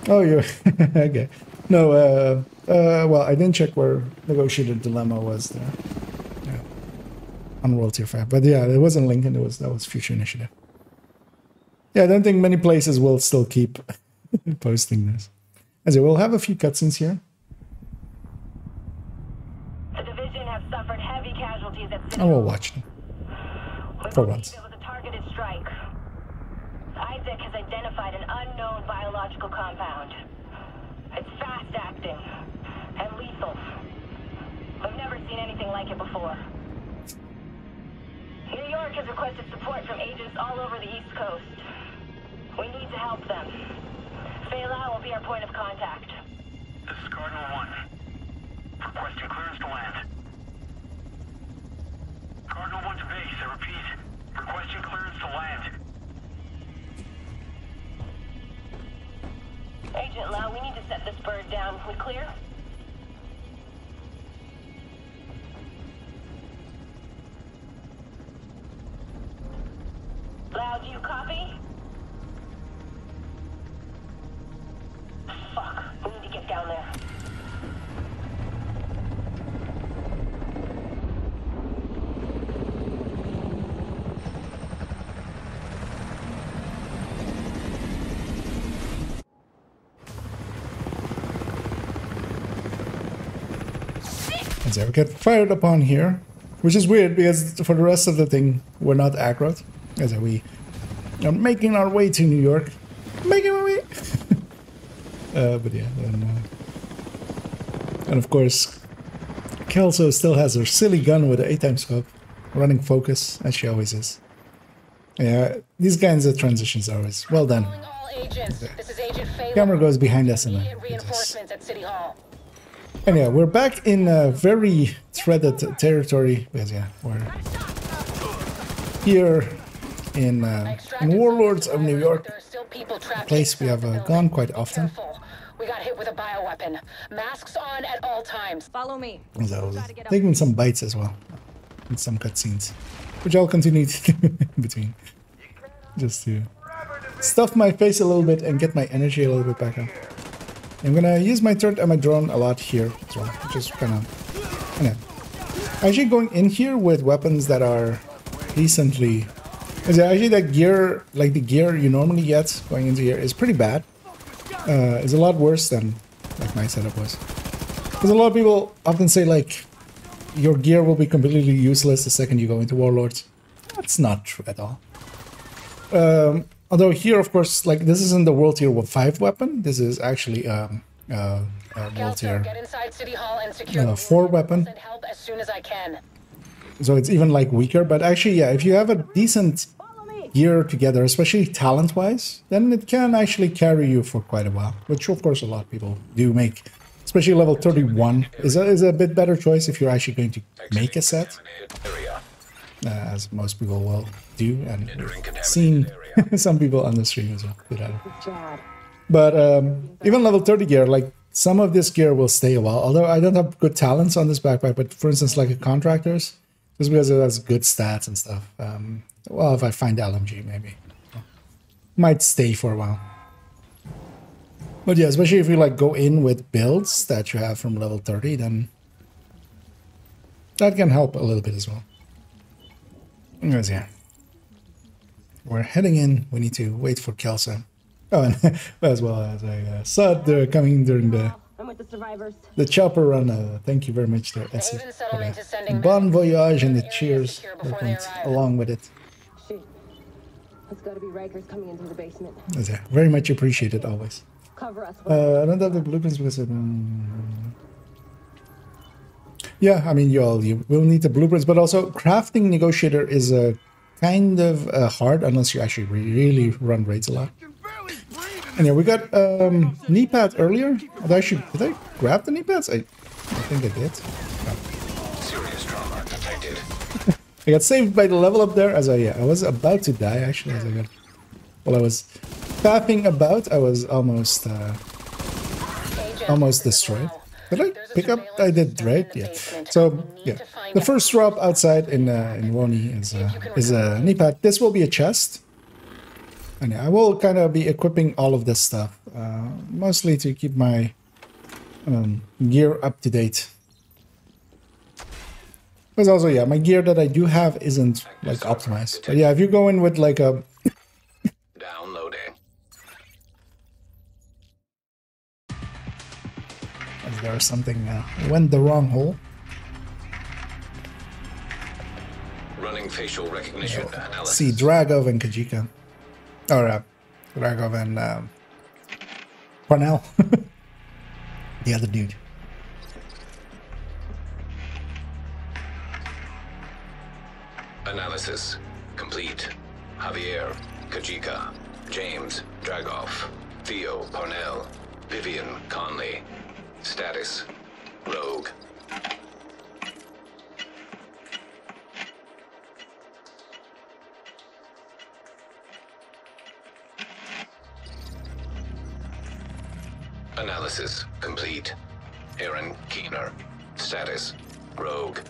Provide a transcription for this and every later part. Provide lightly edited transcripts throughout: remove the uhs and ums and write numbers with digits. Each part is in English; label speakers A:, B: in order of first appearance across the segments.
A: Oh, you okay? No, well, I didn't check where Negotiated Dilemma was there. Yeah, on World Tier 5, but yeah, it wasn't Lincoln. That was Future Initiative. Yeah, I don't think many places will still keep posting this. As we'll have a few cutscenes here.
B: The division have suffered heavy casualties at City
A: And we'll
B: Hall.
A: watch them for
B: We
A: once.
B: believe it was a targeted strike. Isaac has identified an unknown biological compound. It's fast-acting and lethal. We've never seen anything like it before. New York has requested support from agents all over the East Coast. We need to help them. Fela will be our point of contact.
C: This is Cardinal 1. Requesting clearance to land. Cardinal 1 to base, I repeat. Requesting clearance to land.
B: Agent Lau, we need to set this bird down. We clear? Lau, do you copy? Fuck, we need to get down there.
A: So we get fired upon here, which is weird because for the rest of the thing, we're not aggroed. As we are making our way to New York. Making our way! But yeah, and of course, Kelso still has her silly gun with an 8x scope, running focus, as she always is. Yeah, these kinds of transitions are always well done.
B: All agents. This is Agent Fela.
A: Camera goes behind us and
B: Reinforcements at City Hall.
A: and yeah, we're back in a very threaded territory because yeah, we're here in Warlords of New York, a place we have gone quite often.
B: We got hit with a bioweapon. Masks on at all times. Follow me.
A: So taking some bites as well, in some cutscenes, which I'll continue to do in between, just to stuff my face a little bit and get my energy a little bit back up. I'm gonna use my turret and my drone a lot here as well, just kind of, you know, actually going in here with weapons that are decently. Actually, that gear, like the gear you normally get going into here, is pretty bad. It's a lot worse than like my setup was. Because a lot of people often say like your gear will be completely useless the second you go into Warlords. That's not true at all. Although here, of course, like this isn't the World Tier 5 weapon. This is actually World Tier 4 weapon.
B: Help as soon as I can.
A: So it's even like weaker. But actually, yeah, if you have a decent gear together, especially talent-wise, then it can actually carry you for quite a while. Which, of course, a lot of people do make. Especially level 31 is a bit better choice if you're actually going to make a set. As most people will do, and we've seen some people on the stream as well. But even level 30 gear, like some of this gear will stay a while. Although I don't have good talents on this backpack, but for instance, like a contractor's, just because it has good stats and stuff. Well, if I find LMG, maybe might stay for a while. But yeah, especially if you like go in with builds that you have from level 30, then that can help a little bit as well. Anyways, yeah. We're heading in. We need to wait for Kelso. Oh, and as well as I saw they're coming during the chopper run. Thank you very much there, Essie, for the bon voyage and the cheers that went along with it.
D: It's got to be Rikers coming into the basement.
A: Yeah, very much appreciated always.
D: Cover us.
A: I don't have the blueprints because yeah, I mean, you will need the blueprints, but also crafting Negotiator is kind of hard unless you actually really run raids a lot. And yeah, we got knee pads earlier. Did I grab the knee pads? I think I did. Oh.
E: Serious trauma detected.
A: I got saved by the level up there as I was about to die actually. While I was faffing about, I was almost destroyed. Did I pick up? I did, right? Yeah. So yeah, the first drop outside in WONY is a knee pad. This will be a chest, and yeah, I will kind of be equipping all of this stuff mostly to keep my gear up to date. Because also, yeah, my gear that I do have isn't like optimized. But yeah, if you go in with like a
E: downloading.
A: Is there something went the wrong hole?
E: Running facial recognition analysis.
A: See, Dragov and Kajika. Or Dragov and Parnell. The other dude.
E: Analysis complete. Javier, Kajika, James, Dragov, Theo, Parnell, Vivian, Conley. Status, rogue. Analysis complete. Aaron Keener. Status, rogue.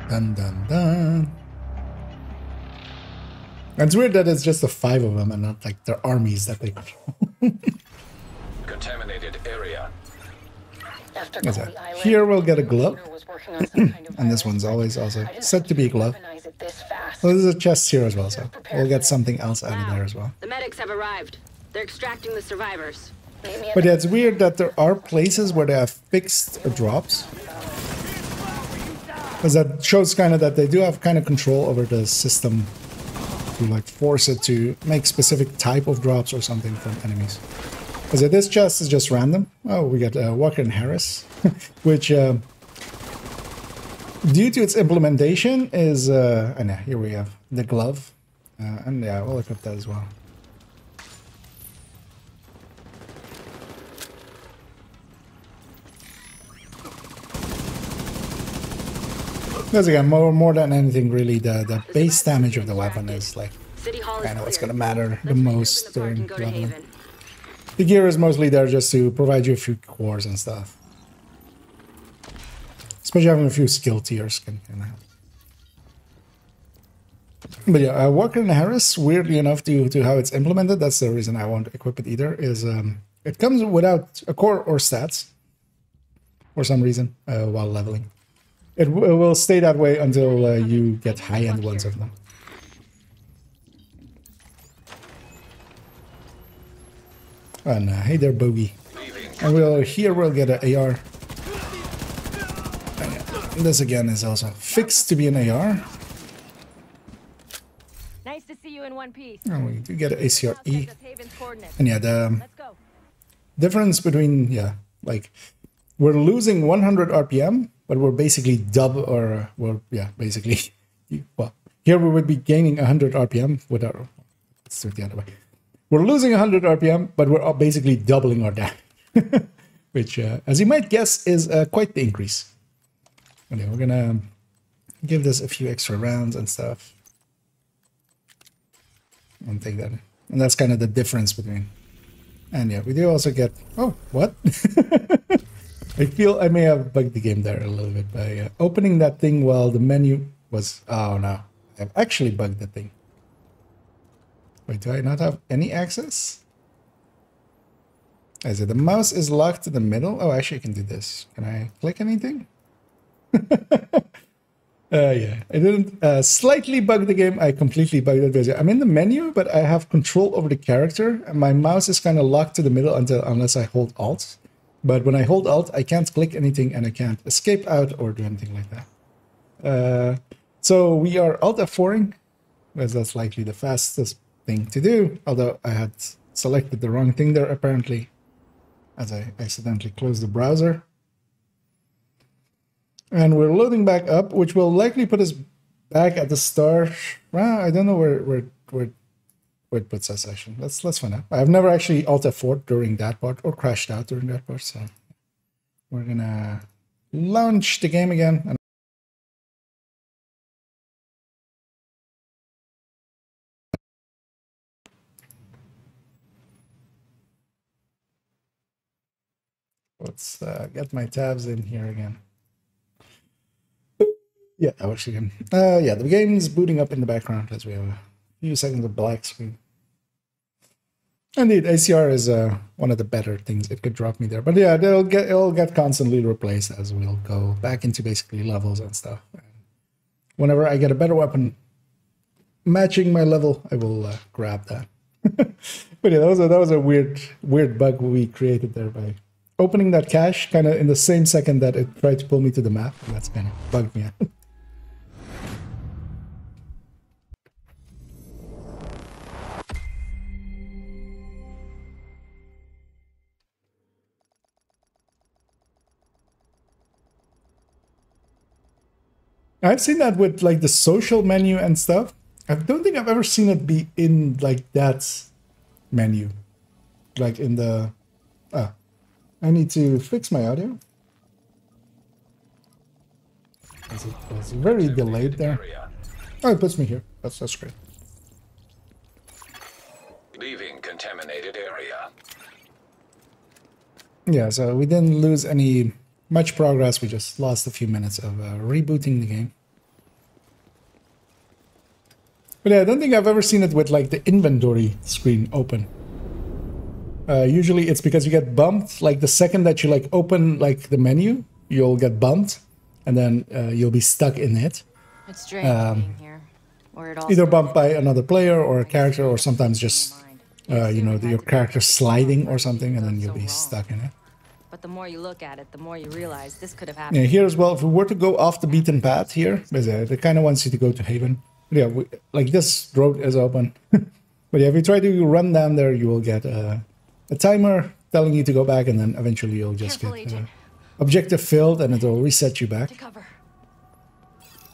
A: Dun dun dun. It's weird that it's just the 5 of them and not like their armies that they control.
E: Contaminated area.
D: After
A: Exactly. Here we'll get a glove. And this one's always also said to be a glove. Well, there's a chest here as well, so we'll get something else out of there as well.
F: The medics have arrived. They're extracting the survivors.
A: But yeah, it's weird that there are places where they have fixed drops. Because that shows kind of that they do have kind of control over the system to like force it to make specific type of drops or something from enemies. Because this chest is just random. Oh, we got Walker and Harris, which due to its implementation is, and yeah, here we have the glove. And yeah, we'll equip that as well. Because again, more than anything, really, the base damage of the weapon is like kind of what's going to matter the most during leveling. The gear is mostly there just to provide you a few cores and stuff. Especially having a few skill tiers can help. But yeah, Walker and Harris, weirdly enough, due to how it's implemented, that's the reason I won't equip it either, is it comes without a core or stats for some reason while leveling. It will stay that way until you get high-end ones of them. And hey there, Bogey. And we'll get an AR. And this again is also fixed to be an AR.
F: Nice to see you in one piece.
A: And we do get an ACRE. And yeah, the difference between, yeah, like we're losing 100 RPM, but we're basically double, or well, yeah, basically, well, here we would be gaining 100 RPM with our, let's do it the other way. We're losing 100 RPM, but we're basically doubling our damage, which, as you might guess, is quite the increase. Okay, we're gonna give this a few extra rounds and stuff, and take that. And that's kind of the difference between. And yeah, we do also get. Oh, what? I feel I may have bugged the game there a little bit by opening that thing while the menu was. Oh no, I've actually bugged the thing. Wait, do I not have any access? Is it the mouse is locked to the middle? Oh, actually, I can do this. Can I click anything? Yeah, I didn't slightly bug the game. I completely bugged it because I'm in the menu, but I have control over the character, and my mouse is kind of locked to the middle unless I hold Alt. But when I hold Alt, I can't click anything, and I can't escape out or do anything like that. So we are Alt F4ing, because that's likely the fastest thing to do. Although I had selected the wrong thing there, apparently, as I accidentally closed the browser. And we're loading back up, which will likely put us back at the start. Well, I don't know where it puts us, actually. Let's find out. I've never actually Alt F4 during that part, or crashed out during that part, so we're gonna launch the game again. And let's get my tabs in here again. Yeah, I wish again. Yeah, the game is booting up in the background as we have a few seconds of black screen. Indeed, ACR is one of the better things it could drop me there. But yeah, it'll get constantly replaced as we'll go back into basically levels and stuff. Whenever I get a better weapon matching my level, I will grab that. But yeah, that was a weird bug we created there by opening that cache kind of in the same second that it tried to pull me to the map. That's kind of bugged me out. I've seen that with like the social menu and stuff. I don't think I've ever seen it be in like that menu. Like in the... Ah, I need to fix my audio. It's very delayed there. Oh, it puts me here. That's great.
E: Leaving contaminated area.
A: Yeah, so we didn't lose much progress. We just lost a few minutes of rebooting the game. But yeah, I don't think I've ever seen it with like the inventory screen open. Usually it's because you get bumped. Like the second that you like open like the menu, you'll get bumped, and then you'll be stuck in it.
F: It's strange being here. Where it all
A: Either bumped by another player or a character, or sometimes just you know, your character sliding or something, and then you'll be stuck in it.
F: But the more you look at it, the more you realize this could have happened.
A: Yeah, here as well, if we were to go off the beaten path here, it kind of wants you to go to Haven. But yeah, like this road is open. But yeah, if you try to run down there, you will get a timer telling you to go back, and then eventually you'll just get objective filled, and it'll reset you back.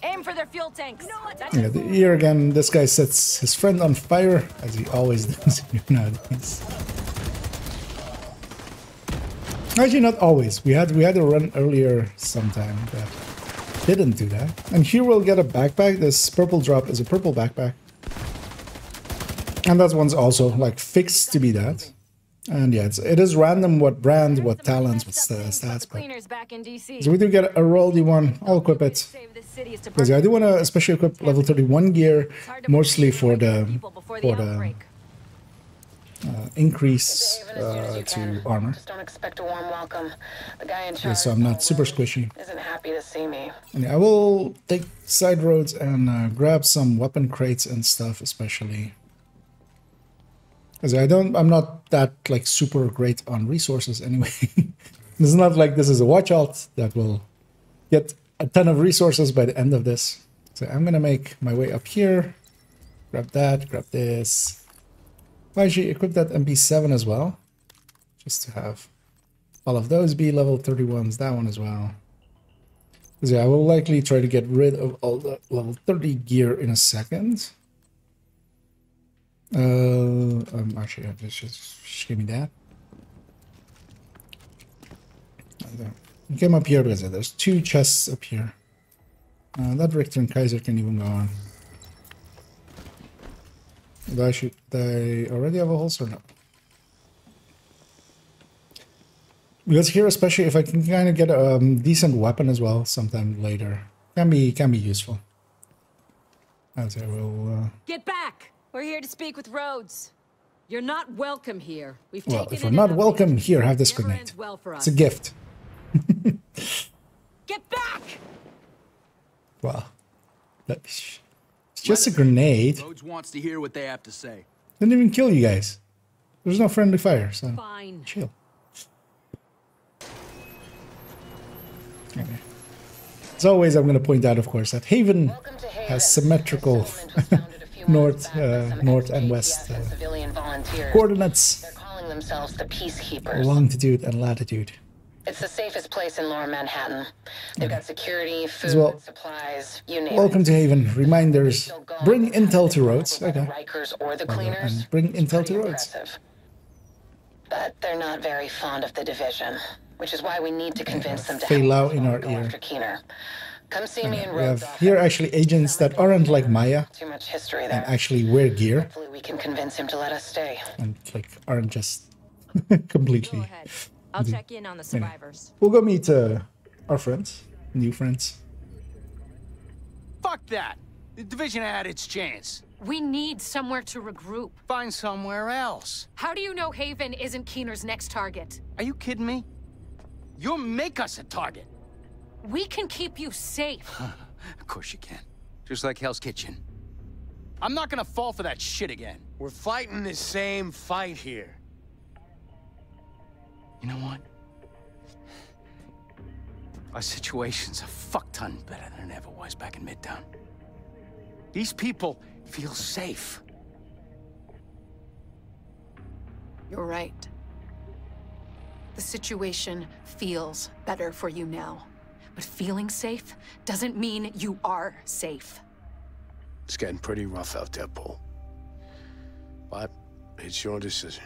F: Aim for their fuel tanks.
A: Yeah, here again, this guy sets his friend on fire, as he always does nowadays. Actually, not always. We had a run earlier sometime that didn't do that. And here we'll get a backpack. This purple drop is a purple backpack. And that one's also like fixed to be that. And yeah, it is random what brand, what talents, what stats. But... So we do get a rolled one. I'll equip it. Because yeah, I do want to especially equip level 31 gear, mostly for the increase to armor.
B: Just don't expect a warm welcome. The guy in charge,
A: so I'm not super squishy.
B: Isn't happy to see me.
A: And yeah, I will take side roads and grab some weapon crates and stuff, especially. Because I'm not that like super great on resources anyway. It's not like this is a watch alt that will get a ton of resources by the end of this. So I'm gonna make my way up here. Grab that, grab this. I'll actually equip that MP7 as well. Just to have all of those be level 31s, that one as well. Because yeah, I will likely try to get rid of all the level 30 gear in a second. Actually, just give me that. You came up here because there's two chests up here. That Richter and Kaiser can even go on. Should I already have a holster or no? Because here, especially if I can kind of get a decent weapon as well, sometime later, can be useful. As I will.
F: Get back! We're here to speak with Rhodes. You're not welcome here.
A: Well, if we're not welcome here, have this grenade. It's a gift.
F: Get back!
A: Well, it's just a grenade.
G: Rhodes wants to hear what they have to say.
A: Didn't even kill you guys. There's no friendly fire, so
F: fine.
A: Chill. Okay. As always, I'm going to point out, of course, that Haven has symmetrical north and west coordinates,
B: They're calling themselves the Peacekeepers.
A: longitude and latitude.
B: It's the safest place in lower Manhattan. They've got security, food, supplies, you name
A: Welcome
B: it.
A: to Haven. Reminders. Bring intel to Rhodes. Okay.
B: Rikers or the cleaners.
A: And bring intel
B: Pretty
A: to Rhodes.
B: impressive. But they're not very fond of the division, which is why we need to convince them to
A: Fail out
B: help us
A: in our
B: go
A: ear.
B: after Keener. Come see me in
A: We
B: Rhodes.
A: have here actually agents that aren't like Maya
B: Too much history
A: and
B: there.
A: actually wear gear
B: Hopefully we can convince him to let us stay.
A: and like aren't just completely.
F: Go ahead. I'll check in on the survivors.
A: We'll go meet our friends, new friends.
G: Fuck that! The division had its chance.
H: We need somewhere to regroup.
G: Find somewhere else.
H: How do you know Haven isn't Keener's next target?
G: Are you kidding me? You'll make us a target.
H: We can keep you safe.
G: Of course you can. Just like Hell's Kitchen. I'm not gonna fall for that shit again.
I: We're fighting the same fight here.
G: You know what? Our situation's a fuck-ton better than it ever was back in Midtown. These people feel safe.
H: You're right. The situation feels better for you now. But feeling safe doesn't mean you are safe.
I: It's getting pretty rough out there, Paul. But it's your decision.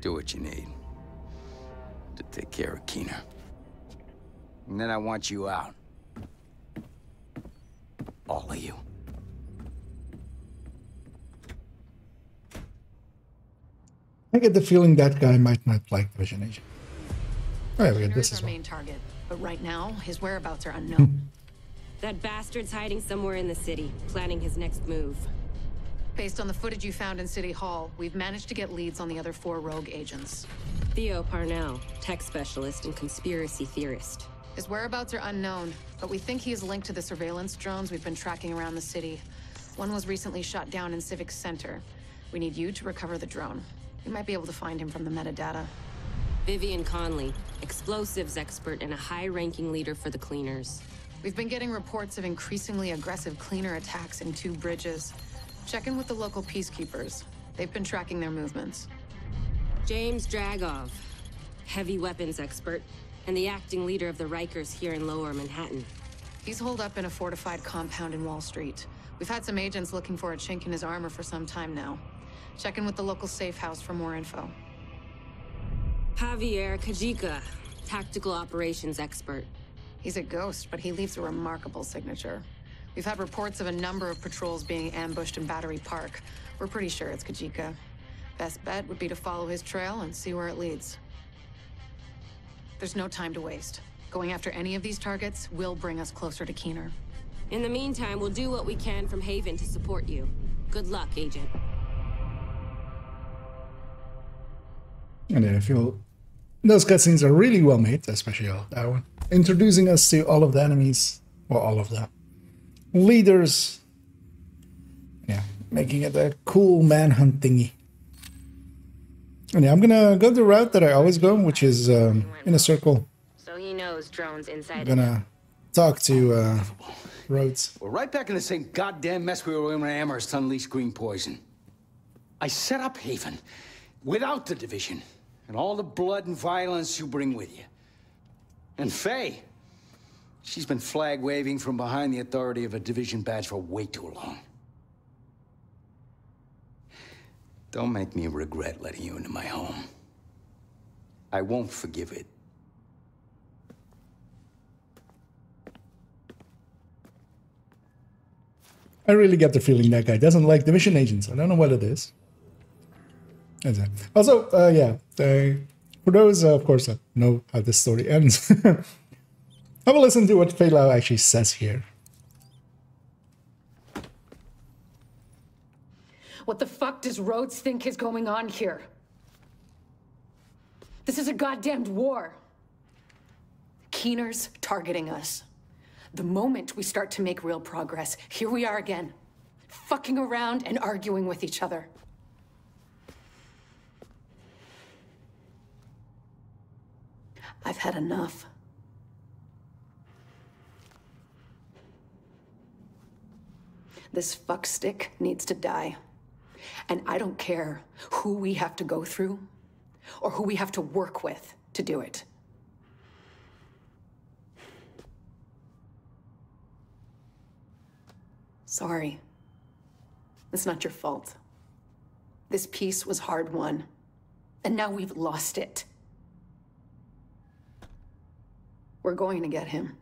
G: Do what you need to take care of Keener. And then I want you out. All of you.
A: I get the feeling that guy might not like Division Agent. Oh yeah, we get this
H: Keener's
A: as
H: our
A: well.
H: main target, but right now, his whereabouts are unknown.
J: That bastard's hiding somewhere in the city, planning his next move.
H: Based on the footage you found in City Hall, we've managed to get leads on the other 4 rogue agents.
J: Theo Parnell, tech specialist and conspiracy theorist.
H: His whereabouts are unknown, but we think he is linked to the surveillance drones we've been tracking around the city. One was recently shot down in Civic Center. We need you to recover the drone. You might be able to find him from the metadata.
J: Vivian Conley, explosives expert and a high-ranking leader for the Cleaners.
H: We've been getting reports of increasingly aggressive cleaner attacks in 2 bridges. Check in with the local peacekeepers. They've been tracking their movements.
J: James Dragov, heavy weapons expert, and the acting leader of the Rikers here in Lower Manhattan.
H: He's holed up in a fortified compound in Wall Street. We've had some agents looking for a chink in his armor for some time now. Check in with the local safe house for more info.
J: Javier Kajika, tactical operations expert.
H: He's a ghost, but he leaves a remarkable signature. We've had reports of a number of patrols being ambushed in Battery Park. We're pretty sure it's Kajika. Best bet would be to follow his trail and see where it leads. There's no time to waste. Going after any of these targets will bring us closer to Keener.
J: In the meantime, we'll do what we can from Haven to support you. Good luck, Agent.
A: And I feel those cutscenes are really well made, especially that one. Introducing us to all of the enemies, or all of the leaders. Yeah, making it a cool manhunt thingy. And yeah, I'm gonna go the route that I always go, which is in a circle.
B: So he knows drones inside.
A: I'm gonna talk to Rhodes.
G: We're right back in the same goddamn mess we were in when Amherst unleashed green poison. I set up Haven without the division and all the blood and violence you bring with you. And Faye, she's been flag waving from behind the authority of a division badge for way too long. Don't make me regret letting you into my home. I won't forgive it.
A: I really get the feeling that guy doesn't like division agents. I don't know what it is. Also, yeah, for those, of course, that know how this story ends, have a listen to what Fei Lao actually says here.
H: What the fuck does Rhodes think is going on here? This is a goddamned war. Keener's targeting us. The moment we start to make real progress, here we are again, fucking around and arguing with each other. I've had enough. This fuckstick needs to die. And I don't care who we have to go through or who we have to work with to do it. Sorry. It's not your fault. This peace was hard won, and now we've lost it. We're going to get him.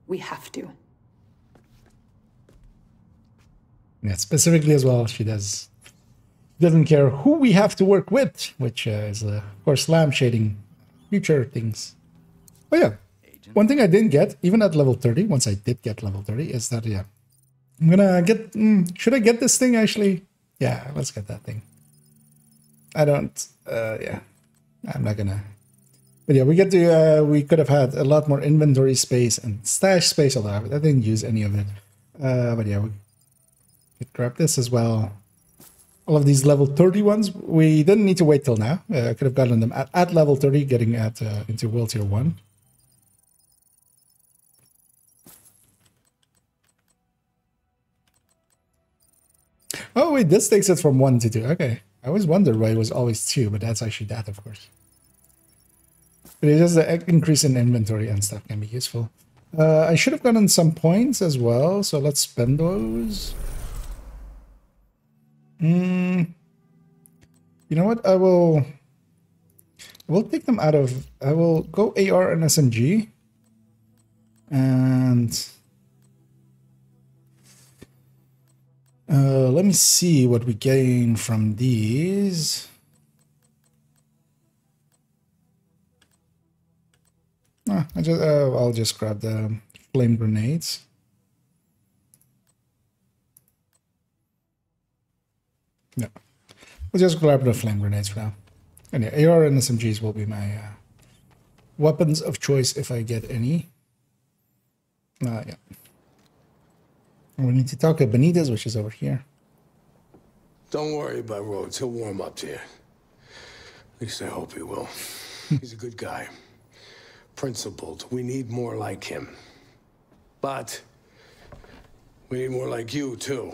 H: We have to.
A: Yeah, specifically as well, she doesn't care who we have to work with, which is, of course, lampshading future things. But yeah, one thing I didn't get, even at level 30, once I did get level 30, is that, yeah, I'm gonna get, should I get this thing actually? Yeah, let's get that thing. I don't, yeah, I'm not gonna. But yeah, we get to, we could have had a lot more inventory space and stash space, although I didn't use any of it. But yeah, we could grab this as well. All of these level 30 ones, we didn't need to wait till now. I could have gotten them at level 30, getting at into World Tier 1. Oh wait, this takes it from 1 to 2. Okay. I always wondered why it was always 2, but that's actually that, of course. But it's just the increase in inventory and stuff can be useful. I should have gotten some points as well, so let's spend those. You know what? I will take them out of. I will go AR and SMG, and let me see what we gain from these. I'll just grab the flame grenades. No, we'll just grab the flame grenades for now. And yeah, AR and SMGs will be my weapons of choice if I get any. Yeah. We need to talk to Benitez, which is over here.
I: Don't worry about Rhodes. He'll warm up to you. At least I hope he will. He's a good guy. Principled. We need more like him. But we need more like you, too.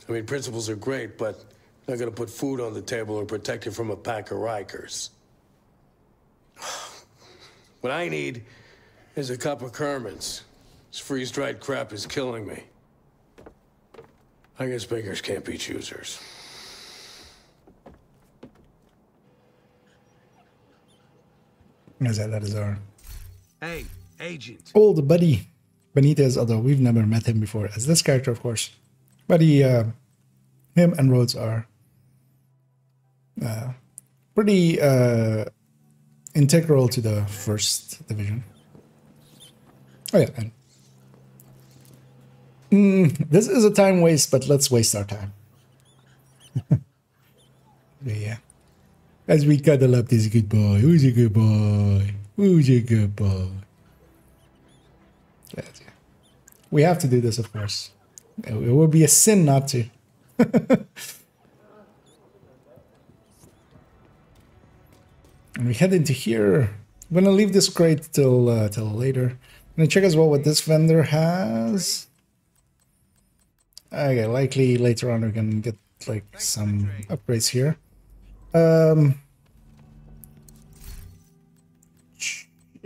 I: I mean, principles are great, but not gonna put food on the table or protect you from a pack of Rikers. What I need is a cup of Kermans. This freeze-dried crap is killing me. I guess beggars can't be choosers.
A: That is our
K: Hey, agent.
A: old buddy Benitez, although we've never met him before as this character, of course. But him and Rhodes are pretty integral to the first division. Oh yeah, and this is a time waste, but let's waste our time. Yeah. As we cuddle up this good boy. Who's a good boy? Who's a good boy? Yeah. We have to do this, of course. It would be a sin not to. And we head into here. I'm gonna leave this crate till later. I'm gonna check as well what this vendor has. Okay, likely later on we can get like some upgrades here.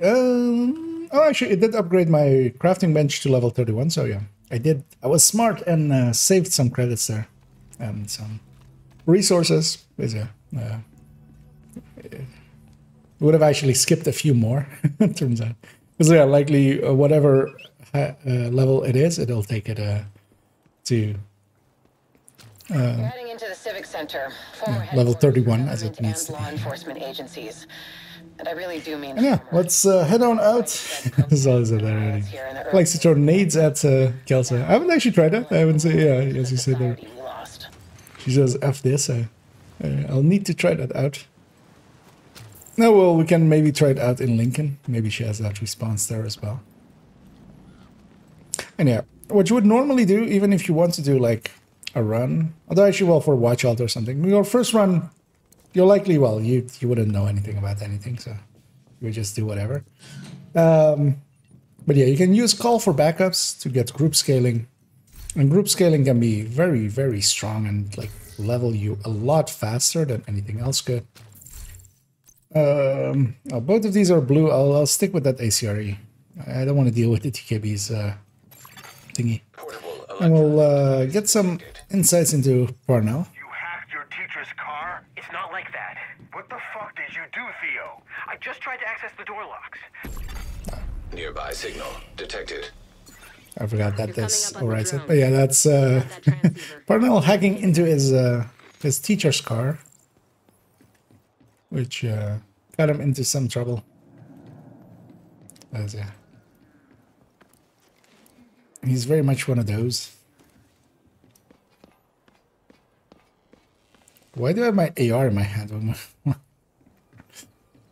A: Oh, actually, it did upgrade my crafting bench to level 31, so yeah. I was smart and saved some credits there. And some resources. Would have actually skipped a few more, it turns out. Because yeah, likely whatever level it is, it'll take it to...
B: You're heading into the Civic Center, former
A: level 31 as it
B: and
A: needs to
B: law
A: be.
B: enforcement agencies. And I really do mean.
A: And yeah, let's head on out. This is always that already. Likes to throw nades at Kelsa. I haven't actually tried that. I haven't said, yeah, as you said there. She says F this. I'll need to try that out. No, well, we can maybe try it out in Lincoln. Maybe she has that response there as well. And yeah, what you would normally do, even if you want to do like a run, although actually, well, for Watch Out or something, your first run, you're likely, well, you wouldn't know anything about anything, so you would just do whatever. But yeah, you can use Call for backups to get group scaling. And group scaling can be very, very strong and like level you a lot faster than anything else could. Both of these are blue. I'll stick with that ACRE. I don't want to deal with the TKB's thingy. And we'll get some insights into Parnell.
C: You hacked your teacher's car? It's not like that. What the fuck did you do, Theo? I just tried to access the door locks.
E: Nearby signal detected.
A: I forgot that that's alright. But yeah, that's Parnell hacking into his teacher's car, which got him into some trouble. Yeah. He's very much one of those. Why do I have my AR in my hand?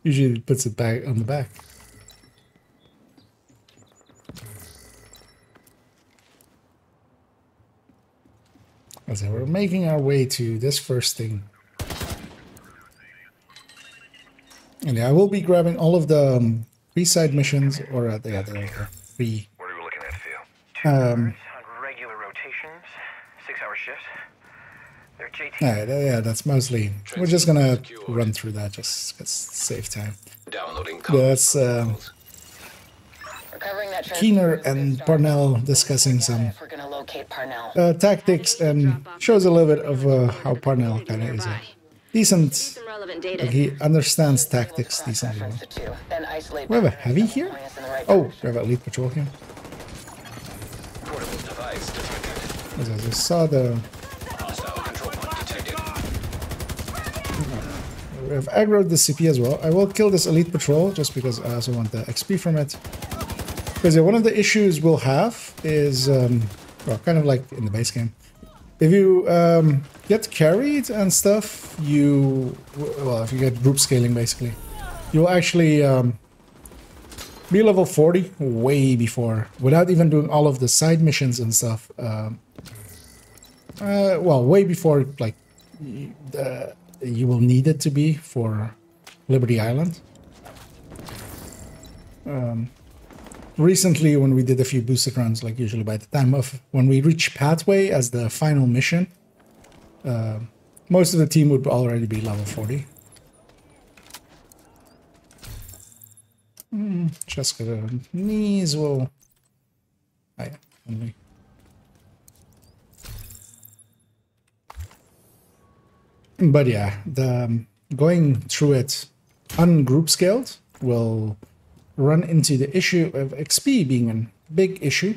A: Usually it puts it back on the back. So we're making our way to this first thing. And yeah, I will be grabbing all of the 3 side missions, or the 3.
C: What are we looking at, Theo? 2 on regular rotations, 6-hour shifts. They're JT.
A: Yeah, that's mostly. We're just gonna run through that, just save time.
E: Downloading.
A: That's Keener and Parnell discussing some tactics, and shows a little bit of how Parnell kind of is a decent. Like he understands tactics decently. We have a heavy here? Oh, we have an elite patrol here. As I just saw the. We have aggroed the CP as well. I will kill this elite patrol just because I also want the XP from it. Because yeah, one of the issues we'll have is, well, kind of like in the base game. If you get carried and stuff, well, if you get group scaling basically, you'll actually be level 40 way before, without even doing all of the side missions and stuff. Well, way before, like, you will need it to be for Liberty Island. Recently, when we did a few boosted runs, like usually by the time of when we reach Pathway as the final mission, most of the team would already be level 40. Just gonna knees will. Oh, yeah, only. But yeah, the going through it ungroup scaled will run into the issue of XP being a big issue.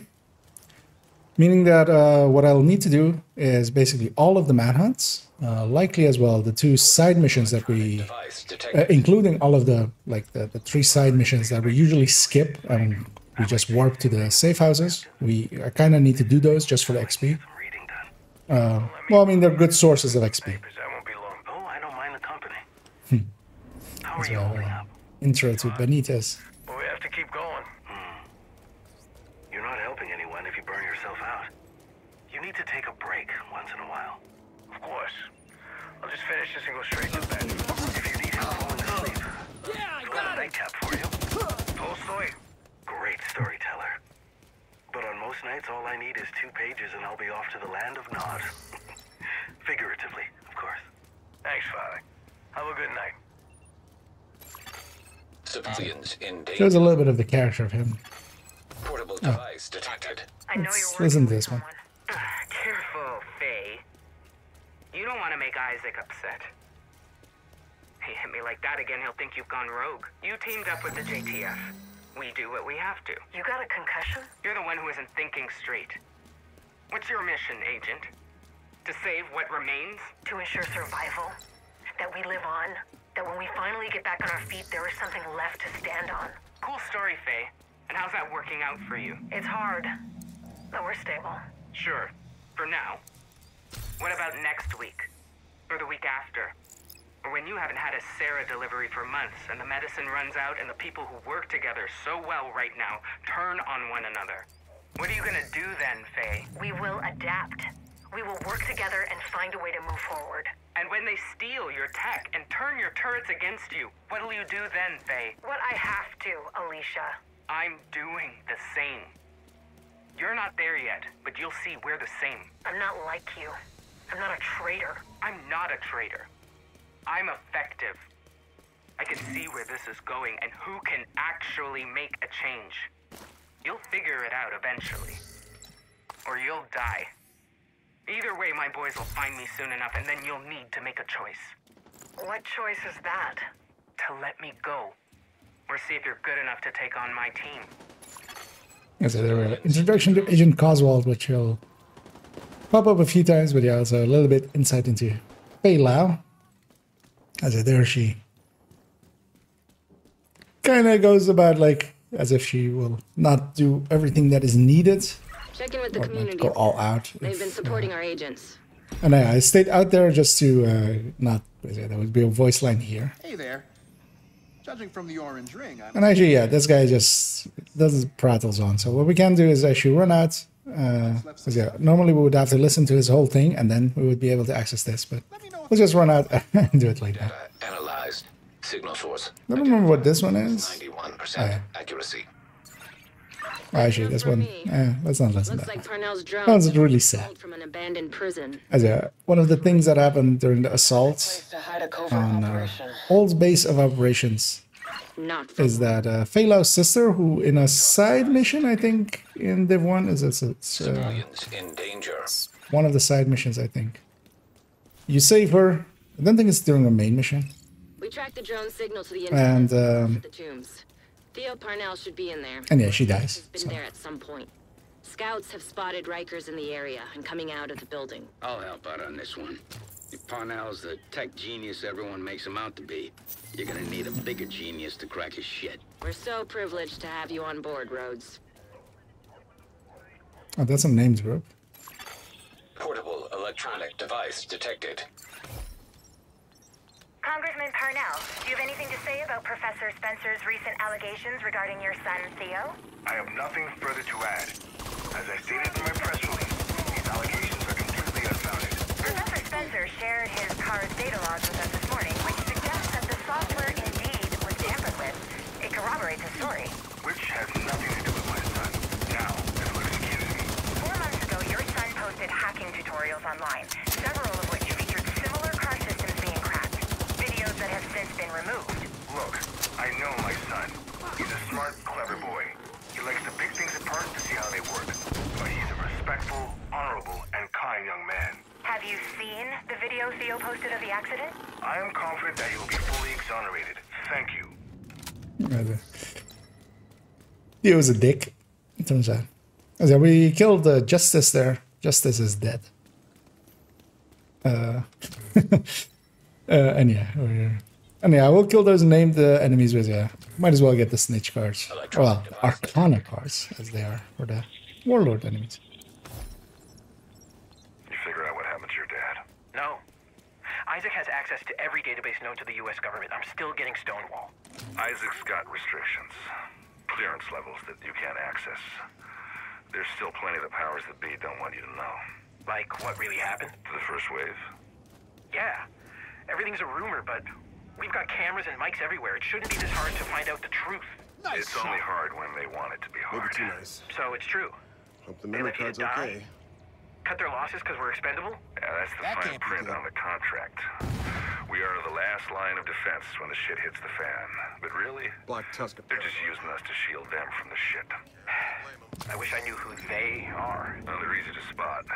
A: Meaning that what I'll need to do is basically all of the manhunts, likely as well the 2 side missions that we, including all of the the 3 side missions that we usually skip and we just warp to the safe houses. I kind of need to do those just for the XP. Well, I mean, they're good sources of XP. As well, intro to Benitez.
C: Well, we have to keep going. You're not helping anyone if you burn yourself out. You need to take a break once in a while. Of course. I'll just finish this and go straight to bed. If you need help falling asleep, I've got a nightcap for you. Tolstoy, great storyteller. But on most nights, all I need is 2 pages and I'll be off to the land of Nod. Figuratively, of course. Thanks, Father. Have a good night.
E: Civilians in danger.
A: Shows a little bit of the character of him.
E: Portable device detected.
L: I know
A: Let's listen to this one.
L: Careful, Faye. You don't want to make Isaac upset. He hit me like that again, he'll think you've gone rogue. You teamed up with the JTF. We do what we have to.
B: You got a concussion?
L: You're the one who isn't thinking straight. What's your mission, Agent? To save what remains?
B: To ensure survival. That we live on. That when we finally get back on our feet, there is something left to stand on.
L: Cool story, Faye. And how's that working out for you?
B: It's hard, but we're stable.
L: Sure. For now. What about next week? Or the week after? Or when you haven't had a Sarah delivery for months and the medicine runs out and the people who work together so well right now turn on one another? What are you gonna do then, Faye?
B: We will adapt. We will work together and find a way to move forward.
L: And when they steal your tech and turn your turrets against you, what'll you do then, Faye?
B: What I have to, Alicia.
L: I'm doing the same. You're not there yet, but you'll see we're the same.
B: I'm not like you. I'm not a traitor.
L: I'm not a traitor. I'm effective. I can see where this is going and who can actually make a change. You'll figure it out eventually. Or you'll die. Either way, my boys will find me soon enough, and then you'll need to make a choice.
B: What choice is that?
L: To let me go. Or see if you're good enough to take on my team.
A: Yes, there were introduction to Agent Coswald, which will pop up a few times, but yeah, also a little bit insight into Pei Lao. As there she kind of goes about like as if she will not do everything that is needed.
J: Check in with the
A: Or
J: community.
A: not go all out.
J: They've been supporting our agents.
A: And I stayed out there just to not. There would be a voice line here.
M: Hey there. Judging from the orange ring,
A: And actually, yeah, this guy just doesn't prattles on. So what we can do is actually run out. Yeah, normally we would have to listen to his whole thing, and then we would be able to access this. But we'll just run out and do it later.
E: Data analyzed. Signal source.
A: I don't remember what this one is.
E: 91% accuracy.
A: Actually, this one. Let's not listen to
J: Looks
A: that.
J: like Parnell's drone.
A: That was really sad.
J: From an abandoned prison.
A: As one of the things that happened during the assault on Old's base of operations is that Phalow's sister, who in a side mission, I think, in Div 1, is
E: Civilians in danger.
A: One of the side missions, I think. You save her. I don't think it's during a main mission.
J: We tracked the drone signal to the
A: And
J: the tombs. Theo Parnell should be in there.
A: And yeah, she dies.
J: He's been there at some point. Scouts have spotted Rikers in the area and coming out of the building.
G: I'll help out on this one. If Parnell's the tech genius everyone makes him out to be, you're gonna need a bigger genius to crack his shit.
J: We're so privileged to have you on board, Rhodes.
A: Oh, that's some names, bro.
E: Portable electronic device detected.
B: Congressman Parnell, do you have anything to say about Professor Spencer's recent allegations regarding your son, Theo?
C: I have nothing further to add. As I stated in my press release, these allegations are completely unfounded.
B: Professor Spencer shared his car's data logs with us this morning, which suggests that the software indeed was tampered with. It corroborates his story.
C: Which has nothing to do with my son. Now, this will excuse me.
B: 4 months ago, your son posted hacking tutorials online, several of which featured similar car systems being cracked. Videos that have since been removed.
C: Look, I know my son. He's a smart, clever boy. He likes to pick things apart to see how they work. But he's a respectful, honorable, and kind young man.
B: Have you seen the video Theo posted of the accident?
C: I am confident that he will be fully exonerated. Thank you.
A: He was a dick, it turns out. So we killed Justice there. Justice is dead. And yeah, we'll kill those named enemies with, might as well get the snitch cards. Well, Arcana cards, as they are, for the Warlord enemies.
C: You figured out what happened to your dad?
L: No. Isaac has access to every database known to the U.S. government. I'm still getting Stonewall.
C: Isaac's got restrictions. Clearance levels that you can't access. There's still plenty of the powers that be don't want you to know.
L: Like, what really happened?
C: For the first wave?
L: Yeah. Everything's a rumor, but we've got cameras and mics everywhere. It shouldn't be this hard to find out the truth.
C: Nice. It's only hard when they want it to be hard.
M: Maybe too nice.
L: So it's true.
M: Hope the memory card's okay.
L: Cut their losses because we're expendable?
C: Yeah, that's the fine print on the contract. We are the last line of defense when the shit hits the fan. But really,
M: Black Tusk.
C: they're just using us to shield them from the shit.
L: I wish I knew who they are.
C: Well, they're easy to spot.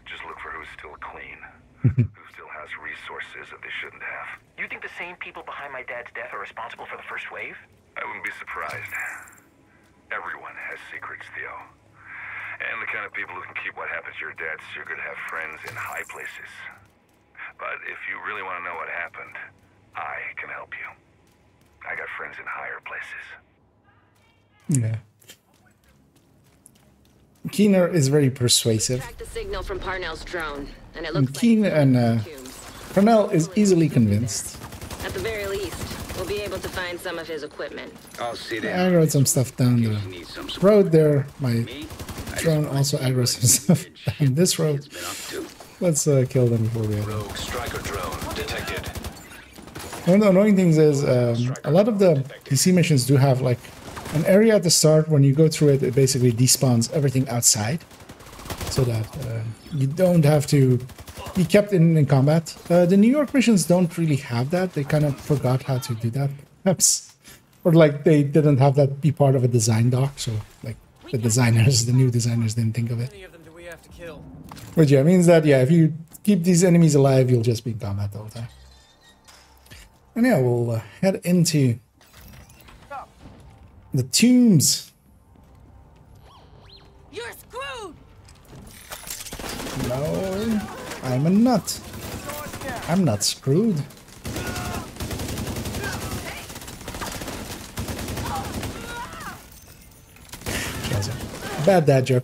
C: Just look for who's still clean. Who still has resources that they shouldn't have.
L: You think the same people behind my dad's death are responsible for the first wave?
C: I wouldn't be surprised. Everyone has secrets, Theo. And the kind of people who can keep what happened to your dad secret have friends in high places. But if you really want to know what happened, I can help you. I got friends in higher places.
A: Yeah. Keener is very persuasive.
J: Track the signal from Parnell's drone, and it
A: And
J: looks
A: Keener and Parnell is easily convinced.
J: at the very least, we'll be able to find some of his equipment.
G: I'll see
A: I
G: that.
A: aggroed some stuff down the road there. My drone also aggroed some stuff down this road. Let's kill them before we
E: Rogue striker drone detected.
A: One of the annoying things is a lot of the PC missions do have like an area at the start. When you go through it, it basically despawns everything outside, so that you don't have to be kept in combat. The New York missions don't really have that. They kind of forgot how to do that, perhaps, or like they didn't have that be part of a design doc. So like the designers, the new designers, didn't think of it. Which yeah means that if you keep these enemies alive, you'll just be in combat the whole time. And yeah, we'll head into the tombs.
F: You're screwed!
A: No, I'm a nut. I'm not screwed. Bad dad joke.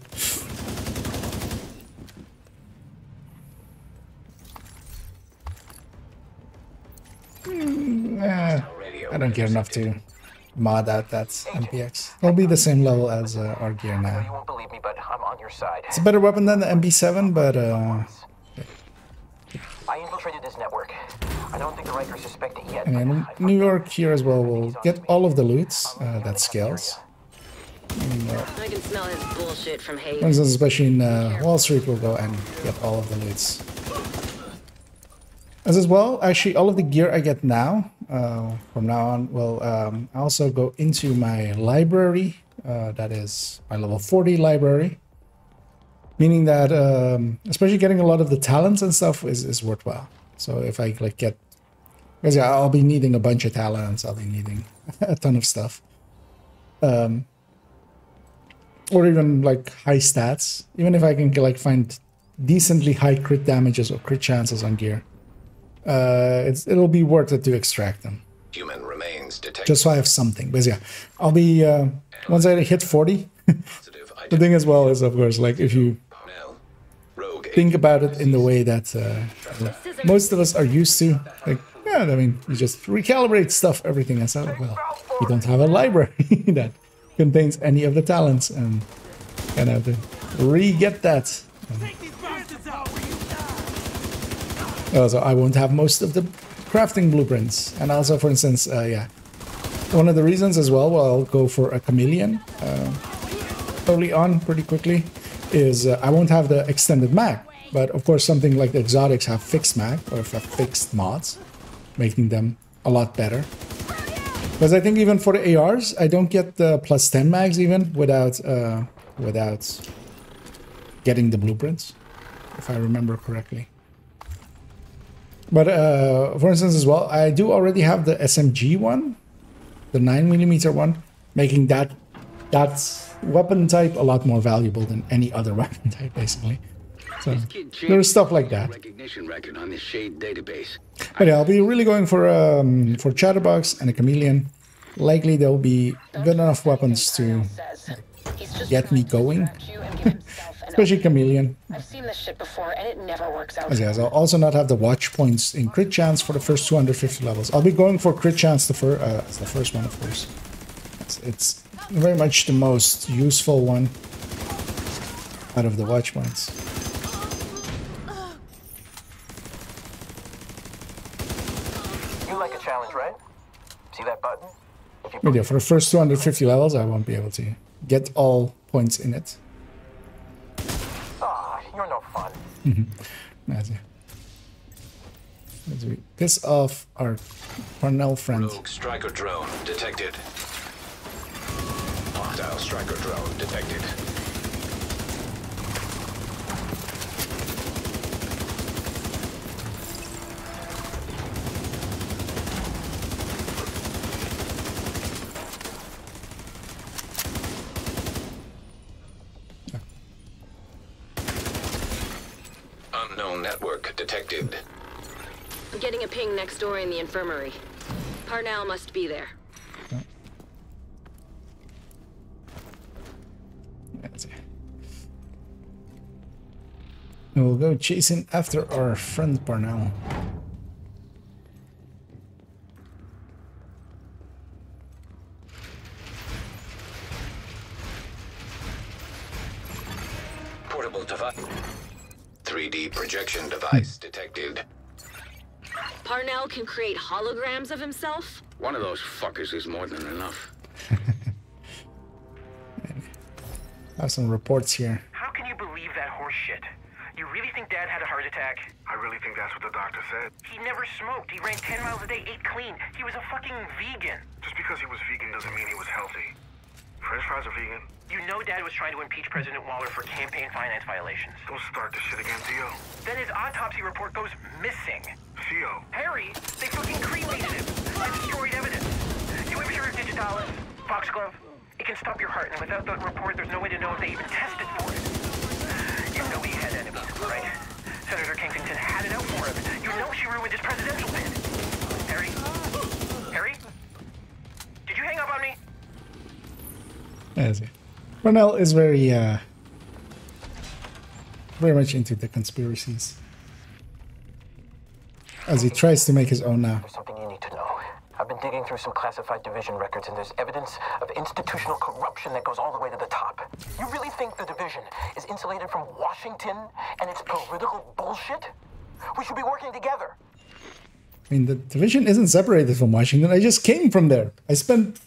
A: I don't care enough to mod out that MPX. It'll be the same level as our gear now.
N: You won't believe me, but I'm on your side.
A: It's a better weapon than the MB7, but
N: I infiltrated this network. I don't think the Rikers suspect it yet.
A: and New York here as well will get all of the loots that scales.
J: I can smell his bullshit from
A: For
J: Haven.
A: instance, especially in Wall Street, we'll go and get all of the loots. As well, actually, all of the gear I get now, from now on, will also go into my library. That is my level 40 library. Meaning that, especially getting a lot of the talents and stuff is worthwhile. So if I like get, because yeah, I'll be needing a bunch of talents. I'll be needing a ton of stuff, or even like high stats. Even if I can like find decently high crit damages or crit chances on gear, it'll be worth it to extract them.
E: Human remains detected.
A: Just so I have something. But yeah, I'll be once I hit 40. The thing as well is, of course, like if you think about it in the way that most of us are used to, like, yeah, I mean, you just recalibrate stuff, everything, and so, well, you don't have a library that contains any of the talents, and kind of have to re-get that. Also, I won't have most of the crafting blueprints, and also, for instance, yeah, one of the reasons as well, I'll go for a chameleon early on, pretty quickly, is I won't have the extended mag, but of course something like the exotics have fixed mag or have fixed mods, making them a lot better. Because I think even for the ARs, I don't get the +10 mags even without getting the blueprints, if I remember correctly. But for instance as well, I do already have the SMG one, the 9mm one, making that weapon type a lot more valuable than any other weapon type, basically. So there's stuff like that.
O: Recognition record on this shade database.
A: But yeah, I'll be really going for Chatterbox and a chameleon. Likely there'll be good enough weapons to get me going. Especially chameleon.
D: I've seen this shit before and it never works out.
A: Yes, I'll also not have the watch points in crit chance for the first 250 levels. I'll be going for crit chance as the first one, of course. It's very much the most useful one out of the watch points.
N: You like a challenge, right? See that button?
A: But yeah, for the first 250 levels, I won't be able to get all points in it.
N: Ah, you're no fun.
A: That's it. Let's piss off our Parnell friend.
E: Rogue striker drone detected. Hostile striker drone detected. Unknown network detected.
J: I'm getting a ping next door in the infirmary. Parnell must be there.
A: That's it. And we'll go chasing after our friend Parnell.
E: Portable device. 3D projection device detected.
J: Parnell can create holograms of himself?
O: One of those fuckers is more than enough.
A: I have some reports here.
L: How can you believe that horse shit? You really think Dad had a heart attack?
C: I really think that's what the doctor said.
L: He never smoked. He ran 10 miles a day, ate clean. He was a fucking vegan.
C: Just because he was vegan doesn't mean he was healthy. French fries are vegan.
L: You know Dad was trying to impeach President Waller for campaign finance violations.
C: Don't start this shit again, Theo.
L: Then his autopsy report goes missing.
C: Theo.
L: Harry, they fucking cremated him. They destroyed evidence. You ever hear of Digitalis? Foxglove? It can stop your heart, and without that report, there's no way to know if they even tested for it. You know he had enemies, right? Senator Kensington had it out for him. You know she ruined his presidential bid. Harry? Harry? Did you hang up on me?
A: That's it. Ronell is very much into the conspiracies. As he tries to make his own now.
N: There's something you need to know. I've been digging through some classified division records, and there's evidence of institutional corruption that goes all the way to the top. You really think the division is insulated from Washington and its political bullshit? We should be working together.
A: I mean, the division isn't separated from Washington. I just came from there. I spent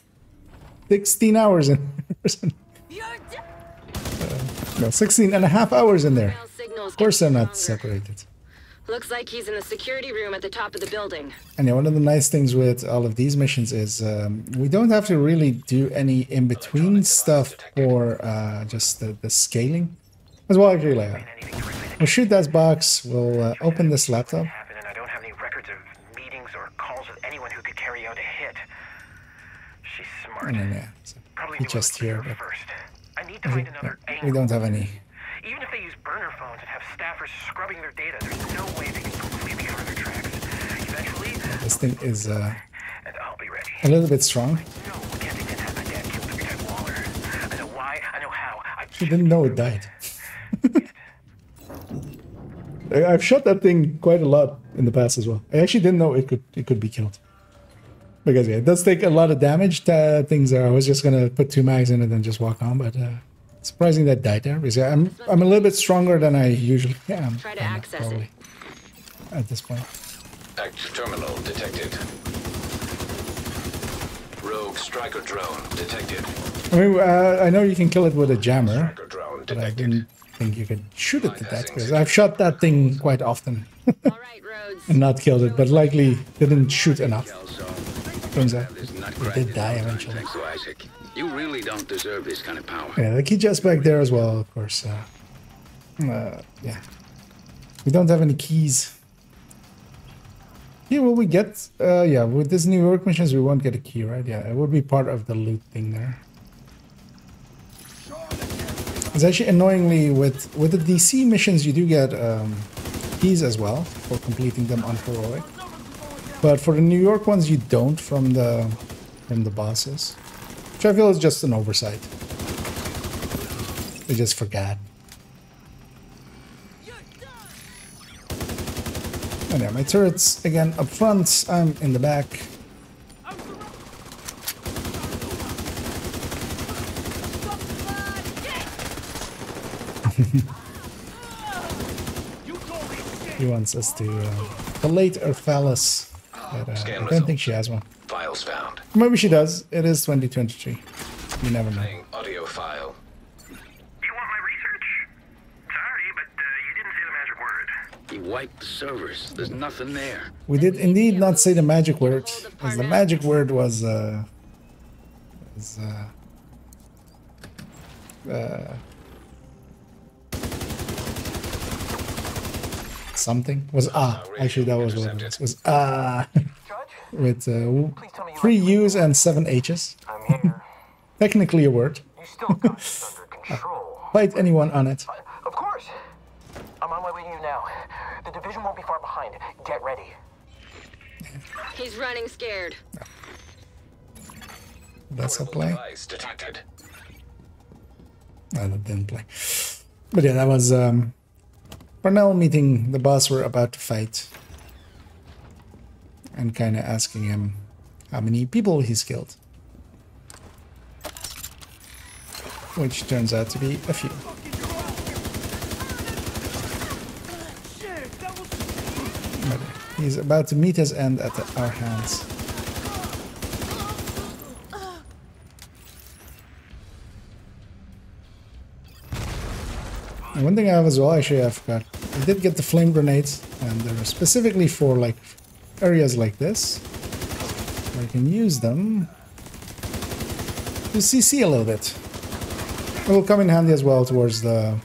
A: 16 hours in no, 16 and a half hours in there. Of course they're not separated.
F: Looks like he's in the security room at the top of the building.
A: And yeah, one of the nice things with all of these missions is we don't have to really do any in-between stuff for just the scaling. As well, actually, like, we'll shoot that box, we'll open this laptop.
C: And I don't have any records of meetings or calls with anyone who could carry out a hit. She's smart.
A: And then, yeah, so
C: Probably
A: just here. But
C: first. I need to find another angle.
A: we don't have any.
C: Even if they use burner phones and have staffers scrubbing their data, there's no way they can completely cover their tracks. Eventually,
A: This thing is
C: and I'll be ready.
A: a little bit strong.
C: No, Kensington had my dad killed every time Waller. I know why, I know how.
A: She didn't know it died. I've shot that thing quite a lot in the past as well. I actually didn't know it could be killed. Because yeah, it does take a lot of damage. Things I was just gonna put 2 mags in it and just walk on, but surprising that died there. Because I'm a little bit stronger than I usually am.
F: Try to access it.
A: At this point.
E: Active terminal detected. Rogue striker drone detected.
A: I mean, I know you can kill it with a jammer,
E: Striker drone
A: but I
E: detected.
A: didn't think you could shoot it to that. Because I've shot that thing quite often and not killed it, but likely didn't shoot enough. Turns out it did die eventually.
O: Thanks to Isaac. You really don't deserve this kind of power.
A: Yeah, the key chest back there as well, of course. Yeah. We don't have any keys. Here, will we get... yeah, with this New York missions, we won't get a key, right? Yeah, it would be part of the loot thing there. It's actually annoyingly, with the DC missions, you do get keys as well for completing them on heroic. But for the New York ones, you don't from the bosses. Which I feel is just an oversight. They just forgot. And yeah, my turrets again up front. I'm in the back. He wants us to collate our phallus. But I don't think she has one.
E: Files found.
A: Maybe she does. It is 2023. You never know.
E: Audio file.
O: He wiped the servers. There's nothing there.
A: We did indeed not say the magic word, as the magic word was something. Was actually that was what it was. Was with 3 U's and 7 H's. Technically a word. Fight anyone on it.
N: Of course. I'm on my way to you now. The division won't be far behind. Get ready.
F: He's running scared.
A: That's a play.
E: Device detected.
A: No, that didn't play. But yeah, that was Parnell meeting the boss we're about to fight. And kind of asking him how many people he's killed. Which turns out to be a few. But he's about to meet his end at our hands. And one thing I have as well, actually I forgot. I did get the flame grenades, and they're specifically for like areas like this. I can use them to CC a little bit. It will come in handy as well towards the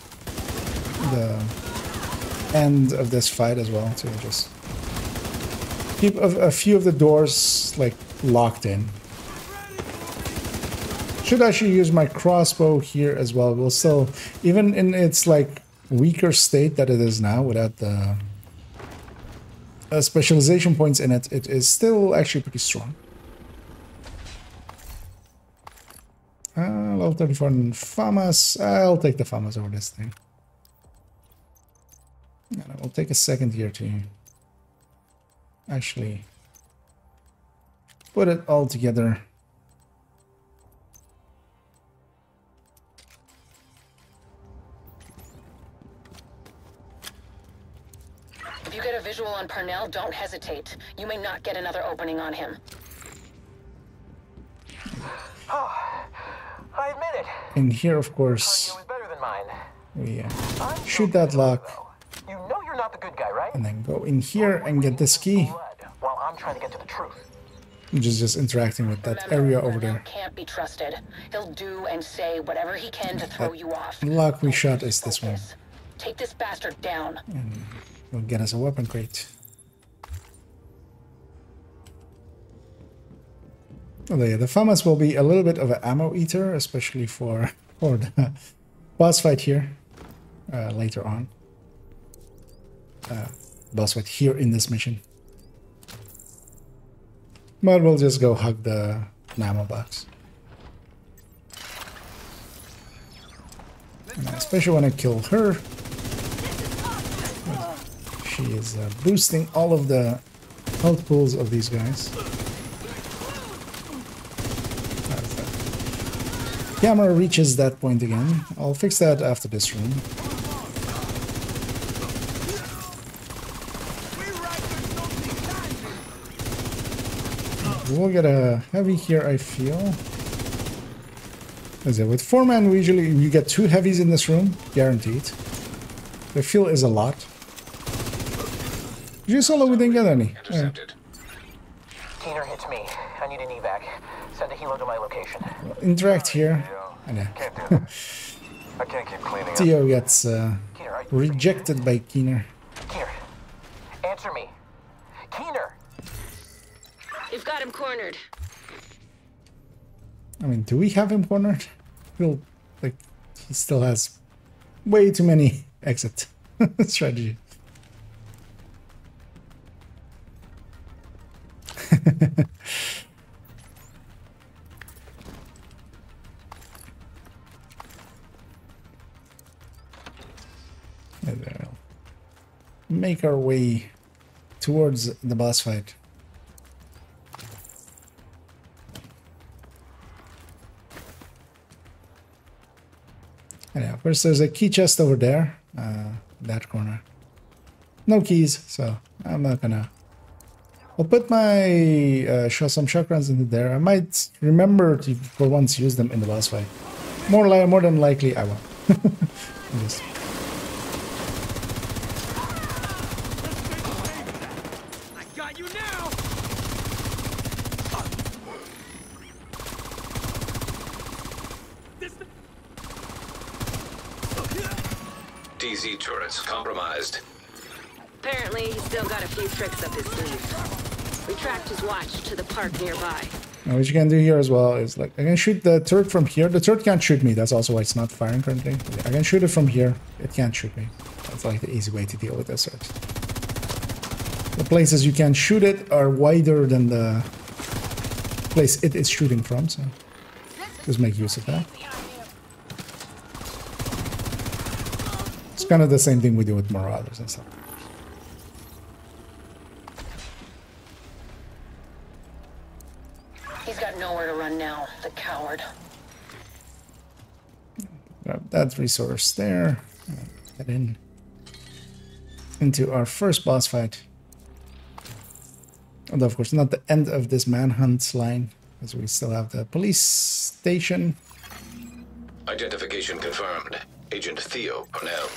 A: end of this fight as well, to just keep a few of the doors like locked in. Should actually use my crossbow here as well. We'll still, even in its like weaker state that it is now, without the specialization points in it, it is still actually pretty strong. Level 34 and FAMAS. I'll take the FAMAS over this thing. And I will take a second here to actually put it all together.
H: If you get a visual on Parnell, don't hesitate. You may not get another opening on him.
N: Oh, I admit it.
A: And here, of course,
N: was better than mine.
A: we shoot that lock.
N: You know you're not the good guy, right?
A: And then go in here and get this key.
N: While I'm trying to get to the truth.
A: Which is just interacting with that area over there.
H: Can't be trusted. He'll do and say whatever he can to throw you off.
A: The lock we shot is this one.
H: Take this bastard down.
A: And will get us a weapon crate. Oh, yeah, the FAMAS will be a little bit of an ammo eater, especially for the boss fight here later on. Boss fight here in this mission. But we'll just go hug the ammo box. And especially when I kill her. She is boosting all of the health pools of these guys. Camera reaches that point again. I'll fix that after this room. We'll get a heavy here, I feel. As with 4-man, usually you get 2 heavies in this room, guaranteed. The feel is a lot. Did you solo? We didn't get any.
N: Intercepted. Keener hits me. I need an evac. Send a helo to my location.
A: Interact here. I know.
N: I can't keep cleaning
A: Theo gets rejected by Keener.
N: Keener, answer me. Keener!
J: You've got him cornered.
A: I mean, do we have him cornered? Feel like he still has way too many exit strategies. Make our way towards the boss fight. And yeah, of course, there's a key chest over there, that corner. No keys, so I'm not gonna. I'll put my some shotguns into there. I might remember to for once use them in the boss fight. More than likely, I will. Just.
E: DZ turrets compromised.
J: Apparently, he's still got a few tricks up his sleeve. We tracked his watch to the park nearby.
A: Now, what you can do here as well is, like, I can shoot the turret from here. The turret can't shoot me. That's also why it's not firing currently. I can shoot it from here. It can't shoot me. That's like the easy way to deal with this turret. The places you can shoot it are wider than the place it is shooting from, so just make use of that. It's kind of the same thing we do with Marauders and stuff.
H: He's got nowhere to run now, the coward.
A: Grab that resource there. Get into our first boss fight. And of course, not the end of this manhunt line, as we still have the police station.
E: Identification confirmed. Agent Theo Parnell.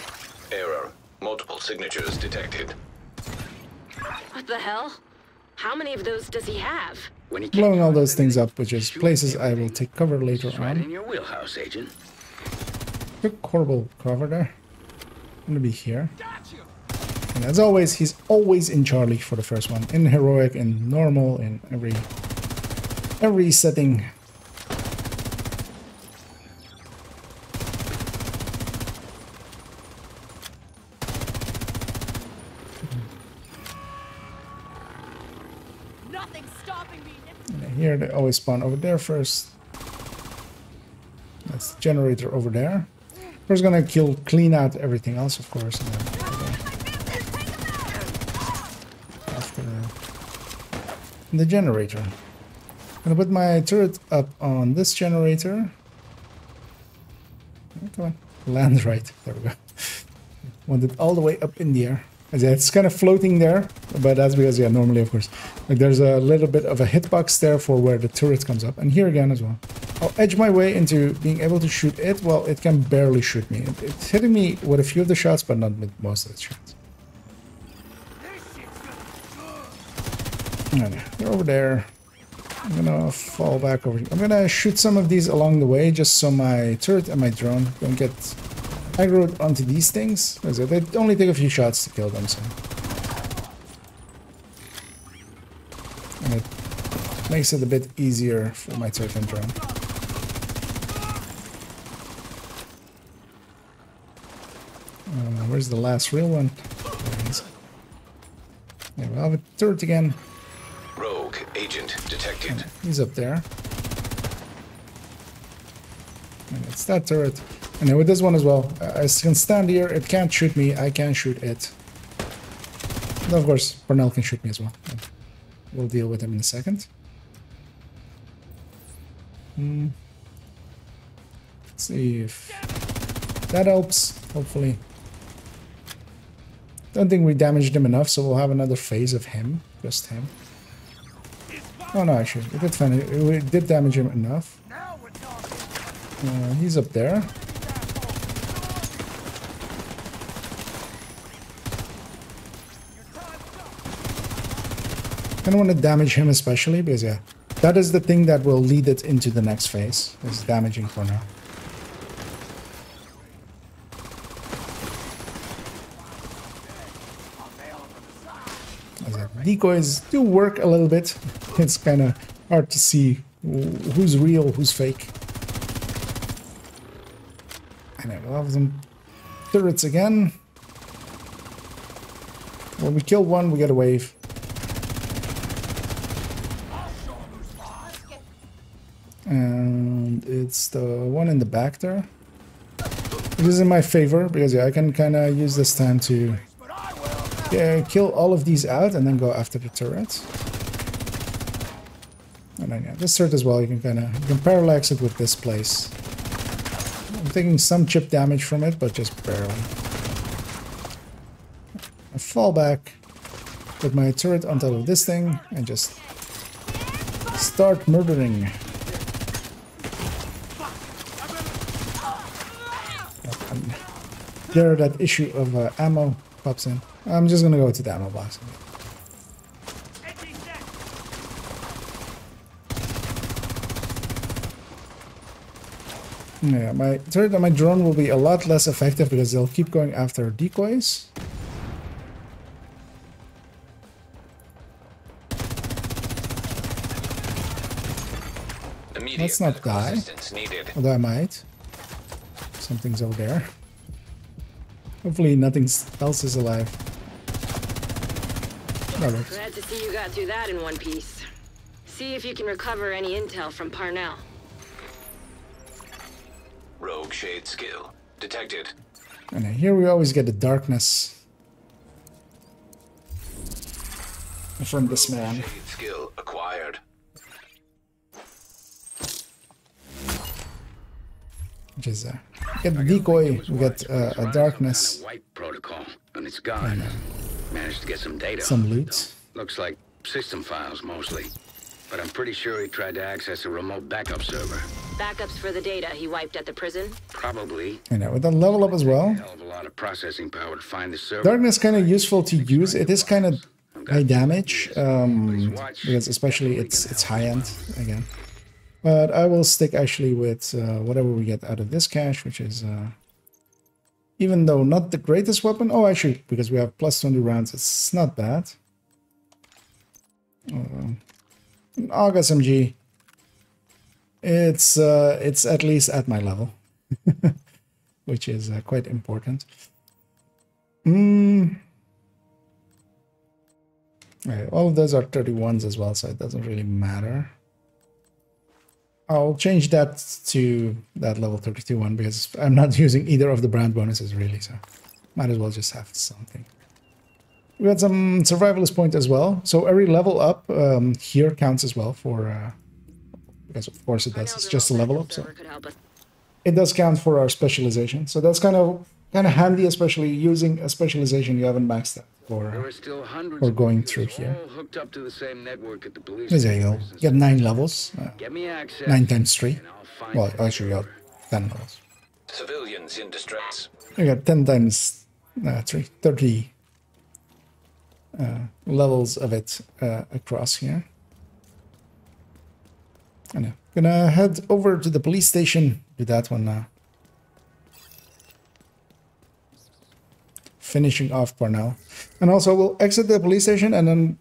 E: Error. Multiple signatures detected.
J: What the hell? How many of those does he have?
A: Blowing all those things up, which is places I will take cover later
O: Right in
A: on.
O: your wheelhouse, Agent.
A: Quick horrible cover there. I'm gonna be here. And as always, he's always in Charlie for the first one. In heroic, in normal, in every setting. And here they always spawn over there first. That's the generator over there. We're just gonna clean out everything else, of course. And then after the generator. I'm gonna put my turret up on this generator. Come on, land right. There we go. Want it all the way up in the air. It's kind of floating there, but that's because, yeah, normally, of course, like there's a little bit of a hitbox there for where the turret comes up, and here again as well. I'll edge my way into being able to shoot it. Well, it can barely shoot me. It's hitting me with a few of the shots, but not with most of the shots. And they're over there. I'm gonna fall back over here. I'm gonna shoot some of these along the way, just so my turret and my drone don't get aggroed onto these things. They only take a few shots to kill them, so. And it makes it a bit easier for my turret and drone. Where's the last real one? There it is. Yeah, we'll have a turret again.
E: Rogue agent detected.
A: And he's up there. And it's that turret. And then with this one as well, I can stand here, it can't shoot me, I can shoot it. And of course, Parnell can shoot me as well. We'll deal with him in a second. Let's see if that helps, hopefully. Don't think we damaged him enough, so we'll have another phase of him, just him. Oh no, actually, we did find it. We did damage him enough. He's up there. I don't want to damage him especially, because yeah, that is the thing that will lead it into the next phase, is damaging for now. Decoys do work a little bit. It's kind of hard to see who's real, who's fake. And we'll have some turrets again. When we kill one, we get a wave. And it's the one in the back there. This is in my favor, because yeah, I can kind of use this time to kill all of these out and then go after the turret. And then yeah, this turret as well, you can parallax it with this place. I'm taking some chip damage from it, but just barely. I fall back, put my turret on top of this thing, and just start murdering. And there, that issue of ammo pops in. I'm just gonna go to the ammo box. Yeah, my turret and my drone will be a lot less effective because they'll keep going after decoys. Let's not die, although I might. Something's over there. Hopefully nothing else is alive.
J: Glad to see you got through that in one piece. See if you can recover any intel from Parnell.
E: Rogue shade skill detected.
A: And here we always get the darkness from this man.
E: Shade skill acquired.
A: Which is get the decoy, we get a darkness.
O: White protocol, and it's gone. Managed to get some data.
A: Some loot.
O: Looks like system files mostly, but I'm pretty sure he tried to access a remote backup server.
J: Backups for the data he wiped at the prison?
O: Probably.
A: And with that level up as well.
O: Hell of a lot of processing power to find the server.
A: Darkness kind of useful to use. It is kind of high damage, because especially it's high end again. But I will stick actually with whatever we get out of this cache, which is, even though not the greatest weapon. Oh, actually, because we have plus 20 rounds, it's not bad. An AUG SMG. It's at least at my level, which is quite important. Right, all of those are 31s as well, so it doesn't really matter. I'll change that to that level 32 one because I'm not using either of the brand bonuses really, so might as well just have something. We got some survivalist point as well, so every level up here counts as well for because of course it does. It's just a level up, so it does count for our specialization. So that's kind of handy, especially using a specialization you haven't maxed out for going through here.
O: Hooked up to the same network at the police.
A: There you go. Get 9 levels.
O: Get me access.
A: 9 times 3. Well, actually, you got 10 levels.
E: Civilians in distress.
A: You got 10 times 3, 30 levels of it across here. And I'm gonna head over to the police station. Do that one now. Finishing off Parnell. And also we'll exit the police station, and then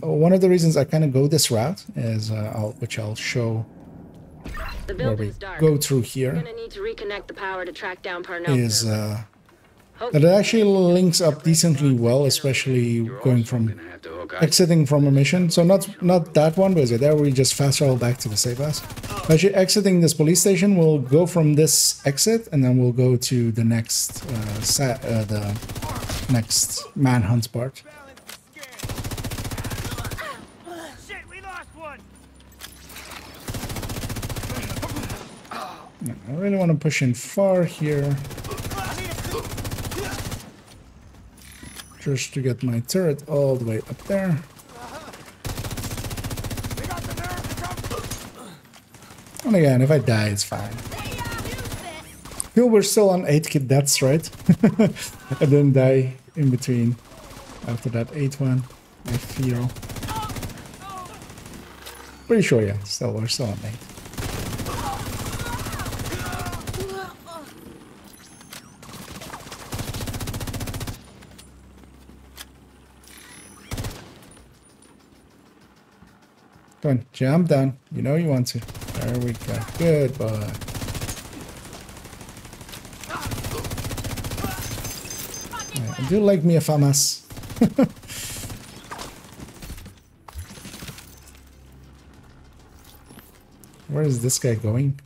A: one of the reasons I kind of go this route is which I'll show where we go through here
J: Need to reconnect the power to track down
A: is that it actually links up decently well, especially going from exiting from a mission. So not that one, because there we just fast travel back to the safe house. Actually exiting this police station, we'll go from this exit, and then we'll go to the next next manhunt part.
P: Shit, we lost one.
A: I really want to push in far here, just to get my turret all the way up there. And again, if I die, it's fine. Feel we're still on 8 kit deaths, right? I didn't die in between after that 8 one, I feel. Pretty sure, yeah, we're still on 8. Come on, jump down. You know you want to. There we go. Good boy. Yeah, I do like me a FAMAS. Where is this guy going?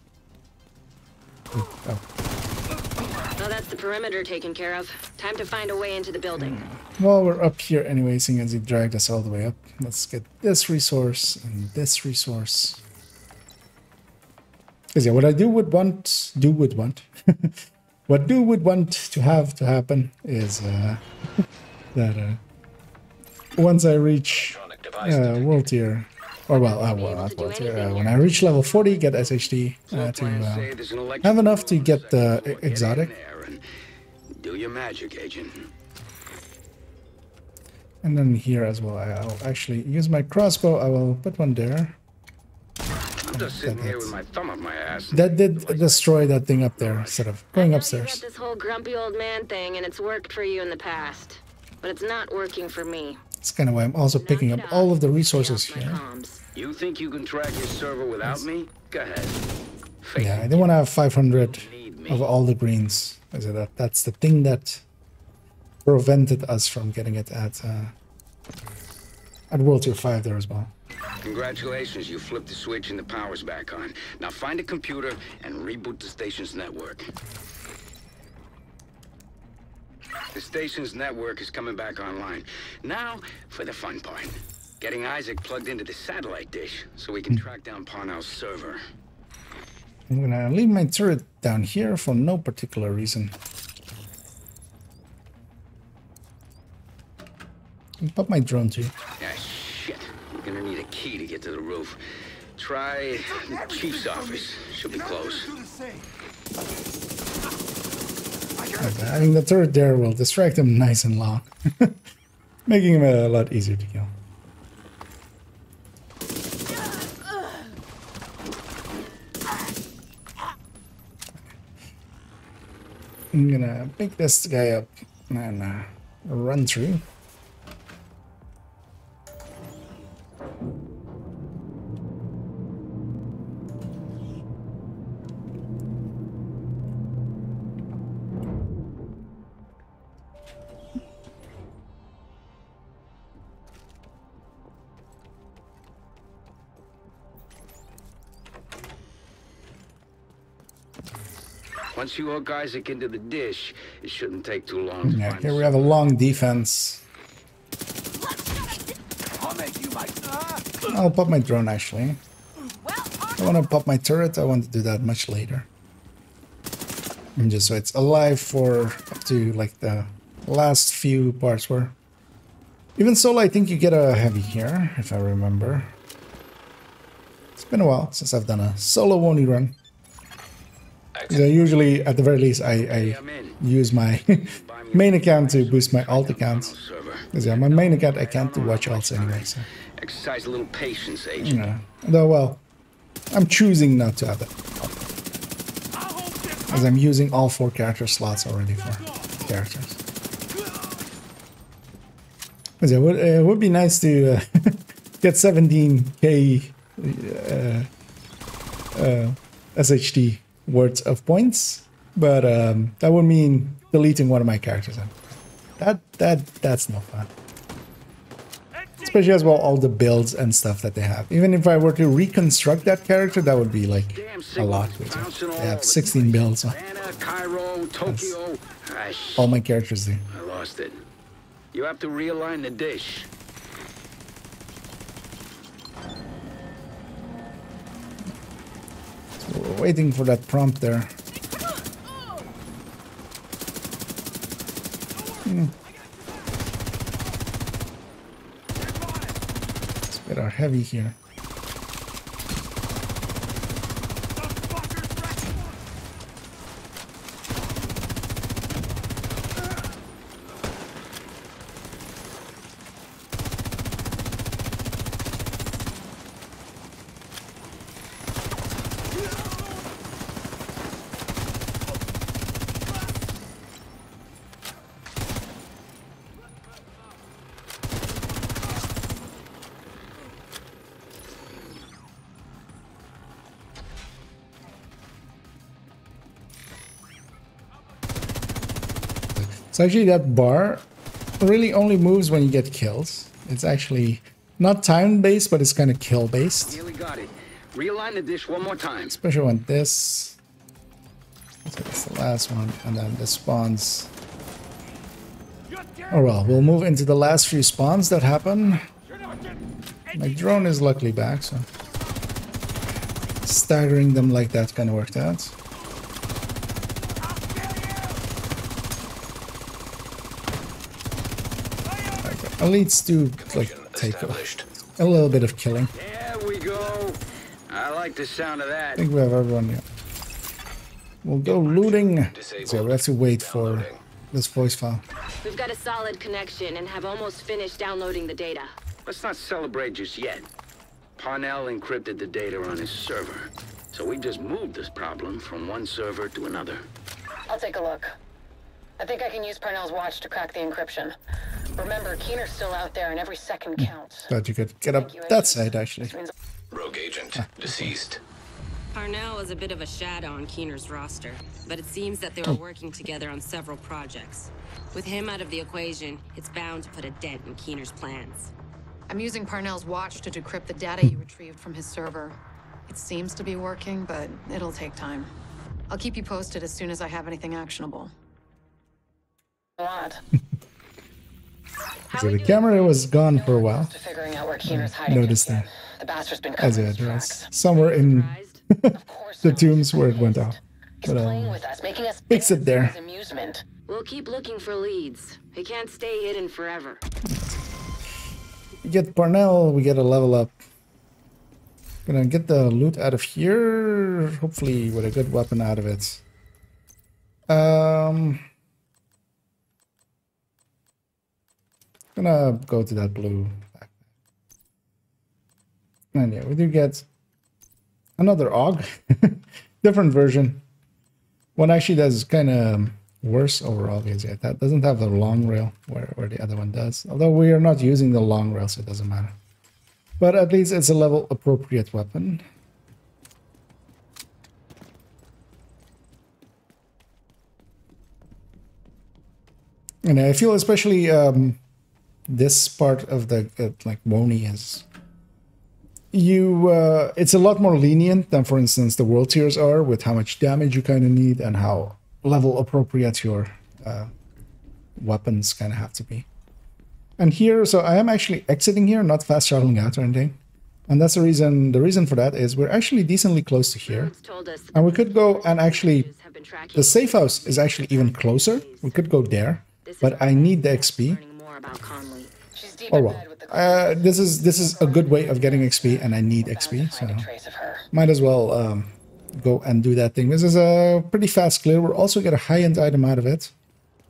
A: Oh.
J: Well, that's the perimeter taken care of. Time to find a way into the building.
A: Well, we're up here anyway, seeing as he dragged us all the way up. Let's get this resource and this resource. Because yeah, what I would want to have to happen is that once I reach world tier, or well, not world tier, when I reach level 40, get SHD to have enough to get the exotic.
O: Do your magic, Agent.
A: And then here as well, I'll actually use my crossbow. I will put one there.
O: I'm just sitting here with my thumb up my ass.
A: That did destroy that thing up there instead of going upstairs.
J: You got this whole grumpy old man thing, and it's worked for you in the past, but it's not working for me.
A: That's kind of why I'm also picking up all of the resources here.
O: You think you can track your server without me? Go ahead.
A: Yeah, I don't want to have 500 of all the greens. That's the thing that prevented us from getting it at World Tier 5 there as well.
O: Congratulations, you flipped the switch and the power's back on. Now find a computer and reboot the station's network. The station's network is coming back online. Now for the fun part. Getting Isaac plugged into the satellite dish so we can track down Parnell's server.
A: I'm gonna leave my turret down here for no particular reason. And put my drone too.
O: Ah, shit. We're gonna need a key to get to the roof. Try the chief's office. Should be close.
A: Okay, having the turret there will distract him nice and long, making him a lot easier to kill. I'm gonna pick this guy up and run through.
O: Once you hook Isaac into the dish, it shouldn't take too long to
A: Yeah,
O: find
A: here we have a long defense. I'll pop my drone actually. I want to pop my turret. I want to do that much later. And just so it's alive for up to like the last few parts where. Even solo, I think you get a heavy here, if I remember. It's been a while since I've done a solo WONY run. So usually, at the very least, I use my main account to boost my alt account. Because yeah, my main account I can't do watch alts anyway. So.
O: Exercise a little patience, Agent.
A: Yeah. Though, well, I'm choosing not to have it. As I'm using all 4 character slots already for characters. Because it would be nice to get 17k SHD worth of points, but that would mean deleting one of my characters. That's no fun. Especially as well all the builds and stuff that they have. Even if I were to reconstruct that character, that would be like a lot. They have 16 builds. So
O: Cairo, Tokyo.
A: all my characters do.
O: I lost it. You have to realign the dish.
A: So we're waiting for that prompt there. Let's get our heavy here. So actually that bar really only moves when you get kills. It's actually not time-based, but it's kind of kill-based.
O: Nearly got it. Realign the dish one more time.
A: Especially when this... So that's the last one, and then this spawns. Oh well, we'll move into the last few spawns that happen. My drone is luckily back, so... staggering them like that kind of worked out. Elites do like take a little bit of killing.
O: There we go. I like the sound of that.
A: I think we have everyone here. We'll go looting. So we have to wait for this voice file.
J: We've got a solid connection and have almost finished downloading the data.
O: Let's not celebrate just yet. Parnell encrypted the data on his server. So we just moved this problem from one server to another.
D: I'll take a look. I think I can use Parnell's watch to crack the encryption. Remember, Keener's still out there and every second counts.
A: Thought you could get up that side, actually.
E: Rogue agent deceased.
J: Parnell is a bit of a shadow on Keener's roster, but it seems that they were working together on several projects. With him out of the equation, it's bound to put a dent in Keener's plans.
H: I'm using Parnell's watch to decrypt the data you retrieved from his server. It seems to be working, but it'll take time. I'll keep you posted as soon as I have anything actionable.
A: So the camera was gone for a while.
D: Figuring out where Keener's hiding.
A: Noticed that.
D: The bastard's been
A: As it was somewhere in the tombs where it went off. But fix it there.
J: We'll keep looking for leads. He can't stay hidden forever.
A: We get Parnell, we get a level up. Gonna get the loot out of here, hopefully with a good weapon out of it. Gonna go to that blue backpack. And yeah, we do get another AUG. Different version. One actually does kind of worse overall because yeah, that doesn't have the long rail where the other one does. Although we are not using the long rail, so it doesn't matter. But at least it's a level appropriate weapon. And I feel especially this part of the like WONY is it's a lot more lenient than, for instance, the world tiers are, with how much damage you kind of need and how level appropriate your weapons kind of have to be. And here, so I am actually exiting here, not fast traveling out or anything. And that's the reason for that is we're actually decently close to here. And we could go and actually, the safe house is actually even closer. We could go there, but I need the XP. Oh well, this is a good way of getting XP, and I need XP, so might as well go and do that thing. This is a pretty fast clear. We'll also get a high-end item out of it,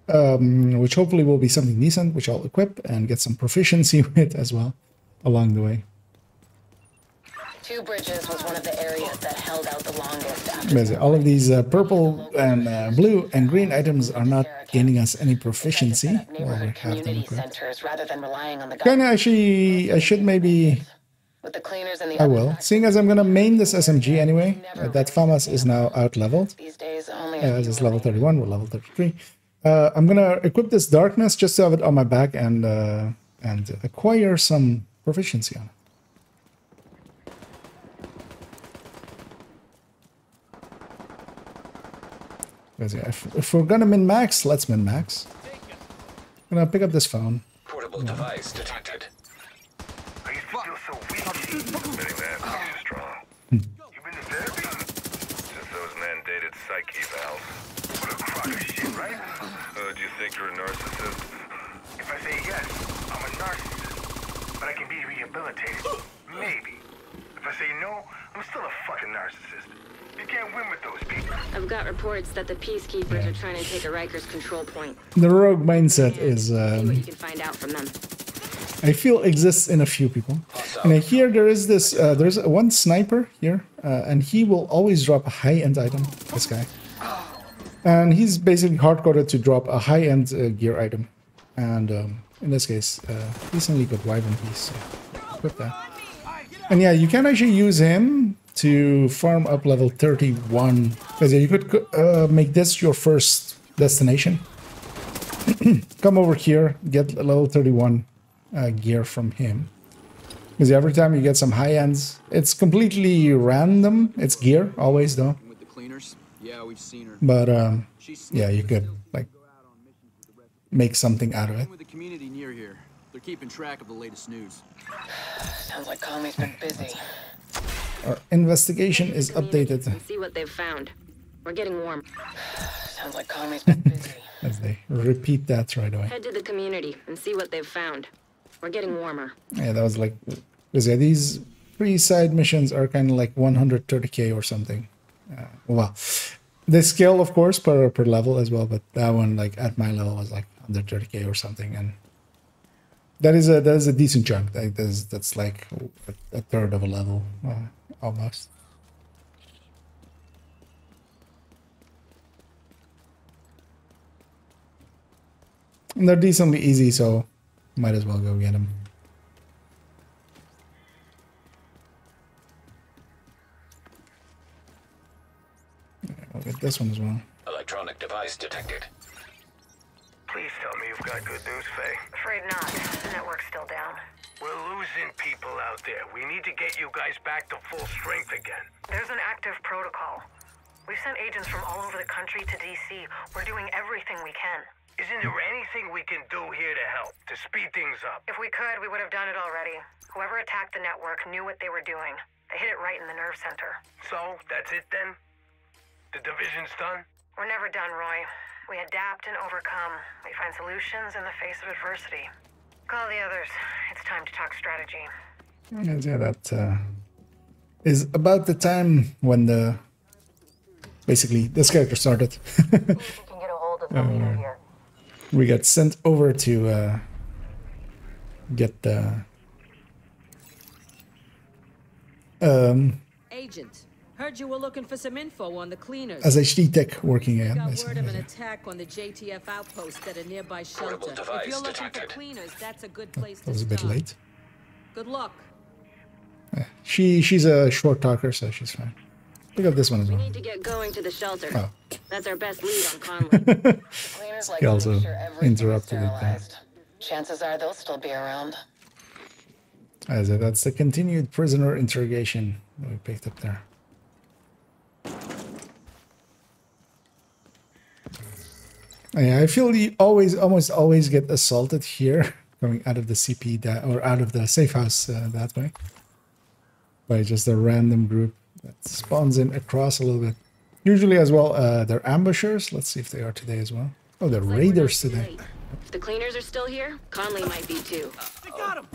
A: which hopefully will be something decent, which I'll equip and get some proficiency with as well along the way.
D: Two Bridges was one of the areas that held out the longest after.
A: All of these purple and blue and green items are not gaining us any proficiency while we have them equipped. Kinda actually, I should maybe... I will. Seeing as I'm going to main this SMG anyway, that FAMAS is now out-leveled. This is level 31, we're level 33. I'm going to equip this Darkness just to have it on my back and acquire some proficiency on it. If we're gonna min-max, let's min-max. I'm gonna pick up this phone.
E: Portable device detected.
C: I used to feel so weak. Admitting that makes you strong. You've been to therapy? Since those mandated psyche valves. What a crock of shit, right? Do you think you're a narcissist? If I say yes, I'm a narcissist. But I can be rehabilitated. Maybe. If I say no, I'm still a fucking narcissist. You can't win with those people.
J: I've got reports that the Peacekeepers are trying to take a Rikers control point.
A: The rogue mindset is,
J: what you can find out from them.
A: I feel exists in a few people. And here there is this, there's one sniper here, and he will always drop a high-end item, this guy. And he's basically hard-coded to drop a high-end gear item. And in this case, decently good wyvern piece. So equip that. And yeah, you can actually use him to farm up level 31. Because yeah, you could make this your first destination. Come over here, get level 31 gear from him. Because every time you get some high ends, it's completely random. It's gear, always though.
Q: With the cleaners? Yeah, we've seen her.
A: But yeah, you could like make something out of it.
Q: With the community near here, they're keeping track of the latest news.
D: Sounds like Conley's been busy.
A: Our investigation is updated.
J: See what they've found. We're getting warm.
D: Sounds like Conley's been busy.
A: As they repeat that right away.
J: Head to the community and see what they've found. We're getting warmer.
A: Yeah, that was like, because yeah, these pre-side missions are kind of like 130k or something. Well, they scale of course per level as well, but that one like at my level was like under 30k or something, and that is a decent chunk. Like that's like a third of a level almost. And they're decently easy, so might as well go get them. I'll get this one as well.
E: Electronic device detected.
C: Please tell me you've got good news, Faye.
D: Afraid not. The network's still down.
C: We're losing people out there. We need to get you guys back to full strength again.
R: There's an active protocol. We've sent agents from all over the country to DC. We're doing everything we can.
C: Isn't there anything we can do here to help, to speed things up?
R: If we could, we would have done it already. Whoever attacked the network knew what they were doing. They hit it right in the nerve center.
C: So, that's it then? The division's done?
R: We're never done, Roy. We adapt and overcome. We find solutions in the face of adversity. Call the others. It's time to talk strategy.
A: And yeah, that is about the time when basically this character started. We got sent over to get the
F: Agent, heard you were looking for some info on the cleaners.
A: as HD Tech working again.
F: Got word of an attack on the JTF outpost at a nearby shelter. If you're looking for cleaners, that's a good place to
A: That was a bit
F: start.
A: late.
F: Good luck.
A: She's a short talker, so she's fine. Pick up this one as
J: We
A: well.
J: need to get going to the shelter.
A: Oh.
J: That's our best lead on Conley.
A: He also interrupted it there.
D: Chances are they'll still be around.
A: As that's the continued prisoner interrogation that we picked up there. Yeah, I feel you almost always get assaulted here, going out of the CP or out of the safe house that way, by just a random group that spawns in across a little bit. Usually as well, they're ambushers. Let's see if they are today as well. Oh, they're raiders today.
J: If the cleaners are still here, Conley might be too.
P: I got him.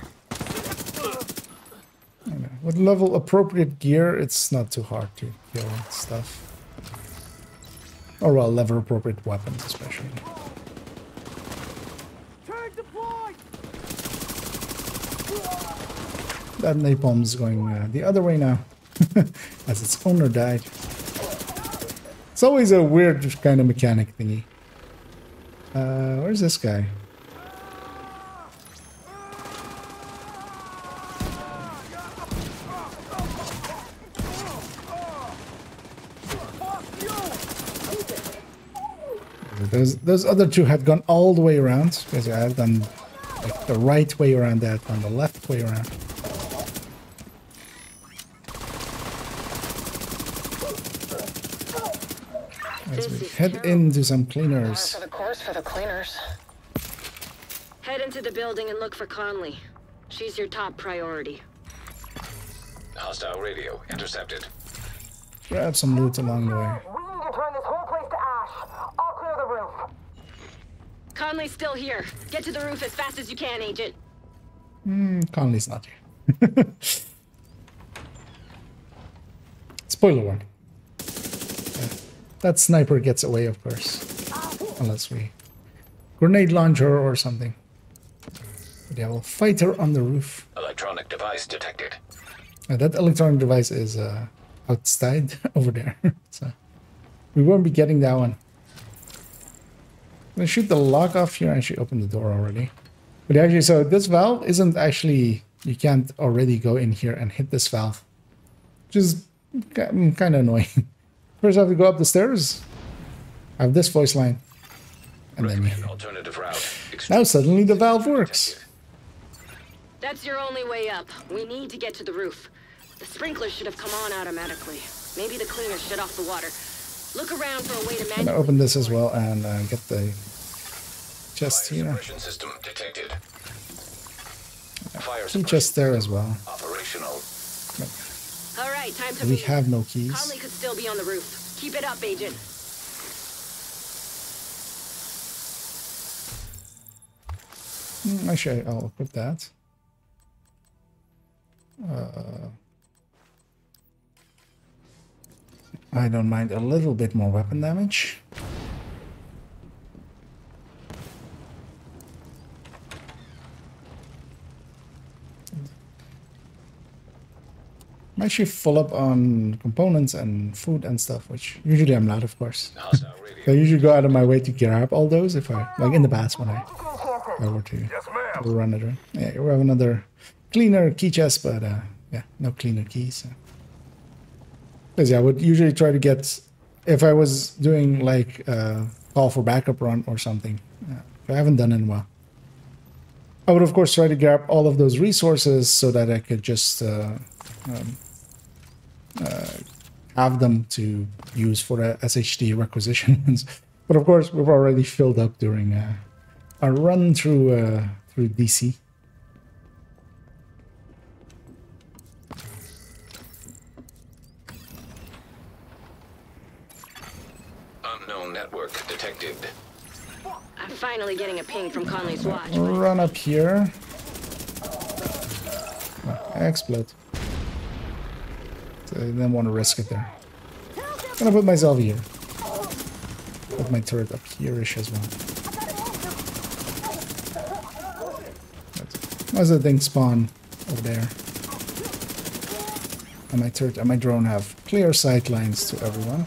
A: With level appropriate gear, it's not too hard to kill stuff. Or well, level appropriate weapons especially. That napalm's going the other way now, as its owner died. It's always a weird kind of mechanic thingy. Where's this guy? Those other two had gone all the way around, because I had done like the right way around that one, the left way around. As we head into some cleaners.
D: For the course for the cleaners.
J: Head into the building and look for Conley. She's your top priority.
E: Hostile radio intercepted.
A: Grab some loot along the way.
N: We need to turn this whole place to ash. I'll clear the roof.
J: Conley's still here. Get to the roof as fast as you can, Agent.
A: Conley's not here. Spoiler warning. That sniper gets away, of course. Unless we... Grenade launcher or something. But yeah, we'll fighter on the roof.
E: Electronic device detected.
A: That electronic device is outside over there. So we won't be getting that one. I'm gonna shoot the lock off here. I actually opened the door already. But actually, so this valve isn't actually... You can't already go in here and hit this valve. Which is kind of annoying. First I have to go up the stairs. I have this voice line. And then
E: alternative route.
A: Now suddenly the valve works.
J: That's your only way up. We need to get to the roof. The sprinklers should have come on automatically. Maybe the cleaners shut off the water. Look around for a way to
A: I'm gonna open this as well and get the chest here.
E: System detected.
A: Two chests there as well.
E: Operational.
J: All right, time to
A: We have no keys.
J: Conley could still be on the roof. Keep it up, Agent.
A: Actually, I'll equip that. I don't mind a little bit more weapon damage. I'm actually full up on components and food and stuff, which usually I'm not, of course. So I usually go out of my way to grab all those if I, like in the past when I were to run it. Yeah, we have another cleaner key chest, but yeah, no cleaner keys. Because yeah, I would usually try to get, if I was doing like call for backup run or something, I haven't done it in a while. I would of course try to grab all of those resources so that I could just have them to use for the SHD requisitions. But of course, we've already filled up during our run through DC.
E: Unknown network detected.
J: I'm finally getting a ping from Conley's watch.
A: Run up here. I explode. So I didn't want to risk it there. I'm gonna put myself here. Put my turret up here-ish as well. Most of the things spawn over there. And my turret and my drone have clear sight lines to everyone.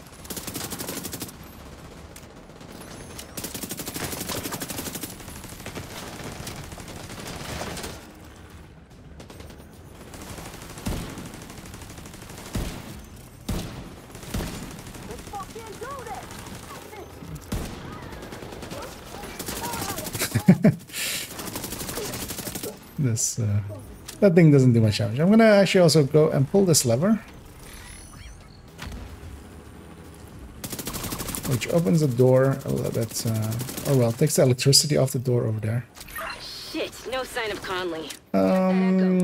A: That thing doesn't do much damage. I'm gonna actually also go and pull this lever, which opens the door a little bit. Oh well, takes the electricity off the door over there.
J: Shit, no sign of Conley.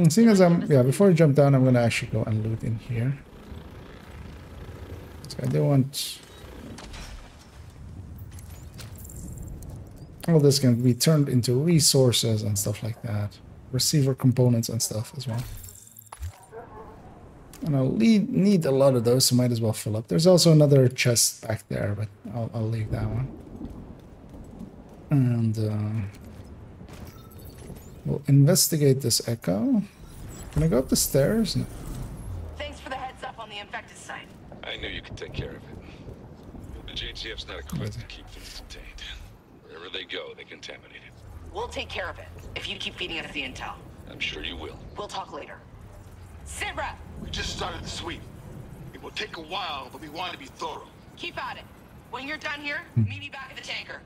A: Seeing as before I jump down, I'm gonna actually go and loot in here. So I do want all this can be turned into resources and stuff like that. Receiver components and stuff as well. And I'll need a lot of those, so might as well fill up. There's also another chest back there, but I'll leave that one. And we'll investigate this echo. Can I go up the stairs? No.
R: Thanks for the heads up on the infected site.
S: I knew you could take care of it. The JTF's not equipped to keep things contained. Wherever they go, they contaminate it.
R: We'll take care of it if you keep feeding us the intel.
S: I'm sure you will.
R: We'll talk later. Sit rep!
T: We just started the sweep. It will take a while, but we want to be thorough.
R: Keep at it. When you're done here, meet me back at the tanker.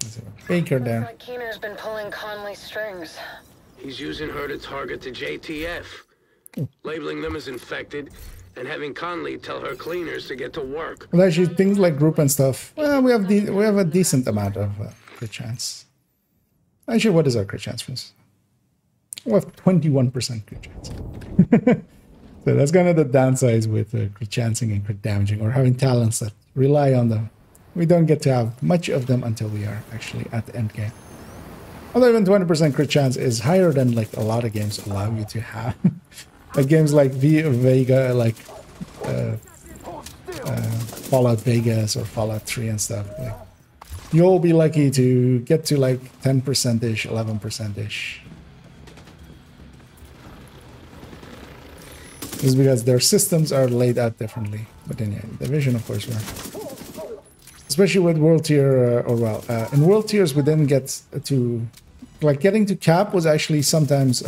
A: There's a baker there.
D: Looks like Keener's been pulling Conley's strings.
O: He's using her to target the JTF, labeling them as infected, and having Conley tell her cleaners to get to work.
A: Well, actually, things like group and stuff. Well, we have a decent amount of crit chance. Actually, what is our crit chance for this? We have 21% crit chance. So that's kind of the downside with crit chancing and crit damaging, or having talents that rely on them. We don't get to have much of them until we are actually at the end game. Although even 20% crit chance is higher than like a lot of games allow you to have. Like games like Vega, like Fallout Vegas or Fallout 3 and stuff. Like, you'll be lucky to get to like 10%-ish, 11%-ish. Just because their systems are laid out differently. But then, yeah, Division, of course, especially with World Tier, in World Tiers, we didn't get to, like, getting to cap was actually sometimes,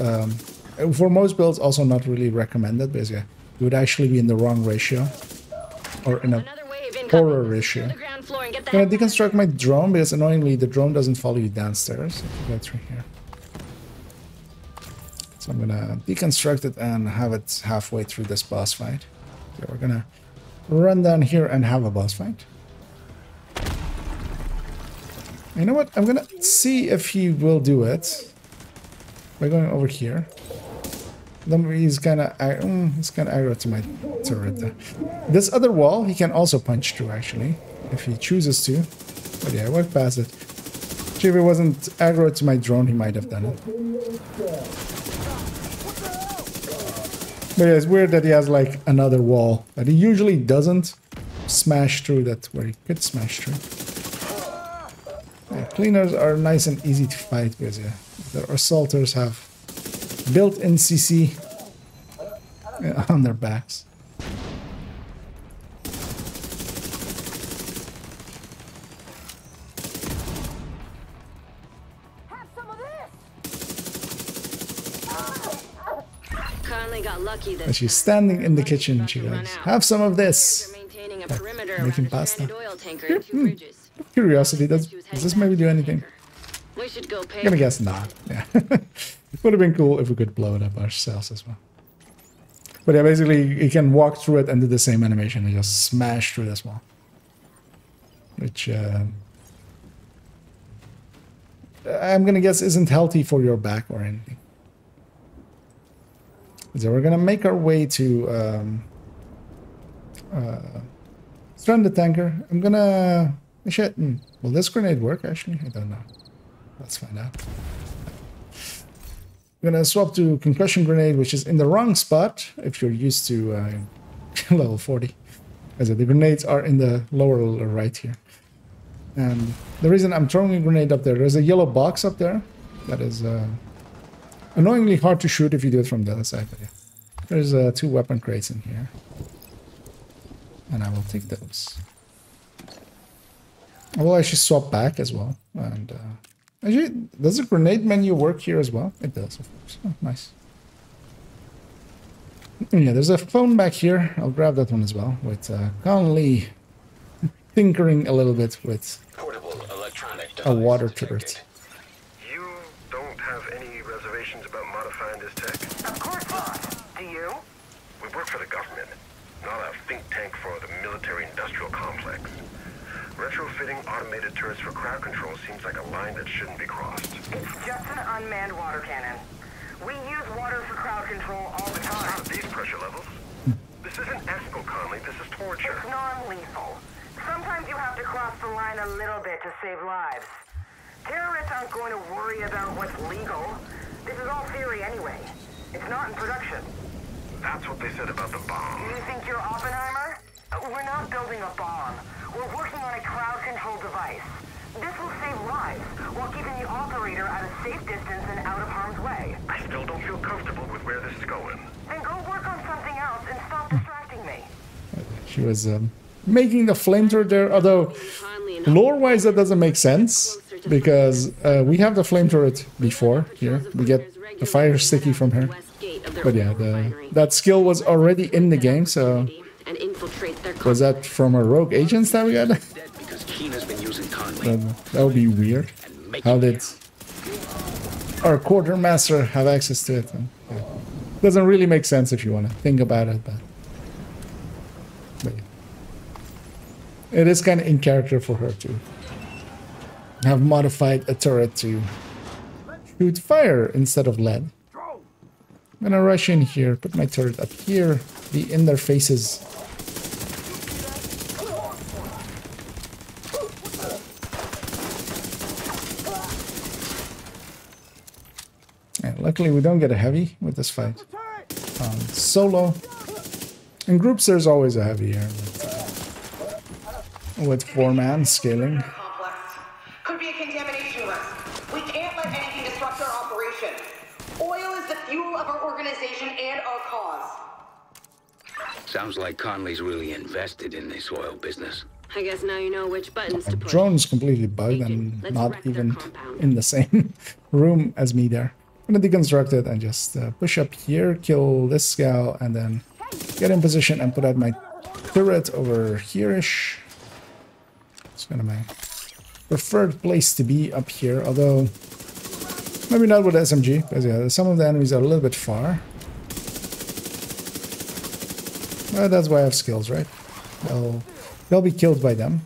A: for most builds, also not really recommended, because yeah, you would actually be in the wrong ratio, or in a poorer ratio. I'm gonna deconstruct my drone, because annoyingly, the drone doesn't follow you downstairs. If you go through here. So I'm gonna deconstruct it and have it halfway through this boss fight. So we're gonna run down here and have a boss fight. You know what? I'm gonna see if he will do it by going over here. Then he's kind of aggro to my turret there. This other wall he can also punch through actually, if he chooses to. But yeah, I walked past it. Actually, if it wasn't aggro to my drone, he might have done it. But yeah, it's weird that he has like another wall that he usually doesn't smash through. That where he could smash through. Yeah, cleaners are nice and easy to fight because yeah, the assaulters have built-in CC on their backs.
J: Got lucky that
A: she's standing in the kitchen. She goes, "Have some of this." Making pasta. Curiosity, does this maybe do anything?
J: We should go pay.
A: I'm gonna guess not. Yeah, it would have been cool if we could blow it up ourselves as well. But yeah, basically you can walk through it and do the same animation and just smash through this wall, which I'm gonna guess isn't healthy for your back or anything. So we're gonna make our way to strand the tanker. I'm gonna will this grenade work actually? I don't know. Let's find out. I'm gonna swap to concussion grenade, which is in the wrong spot if you're used to level 40. As the grenades are in the lower right here. And the reason I'm throwing a grenade up there's a yellow box up there that is annoyingly hard to shoot if you do it from the other side, but yeah. There's 2 weapon crates in here. And I will take those. I will actually swap back as well. And actually, does the grenade menu work here as well? It does, of course. Oh, nice. Yeah, there's a phone back here. I'll grab that one as well. With Conley tinkering a little bit with a water turret.
C: You don't have any reservations about modifying this We work for the government, not a think tank for the military-industrial complex. Retrofitting automated turrets for crowd control seems like a line that shouldn't be crossed.
R: It's just an unmanned water cannon. We use water for crowd control all the time.
C: Not at these pressure levels. This isn't ethical, Conley. This is torture.
R: It's non-lethal. Sometimes you have to cross the line a little bit to save lives. Terrorists aren't going to worry about what's legal. This is all theory anyway. It's not in production.
C: That's what they said about the bomb.
R: You think you're Oppenheimer? We're not building a bomb. We're working on a crowd control device. This will save lives while keeping the operator at a safe distance and out of harm's way.
C: I still don't feel comfortable with where this is going.
R: Then go work on something else and stop distracting me.
A: She was making the flamethrower there, although lore-wise that doesn't make sense because we have the flamethrower before here. We get the fire sticky from her. But yeah, that skill was already in the game, so was that from our rogue agents that we got? That would be weird. How did our quartermaster have access to it? Yeah. Doesn't really make sense if you want to think about it, but yeah. It is kind of in character for her to have modified a turret to shoot fire instead of lead. I'm gonna rush in here, put my turret up here, be in their faces. And luckily we don't get a heavy with this fight. Solo. In groups there's always a heavy here. With 4-man scaling.
R: Could be a contamination risk. We can't let anything disrupt our operation. Oil is the fuel of our organization and our cause.
O: Sounds like Conley's really invested in this oil business.
J: I guess now you know which buttons to push.
A: Drone's completely bugged and not even in the same room as me there. I'm gonna deconstruct it and just push up here, kill this scout, and then get in position and put out my turret over here-ish. It's kind of my preferred place to be up here, although maybe not with SMG, because yeah, some of the enemies are a little bit far. Well, that's why I have skills, right? They'll be killed by them.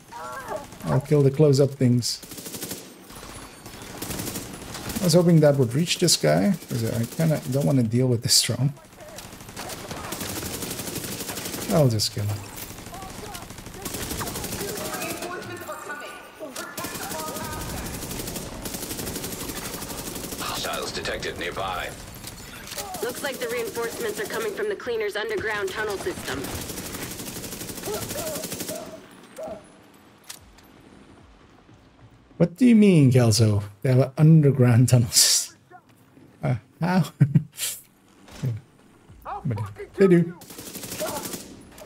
A: I'll kill the close-up things. I was hoping that would reach this guy, because I kind of don't want to deal with this drone. I'll just kill him.
E: Hostiles detected nearby.
J: Looks like the reinforcements are coming from the cleaner's underground tunnel system.
A: What do you mean, Kelso? They have an underground tunnel system. How? But they do.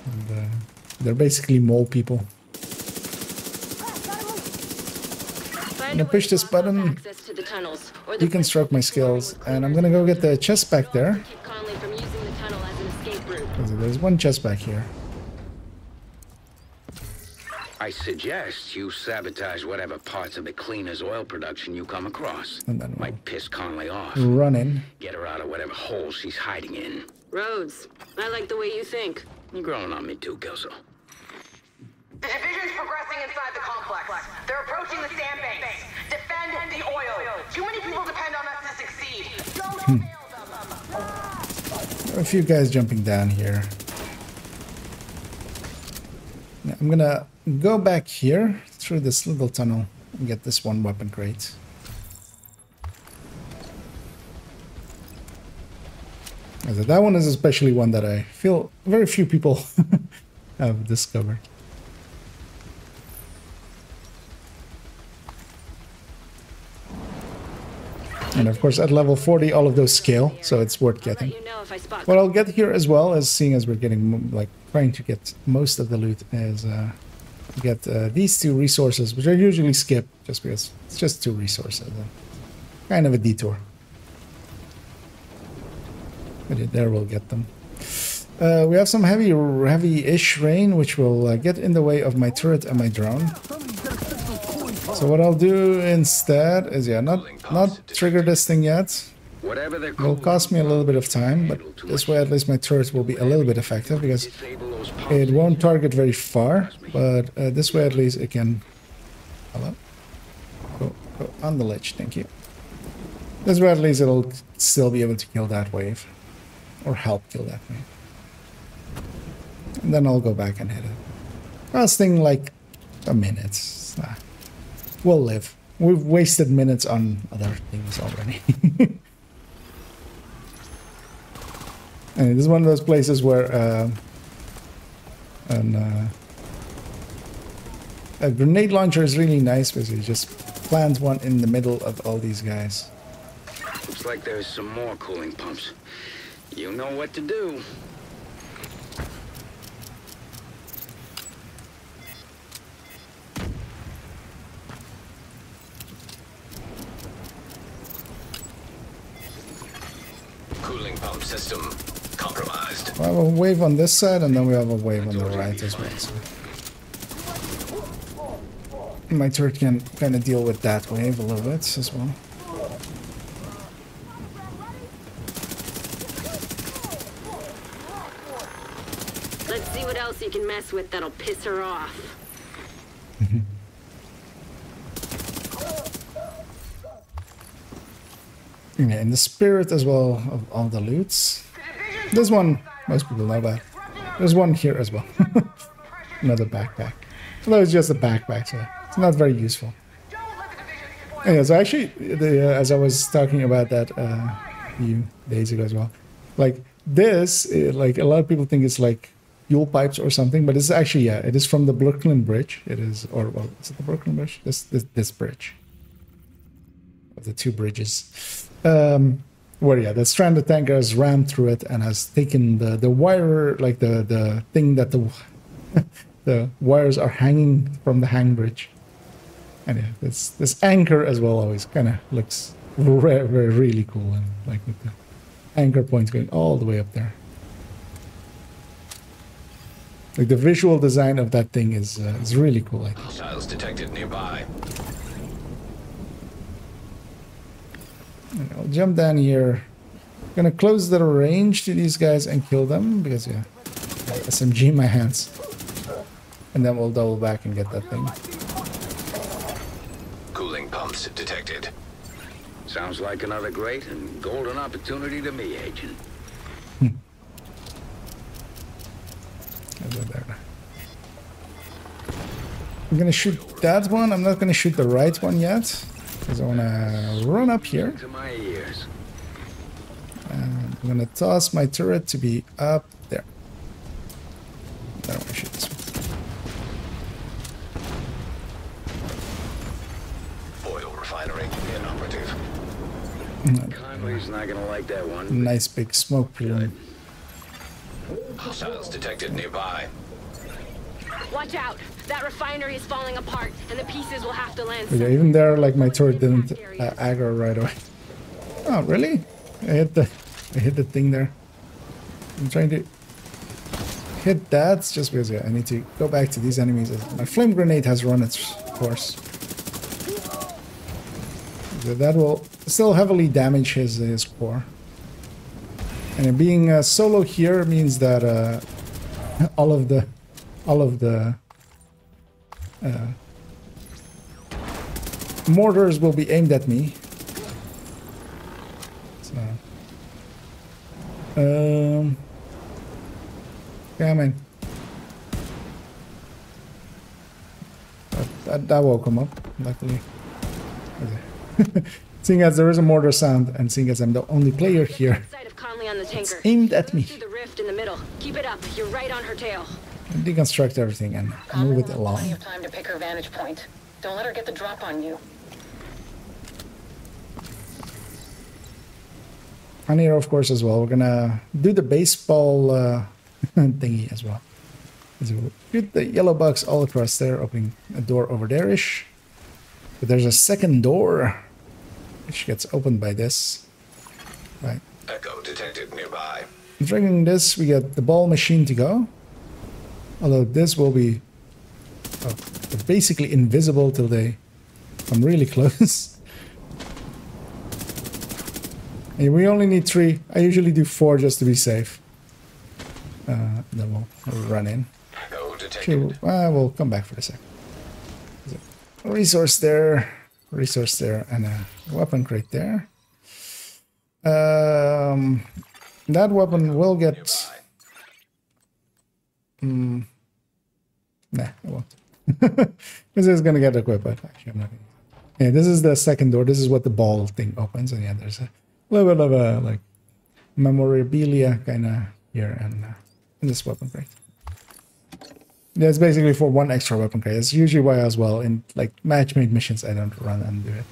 A: And, they're basically mole people. I'm gonna push this button, deconstruct my skills, and I'm gonna go get the chest back there. There's one chest back here.
O: I suggest you sabotage whatever parts of the cleaner's oil production you come across.
A: And then
O: might piss Conley off.
A: Run in.
O: Get her out of whatever hole she's hiding in.
J: Rhodes, I like the way you think.
O: You're growing on me too, Kelso.
R: The division's progressing inside the complex. They're approaching the sandbanks. Defend the oil. Too many people depend on us to succeed. Don't fail them.
A: A few guys jumping down here. Yeah, I'm gonna go back here through this little tunnel and get this one weapon crate. That one is especially one that I feel very few people have discovered. And of course at level 40 all of those scale, so it's worth getting. What I'll get here as well, as seeing as we're getting, like, trying to get most of the loot, is get these two resources, which I usually skip just because it's just 2 resources. Kind of a detour. But there we'll get them. We have some heavy-ish rain, which will get in the way of my turret and my drone. So what I'll do instead is, yeah, not trigger this thing yet.
O: Whatever they're
A: It'll cost me a little bit of time, but this way at least my turret will be a little bit effective because it won't target very far, but this way at least it can... Hello? Go on the ledge, thank you. This way at least it'll still be able to kill that wave. Or help kill that wave. And then I'll go back and hit it. Lasting like a minute. We'll live. We've wasted minutes on other things already. And it is one of those places where a grenade launcher is really nice because you just plant one in the middle of all these guys.
O: Looks like there's some more cooling pumps. You know what to do.
E: Cooling pump system compromised.
A: We have a wave on this side and then we have a wave on the right as well. So my turret can kind of deal with that wave a little bit as well.
J: Let's see what else you can mess with that'll piss her off.
A: Yeah, in the spirit as well of all the loots. There's one, most people know about. There's one here as well. Another backpack. Although it's just a backpack, so it's not very useful. Anyway, so actually, as I was talking about that a few days ago as well, like this, like a lot of people think it's like fuel pipes or something, but it's actually, yeah, it is from the Brooklyn Bridge. It is, or well, is it the Brooklyn Bridge? This bridge. Of the two bridges. Where, yeah, the stranded tanker has ran through it and has taken the wire, like the thing that the the wires are hanging from the hang bridge. And yeah, this anchor as well always kind of looks really cool, and like with the anchor points going all the way up there. Like the visual design of that thing is really cool. I think.
E: Hostiles detected nearby.
A: I'll jump down here. Gonna close the range to these guys and kill them because yeah, I have SMG in my hands. And then we'll double back and get that thing.
E: Cooling pumps detected.
O: Sounds like another great and golden opportunity to me, Agent.
A: I'm gonna shoot that one. I'm not gonna shoot the right one yet because I wanna run up here.
O: To my ears.
A: And I'm gonna toss my turret to be up there. I don't wanna shoot this one.
O: Conley's not gonna like that one.
A: Nice big smoke plume.
E: Hostiles detected nearby.
J: Watch out! That refinery is falling apart, and the pieces will have to land.
A: Yeah, even there, like my turret didn't aggro right away. Oh, really? I hit the thing there. I'm trying to hit that just because I need to go back to these enemies. My flame grenade has run its course. That will still heavily damage his core. And being solo here means that all of the mortars will be aimed at me. So, come in. That woke him up, luckily. Okay. Seeing as there is a mortar sound, and seeing as I'm the only player here, it's aimed at me.
J: The rift in the middle. Keep it up. You're right on her tail.
A: Deconstruct everything and move it along.
D: Plenty of time to pick her vantage point. Don't let her get the drop on you.
A: And here, of course, as well, we're gonna do the baseball thingy as well. So we'll shoot the yellow box all across there, opening a door over there-ish. But there's a second door, which gets opened by this. Right.
E: Echo detected nearby.
A: Dragging this, we get the ball machine to go. Although this will be they're basically invisible till they come really close. Hey, we only need 3. I usually do 4 just to be safe. Then we'll run in.
E: No detected.
A: We'll come back for a sec. Resource there, and a weapon crate there. That weapon will get... Nah, I won't. This is gonna get equipped, but actually I'm not gonna. Yeah, this is the second door. This is what the ball thing opens, and yeah, there's a little bit of a like memorabilia kind of here and in this weapon crate. Yeah, it's basically for 1 extra weapon crate. It's usually why as well in like match-made missions I don't run and do it.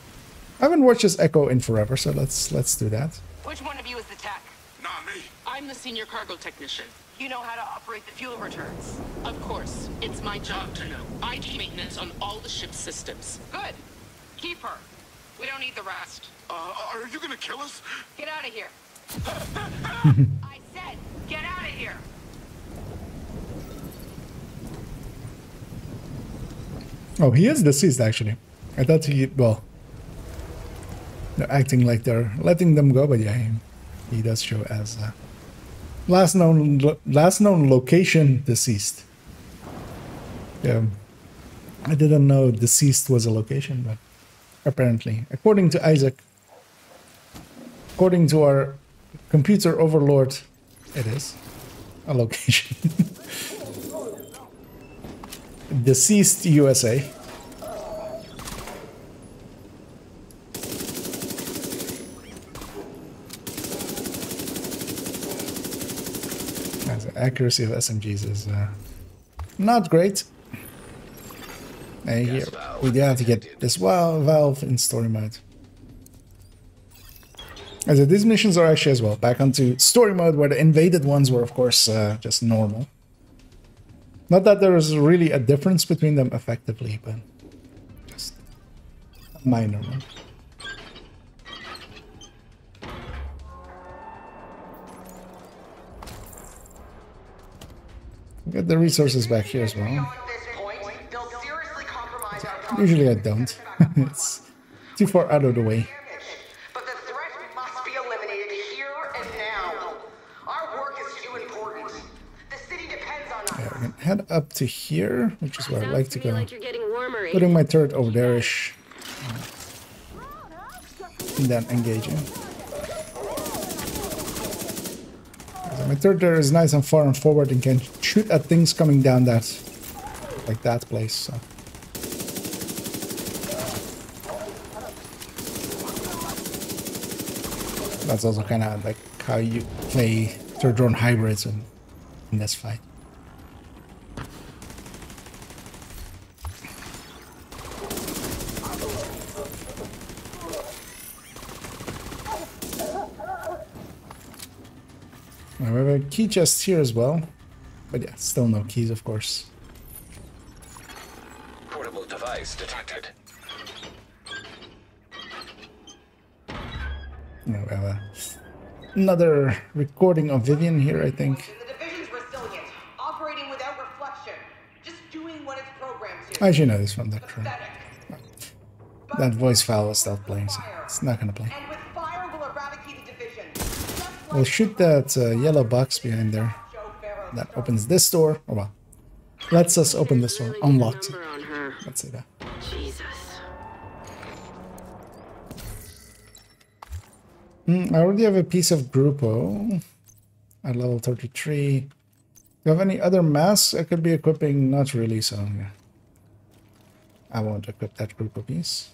A: I haven't watched this Echo in forever, so let's do that.
U: Which one of you is the tech?
T: Not me.
U: I'm the senior cargo technician. You know how to operate the fuel returns? Of course. It's my job to know. I do maintenance on all the ship's systems. Good. Keep her. We don't need the rest.
T: Are you gonna kill us?
U: Get out of here. I said, get out of here.
A: Oh, he is deceased actually. I thought well, they're acting like they're letting them go, but yeah, he does show as last known location deceased. Yeah, I didn't know deceased was a location, but apparently, according to Isaac, according to our computer overlord, it is a location. Deceased USA. The accuracy of SMGs is not great. And here we do have to get this valve in story mode. So these missions are actually as well back onto story mode, where the invaded ones were of course just normal. Not that there is really a difference between them effectively, but just a minor one. Get the resources back here as well. Usually I don't. It's too far out of the way.
R: But the threat must be eliminated here and now. Our work is too important. The city depends on us.
A: Yeah, we can head up to here, which is where I like to go.
J: Like you're getting warmer,
A: Putting my turret over there-ish. And then engaging. So my turret there is nice and far and forward and can shoot at things coming down that, like that place. So. That's also kind of like how you play turret drone hybrids in this fight. Now we have a key chest here as well, but yeah, still no keys, of course.
E: Portable device detected.
A: Now we have another recording of Vivian here, I think.
R: The division's resilient, operating without reflection, just doing what it's programmed to.
A: I should know this from that train. That voice file will start playing, so it's not gonna play.
R: And with fire will eradicate the division.
A: We'll shoot that yellow box behind there. That opens this door. Oh well. Lets us open this door. Unlocked it. Let's say that.
J: Jesus.
A: I already have a piece of Grupo at level 33. Do you have any other masks I could be equipping? Not really, so yeah. I won't equip that Grupo piece.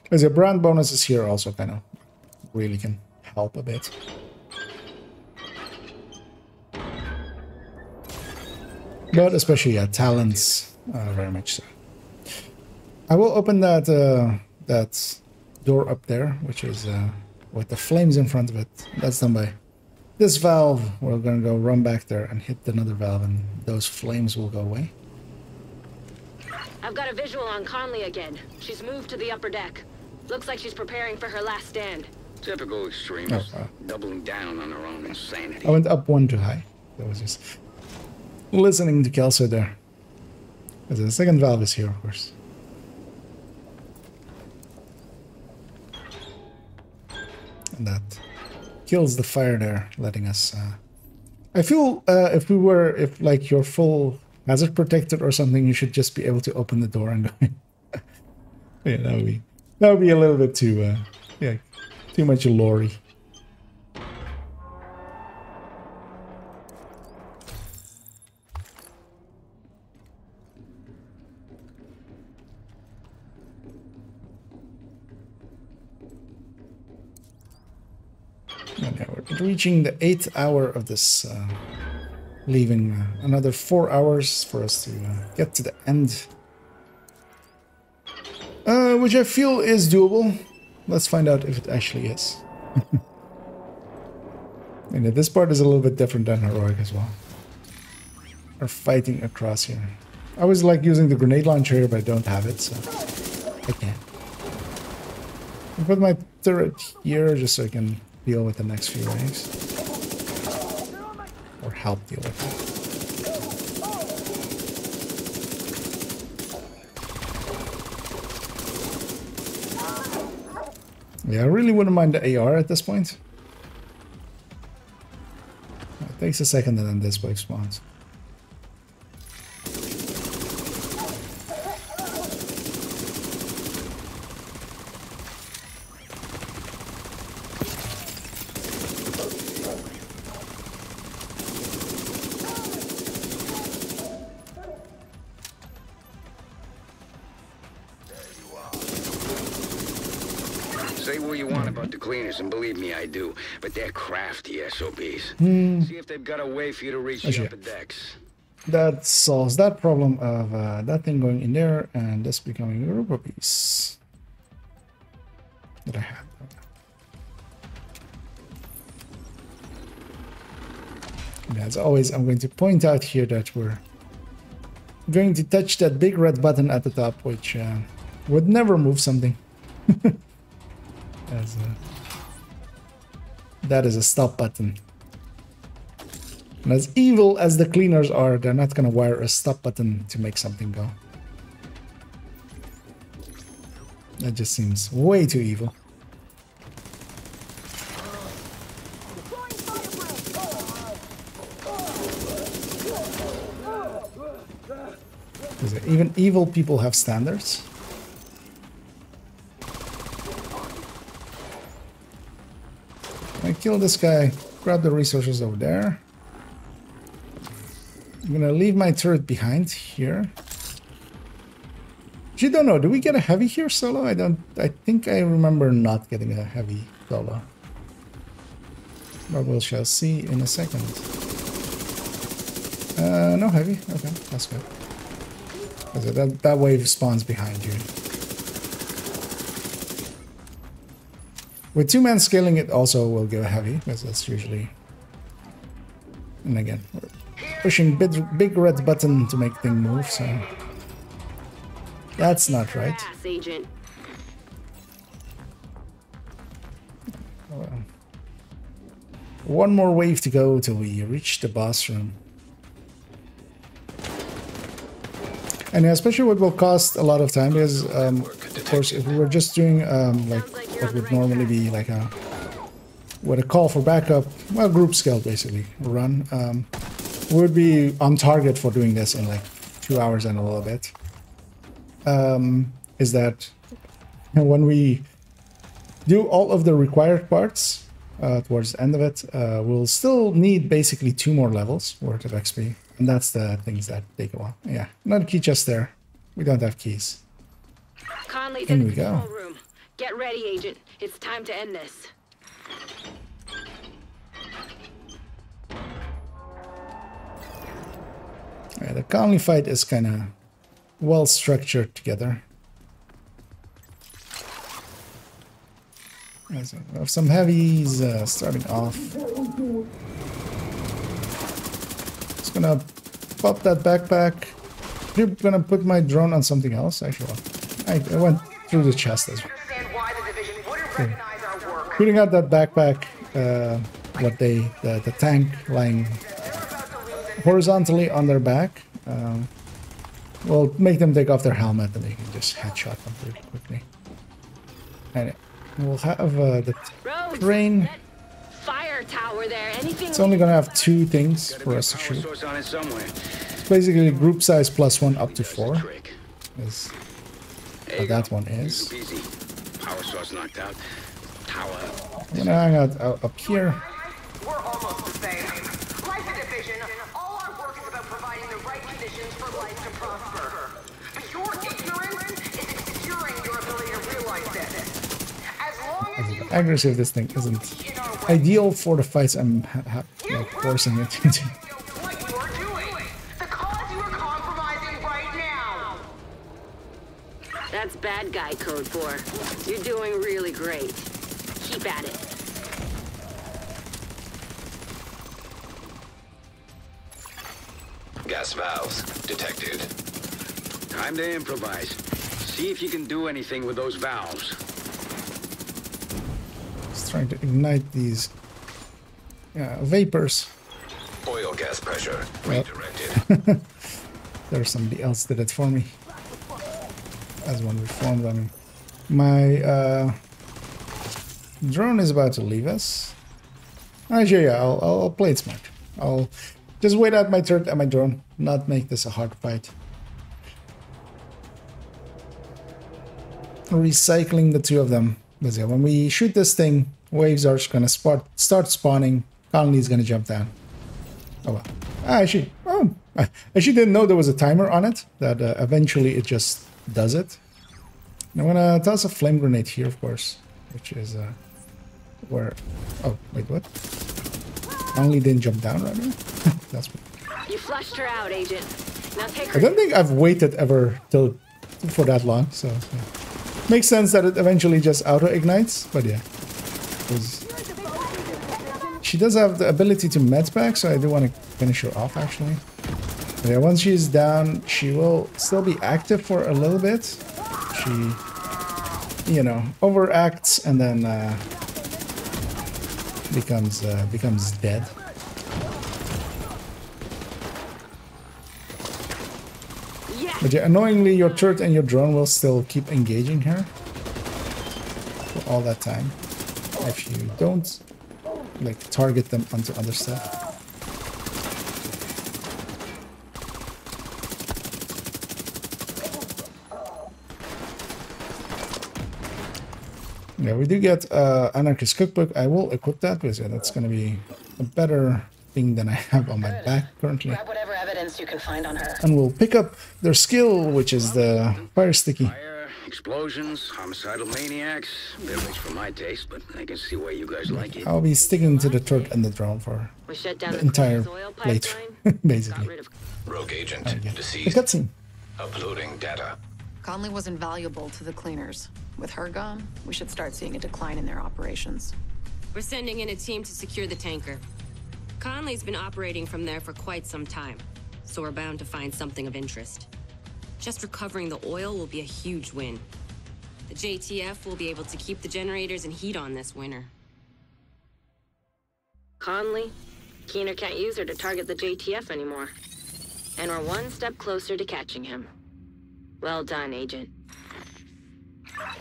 A: Because your brand bonuses here also kind of really can help a bit. But especially talents, very much so. I will open that that door up there, which is with the flames in front of it. That's done by this valve. We're gonna go run back there and hit another valve, and those flames will go away.
J: I've got a visual on Conley again. She's moved to the upper deck. Looks like she's preparing for her last stand.
O: Typical extremists, doubling down on their own insanity.
A: I went up one too high. That was just listening to Kelso there. Because the second valve is here, of course. and that kills the fire there, letting us... I feel if like you're full hazard protected or something, you should just be able to open the door and go in. Yeah, that would be a little bit too yeah, too much lorry. And now we're reaching the 8th hour of this, leaving another 4 hours for us to get to the end. Which I feel is doable. Let's find out if it actually is. And this part is a little bit different than Heroic as well. We're fighting across here. I was like using the grenade launcher, but I don't have it, so I can't. I'll put my turret here just so I can deal with the next few waves. Or help deal with it. Yeah, I really wouldn't mind the AR at this point. It takes a second and then this wave spawns.
O: Say what you want about the cleaners, and believe me, I do. But they're crafty SOBs. See if they've got a way for you to reach the upper decks.
A: That solves that problem of that thing going in there and this becoming a rubber piece that I had. And as always, I'm going to point out here that we're going to touch that big red button at the top, which would never move something. That is a stop button. And as evil as the cleaners are, they're not going to wire a stop button to make something go. That just seems way too evil. Even evil people have standards. I kill this guy, grab the resources over there. I'm gonna leave my turret behind here. You don't know, do we get a heavy here solo? I think I remember not getting a heavy solo. But we shall see in a second. No heavy, okay, that's good. That wave spawns behind you. With two-man scaling, it also will go heavy, because that's usually... And again, we're pushing big red button to make things move, so... That's not right. Well, one more wave to go till we reach the boss room. And especially what will cost a lot of time is, of course, if we were just doing like what would normally be like a call for backup, well, group scale basically run, we would be on target for doing this in like 2 hours and a little bit. Is that when we do all of the required parts towards the end of it, we'll still need basically 2 more levels worth of XP. And that's the things that take a while. Yeah, not a key chest there. We don't have keys.
F: Conley's
A: in
F: the
A: we go.
F: control room. Get ready, Agent. It's time to end this.
A: Yeah, the Conley fight is kind of well structured together. We have some heavies starting off. Just gonna pop that backpack. I'm gonna put my drone on something else. Actually, I went through the chest as well. Okay. Putting out that backpack, the tank lying horizontally on their back, will make them take off their helmet and they can just headshot them pretty quickly. And We'll have the crane.
J: Fire tower there. Anything?
A: It's only gonna have 2 things for us to shoot. It's basically group size +1 up to 4. Is what that one is.
O: Power source knocked out. Tower.
A: I'm gonna hang out up here.
R: We're almost the same. Like the division, all our work is about providing the right conditions for life to prosper. But your ignorance is securing your ability to realize this. As long as you
A: Aggressive, this thing isn't ideal for the fights I'm like forcing it into.
R: what you are doing, the cause you are compromising right now.
J: That's bad guy code 4. You're doing really great. Keep at it.
E: Gas valves detected.
O: Time to improvise. See if you can do anything with those valves.
A: Just trying to ignite these vapors.
E: Oil gas pressure redirected.
A: There's somebody else did it for me. As one reformed, I mean. My drone is about to leave us. Actually, yeah, I'll play it smart. I'll just wait out my turret and my drone, not make this a hard fight. Recycling the 2 of them. But yeah, when we shoot this thing, waves are just gonna start spawning. Conley's gonna jump down. Oh well. I actually didn't know there was a timer on it. That eventually it just does it. I'm gonna toss a flame grenade here, of course, which is where. Oh wait, what? Conley didn't jump down right now. That's weird.
J: You flushed her out, Agent. Now take her.
A: I don't think I've waited ever for that long, so makes sense that it eventually just auto ignites. But yeah, she does have the ability to med pack, so I do want to finish her off actually. But yeah, once she's down, she will still be active for a little bit. She, you know, overacts and then becomes dead. But yeah, annoyingly, your turret and your drone will still keep engaging her for all that time if you don't like target them onto other stuff. Yeah, we do get Anarchist Cookbook. I will equip that because yeah, that's going to be a better thing than I have on my back currently.
D: Grab whatever evidence you can find on her.
A: And we'll pick up their skill, which is the fire sticky.
O: Fire, explosions, homicidal maniacs. Bit much for my taste, but I can see why you guys like it.
A: I'll be sticking to the turret and the drone for the entire playthrough, basically.
E: Rogue agent
A: The
E: deceased.
A: cutscene.
E: Uploading data.
H: Conley was invaluable to the cleaners. With her gone, we should start seeing a decline in their operations.
J: We're sending in a team to secure the tanker. Conley's been operating from there for quite some time, so we're bound to find something of interest. Just recovering the oil will be a huge win. The JTF will be able to keep the generators and heat on this winter. Conley? Keener can't use her to target the JTF anymore. And we're one step closer to catching him. Well done, Agent.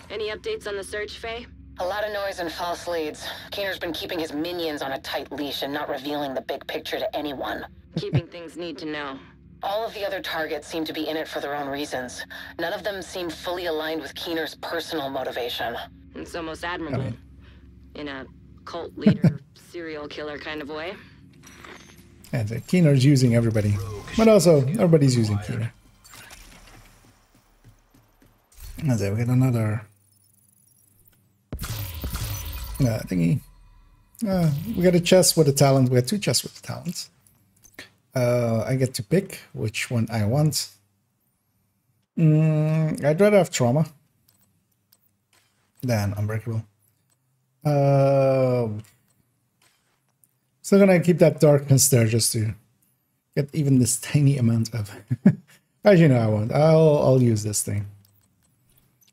J: Any updates on the search, Faye?
D: A lot of noise and false leads. Keener's been keeping his minions on a tight leash and not revealing the big picture to anyone.
J: Keeping things need to know.
D: All of the other targets seem to be in it for their own reasons. None of them seem fully aligned with Keener's personal motivation.
J: It's almost admirable. In a cult leader, serial killer kind of way.
A: And Keener's using everybody. But also, everybody's using Keener. And there we get another thingy. We got a chest with a talent. We got 2 chests with the talents. I get to pick which one I want. I'd rather have trauma than unbreakable. Still gonna keep that darkness there just to get even this tiny amount of. As you know, I won't. I'll use this thing.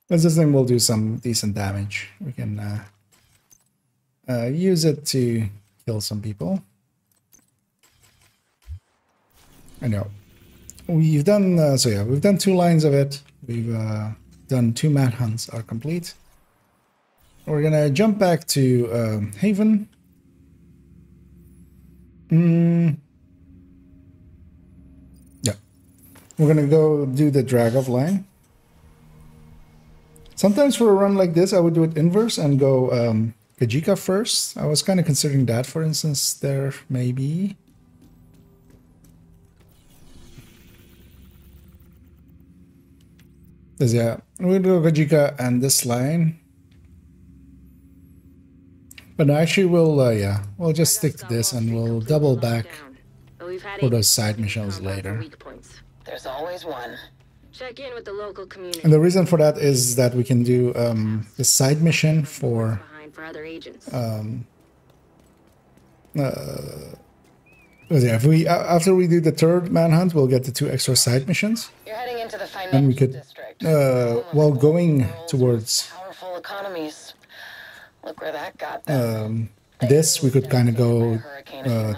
A: This thing will do some decent damage. We can use it to kill some people. I know. We've done, so yeah, we've done 2 lines of it. We've done 2 mat hunts are complete. we're gonna jump back to Haven. Yeah, we're gonna go do the drag-off line. Sometimes for a run like this, I would do it inverse and go Kajika first. I was kind of considering that, for instance, there maybe. Because yeah, we'll do Kajika and this line. But actually we'll, yeah, we'll just stick to this and we'll double back for those side missions later.
D: There's always one.
J: Check in with the local community.
A: And the reason for that is that we can do the side mission for
J: other agents.
A: If we after we do the third manhunt, we'll get the 2 extra side missions.
D: You're heading into the financial
A: And we could, while going towards
D: powerful economies. Look where that got them.
A: this, we could kind of go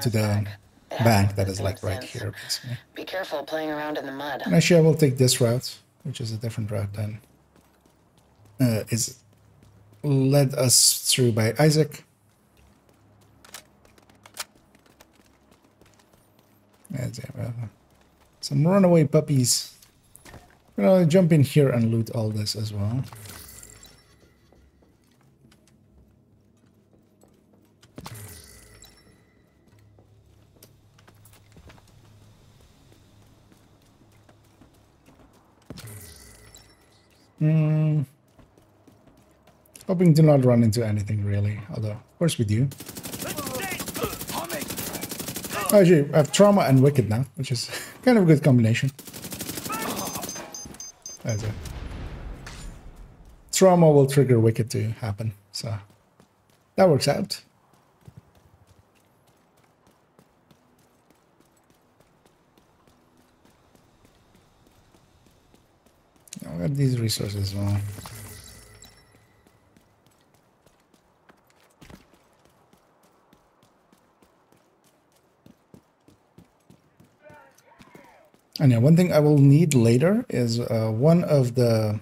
A: to the bank that is like right here, basically.
D: Be careful playing around in the mud.
A: And actually, I will take this route, which is a different route than is led us through by Isaac. Some runaway puppies. I'm gonna jump in here and loot all this as well. Hoping to not run into anything really, although of course we do. Actually, I have Trauma and Wicked now, which is kind of a good combination. That's it. Trauma will trigger Wicked to happen, so that works out. I got these resources as well. And yeah, one thing I will need later is one of the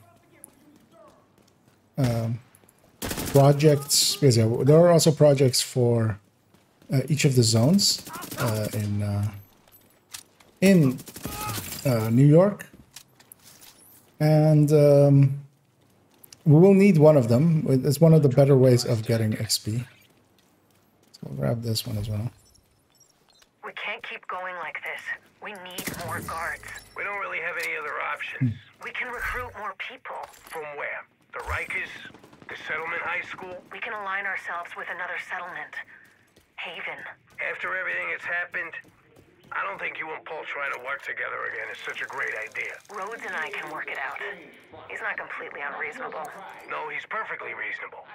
A: projects, because yeah, there are also projects for each of the zones in New York. And we will need one of them. It's one of the better ways of getting XP. So we'll grab this one as well.
R: We can't keep going like this. We need more guards.
C: We don't really have any other options.
R: We can recruit more people.
C: From where? The Rikers? The settlement high school?
R: We can align ourselves with another settlement. Haven.
C: After everything that's happened, I don't think you and Paul trying to work together again is such a great idea.
R: Rhodes and I can work it out. He's not completely unreasonable.
C: No, he's perfectly reasonable.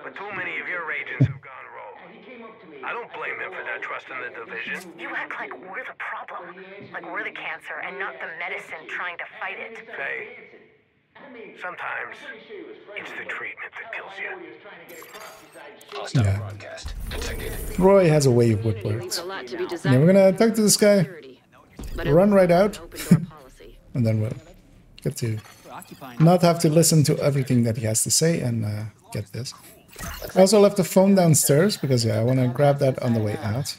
C: But too many of your agents have gone rogue. I don't blame him for not trusting the division.
R: You act like we're the problem. Like we're the cancer and not the medicine trying to fight it.
C: Faye, sometimes it's the treatment that kills you.
E: Hostile broadcast detected.
A: Roy has a way of what works. Yeah, we're gonna talk to this guy, run right out, and then we'll get to not have to listen to everything that he has to say and get this. I also left the phone downstairs because yeah, I want to grab that on the way out.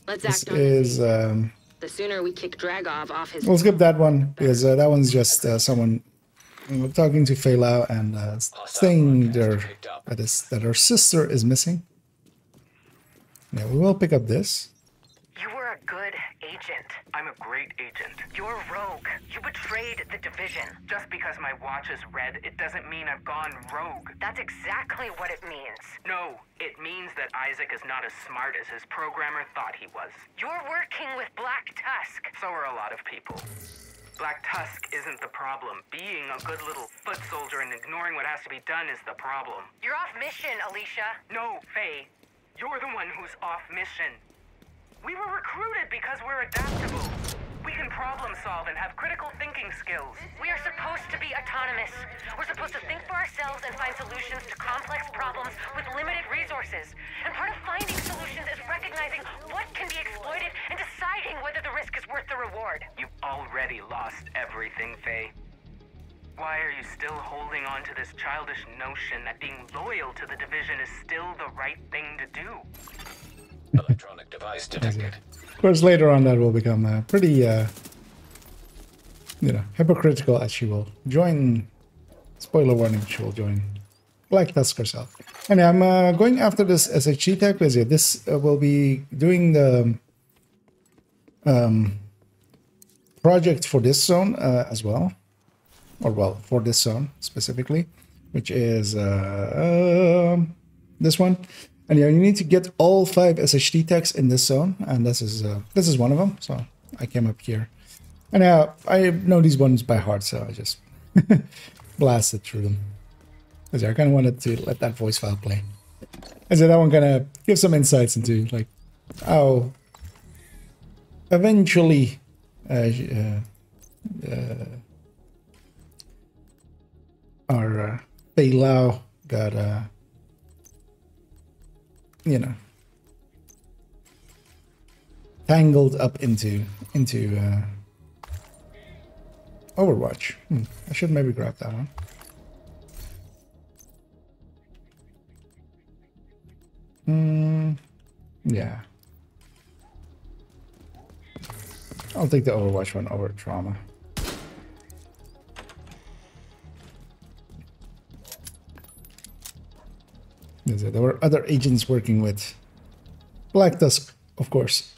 A: This is
J: the sooner we kick Dragov off his.
A: We'll skip that one because that one's just someone talking to Feilau and saying that her sister is missing. Yeah, we will pick up this.
R: You were a good agent.
L: I'm a great agent.
R: You're rogue. You betrayed the division.
L: Just because my watch is red, it doesn't mean I've gone rogue.
R: That's exactly what it means.
L: No, it means that Isaac is not as smart as his programmer thought he was.
R: You're working with Black Tusk.
L: So are a lot of people. Black Tusk isn't the problem. Being a good little foot soldier and ignoring what has to be done is the problem.
R: You're off mission, Alicia.
L: No, Faye. You're the one who's off mission. We were recruited because we're adaptable. We can problem solve and have critical thinking skills.
R: We are supposed to be autonomous. We're supposed to think for ourselves and find solutions to complex problems with limited resources. And part of finding solutions is recognizing what can be exploited and deciding whether the risk is worth the reward.
L: You've already lost everything, Faye. Why are you still holding on to this childish notion that being loyal to the division is still the right thing to do?
E: Electronic device detected.
A: Of course, later on that will become pretty, you know, hypocritical as she will join. Spoiler warning: she will join Black Tusk herself. And I'm going after this SHG tech because this will be doing the project for this zone as well, or well, for this zone specifically, which is this one. And yeah, you need to get all 5 SHD techs in this zone, and this is one of them. So I came up here, and I know these ones by heart, so I just blasted through them. Because I kind of wanted to let that voice file play. And so that one kind of gives some insights into like how eventually our Fei Lao got you know, tangled up into Overwatch. I should maybe grab that one. Yeah. I'll take the Overwatch one over Trauma. There were other agents working with Black Tusk, of course.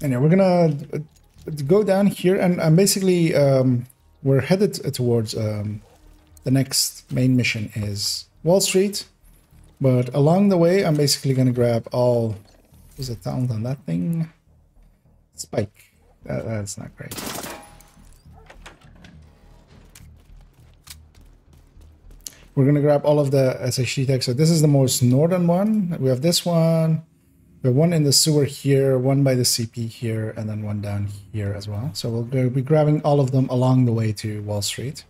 A: And yeah, we're gonna go down here, and basically we're headed towards the next main mission is Wall Street. But along the way, I'm basically gonna grab all. What's the talent on that thing? Spike. That's not great. We're gonna grab all of the SHD techs. So this is the most northern one. We have this one. We have one in the sewer here, one by the CP here, and then one down here as well. So we'll be grabbing all of them along the way to Wall Street.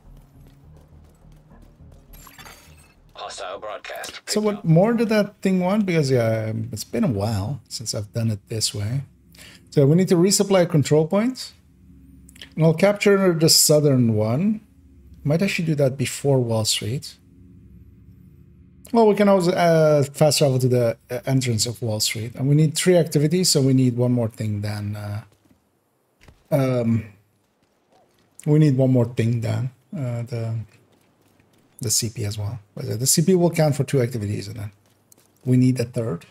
E: Hostile broadcast.
A: So what more did that thing want? Because yeah, it's been a while since I've done it this way. So we need to resupply control points. And I'll capture the southern one. Might actually do that before Wall Street. Well, we can also fast travel to the entrance of Wall Street. And we need 3 activities, so we need one more thing than... we need one more thing than the CP as well. The CP will count for 2 activities, and then we need a 3rd.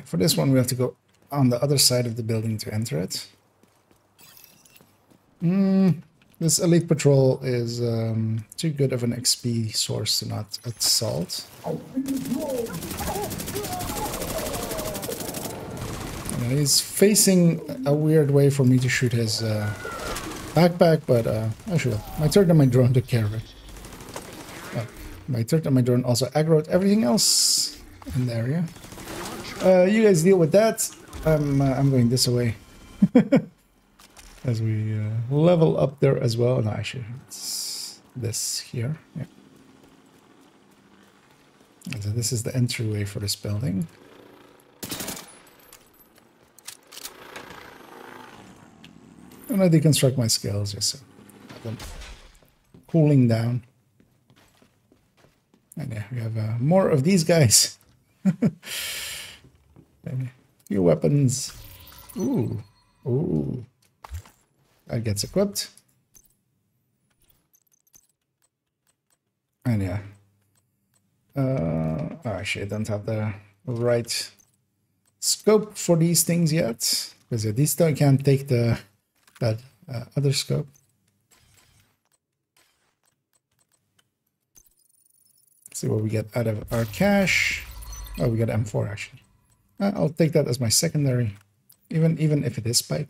A: For this one, we have to go on the other side of the building to enter it. This elite patrol is too good of an XP source to not assault. He's facing a weird way for me to shoot his backpack, but actually, my turret and my drone took care of it. My turret and my drone also aggroed everything else in the area. You guys deal with that. I'm going this way. As we level up there as well. No, actually, it's this here. Yeah. And so this is the entryway for this building. And I deconstruct my skills just so have them cooling down. And yeah, we have more of these guys. A few weapons. Ooh. Ooh. That gets equipped. And yeah. Oh, actually, I don't have the right scope for these things yet. Because these can't take that other scope. Let's see what we get out of our cache. Oh, we got M4 actually. I'll take that as my secondary, even if it is spike.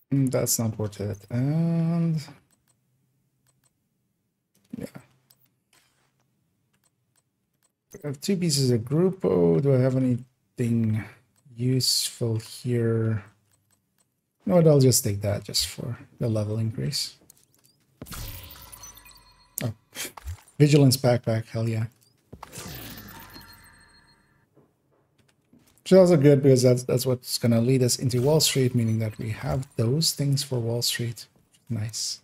A: That's not worth it. And yeah, I have 2 pieces of Grupo. Do I have anything useful here? No, I'll just take that just for the level increase. Oh, Vigilance backpack, hell yeah. Which is also good because that's what's gonna lead us into Wall Street, meaning that we have those things for Wall Street. Nice.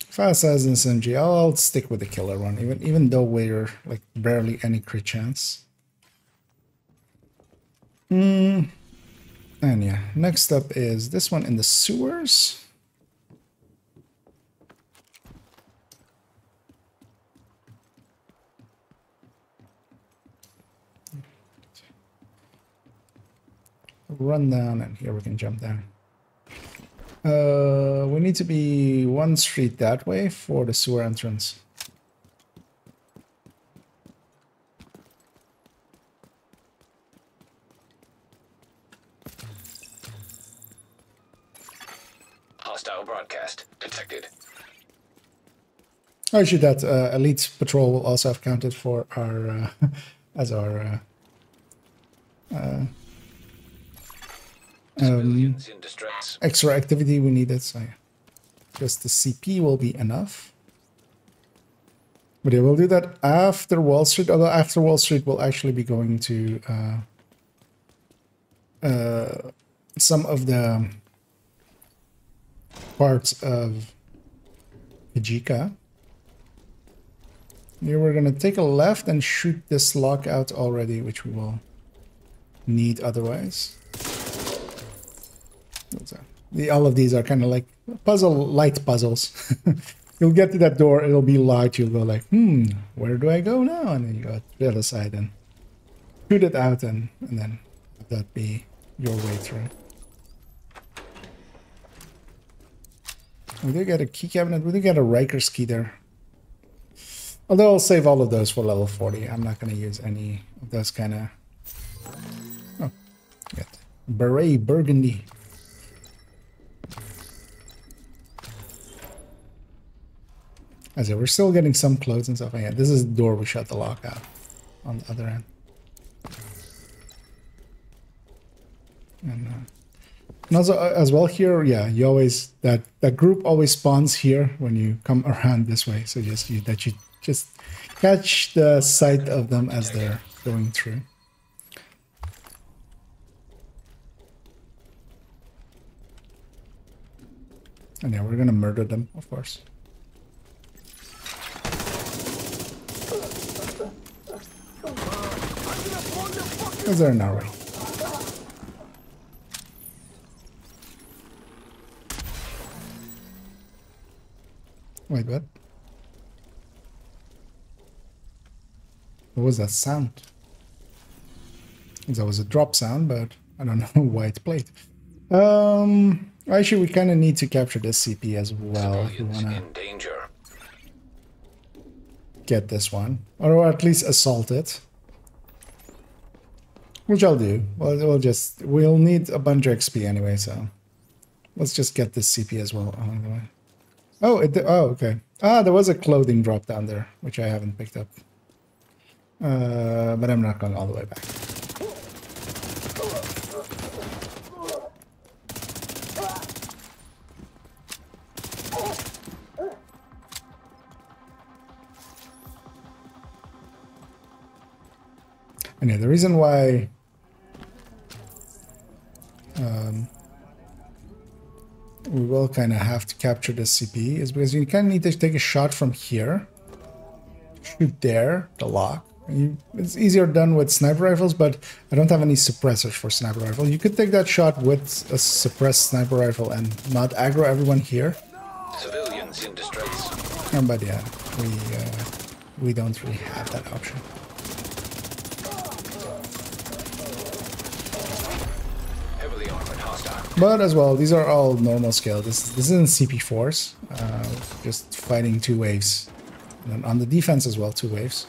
A: Fast as an SMG, I'll stick with the killer one, even though we're like barely any crit chance. And yeah, next up is this one in the sewers. Run down, and here we can jump down. We need to be 1 street that way for the sewer entrance.
E: Hostile broadcast detected.
A: Oh, shoot, that elite patrol will also have counted for our as our extra activity we needed. So yeah, just the CP will be enough. But yeah, we'll do that after Wall Street. Although after Wall Street, we'll actually be going to some of the parts of Kajika. Here we're gonna take a left and shoot this lockout already, which we will need otherwise. All of these are kind of like light puzzles. You'll get to that door, it'll be light, you'll go like, where do I go now? And then you go to the other side and shoot it out, and then that be your way through. We did get a key cabinet, we did get a Riker's key there. Although I'll save all of those for level 40. I'm not going to use any of those kind of... Oh, get Beret Burgundy. As I say, we're still getting some clothes and stuff. Yeah, this is the door we shut the lock out on the other end. And also, as well here, yeah, you always... That group always spawns here when you come around this way. So just you just catch the sight of them as they're going through. And yeah, we're gonna murder them, of course. Because they're in our way. Wait, what? What was that sound? That was a drop sound, but I don't know why it played. Actually, we kind of need to capture this CP as well if we want to get this one, or at least assault it, which I'll do. Well, we'll need a bunch of XP anyway, so let's just get this CP as well. Oh, okay. There was a clothing drop down there, which I haven't picked up. But I'm not going all the way back. And yeah, the reason why we will kind of have to capture the CP is because you kind of need to take a shot from here, shoot there, the lock. It's easier done with sniper rifles, but I don't have any suppressors for sniper rifle. You could take that shot with a suppressed sniper rifle and not aggro everyone here.
E: Civilians in distress.
A: But yeah, we don't really have that option.
E: Heavily armored hostile.
A: But as well, these are all normal scale. This isn't CP4s. Just fighting 2 waves. And then on the defense as well, 2 waves.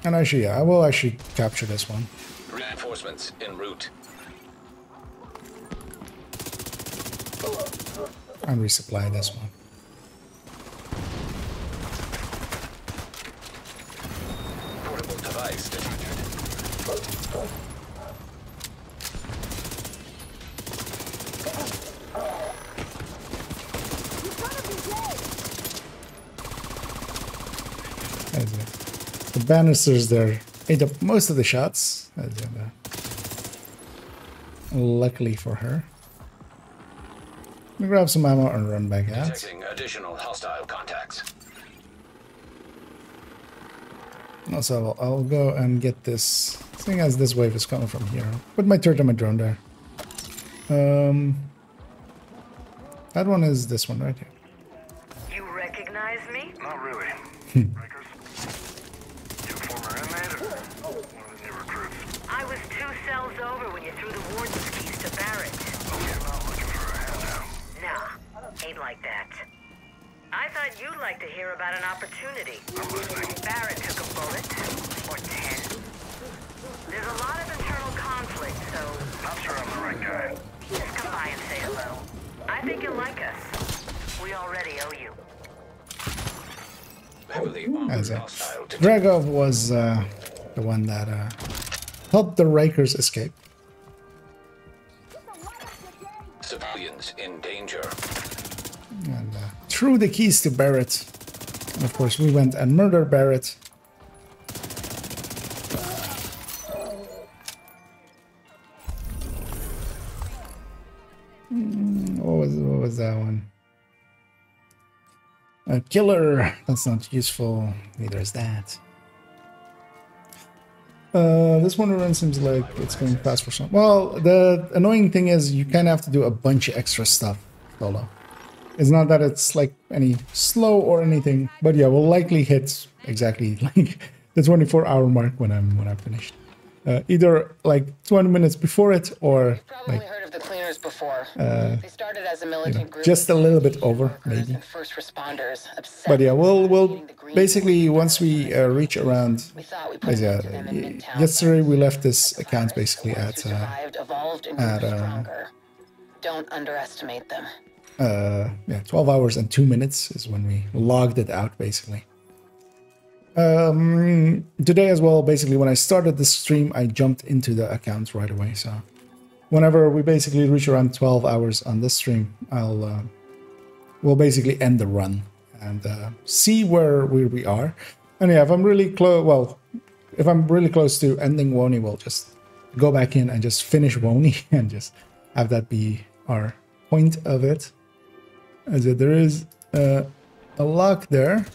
A: And actually, yeah, I will actually capture this one.
E: Reinforcements en route.
A: And resupply this one. The banisters there ate up most of the shots. Luckily for her. Let me grab some ammo and run back out.
E: Detecting additional hostile contacts.
A: Also, I'll go and get this. Seeing as this wave is coming from here, put my turret on my drone there. That one is this one right here.
B: You recognize me?
C: Not really. Rikers? You a former inmate or one of the new recruits?
B: I was 2 cells over when you threw the warden keys to Barrett.
C: Oh, you're not looking for a handout.
B: Nah, ain't like that. I thought you'd like to hear about an opportunity.
C: I'm listening.
B: Barrett took a bullet, or 10. There's a lot of internal conflict, so...
C: Not sure I'm the right guy.
B: Just come by and say hello. I think you'll like us. We already owe you.
A: Dragov was the one that helped the Rikers escape.
E: Civilians in danger.
A: And threw the keys to Barrett. And of course, we went and murdered Barrett. What was that one? A killer. That's not useful. Neither is that. This one run seems like it's going fast for some. Well, the annoying thing is you kind of have to do a bunch of extra stuff solo. It's not that it's like any slow or anything, but yeah, we'll likely hit exactly like the 24-hour mark when I'm finished. Either like 20 minutes before it or like
D: heard of the cleaners before. They started as a militant group,
A: just a little bit over maybe.
D: First responders.
A: But yeah, we'll basically once we reach around. Yesterday we left this account basically at
D: Don't underestimate them.
A: 12 hours and 2 minutes is when we logged it out basically. Today as well, basically when I started the stream, I jumped into the account right away. So whenever we basically reach around 12 hours on this stream, we'll basically end the run and see where we are. And yeah, if I'm really close, if I'm really close to ending WONY, we'll just go back in and just finish WONY and just have that be our point of it. As there is a lock there.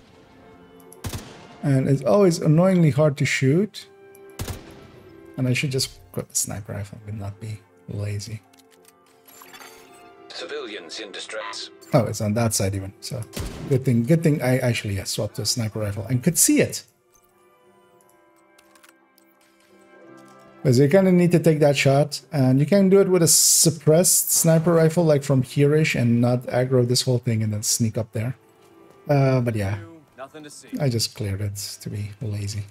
A: And it's always annoyingly hard to shoot. And I should just equip the sniper rifle and not be lazy.
E: Civilians in distress.
A: Oh, it's on that side even. So good thing I actually swapped to a sniper rifle and could see it. Because you kind of need to take that shot, and you can do it with a suppressed sniper rifle, like from here-ish, and not aggro this whole thing and then sneak up there. But yeah. I just cleared it to be lazy.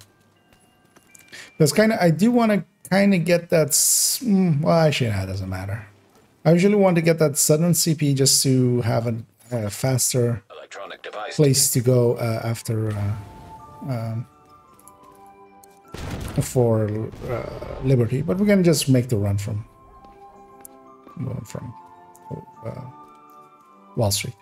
A: Because I do want to kind of get that. Well, actually, no, it doesn't matter. I usually want to get that sudden CP just to have a faster place to go after for Liberty. But we can just make the run from Wall Street.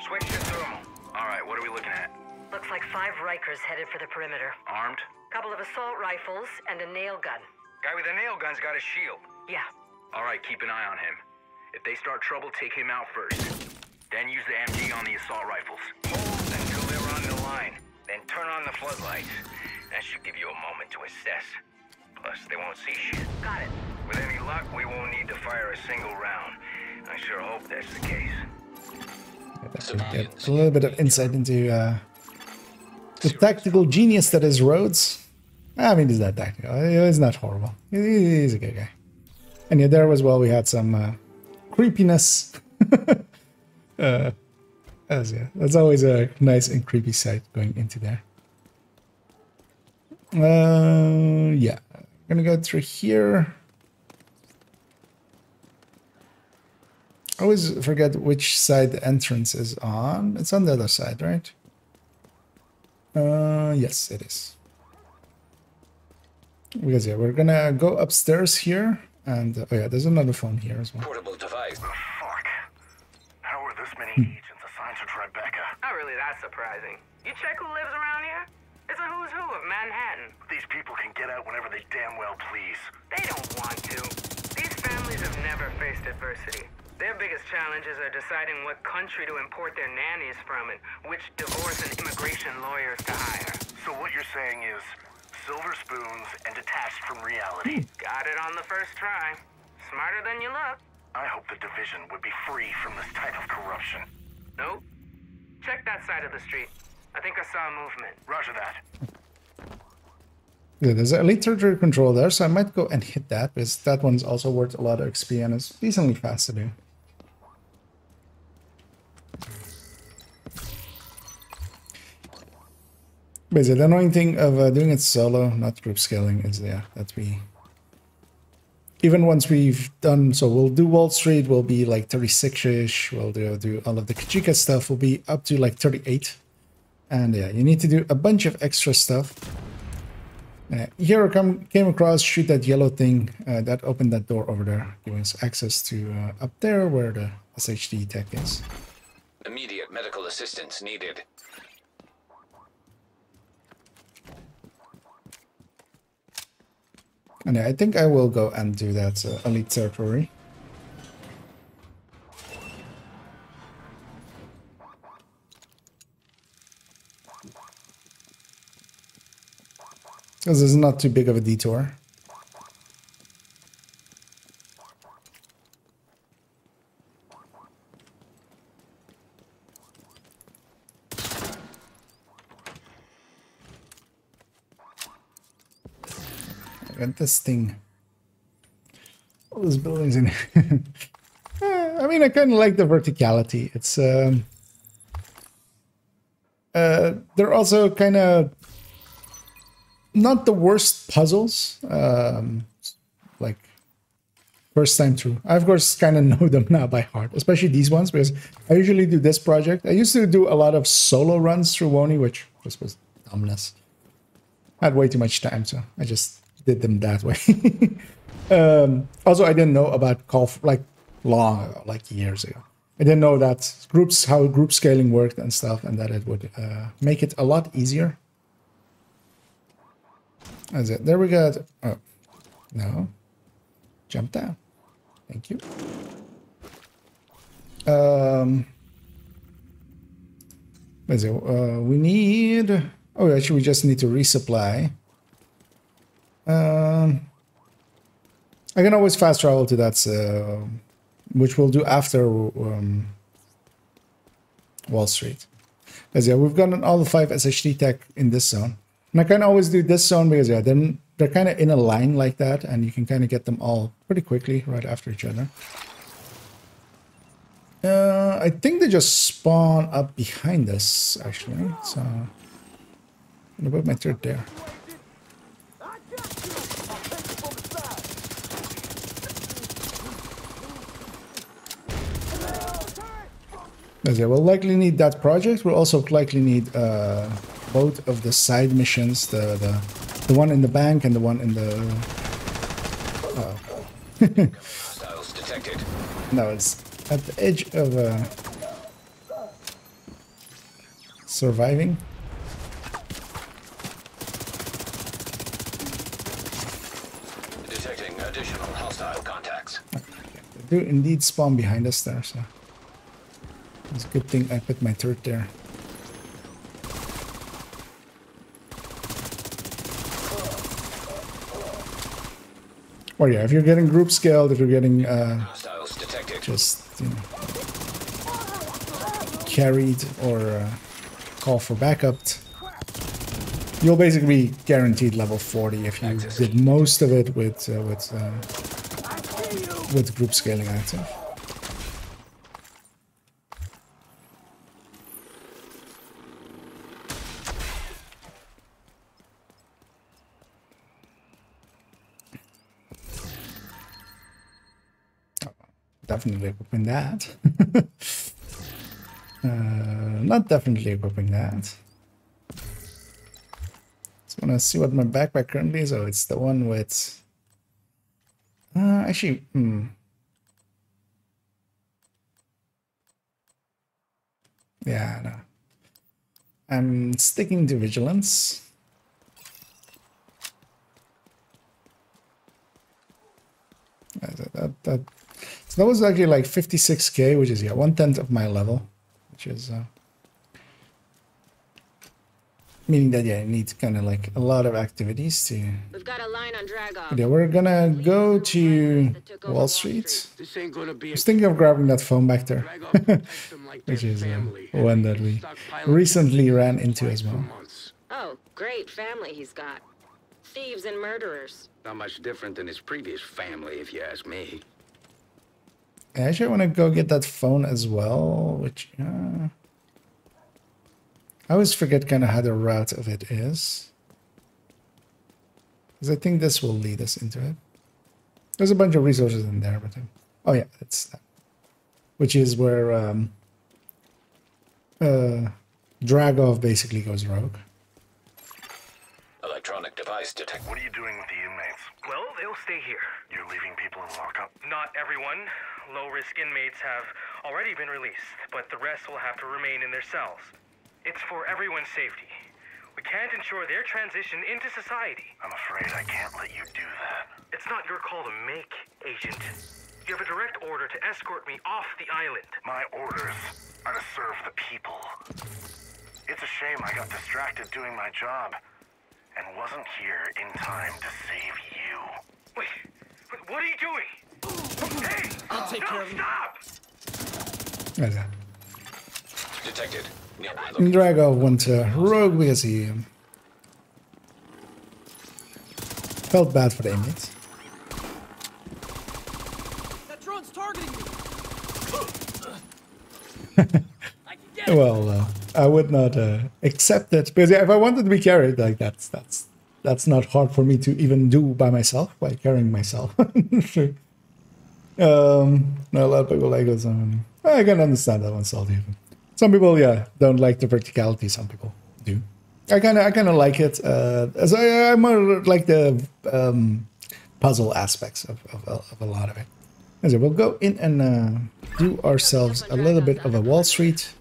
C: Switch to thermal. Alright, what are we looking at?
B: Looks like 5 Rikers headed for the perimeter.
C: Armed?
B: Couple of assault rifles and a nail gun.
C: Guy with a nail gun's got a shield.
B: Yeah.
C: Alright, keep an eye on him. If they start trouble, take him out first. Then use the MG on the assault rifles. Hold until they're on the line. Then turn on the floodlights. That should give you a moment to assess. Plus, they won't see shit.
B: Got it.
C: With any luck, we won't need to fire a single round. I sure hope that's the case.
A: Get a little bit of insight into the tactical genius that is Rhodes. I mean, he's not tactical. He's not horrible. He's a good guy. And yeah, there as well, we had some creepiness. That's always a nice and creepy sight going into there. Yeah, I'm gonna go through here. I always forget which side the entrance is on. It's on the other side, right? Yes, it is. Because yeah, we're gonna go upstairs here, and oh yeah, there's another phone here as well.
E: Portable device.
C: Fuck. How are this many agents assigned to Tribeca?
L: Not really that surprising. You check who lives around here? It's a who's who of Manhattan.
C: These people can get out whenever they damn well please.
L: They don't want to. These families have never faced adversity. Their biggest challenges are deciding what country to import their nannies from and which divorce and immigration lawyers to hire.
C: So what you're saying is silver spoons and detached from reality.
L: Got it on the first try. Smarter than you look.
C: I hope the division would be free from this type of corruption.
L: Nope. Check that side of the street. I think I saw a movement.
C: Roger that.
A: Yeah, there's an elite territory control there, so I might go and hit that, because that one's also worth a lot of XP and is decently fast to do. Basically, the annoying thing of doing it solo, not group scaling, is that we... Even once we've done, so we'll do Wall Street, we'll be like 36-ish, we'll do all of the Kajika stuff, we'll be up to like 38. And yeah, you need to do a bunch of extra stuff. Here I came across, shoot that yellow thing, that opened that door over there, giving us access to up there where the SHD tech is.
E: Immediate medical assistance needed.
A: And yeah, I think I will go and do that elite territory. Because it's not too big of a detour. And this thing, all those buildings in here. I mean, I kind of like the verticality. It's they're also kind of not the worst puzzles. Like first time through, I of course kind of know them now by heart, especially these ones, because I usually do this project. I used to do a lot of solo runs through WONY, which just was dumbness. I had way too much time, so I just did them that way. Also, I didn't know about like long ago, like years ago. I didn't know that how group scaling worked and stuff, and that it would make it a lot easier. That's it. There we go. Oh, no. Jump down. Thank you. Let's see. We need... Oh, actually, we just need to resupply. I can always fast travel to that, which we'll do after Wall Street. As yeah, we've gotten all the 5 SHD tech in this zone. And I can always do this zone because yeah, then they're kind of in a line like that, and you can kind of get them all pretty quickly right after each other. I think they just spawn up behind us, actually. So I'm gonna put my third there. Yeah, we'll likely need that project. We'll also likely need both of the side missions, the one in the bank and the one in the...
E: Hostiles detected.
A: No, it's at the edge of surviving.
E: Detecting additional hostile contacts.
A: They do indeed spawn behind us there, so... It's a good thing I put my turret there. Or yeah, if you're getting group scaled, if you're getting just, you know, carried or call for backup, you'll basically be guaranteed level 40 if you did most of it with group scaling active. Definitely equipping that. Not definitely equipping that. Just want to see what my backpack currently is. Oh, it's the one with... actually, Yeah, no. I'm sticking to vigilance. So that was actually like 56k, which is, yeah, 1/10 of my level, which is meaning that, yeah, I need kind of like a lot of activities to...
J: We've got a line on Dragov.
A: Yeah, we're gonna go to Wall Street. I was thinking of grabbing that phone back there, which is one that we recently ran into as well.
J: Oh, great family he's got. Thieves and murderers.
O: Not much different than his previous family, if you ask me.
A: Actually, I want to go get that phone as well, which... I always forget kind of how the route of it is. Because I think this will lead us into it. There's a bunch of resources in there, but... oh yeah, it's that. Which is where Dragov basically goes rogue.
E: Electronic device detect.
C: What are you doing with the inmates? Well, they'll stay here. You're leaving people in lockup? Not everyone. Low-risk inmates have already been released, but the rest will have to remain in their cells. It's for everyone's safety. We can't ensure their transition into society. I'm afraid I can't let you do that. It's not your call to make, Agent. You have a direct order to escort me off the island. My orders are to serve the people. It's a shame I got distracted doing my job and wasn't here in time to save you. Wait, what are you doing? Hey!
Q: I'll take care of him.
C: Stop!
A: Okay.
E: Detected.
A: Dragov went rogue because he felt bad for the inmates.
Q: That drone's targeting me.
A: Well, I would not accept it because, yeah, if I wanted to be carried, like that's not hard for me to even do by myself, by carrying myself. Sure. No, a lot of people like it. I can understand that one, Salty. Some people, yeah, don't like the verticality. Some people do. I kind of like it. As I more like the puzzle aspects of a lot of it. So we'll go in and do ourselves a little bit of a Wall Street.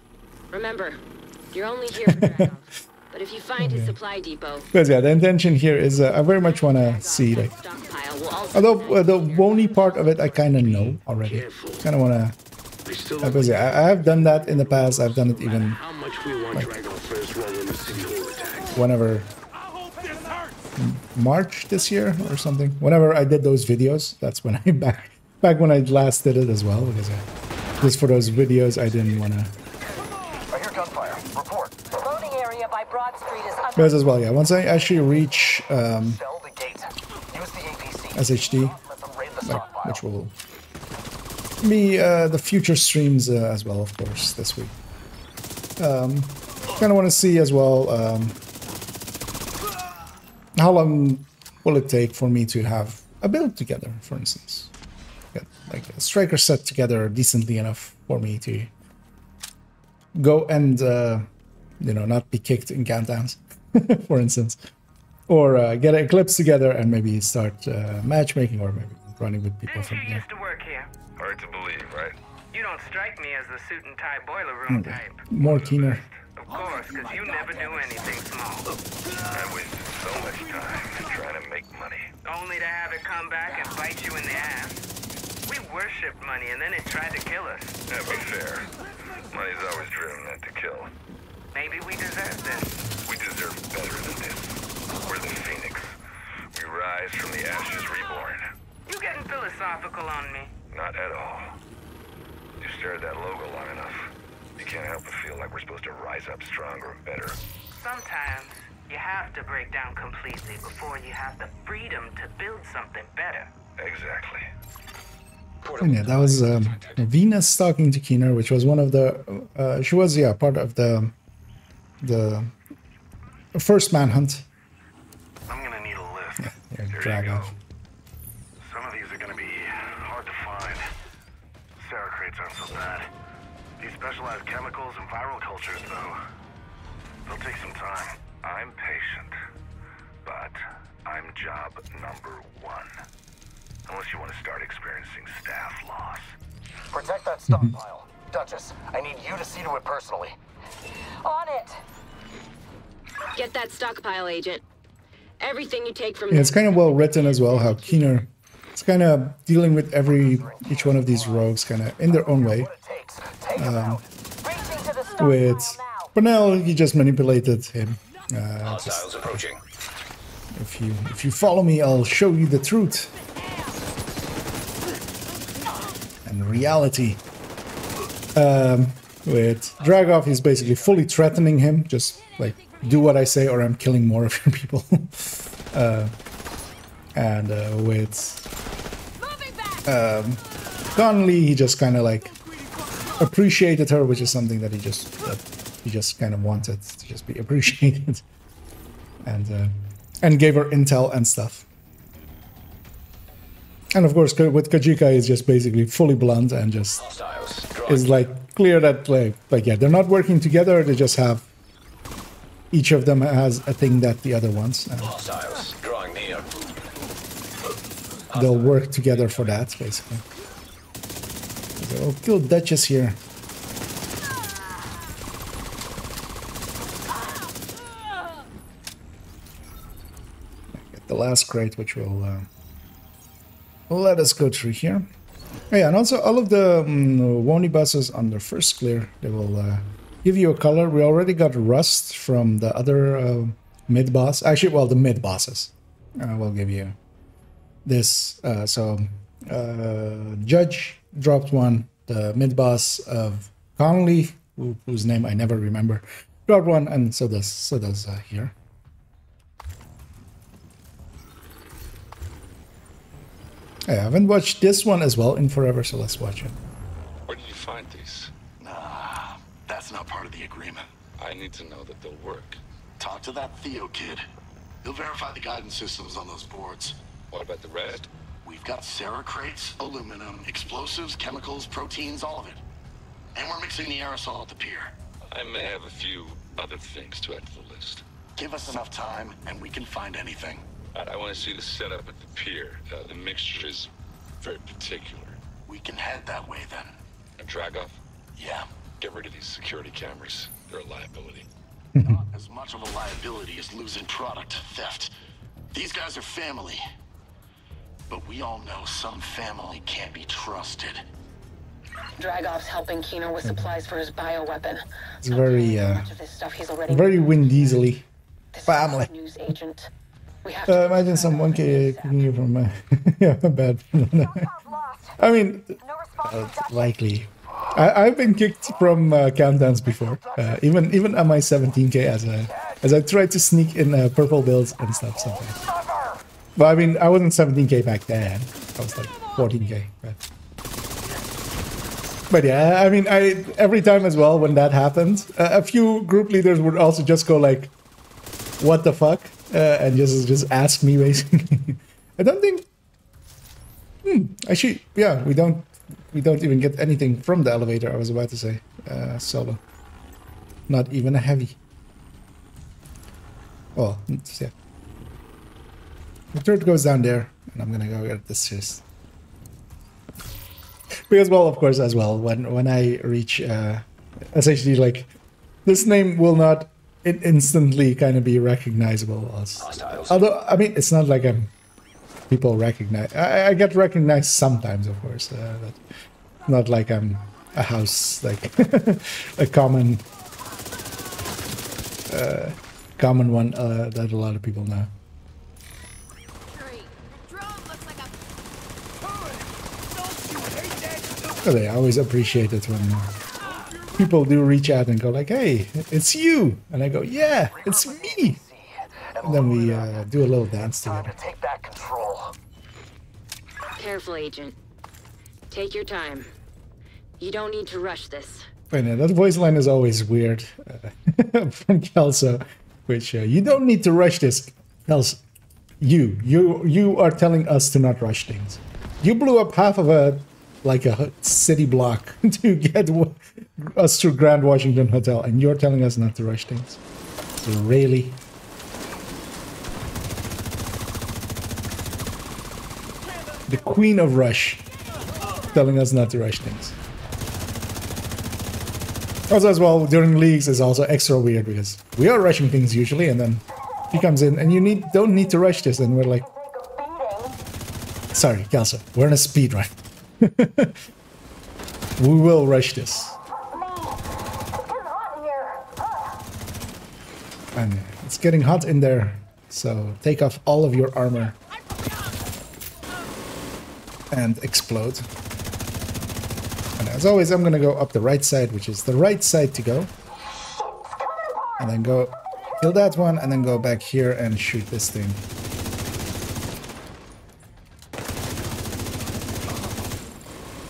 J: Remember, you're only here for Dragov. But if you find his supply depot...
A: Because, yeah, the intention here is I very much want to see, like... although the WONY part of it I kind of know already. Kind of want to... because, yeah, I have done that in the past. I've done it even... like, whenever... March this year or something. Whenever I did those videos, that's when I... Back when I last did it as well. Because just for those videos, I didn't want to...
N: I hear gunfire. Report.
R: The loading area by Broad Street is under...
A: Because as well, yeah, once I actually reach SHD, like, which will be the future streams as well, of course, this week. Kind of want to see as well how long will it take for me to have a build together, for instance. Get like a striker set together decently enough for me to go and you know, not be kicked in countdowns, for instance, or get an Eclipse together and maybe start matchmaking, or maybe running with people from here.
L: Used to work here.
S: Hard to believe, right?
L: You don't strike me as the suit and tie boiler room type.
A: More keener.
L: Of course, because you never do anything small.
S: I wasted so much time trying to make money.
L: Only to have it come back and bite you in the ass. We worshipped money and then it tried to kill us.
S: Yeah, but fair. Money's always driven not to kill.
L: Maybe we deserve this.
S: We deserve better than this. We're the Phoenix. We rise from the ashes reborn.
L: You getting philosophical on me?
S: Not at all. You stare at that logo long enough. You can't help but feel like we're supposed to rise up stronger and better.
L: Sometimes you have to break down completely before you have the freedom to build something better.
S: Exactly.
A: And yeah, that was Venus talking to Keener, which was one of the... she was, yeah, part of the first manhunt.
C: I'm gonna need a list.
A: Yeah, Dragov.
C: Some of these are gonna be hard to find. Sarah crates aren't so bad. These specialized chemicals and viral cultures, though, they'll take some time.
S: I'm patient, but I'm job number one. Unless you want to start experiencing staff loss.
N: Protect that stockpile. Duchess, I need you to see to it personally.
R: On it!
J: Get that stockpile, Agent. Everything you take from
A: Yeah, it's kind of well written as well, how Keener is kind of dealing with each one of these rogues kind of in their own way. With Purnell, he just manipulated him.
E: Hostiles approaching.
A: If you follow me, I'll show you the truth and reality. With Dragov, he's basically fully threatening him, just like, do what I say or I'm killing more of your people. With Connolly, he just kind of like appreciated her, which is something that he just kind of wanted to just be appreciated, and gave her intel and stuff. And of course, with Kajika, he's just basically fully blunt and just is like clear that like yeah, they're not working together. They just have each of them has a thing that the other wants.
E: Hostiles drawing near.
A: They'll work together for that, basically. So, kill Duchess here. Get the last crate, which will let us go through here. Oh, yeah, and also all of the WONY buses on their first clear, they will give you a color. We already got Rust from the other mid-boss. Actually, well, the mid-bosses will give you this. Judge dropped one. The mid-boss of Connolly, whose name I never remember, dropped one, and so does here. I haven't watched this one as well in forever, so let's watch it.
I: Where did you find these?
T: Nah, that's not part of the agreement.
I: I need to know that they'll work.
T: Talk to that Theo kid. He'll verify the guidance systems on those boards.
I: What about the rest?
T: We've got Sarah crates, aluminum, explosives, chemicals, proteins, all of it. And we're mixing the aerosol at the pier.
I: I may have a few other things to add to the list.
T: Give us enough time, and we can find anything.
I: I want to see the setup at the pier. The mixture is very particular.
T: We can head that way, then.
I: And Dragov?
T: Yeah.
I: Get rid of these security cameras. They're a liability.
T: Not as much of a liability as losing product to theft. These guys are family. But we all know some family can't be trusted.
D: Dragov's helping Keener with supplies for his bioweapon.
A: It's very, very Vin Diesel-y. Family.
D: News agent.
A: Imagine someone kicking you from yeah, bad. I mean, likely. I've been kicked from countdowns before, even on my 17k as I tried to sneak in purple builds and stuff sometimes. But I mean, I wasn't 17k back then. I was like 14k. But yeah, I mean, every time as well when that happened, a few group leaders would also just go like, "What the fuck?" And just ask me basically. I don't think. Actually, yeah, we don't even get anything from the elevator. I was about to say, solo. Not even a heavy. Well, yeah. The third goes down there, and I'm gonna go get this chest. Because, well, of course, as well, when I reach, essentially, like, this name will not instantly kind of be recognizable as. Although, I mean, it's not like people recognize. I get recognized sometimes, of course, but not like I'm a house, like a common one that a lot of people know. They always appreciate it when people do reach out and go like, "Hey, it's you," and I go, "Yeah, it's me." And then we do a little dance together.
N: Take back control.
J: Careful, Agent. Take your time. You don't need to rush this.
A: Wait, no, that voice line is always weird from Kelso, which you don't need to rush this. Kelso, you are telling us to not rush things. You blew up half of a city block to get us to Grand Washington Hotel, and you're telling us not to rush things. So really? The Queen of Rush telling us not to rush things. Also, as well, during leagues is also extra weird because we are rushing things usually, and then he comes in and you don't need to rush this, and we're like, sorry, Kelso, we're in a speed run. We will rush this. And it's getting hot in there, so take off all of your armor and explode. And as always, I'm gonna go up the right side, which is the right side to go. And then go kill that one, and then go back here and shoot this thing.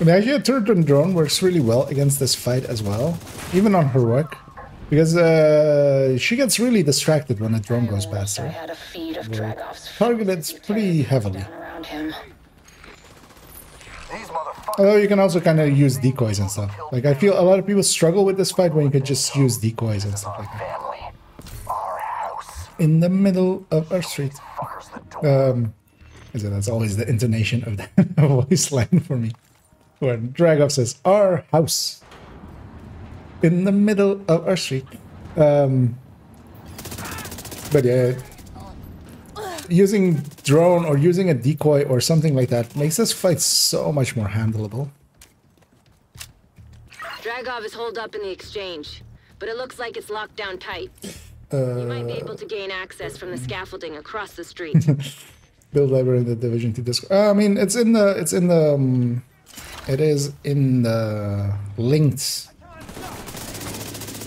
A: And actually, a turret drone works really well against this fight as well, even on heroic, because she gets really distracted when a drone goes past her. Targeted pretty heavily. Although you can also kind of use decoys and stuff. Like, I feel a lot of people struggle with this fight when you could just use decoys and stuff like that. In the middle of our street. That's always the intonation of the voice line for me. When Dragov says, our house. In the middle of our street. But yeah, using drone or using a decoy or something like that makes this fight so much more handleable.
J: Dragov is holed up in the exchange, but it looks like it's locked down tight. You might be able to gain access from the scaffolding across the street.
A: Build library in the division to disc. I mean, it is in the links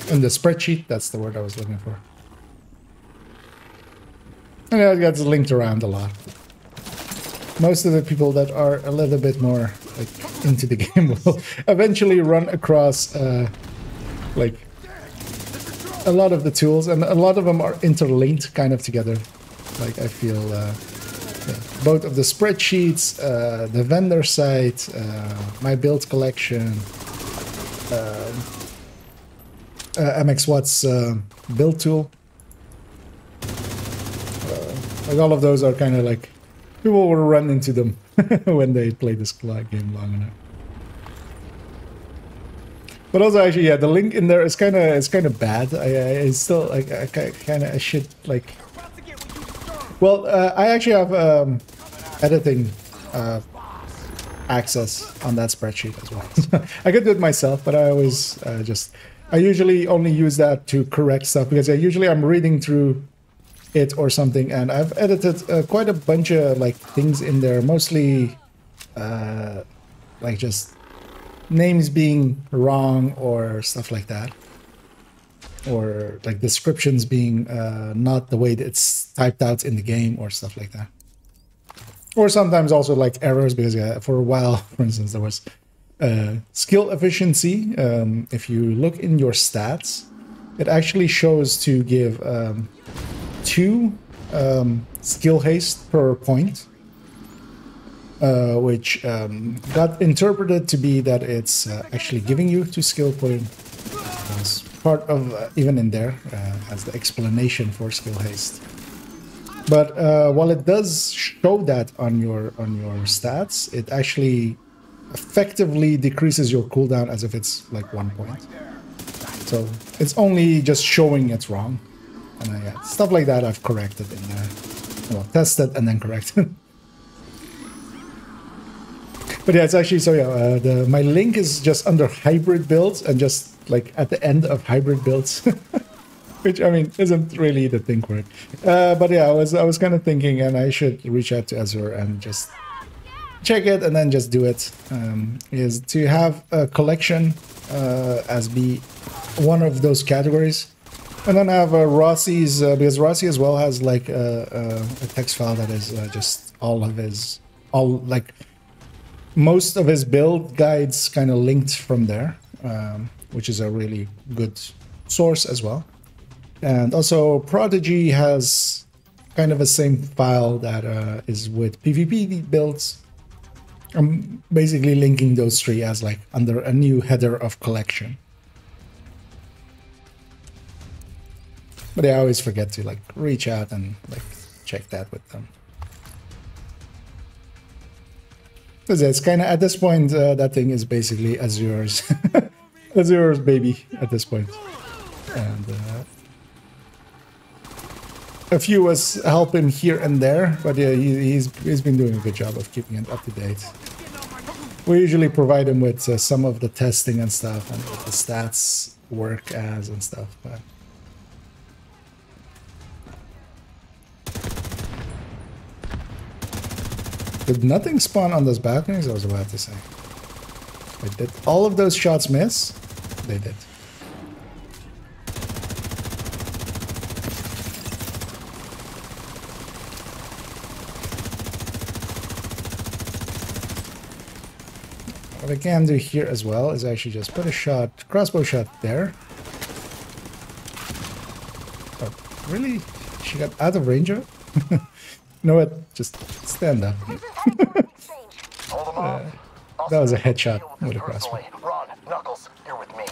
A: in the spreadsheet. That's the word I was looking for. And it gets linked around a lot. Most of the people that are a little bit more like into the game will eventually run across like a lot of the tools, and a lot of them are interlinked kind of together. Like, I feel both of the spreadsheets, the vendor site, my build collection, MXWatt's build tool. Like, all of those are kind of like, people will run into them when they play this game long enough. But also, actually, yeah, the link in there is kind of bad. I still like, I should like. Well, I actually have editing access on that spreadsheet as well. I could do it myself, but I always I usually only use that to correct stuff, because I'm reading through it or something, and I've edited quite a bunch of like things in there, mostly like just names being wrong or stuff like that, or like descriptions being not the way that it's typed out in the game or stuff like that. Or sometimes also like errors, because for a while, for instance, there was skill efficiency. If you look in your stats, it actually shows to give 2 skill haste per point, which got interpreted to be that it's actually giving you 2 skill points. It's part of even in there as the explanation for skill haste. But while it does show that on your stats, it actually effectively decreases your cooldown as if it's like 1 point. So it's only just showing it's wrong. And yeah, stuff like that I've corrected in there. Well, tested and then corrected. But yeah, it's actually, so yeah, my link is just under hybrid builds and just like at the end of hybrid builds. Which, I mean, isn't really the thing for it. But yeah, I was kind of thinking, and I should reach out to Azure and just check it and then just do it. Is to have a collection as be one of those categories. And then have Rossi's, because Rossi as well has like a text file that is just like most of his build guides kind of linked from there, which is a really good source as well. And also Prodigy has kind of the same file that is with PvP builds. I'm basically linking those 3 as like under a new header of collection. But I always forget to like reach out and like check that with them. Because it's kind of, at this point, that thing is basically Azure's Azura's baby at this point. And a few was helping here and there, but yeah, he's been doing a good job of keeping it up to date. We usually provide him with some of the testing and stuff, and what the stats work as and stuff. But did nothing spawn on those balconies? I was about to say. Wait, did all of those shots miss? They did. What I can do here as well is actually just put a shot, crossbow shot there. Oh, really? She got out of range? You know what? Just stand up. That was a headshot with a crossbow.
N: Ron, Knuckles, you're with me.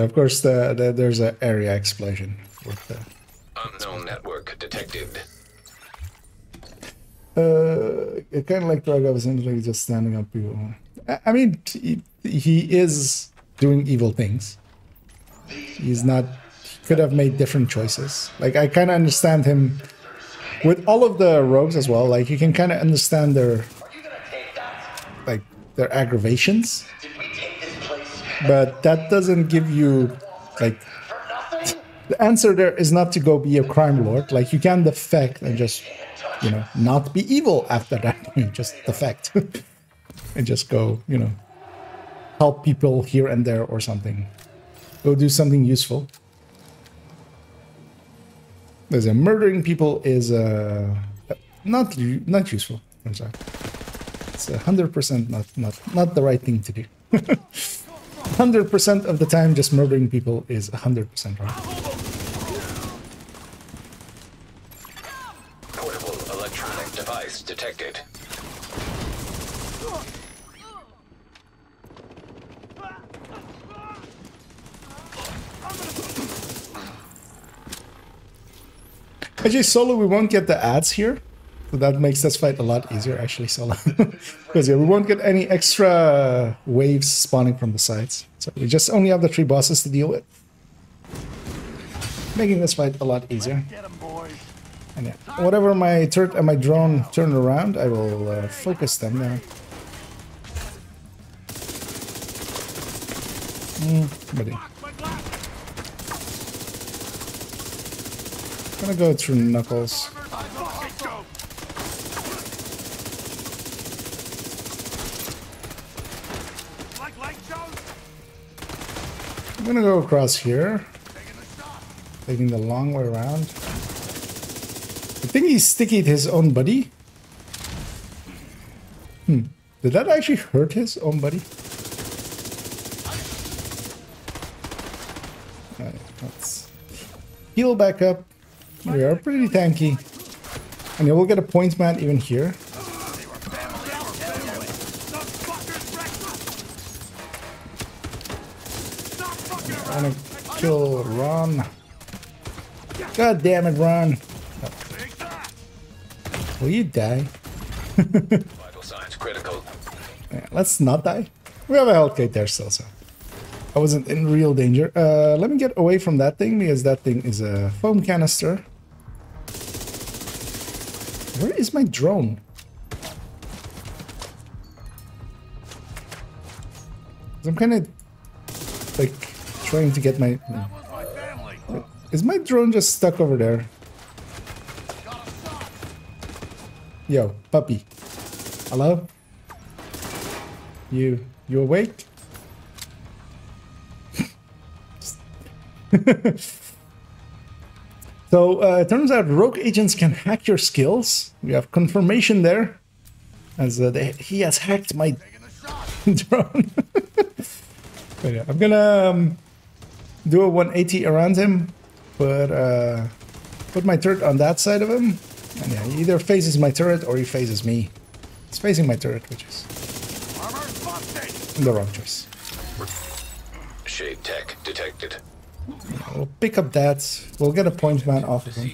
A: Of course, there's an area explosion with the
E: unknown network detected.
A: It kind of like Drago was simply just standing up people. I mean, he is doing evil things. He's not. He could have made different choices. Like, I kind of understand him with all of the rogues as well. Like, you can kind of understand their aggravations, but that doesn't give you like. The answer there is not to go be a crime lord. Like, you can defect and just, you know, not be evil after that. You just defect and just go, you know, help people here and there or something. Go do something useful. There's a murdering people is not useful. I'm sorry. It's 100% not the right thing to do. 100% of the time, just murdering people is 100% wrong.
E: Portable electronic device detected.
A: Actually, solo, we won't get the ads here. So that makes this fight a lot easier, actually, solo. Because yeah, we won't get any extra waves spawning from the sides. So we just only have the 3 bosses to deal with. Making this fight a lot easier. And yeah, whatever my turret and my drone turn around, I will focus them now. Buddy. I'm gonna go through Knuckles. I'm gonna go across here, taking the long way around. I think he's sticky to his own buddy. Did that actually hurt his own buddy? Alright, let's heal back up. We are pretty tanky. And you will get a point man even here. I'm gonna kill Ron. God damn it, Ron. Will you die?
E: Vital signs critical.
A: Yeah, let's not die. We have a health kit there still, so I wasn't in real danger. Let me get away from that thing because that thing is a foam canister. Where is my drone? I'm kind of like trying to get my... Is my drone just stuck over there? Yo, puppy. Hello? You awake? So it turns out rogue agents can hack your skills. We have confirmation there, as he has hacked my drone. But yeah, I'm gonna do a 180 around him, but put my turret on that side of him, and yeah, he either faces my turret or he faces me. He's facing my turret, which is the wrong choice.
E: Shade tech detected.
A: We'll pick up that. We'll get a point man off of him.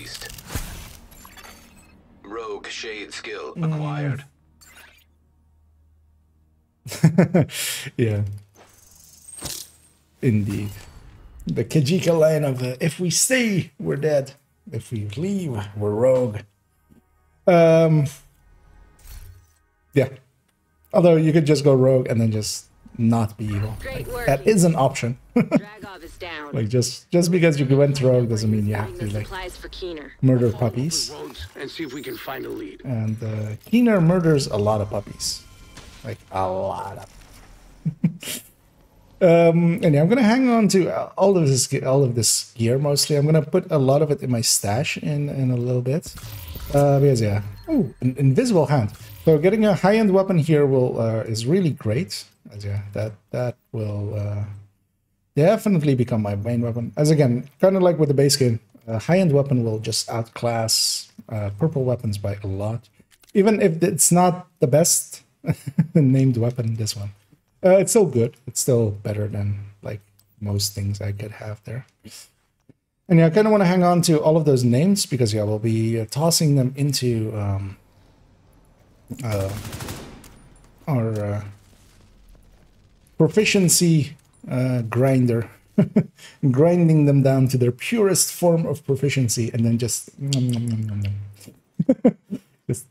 E: Rogue shade skill acquired.
A: Yeah. Indeed. The Kajika line of if we stay, we're dead. If we leave, we're rogue. Yeah. Although you could just go rogue and then just not be evil. Like, that is an option.
J: Dragov is down.
A: Like just because you went rogue doesn't mean you have to like murder puppies.
O: And see if we can find a lead.
A: And Keener murders a lot of puppies. Like a lot of. And yeah, I'm gonna hang on to all of this gear mostly. I'm gonna put a lot of it in my stash in a little bit. Because yeah, oh, an invisible hand. So getting a high-end weapon here will is really great. As yeah, that will definitely become my main weapon. As again, kind of like with the base game, a high-end weapon will just outclass purple weapons by a lot. Even if it's not the best named weapon, this one. It's still good. It's still better than like most things I could have there. And yeah, I kind of want to hang on to all of those names because yeah, we'll be tossing them into our proficiency grinder, grinding them down to their purest form of proficiency, and then just just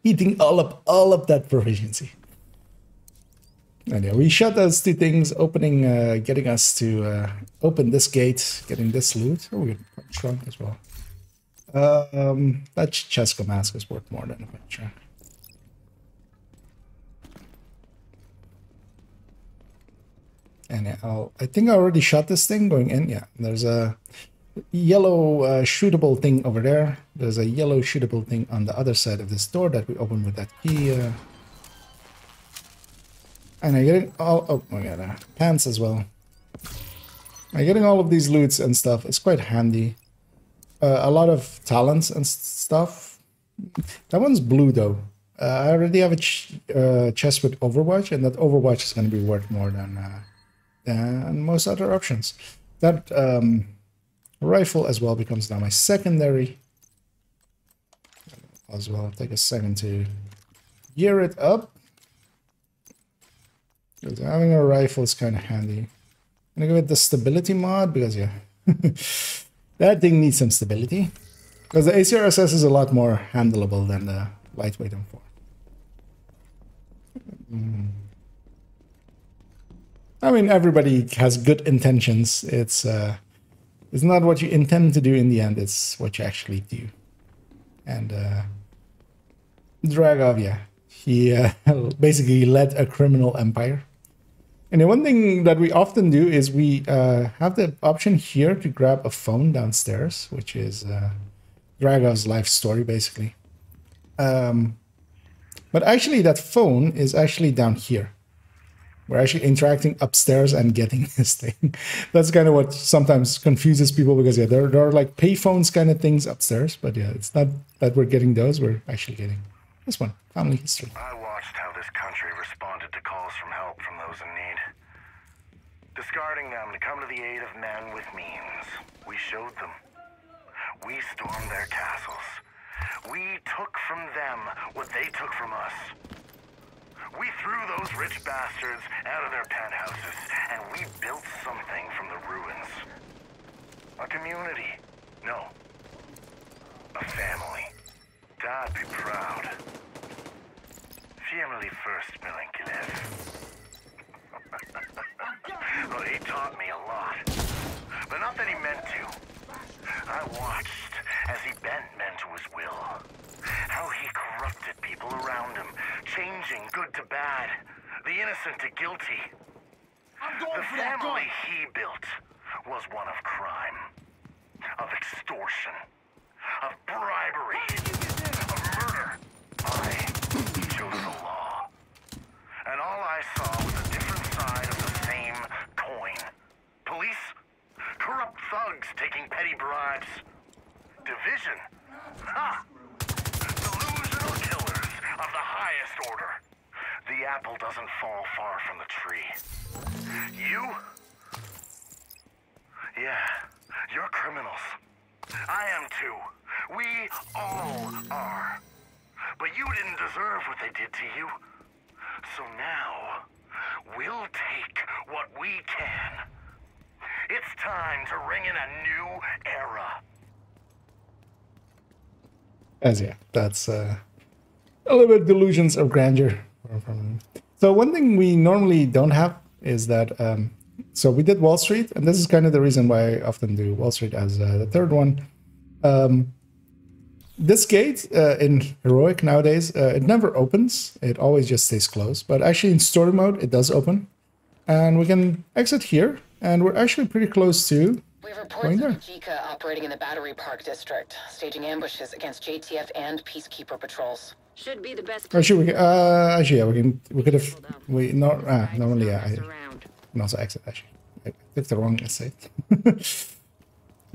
A: eating all of that proficiency. And yeah, we shot those two things, opening, getting us to open this gate, getting this loot. Oh, we got a trunk as well. That Cheska mask is worth more than a trunk. And yeah, I think I already shot this thing going in. Yeah, there's a yellow shootable thing over there. There's a yellow shootable thing on the other side of this door that we opened with that key. And I'm getting all... Oh my god, pants as well. I'm getting all of these loots and stuff. It's quite handy. A lot of talents and stuff. That one's blue though. I already have a chest with Overwatch, and that Overwatch is going to be worth more than most other options. That rifle as well becomes now my secondary. As well, take a second to gear it up. Because having a rifle is kind of handy. I'm gonna give it the stability mod because yeah, that thing needs some stability. Because the ACRSS is a lot more handleable than the lightweight M4. I mean, everybody has good intentions. It's not what you intend to do in the end. It's what you actually do. And Dragov, yeah, he basically led a criminal empire. And the one thing that we often do is we have the option here to grab a phone downstairs, which is Dragov's life story, basically. But actually, that phone is actually down here. We're actually interacting upstairs and getting this thing. That's kind of what sometimes confuses people because, yeah, there are like payphones kind of things upstairs. But yeah, it's not that we're getting those. We're actually getting this one, family history.
S: I watched how this country responded to calls from help from those in need. Discarding them to come to the aid of men with means. We showed them. We stormed their castles. We took from them what they took from us. We threw those rich bastards out of their penthouses, and we built something from the ruins. A community. No. A family. I'd be proud. Family first, Melankilev. Well, he taught me a lot. But not that he meant to. I watched as he bent men to his will. How he corrupted people around him, changing good to bad, the innocent to guilty. The family he built was one of crime, of extortion, of bribery, of murder. I chose the law. And all I saw was a different side of the same coin. Police, corrupt thugs taking petty bribes. Division. Ha! Delusional killers of the highest order. The apple doesn't fall far from the tree. You? Yeah, you're criminals. I am too. We all are. But you didn't deserve what they did to you. So now, we'll take what we can. It's time to ring in a new era.
A: As yeah, that's a little bit delusions of grandeur. So one thing we normally don't have is that, so we did Wall Street, and this is kind of the reason why I often do Wall Street as the third one. This gate in Heroic nowadays, it never opens. It always just stays closed. But actually in story mode, it does open. And we can exit here, and we're actually pretty close to
D: We have reports of Kajika operating in the Battery Park district, staging ambushes against JTF and Peacekeeper patrols.
J: Should be the best.
A: Actually, yeah, we could have, normally, yeah, I can also exit, actually. I picked the wrong essay.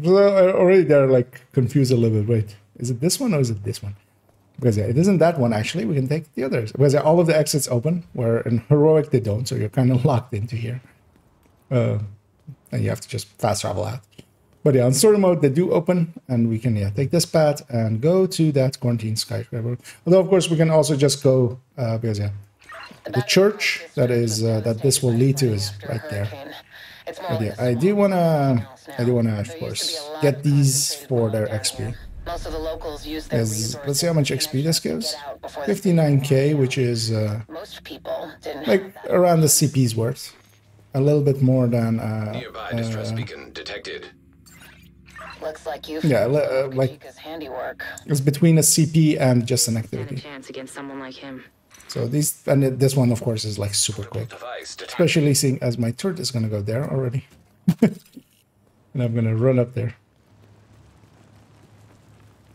A: So already they're like confused a little bit. Wait, is it this one or is it this one? Because yeah, it isn't that one actually. We can take the others. Because yeah, all of the exits open, where in Heroic they don't, so you're kind of locked into here. And you have to just fast travel out. But yeah, on story mode they do open, and we can take this path and go to that quarantine skyscraper. Although of course we can also just go because yeah, the church that is that this will lead to is right there. But yeah, I do wanna of course get these for their XP.
D: Most of the locals use their
A: Let's see how much XP this gives. 59k, which is
D: most people didn't
A: like around the CP's worth. A little bit more than
E: Nearby distress beacon detected.
D: Looks like you
A: like
D: handiwork.
A: it's between a CP and just an activity.
J: Chance against someone like him.
A: So these, and this one of course is like super quick, especially seeing as my turret is gonna go there already, and I'm gonna run up there.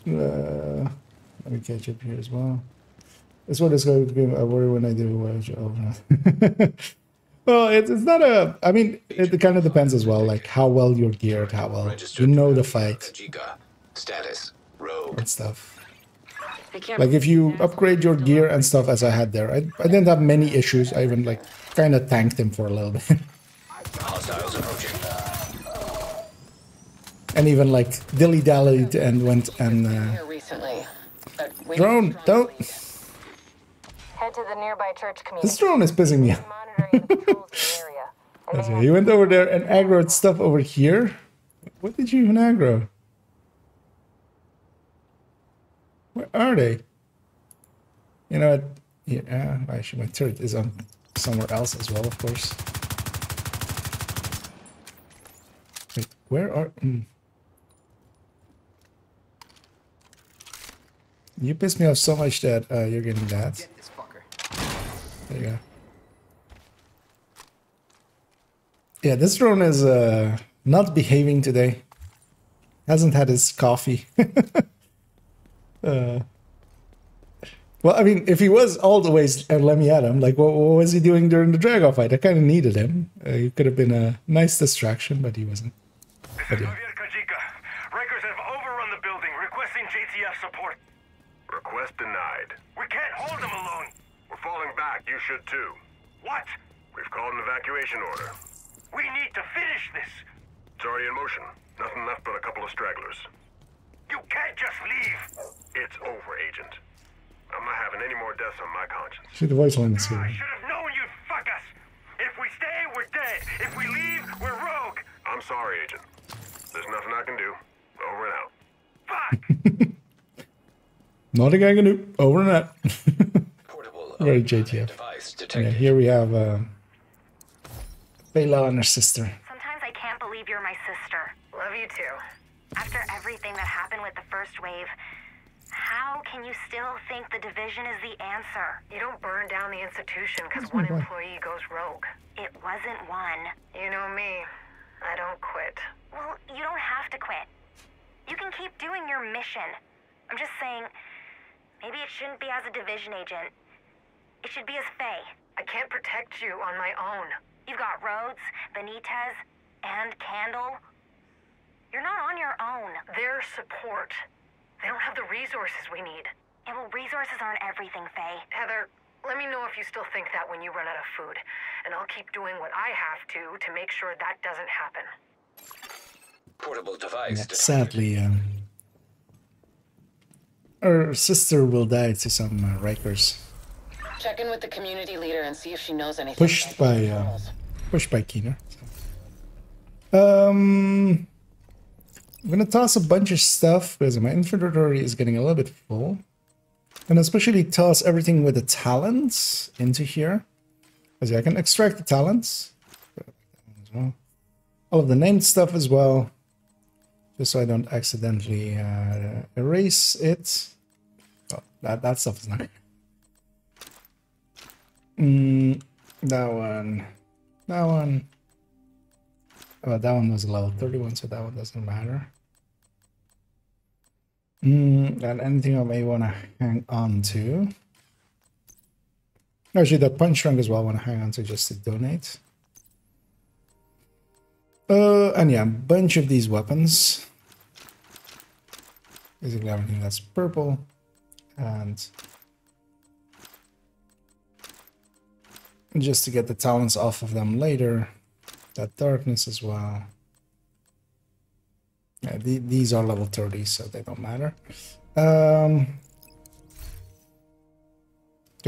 A: Let me catch up here as well. This one is going to be a worry when I do. Well, it's not a. I mean, it kind of depends as well, like how well you're geared, how well you know the fight,
E: status rogue
A: and stuff. Like if you upgrade your gear and stuff, as I had there, I didn't have many issues. I even like kind of tanked him for a little bit.
E: Hostiles approaching.
A: And even like dilly-dallied and went and drone, don't.
B: Head to the nearby church community.
A: This drone is pissing me off. Okay, he went over there and aggroed stuff over here. What did you even aggro? Where are they? You know what? Yeah, actually my turret is on somewhere else as well, of course. Wait, where are... You pissed me off so much that you're getting that. There you go. Yeah, this drone is not behaving today. Hasn't had his coffee. Well, I mean, if he was all the way and let me at him, like, what was he doing during the Dragon fight? I kind of needed him. He could have been a nice distraction, but he wasn't. But, yeah.
S: Rikers have overrun the building, requesting JTF support. Request denied. We can't hold them alone. We're falling back. You should too. What? We've called an evacuation order. We need to finish this. It's already in motion. Nothing left but a couple of stragglers. You can't just leave. It's over, Agent. I'm not having any more deaths on my conscience.
A: See the voice line is here.
S: I should have known you'd fuck us. If we stay, we're dead. If we leave, we're rogue. I'm sorry, Agent. There's nothing I can do. Over and out. Fuck!
A: Nothing I can do. Over and out. Very JTF. Yeah, here we have Bela and her sister.
B: Sometimes I can't believe you're my sister. Love you too. After everything that happened with the first wave, how can you still think the division is the answer?
D: You don't burn down the institution because one employee goes rogue.
B: It wasn't one.
D: You know me. I don't quit.
B: Well, you don't have to quit. You can keep doing your mission. I'm just saying, maybe it shouldn't be as a division agent. It should be as Faye.
D: I can't protect you on my own.
B: You've got Rhodes, Benitez, and Candle. You're not on your own.
D: Their support. They don't have the resources we need.
B: Yeah, well, resources aren't everything, Faye.
D: Heather, let me know if you still think that when you run out of food. And I'll keep doing what I have to make sure that doesn't happen.
E: Portable device.
A: Yeah, sadly, her sister will die to some Rikers.
D: Check in with the community leader and see if she knows anything.
A: Pushed by Keener. I'm gonna toss a bunch of stuff because my inventory is getting a little bit full. And especially toss everything with the talents into here. Because I can extract the talents. All of the named stuff as well. Just so I don't accidentally erase it. Oh, that stuff is not. That one. That one. Oh, that one was a level 31, so that one doesn't matter. And anything I may want to hang on to. Actually, that punch trunk as well I want to hang on to just to donate. And yeah, a bunch of these weapons. Basically everything that's purple. And just to get the talents off of them later. That darkness as well. Yeah, these are level 30, so they don't matter. Do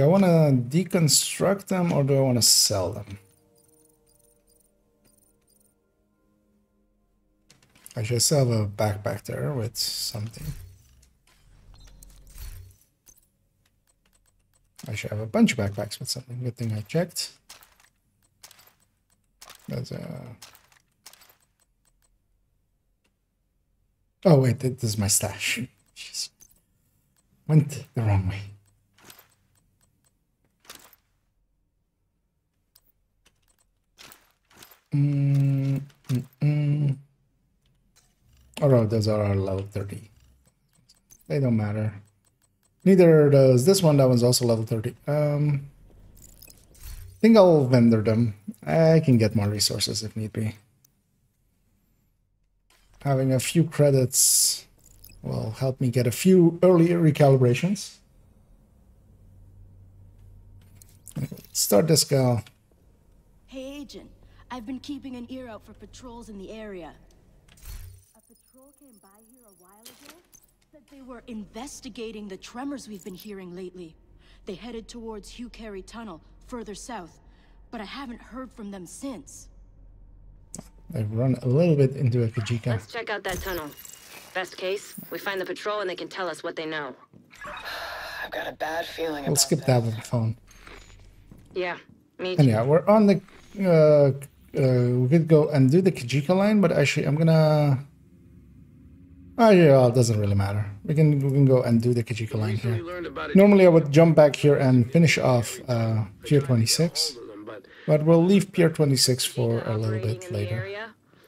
A: I want to deconstruct them or do I want to sell them? I should still have a backpack there with something. I should have a bunch of backpacks with something. Good thing I checked. There's a... Oh wait, this is my stash. Jeez. Went the wrong way. Oh no, those are level 30. They don't matter. Neither does this one. That one's also level 30. I think I'll vendor them. I can get more resources if need be. Having a few credits will help me get a few early recalibrations. Start this gal.
K: Hey, Agent. I've been keeping an ear out for patrols in the area. A patrol came by here a while ago. Said they were investigating the tremors we've been hearing lately. They headed towards Hugh Carey Tunnel, further south. But I haven't heard from them since.
A: I've run a little bit into a Kajika.
J: Let's check out that tunnel. Best case, we find the patrol and they can tell us what they know.
D: I've got a bad feeling
A: We'll skip that with the phone.
J: Yeah, me too.
A: And yeah, we're on the... we could go and do the Kajika line, but actually I'm gonna... Oh yeah, it doesn't really matter. We can go and do the Kajika line here. Normally I would jump back here and finish off Pier 26. But we'll leave Pier 26 for a little bit later.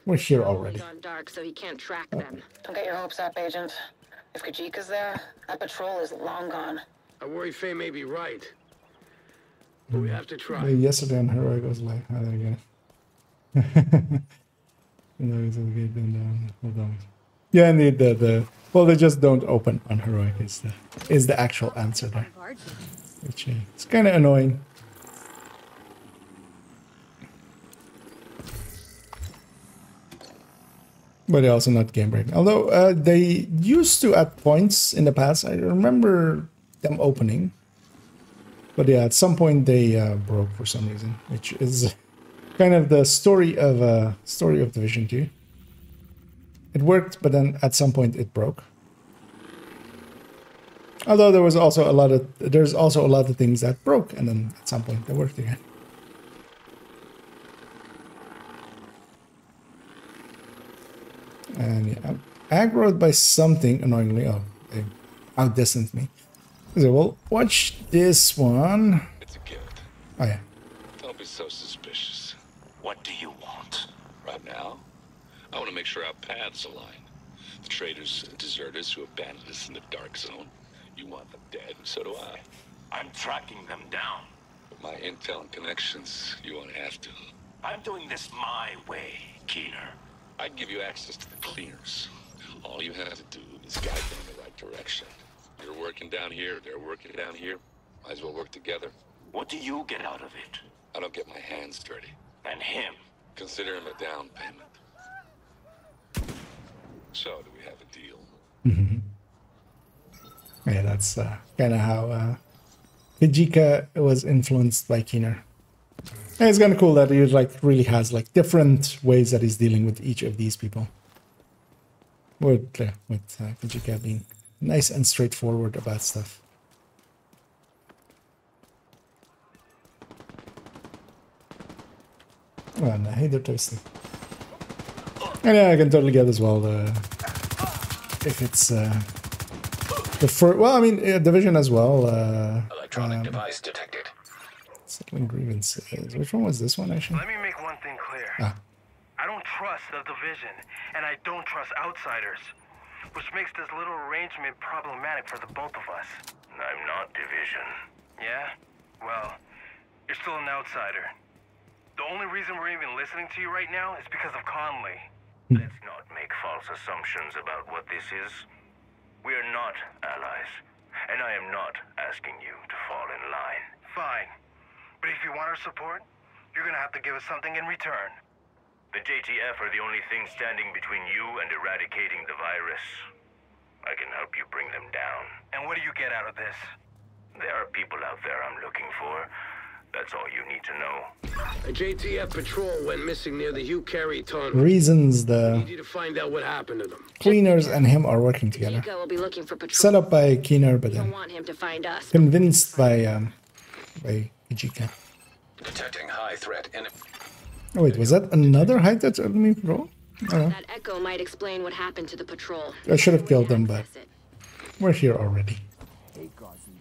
A: We're here already.
D: Dark, so he can't track them. Don't get your hopes up, Agent. If Kajika's there, that patrol is long gone.
O: I worry Faye may be right. But we have to try.
A: Yesterday on Heroic was like, how did I get it? Hold on. Yeah, indeed. Well, they just don't open on Heroic is the actual answer there, which is kind of annoying. But they're also not game breaking. Although they used to at points in the past. I remember them opening. But yeah, at some point they broke for some reason, which is kind of the story of Division 2. It worked, but then at some point it broke. Although there's also a lot of things that broke, and then at some point they worked again. And yeah, I'm aggroed by something annoyingly. Oh, they outdistanced me. So we'll watch this one.
I: It's a gift.
A: Oh yeah.
I: Don't be so suspicious.
T: What do you want?
I: Right now, I want to make sure our paths align. The traitors and deserters who abandoned us in the dark zone. You want them dead, so do I.
T: I'm tracking them down.
I: With my intel and connections, you won't have to.
T: I'm doing this my way, Keener.
I: I'd give you access to the cleaners. All you have to do is guide them in the right direction. You're working down here, they're working down here. Might as well work together.
T: What do you get out of it?
I: I don't get my hands dirty.
T: And him?
I: Consider him a down payment. So, do we have a deal?
A: Yeah, that's kind of how Kijika was influenced by Keener. And it's kind of cool that he like really has like different ways that he's dealing with each of these people. With Kijika being nice and straightforward about stuff. Oh, and hey, they're toasty. And yeah, I can totally get as well if it's the first. Well, I mean, Division as well.
E: Electronic device detected.
A: Settling grievances. Which one was this one actually?
C: Let me make one thing clear. I don't trust the Division, and I don't trust outsiders, which makes this little arrangement problematic for the both of us.
S: I'm not Division.
C: Yeah? Well, you're still an outsider. The only reason we're even listening to you right now is because of Conley.
S: Let's not make false assumptions about what this is. We are not allies, and I am not asking you to fall in line.
C: Fine. But if you want our support, you're gonna have to give us something in return.
S: The JTF are the only thing standing between you and eradicating the virus. I can help you bring them down.
C: And what do you get out of this?
S: There are people out there I'm looking for. That's all you need to know.
O: A JTF patrol went missing near the Hugh Carey tunnel.
A: Reasons the
O: I need you to find out what happened to them.
A: Cleaners and him are working together.
J: Will be looking for patrol.
A: Set up by Keener, but then
J: want him to find us.
A: convinced by Kijika.
E: Detecting high threat in.
A: Oh wait, was that another high threat enemy patrol? I don't know.
J: That echo might explain what happened to the patrol.
A: I should have killed them, but we're here already.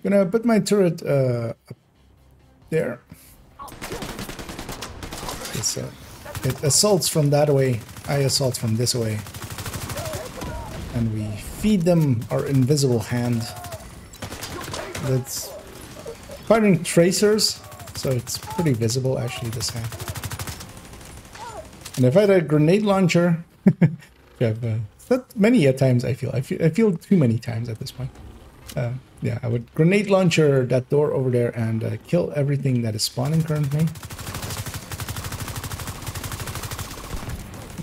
A: Gonna put my turret up there. It assaults from that way. I assault from this way. And we feed them our invisible hand. That's firing tracers, so it's pretty visible actually, this hand. And if I had a grenade launcher, not many at times I feel too many times at this point. Yeah, I would grenade launcher that door over there and kill everything that is spawning currently.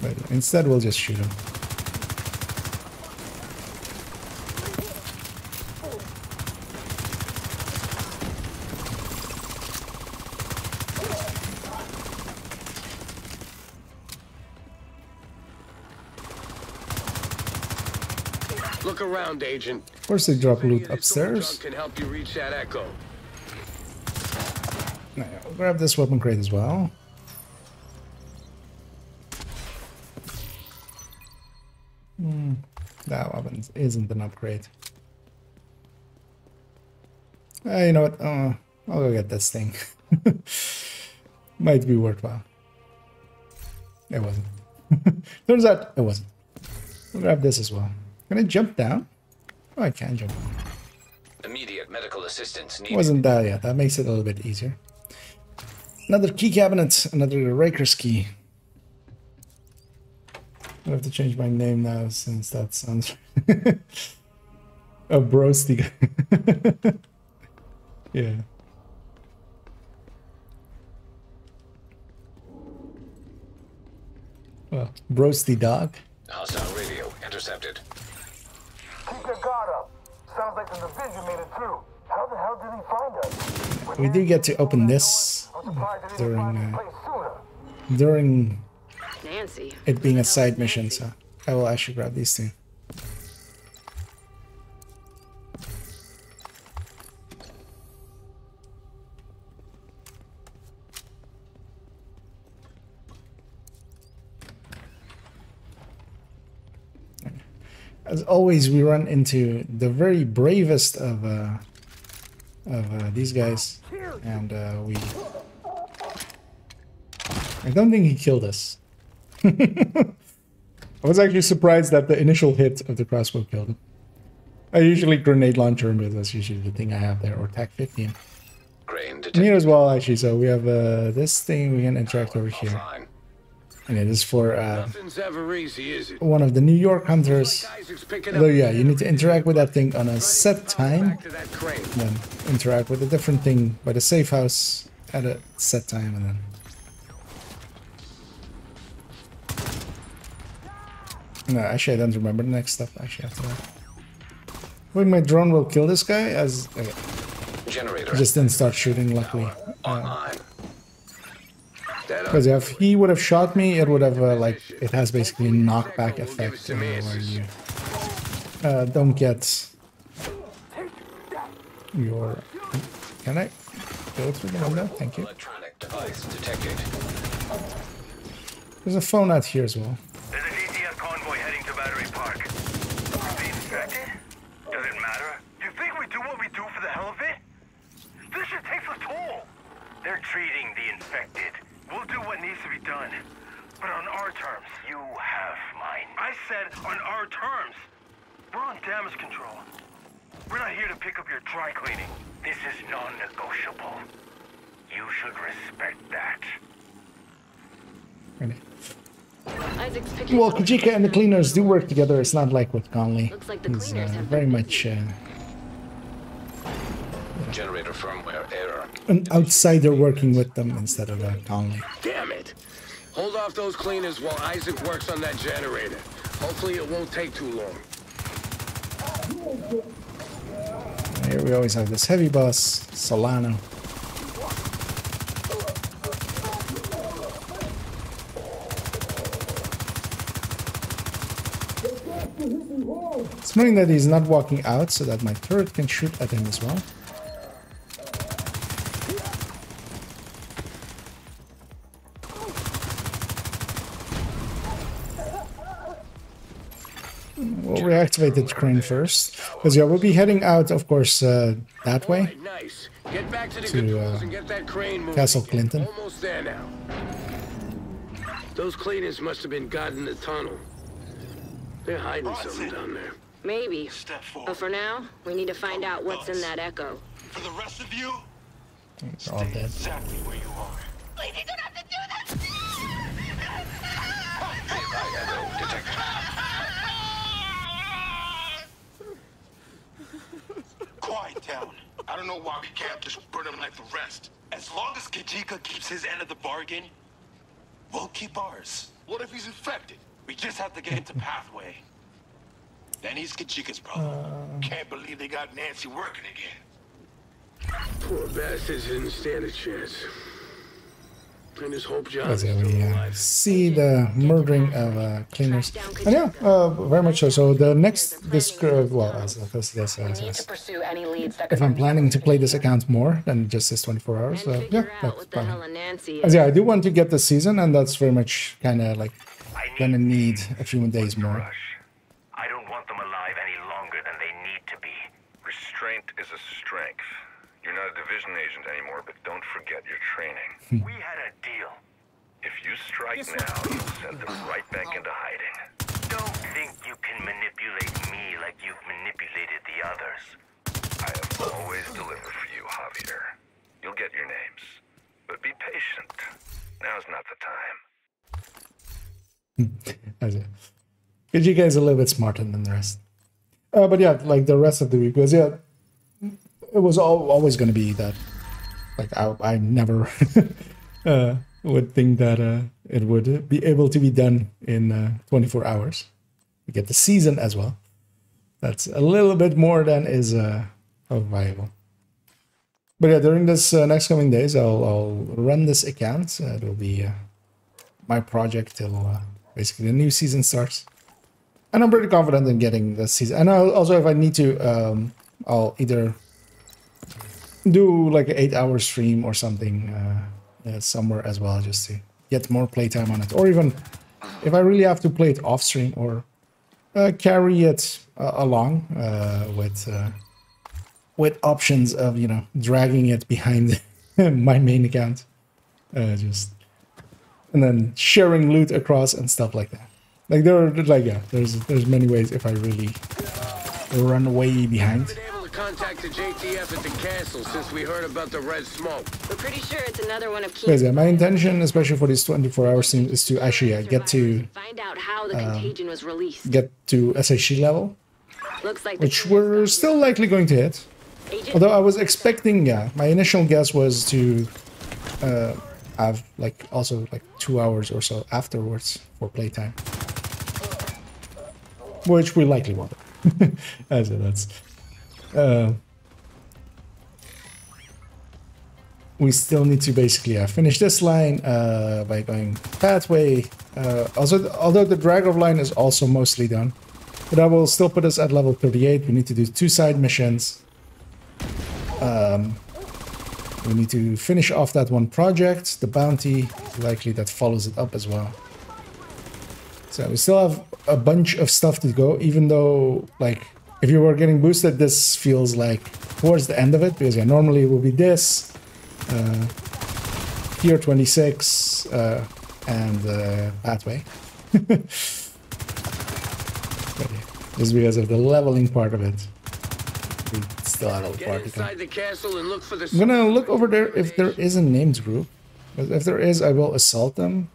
A: But instead we'll just shoot them.
O: Look around, Agent.
A: Of course they drop loot upstairs.
O: Can help you reach that echo.
A: Now, I'll grab this weapon crate as well. That weapon isn't an upgrade. You know what? I'll go get this thing. Might be worthwhile. It wasn't. Turns out it wasn't. I'll grab this as well. Can I jump down? Oh, I can jump down.
E: Immediate medical assistance needed.
A: Wasn't that yet? That makes it a little bit easier. Another key cabinet, another Riker's key. I have to change my name now since that sounds a broasty. Yeah. Well, broasty dog.
E: Hostile radio intercepted.
S: Keep your guard up. Sounds like the Division made it through. How the hell did he find us?
A: We do get to open this during
J: Nancy.
A: it being a side mission, so I will actually grab these two. As always, we run into the very bravest of these guys, and I don't think he killed us. I was actually surprised that the initial hit of the crossbow killed him. I usually grenade launcher him, but that's usually the thing I have there, or TAC-15. And here as well, actually, so we have this thing we can interact over here. And it is for one of the New York hunters. Although, yeah, you need to interact with that thing on a set time. Then interact with a different thing by the safe house at a set time, and then. No, actually, I don't remember the next step. Actually, after that. I think my drone will kill this guy as. Okay.
E: Generator.
A: He just didn't start shooting, luckily.
E: Online.
A: Because if he would have shot me, it would have, like, it has basically a knockback effect where you don't get your... Can I go through the window? Thank you.
E: Electronic device detected.
A: There's a phone out here as well.
S: There's a DCS convoy heading to Battery Park. Are they infected? Does it matter? You think we do what we do for the hell of it? This shit takes a toll. They're treating the infected. We'll do what needs to be done. But on our terms. You have mine. I said on our terms. We're on damage control. We're not here to pick up your dry cleaning. This is non-negotiable. You should respect that.
A: Really?
J: Isaac's picking
A: Well, Kajika and the cleaners do work together. It's not like with Conley.
J: Looks like the
A: He's
J: cleaners have
A: very much
E: Generator firmware error.
A: an outsider working with them instead of Conley.
O: Damn it! Hold off those cleaners while Isaac works on that generator. Hopefully it won't take too long.
A: Here we always have this heavy boss, Solano. It's annoying that he's not walking out so that my turret can shoot at him as well. We'll reactivate the crane first. Because yeah, we'll be heading out, of course, that way.
O: Nice. Get back to the
A: To,
O: controls and get that crane moving.
A: Castle Clinton.
O: Almost there now. Those cleaners must have been guarding the tunnel. They're hiding something down there.
J: Maybe. But for now, we need to find out what's in that echo.
T: For the rest of you,
A: They're all dead.
T: exactly where you are.
R: Please, you don't have to do this!
T: Quiet down. I don't know why we can't just burn him like the rest. As long as Kajika keeps his end of the bargain, we'll keep ours. What if he's infected? We just have to get into pathway. Then he's Kajika's problem. Can't believe they got Nancy working again.
O: Poor bastards didn't stand a chance. I just hope John's
A: Because
O: still
A: we
O: alive.
A: see the murdering of cleaners. And yeah, very much so. So the next, well, as
D: Pursue any leads that
A: if I'm planning to play this account more than just this 24 hours, yeah, that's fine.
J: Nancy
A: As yeah, I do want to get the season, and that's very much kind of like gonna need a few days more.
S: I don't want them alive any longer than they need to be.
I: Restraint is a strength. You're not a division agent anymore, but don't forget your training.
S: We had a deal.
I: If you strike now, you'll send them right back into hiding.
S: Don't think you can manipulate me like you've manipulated the others.
I: I have always delivered for you, Javier. You'll get your names. But be patient. Now's not the time.
A: Because you guys are a little bit smarter than the rest. But yeah, like the rest of the week, because yeah, it was always going to be that. Like I never would think that it would be able to be done in 24 hours. We get the season as well. That's a little bit more than is viable. But yeah, during this next coming days, I'll run this account. It will be my project till basically the new season starts. And I'm pretty confident in getting the season. And also, if I need to, I'll either do like an 8-hour stream or something somewhere as well, just to get more playtime on it. Or even if I really have to play it off stream, or carry it along with options of, you know, dragging it behind my main account, and then sharing loot across and stuff like that. Like there are there's many ways if I really run way behind.
O: Contact the JTF at the castle since we heard about the red smoke.
J: We're pretty sure it's another one of
A: Because yeah, my intention, especially for these 24-hour streams, is to actually get to
J: find out how the contagion was released.
A: Get to SHC level,
J: Looks like
A: which we're still likely going to hit. Although I was expecting, my initial guess was to have like also like 2 hours or so afterwards for playtime, which we likely won't. That's. we still need to basically finish this line by going pathway. Also, although the drag of line is also mostly done, but that will still put us at level 38. We need to do 2 side missions. We need to finish off that one project, the bounty, likely that follows it up as well. So we still have a bunch of stuff to go, even though, like, if you were getting boosted, this feels like towards the end of it, because yeah, normally it will be this, here 26, and pathway. But yeah, just because of the leveling part of it. We still have a part to come. I'm gonna look over there if there is a named group. But if there is, I will assault them.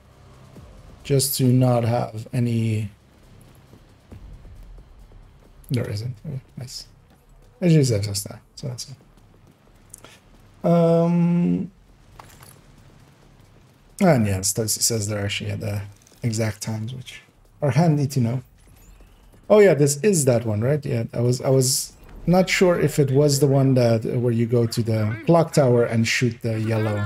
A: Just to not have any... There isn't. Okay, nice. It just says us that, so that's it. And yeah, Stacy says they're actually at the exact times, which are handy to know. Oh yeah, this is that one, right? Yeah, I was not sure if it was the one that where you go to the clock tower and shoot the yellow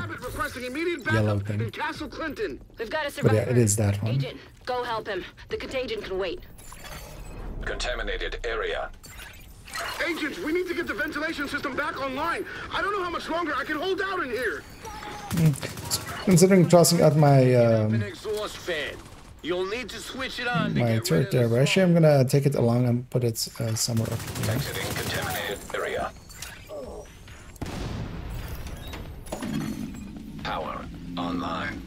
A: thing.
J: We've got a survivor.
A: But yeah, it is that one.
J: Agent, go help him. The contagion can wait.
E: Contaminated area.
T: Agents, we need to get the ventilation system back online. I don't know how much longer I can hold out in here.
A: Considering tossing out my
T: exhaust fan. You'll need to switch it on.
A: My turret there, but actually I'm gonna take it along and put it somewhere up here.
E: Exiting contaminated area. Power online.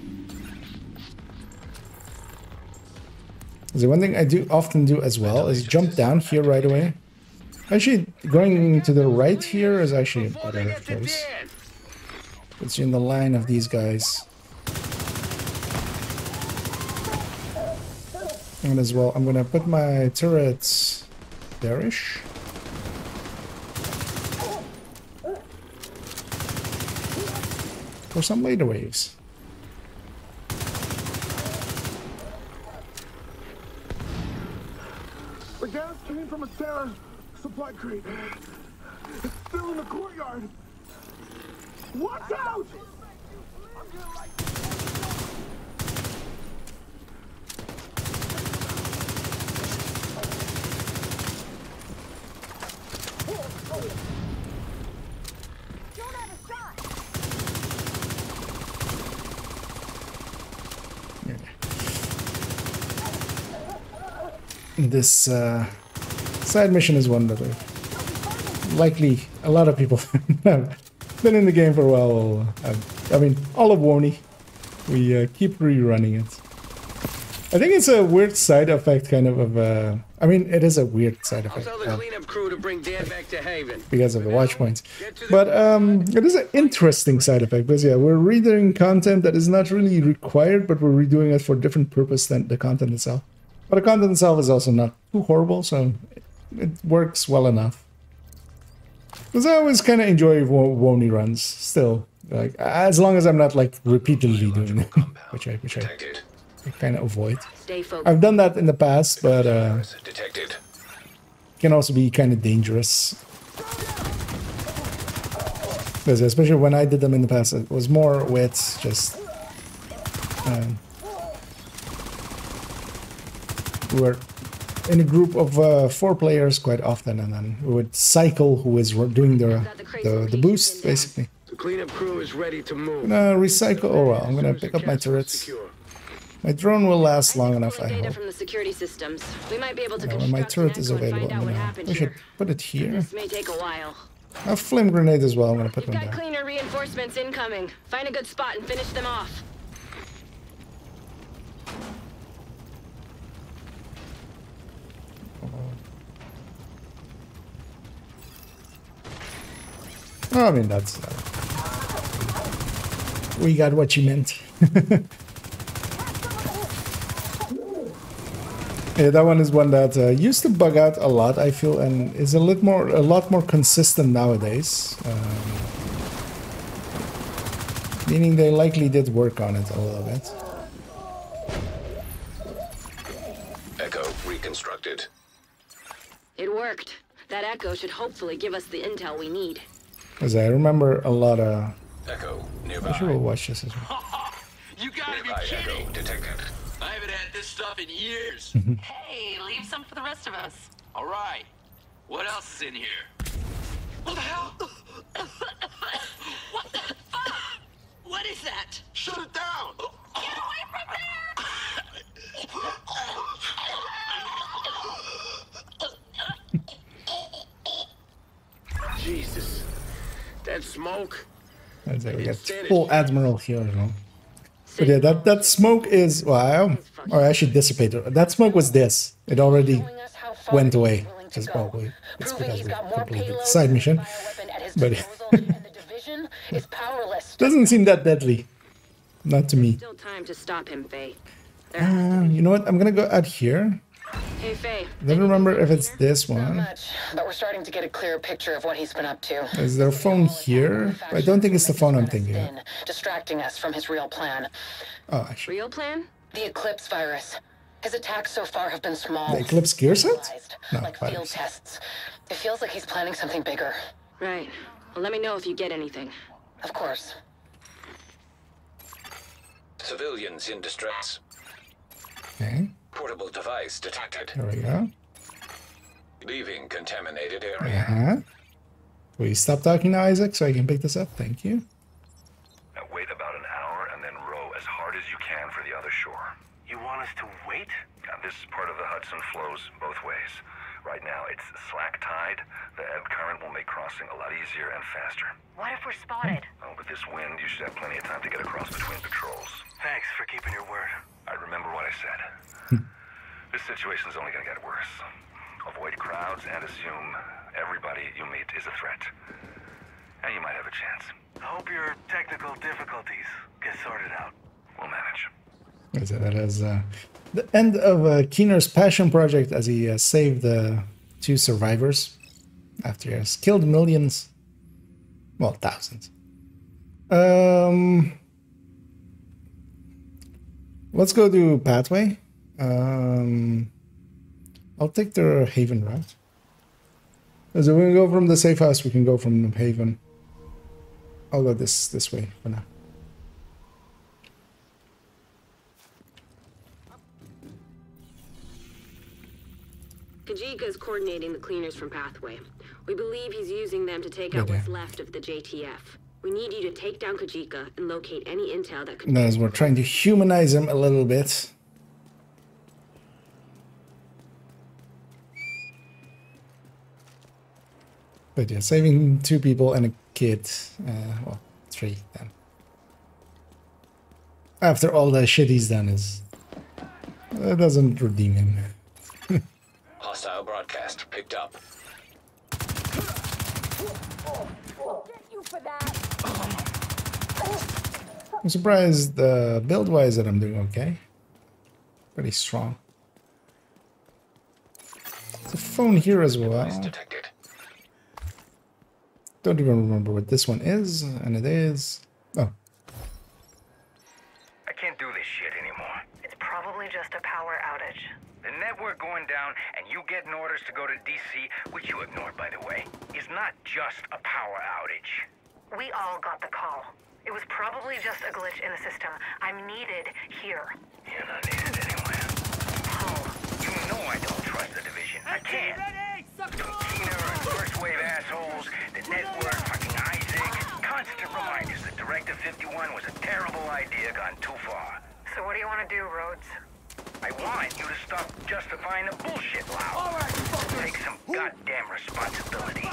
A: So one thing I do often do as well is jump down here right away. Actually, going to the right here is actually a better choice. Puts you in the line of these guys. And as well, I'm gonna put my turrets there-ish. For some later waves.
T: The gas came from a Sarah supply crate. It's still in the courtyard. Watch out!
A: This side mission is one that likely a lot of people have been in the game for a while. I mean, all of WONY. We keep rerunning it. I think it's a weird side effect, kind of I mean, it is a weird side effect.
O: I'll tell the cleanup crew to bring Dan back to Haven.
A: Because of the watch points. But it is an interesting side effect, because yeah, we're redoing content that is not really required, but we're redoing it for a different purpose than the content itself. But the content itself is also not too horrible, so it works well enough. Because I always kind of enjoy WONY runs, still. Like, as long as I'm not, like, repeatedly doing it, which I kind of avoid. I've done that in the past, but can also be kind of dangerous. Because especially when I did them in the past, it was more with just... we were in a group of 4 players quite often, and then we would cycle who is doing the boost, basically.
O: The cleanup crew is ready to move.
A: I'm gonna recycle. Oh well, I'm gonna pick up my turrets. My drone will last long enough, I hope.
J: From the security systems. We might be able to
A: when my turret is available, I should put it here.
J: This may take a while.
A: A flame grenade as well. I'm gonna put them
J: Got
A: there.
J: cleaner reinforcements incoming. Find a good spot and finish them off.
A: Oh, I mean, that's... we got what you meant. Yeah, that one is one that used to bug out a lot, I feel, and is a lot more consistent nowadays. Meaning they likely did work on it a little bit.
E: Echo reconstructed.
J: It worked. That echo should hopefully give us the intel we need.
A: Because I remember a lot of
E: nearby.
A: I should will watch this as well.
I: You gotta be
E: Nearby
I: kidding!
E: echo detected.
I: I haven't had this stuff in years.
J: Hey, leave some for the rest of us.
I: All right. What else is in here? What the hell?
J: What the fuck? What is that?
T: Shut it down!
J: Get away from there!
O: Jesus. That smoke.
A: Let's say we got full Admiral here as well. But yeah, that smoke is, well, or actually dissipated. That smoke was this. It already went away. Just probably it's because we completed the side mission. But it doesn't seem that deadly. Not to me.
J: Still time to stop him, Faye.
A: You know what? I'm gonna go out here.
J: Hey, Faye.
A: I don't remember if it's this
D: Not
A: one.
D: much, but we're starting to get a clear picture of what he's been up to.
A: Is there a phone here? I don't think it's the phone I'm thinking of.
D: Distracting us from his real plan.
A: Oh, actually.
J: Real plan?
D: The Eclipse virus. His attacks so far have been small.
A: The Eclipse gear set? No,
D: like field
A: virus.
D: tests. It feels like he's planning something bigger.
J: Right. Well, let me know if you get anything.
D: Of course.
E: Civilians in distress.
A: Okay,
E: Portable device detected.
A: there we go.
E: Leaving contaminated area.
A: Uh-huh. Will you stop talking now, Isaac, so I can pick this up? Thank you.
S: Now wait about an hour and then row as hard as you can for the other shore. You want us to wait? Now, this part of the Hudson flows both ways. Right now, it's slack tide. The ebb current will make crossing a lot easier and faster.
B: What if we're spotted?
S: Oh, with this wind, you should have plenty of time to get across between patrols. Thanks for keeping your word. I remember what I said. This situation is only going to get worse. Avoid crowds and assume everybody you meet is a threat. And you might have a chance. I hope your technical difficulties get sorted out. We'll manage.
A: That is the end of Keener's passion project as he saved 2 survivors after he has killed millions, well, thousands. Let's go to Pathway. I'll take the Haven route. So we can go from the safe house, we can go from Haven. I'll go this way for now.
J: Kajika's coordinating the cleaners from Pathway. We believe he's using them to take out what's left of the JTF. We need you to take down Kajika and locate any intel that could...
A: As we're trying to humanize him a little bit. But yeah, saving 2 people and a kid. Well, 3 then. After all the shit he's done is... That doesn't redeem him.
E: Hostile broadcast picked up.
A: I'm surprised build-wise that I'm doing okay. Pretty strong. There's a phone here as well. Don't even remember what this one is, and it is... Oh.
C: I can't do this shit anymore.
B: It's probably just a power outage.
C: The network going down and you getting orders to go to DC, which you ignored by the way, is not just a power outage.
B: We all got the call. It was probably just a glitch in the system. I'm needed here.
C: You're not needed anywhere. You know I don't trust the division. I can't. Keener and first wave assholes, the network, fucking Isaac. Constant reminders that Directive 51 was a terrible idea gone too far.
B: So what do you want to do, Rhodes?
C: I want you to stop justifying the bullshit, Lau. Take some goddamn responsibility.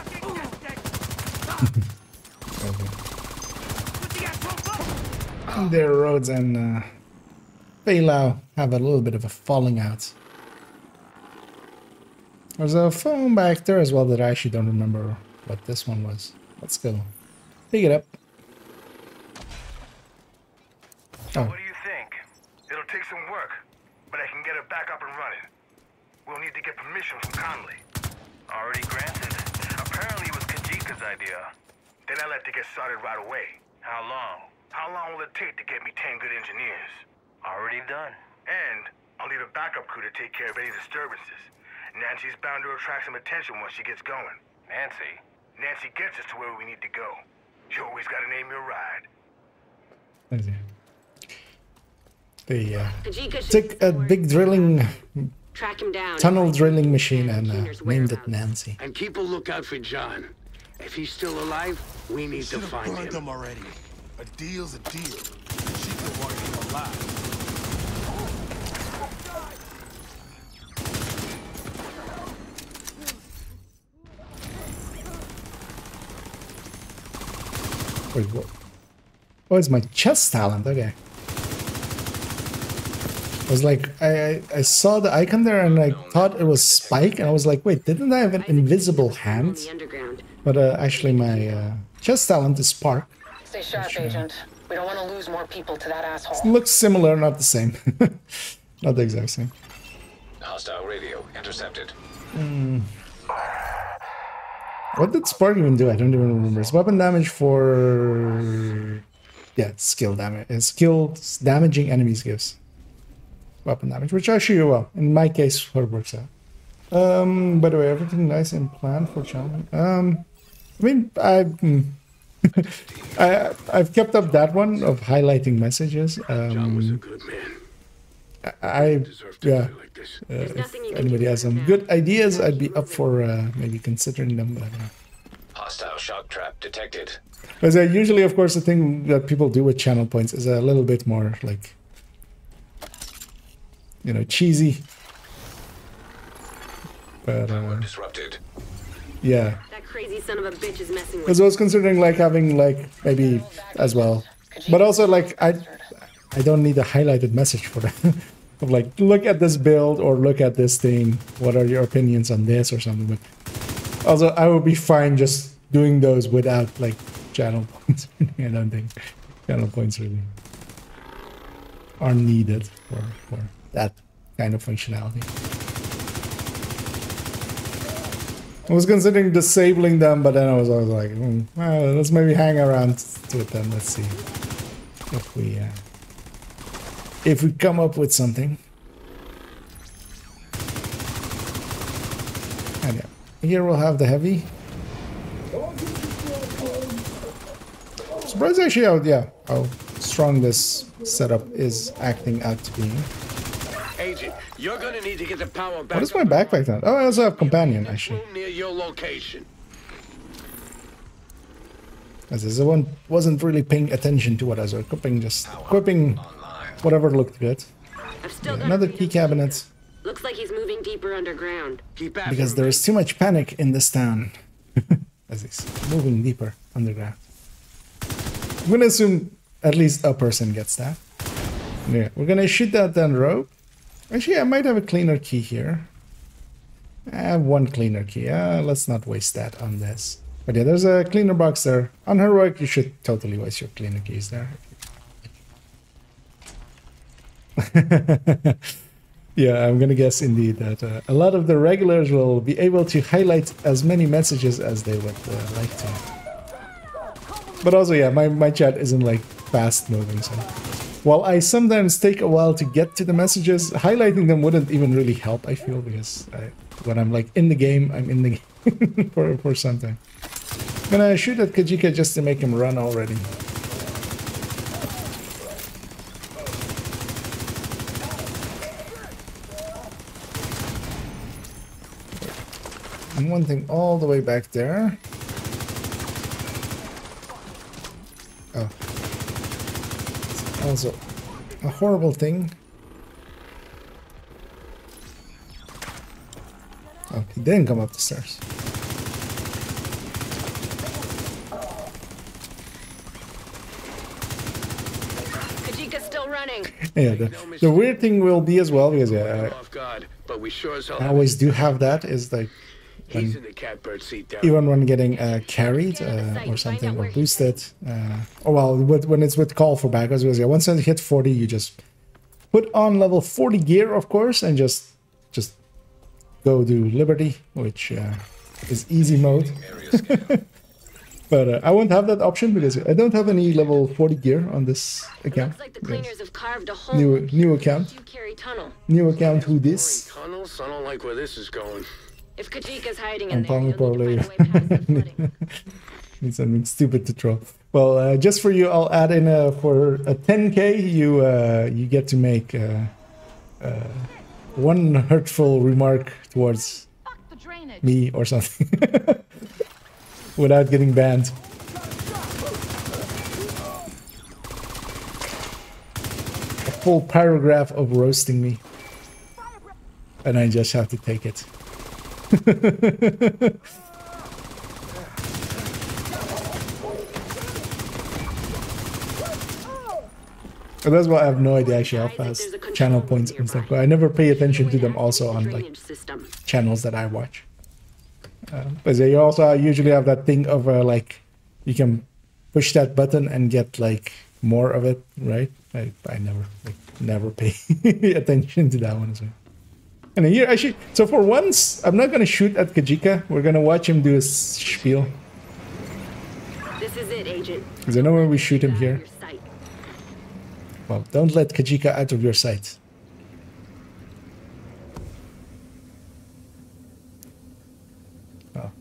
A: There, Rhodes and Feilau have a little bit of a falling out. There's a phone back there as well that I actually don't remember what this one was. Let's go. Pick it up.
S: So what do you think? It'll take some work, but I can get it back up and running. We'll need to get permission from Conley. Already granted. Apparently it was Kajika's idea. Then I let it get started right away. How long? How long will it take to get me 10 good engineers? Already done. And I'll need a backup crew to take care of any disturbances. Nancy's bound to attract some attention once she gets going. Nancy? Nancy gets us to where we need to go. You always gotta name your ride.
A: They took a big drilling tunnel drilling machine and named it Nancy.
O: And keep a lookout for John. If he's still alive, we need to find him.
T: Him already. A deal's a deal. She could want him alive.
A: Wait, what? Oh, it's my chest talent. Okay. I was like, I saw the icon there and I thought it was Spike, and I was like, wait, didn't I have an invisible hand? But actually, my chest talent is Spark.
D: Stay sharp, Agent. We don't want to lose more people to that asshole.
A: It looks similar, not the same. Not the exact same.
E: Hostile radio intercepted.
A: What did Spark even do? I don't even remember. It's weapon damage for... Yeah, skill damage. Skill damaging enemies gives weapon damage, which actually, well, in my case, how it works out. By the way, everything nice and planned for challenge. I mean, I've kept up that one of highlighting messages.
O: John was a good man.
A: Yeah. If anybody has some good ideas, I'd be up for maybe considering them. But,
E: Hostile shock trap detected.
A: because usually, of course, the thing that people do with channel points is a little bit more like, you know, cheesy. But
E: disrupted.
A: Yeah.
J: That crazy son of a bitch is messing with.
A: Because I was considering like having like maybe as well, but also like I don't need a highlighted message for that. Of like, look at this build or look at this thing. What are your opinions on this or something? But also, I would be fine just doing those without like channel points. I don't think channel points really are needed for that kind of functionality. I was considering disabling them, but then I was like, well, let's maybe hang around to it then. Let's see if we come up with something. And yeah, here we'll have the heavy. Surprised actually how strong this setup is acting out to be.
O: Agent, you're gonna need to get the power back.
A: What is my backpack then? Oh, I also have companion actually.
O: Near your location.
A: As I wasn't really paying attention to what I was equipping, just equipping whatever looked good. Yeah, another key cabinet.
J: Looks like he's moving deeper underground.
A: Because there is too much panic in this town. As he's moving deeper underground. I'm gonna assume at least a person gets that. Yeah, we're gonna shoot that then rope. Actually, I might have a cleaner key here. I have one cleaner key. Let's not waste that on this. But yeah, there's a cleaner box there. On heroic, you should totally waste your cleaner keys there. Yeah, I'm gonna guess indeed that a lot of the regulars will be able to highlight as many messages as they would like to. But also, yeah, my chat isn't like fast moving, so while I sometimes take a while to get to the messages, highlighting them wouldn't even really help, I feel, because when I'm like in the game, I'm in the game for some time. I'm gonna shoot at Kajika just to make him run already. And one thing all the way back there. Oh. Also, a horrible thing. Oh, he didn't come up the stairs.
J: Kajika's still running.
A: Yeah, the weird thing will be as well, because yeah, I always do have that, is like even when getting carried or something, or boosted, or well, when it's with call for backups, because yeah, once you hit 40, you just put on level 40 gear, of course, and just go do Liberty, which is easy mode. But I won't have that option because I don't have any level 40 gear on this account.
J: Looks like the cleaners have carved a hole.
A: New account. New account. Who this?
O: Tunnels? I don't like where this is going.
J: If Kajika's hiding
A: in
J: there,
A: probably Need something stupid to troll. Well, just for you, I'll add in for a 10K, you get to make one hurtful remark towards me or something without getting banned. A full paragraph of roasting me, and I just have to take it. And that's why I have no idea actually how fast channel points and stuff go. I never pay attention to them also on like channels that I watch. But you also usually have that thing of like you can push that button and get like more of it, right? I never pay attention to that one as well. And here actually, so for once, I'm not gonna shoot at Kajika. We're gonna watch him do his spiel.
J: This is it, Agent.
A: Because I know when we shoot him here. Well, don't let Kajika out of your sight. Oh.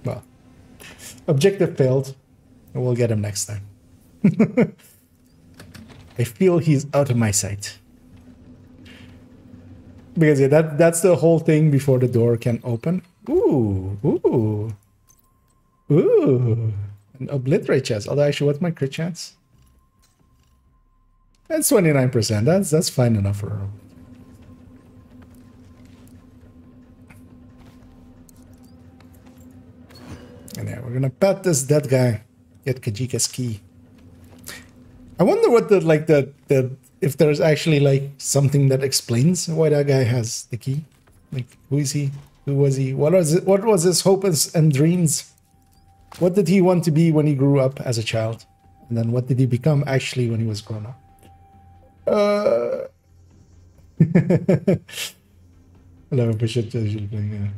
A: Well, objective failed. We'll get him next time. I feel he's out of my sight. Because yeah, that's the whole thing before the door can open. Ooh, ooh, ooh. An obliterate chance. Although actually, what's my crit chance? That's 29%. That's fine enough for her. And yeah, we're gonna pat this dead guy. Get Kajika's key. I wonder what the if there's actually like something that explains why that guy has the key. Like, who is he? Who was he? What was his hopes and dreams? What did he want to be when he grew up as a child? And then what did he become actually when he was grown up? I love if we should usually bring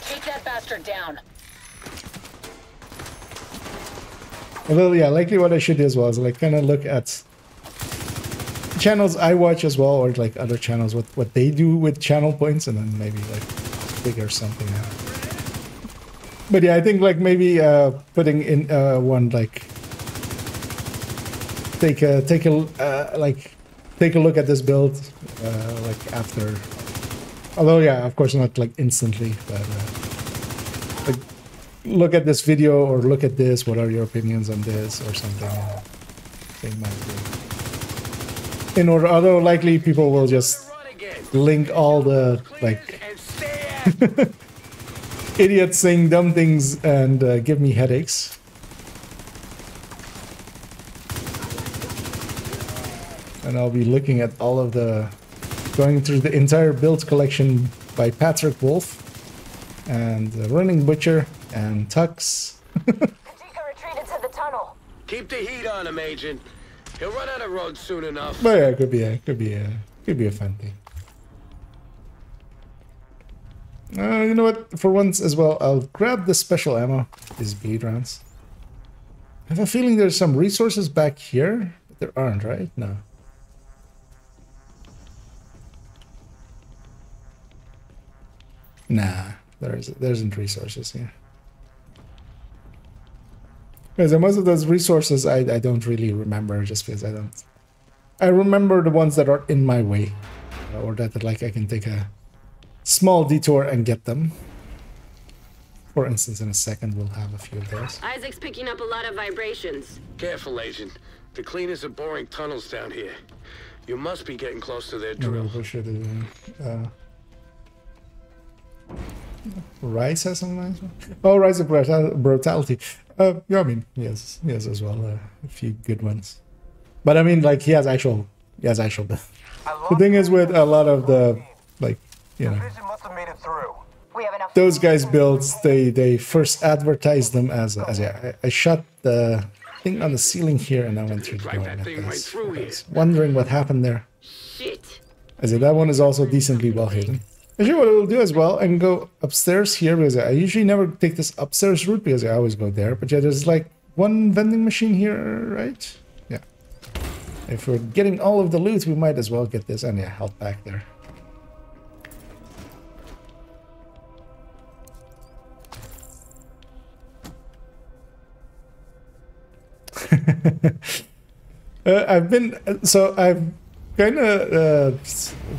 D: Take that bastard down.
A: Well, yeah, likely what I should do as well is like kind of look at channels I watch as well, or like other channels, what they do with channel points, and then maybe like figure something out. But yeah, I think like maybe putting in one like take a look at this build like after. Although yeah, of course not like instantly, but like look at this video or look at this. What are your opinions on this or something? They might be. In order, although likely people will just link all the like. Idiots saying dumb things and give me headaches. And I'll be looking at all of going through the entire build collection by Patrick Wolf and Running Butcher and Tux.
R: Kajika retreated to the tunnel.
O: Keep the heat on him, Agent. He'll run out of road soon enough.
A: But yeah, it could be a fun thing. You know what? For once as well, I'll grab the special ammo. These bleed rounds. I have a feeling there's some resources back here. But there aren't, right? No. Nah, there isn't resources here. Because most of those resources I don't really remember, just because I don't. I remember the ones that are in my way, or that like I can take a small detour and get them. For instance, in a second we'll have a few of those.
J: Isaac's picking up a lot of vibrations.
O: Careful, Agent. The cleaners are boring tunnels down here. You must be getting close to their drill.
A: Rise has some nice one. Oh, Rise of Brutality. Yeah, I mean, yes as well. A few good ones. But I mean, like he has actual. The thing is with a lot of the like. You know, those guys' builds, they first advertised them as I shot the thing on the ceiling here and I went through the door. I was wondering what happened there. I said that one is also decently well hidden. Actually, what I will do as well, I can go upstairs here because I usually never take this upstairs route because I always go there. But yeah, there's like one vending machine here, right? Yeah. if we're getting all of the loot, we might as well get this. And yeah, health back there. I've kind of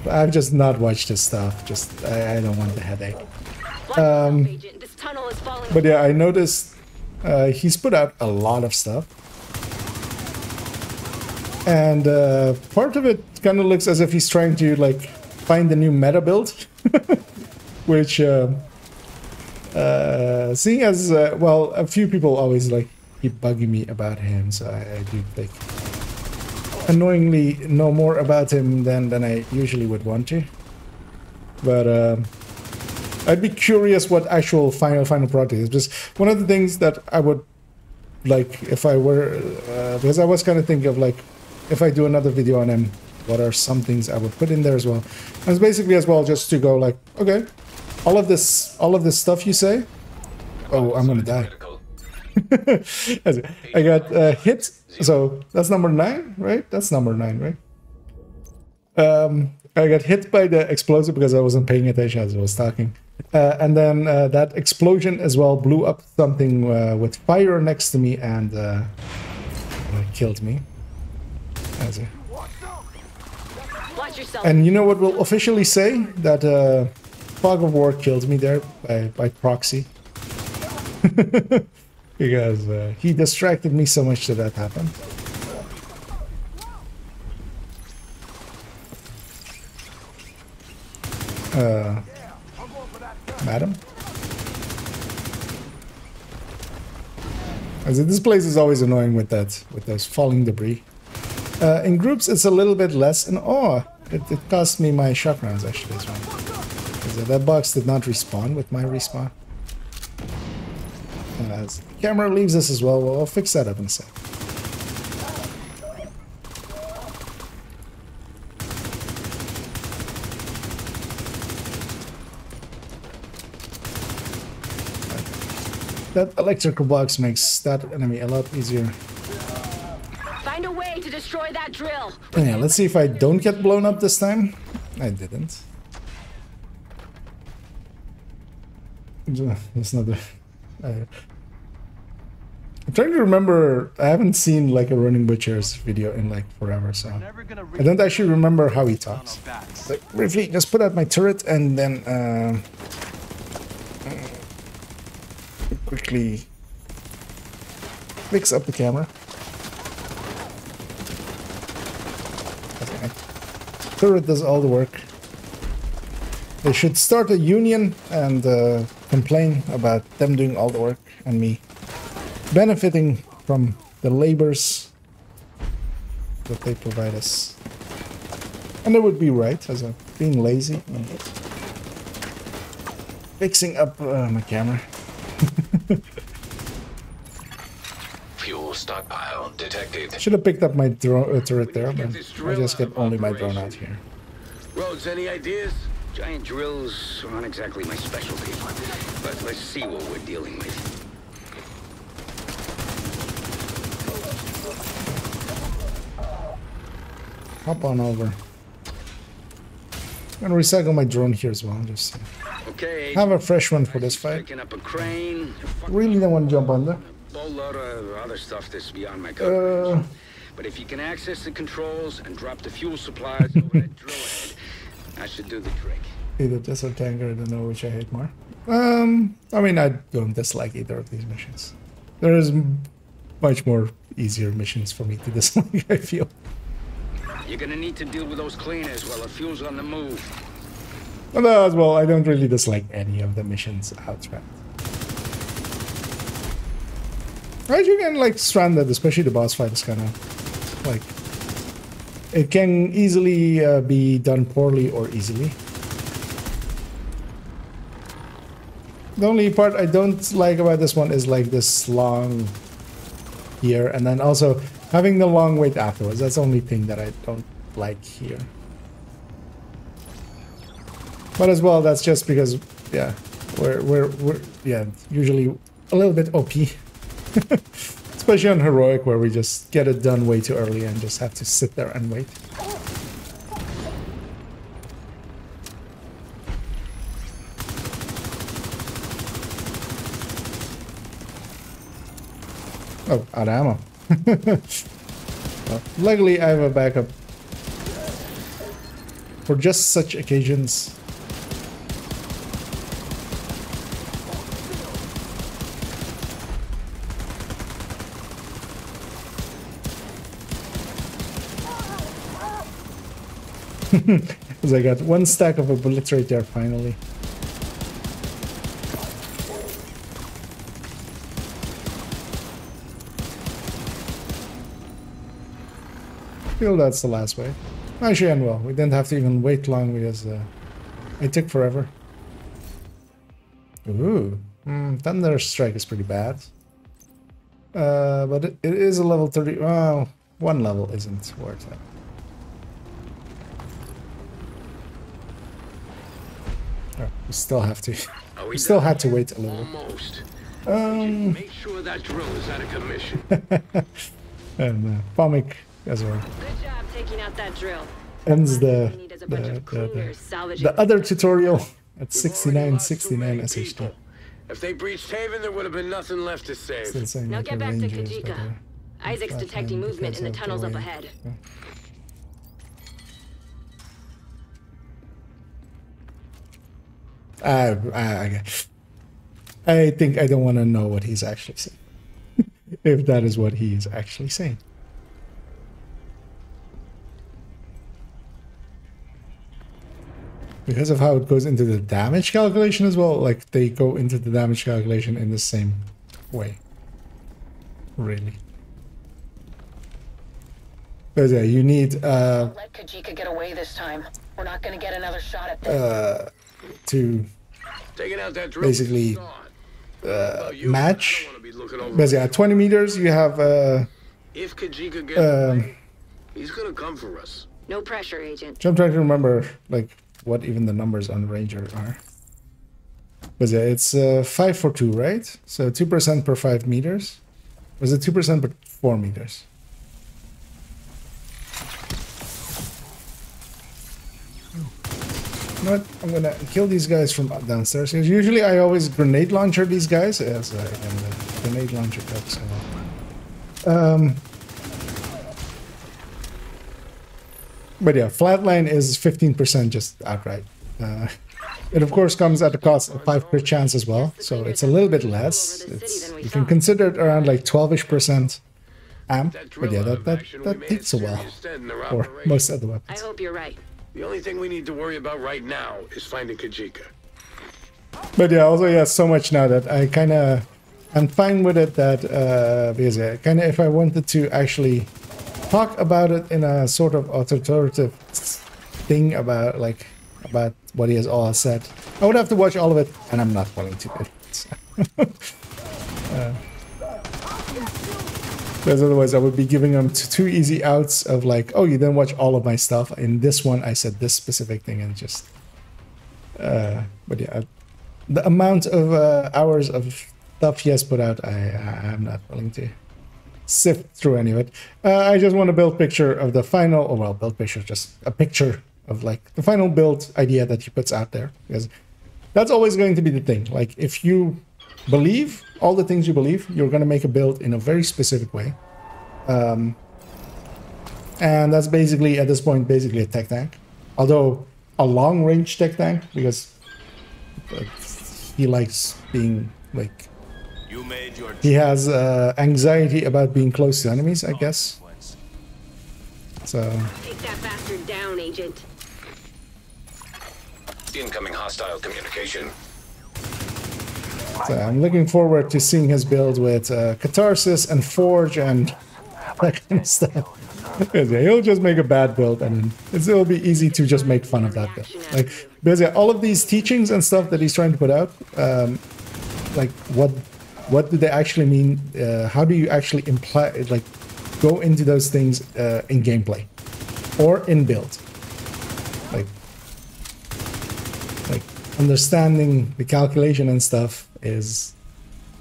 A: I've just not watched this stuff. Just I don't want the headache. But yeah, I noticed he's put out a lot of stuff, and part of it kind of looks as if he's trying to like find the new meta build, which seeing as well, a few people always like keep bugging me about him, so I do like annoyingly know more about him than I usually would want to. But I'd be curious what actual final product is. Just one of the things that I would like if I were because I was kind of thinking of like if I do another video on him, what are some things I would put in there as well. And it's basically as well just to go like, okay, all of this stuff you say, oh, I'm gonna die. I got hit, so that's number 9, right? That's number 9, right? I got hit by the explosive because I wasn't paying attention as I was talking. And then that explosion as well blew up something with fire next to me and killed me. And you know what will officially say? That Fog of War killed me there by proxy. Because he distracted me so much that happened. Madam? This place is always annoying with those falling debris. In groups, it's a little bit less, and it cost me my shock rounds actually as well. Because that box did not respawn with my respawn. As the camera leaves us as well, we'll fix that up in a sec. That electrical box makes that enemy a lot easier.
F: Find a way to destroy that drill.
A: And yeah, let's see if I don't get blown up this time. I didn't. That's not the... I'm trying to remember. I haven't seen like a Running Butcher's video in like forever, so I don't actually remember how he talks. Like briefly, just put out my turret and then quickly fix up the camera. Okay. Turret does all the work. They should start a union and complain about them doing all the work and me benefiting from the labors that they provide us. And they would be right, as I'm being lazy and fixing up my camera.
E: Fuel stockpile detected.
A: Should have picked up my turret there, but I just get only my drone out here.
O: Rhodes, any ideas? Giant drills aren't exactly my specialty. But let's see what we're dealing with.
A: Hop on over. I'm gonna recycle my drone here as well, just
O: okay,
A: have a fresh one for this fight.
O: Up a crane,
A: really don't want to jump on there.
O: A whole lot of other stuff that's beyond my coverage. But if you can access the controls and drop the fuel supplies over that drill head, that should do the trick.
A: Either this or tanker, I don't know which I hate more. I mean, I don't dislike either of these missions. There is much more easier missions for me to dislike, I feel.
O: You're gonna need to deal with those cleaners while the fuel's on the move.
A: And as well, I don't really dislike any of the missions outright. Right, you can like Stranded, especially the boss fight is kind of like it can easily be done poorly or easily. The only part I don't like about this one is like this long here, and then also having the long wait afterwards. That's the only thing that I don't like here. But as well, that's just because, yeah, we're usually a little bit OP. Especially on Heroic, where we just get it done way too early and just have to sit there and wait. Oh, out of ammo. Well, luckily, I have a backup for just such occasions. Because I got one stack of bullets right there finally. I feel that's the last way. Actually, and well, we didn't have to even wait long because it took forever. Ooh, Thunder Strike is pretty bad. But it is a level 30. Well, one level isn't worth it. Oh, we still have to. We still had to wait a little.
O: Almost. Make sure that drill is out of commission.
A: And Pomic as well.
J: Good job taking out that drill.
A: Ends the other tutorial at 6969 SHD.
O: If they breached Haven, there would have been nothing left to save.
J: Now get back to Kajika. Isaac's detecting movement in the tunnels up ahead.
A: I think I don't want to know what he's actually saying. If that is what he is actually saying. Because of how it goes into the damage calculation as well, like they go into the damage calculation in the same way. Really. But yeah, you need
D: let Kajika get away this time. We're not gonna get another shot at this.
A: To basically match. But yeah, 20 meters you have
O: if Kajika gets away, he's gonna come for us.
J: No pressure, Agent.
A: I'm trying to remember like what even the numbers on Ranger are. But yeah, it's 5 for 2, right? So 2% per 5 meters. Was it 2% per 4 meters? You know what? I'm gonna kill these guys from downstairs. Because usually I always grenade launcher these guys. Yes, again, the grenade launcher cuts. But yeah, flatline is 15% just outright. It of course comes at the cost of 5 per chance as well, so it's a little bit less. You can consider it around like 12ish% amp, but yeah, that takes a while for most of the weapons.
J: I hope you're right.
O: The only thing we need to worry about right now is finding Kajika.
A: But yeah, also yeah, so much now that I'm fine with it that because yeah, kind of if I wanted to actually talk about it in a sort of authoritative thing about what he has all said, I would have to watch all of it, and I'm not willing to do it. Because otherwise I would be giving them two easy outs of like, oh, you didn't watch all of my stuff. In this one I said this specific thing, and just but yeah, the amount of hours of stuff he has put out, I'm not willing to sift through any of it. I just want to build picture of the final, or well, build picture, just a picture of like the final build idea that he puts out there, because that's always going to be the thing. Like if you believe all the things you believe, you're going to make a build in a very specific way, and that's basically at this point basically a tech tank, although a long range tech tank, because he likes being like, he has anxiety about being close to enemies, I guess. So
J: take that bastard down, Agent.
E: Incoming hostile communication.
A: So I'm looking forward to seeing his build with Catharsis and Forge and that kind of stuff. Because yeah, he'll just make a bad build, and it'll be easy to just make fun of that build. Like, because yeah, all of these teachings and stuff that he's trying to put out, like what do they actually mean? How do you actually imply, like, go into those things in gameplay or in build? Like understanding the calculation and stuff is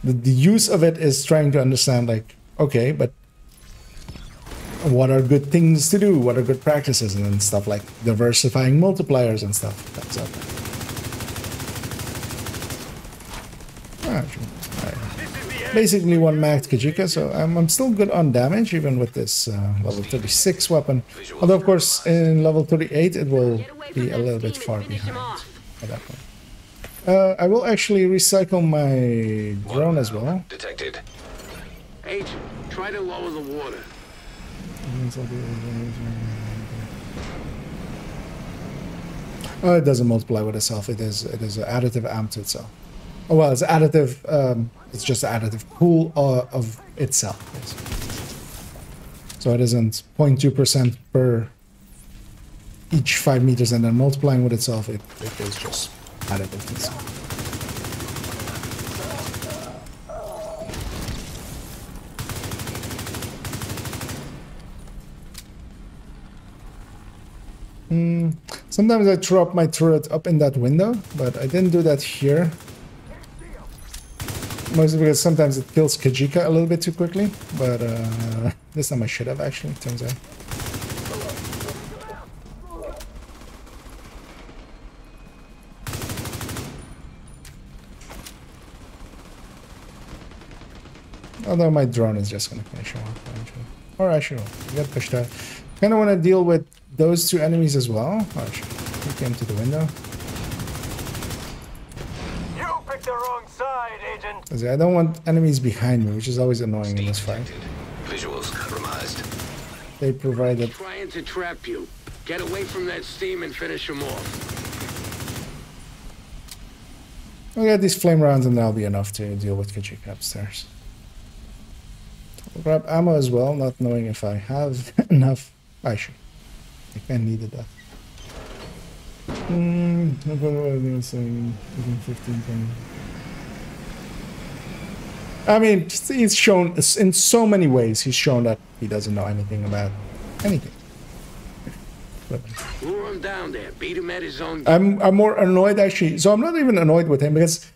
A: the use of it is trying to understand like okay, but what are good things to do? What are good practices and stuff like diversifying multipliers and stuff? That's up. Basically one maxed Kajika, so I'm still good on damage even with this level 36 weapon. Although of course in level 38 it will be a little bit far behind at that point. I will actually recycle my drone as well.
E: Detected.
O: Agent, try to lower the water.
A: Oh, it doesn't multiply with itself. It is an additive amp to itself. Oh well, it's additive. It's just an additive pool of itself, basically. So it isn't 0.2% per each 5 meters and then multiplying with itself. It is just additive to itself. Sometimes I throw up my turret up in that window, but I didn't do that here. Mostly because sometimes it kills Kajika a little bit too quickly, but this time I should have actually, turns out. Although my drone is just gonna finish him off eventually. Or I should get pushed out. Kinda wanna deal with those two enemies as well. Oh, he came to the window.
M: You picked the wrong side, Agent.
A: I don't want enemies behind me, which is always annoying in this fight.
E: Visuals compromised.
A: They provided.
O: Trying to trap you. Get away from that steam and finish him off.
A: I'll get these flame rounds and that'll be enough to deal with Kajika upstairs. I'll grab ammo as well, not knowing if I have enough. I should. I kind of needed that. 15. I mean, he's shown in so many ways. He's shown that he doesn't know anything about anything.
O: Lure him down there. Beat him at his own.
A: I'm more annoyed actually. So I'm not even annoyed with him because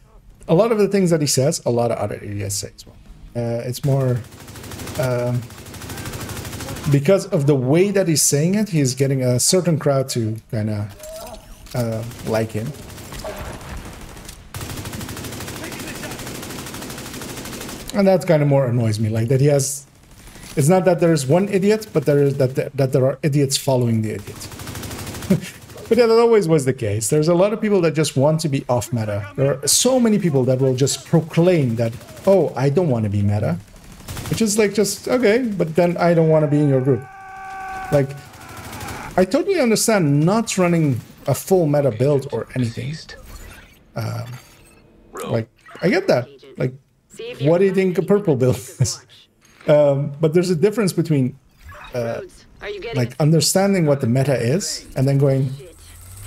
A: a lot of the things that he says, a lot of other idiots say as well. It's more because of the way that he's saying it, he's getting a certain crowd to kind of like him. And that kind of more annoys me, like that he has. It's not that there's one idiot, but there is that there are idiots following the idiot. But yeah, that always was the case. There's a lot of people that just want to be off meta. There are so many people that will just proclaim that, oh, I don't want to be meta. Which is like just, okay, but then I don't want to be in your group. Like, I totally understand not running a full meta build or anything. Like, I get that. Like, what do you think a purple build is? But there's a difference between like understanding what the meta is and then going,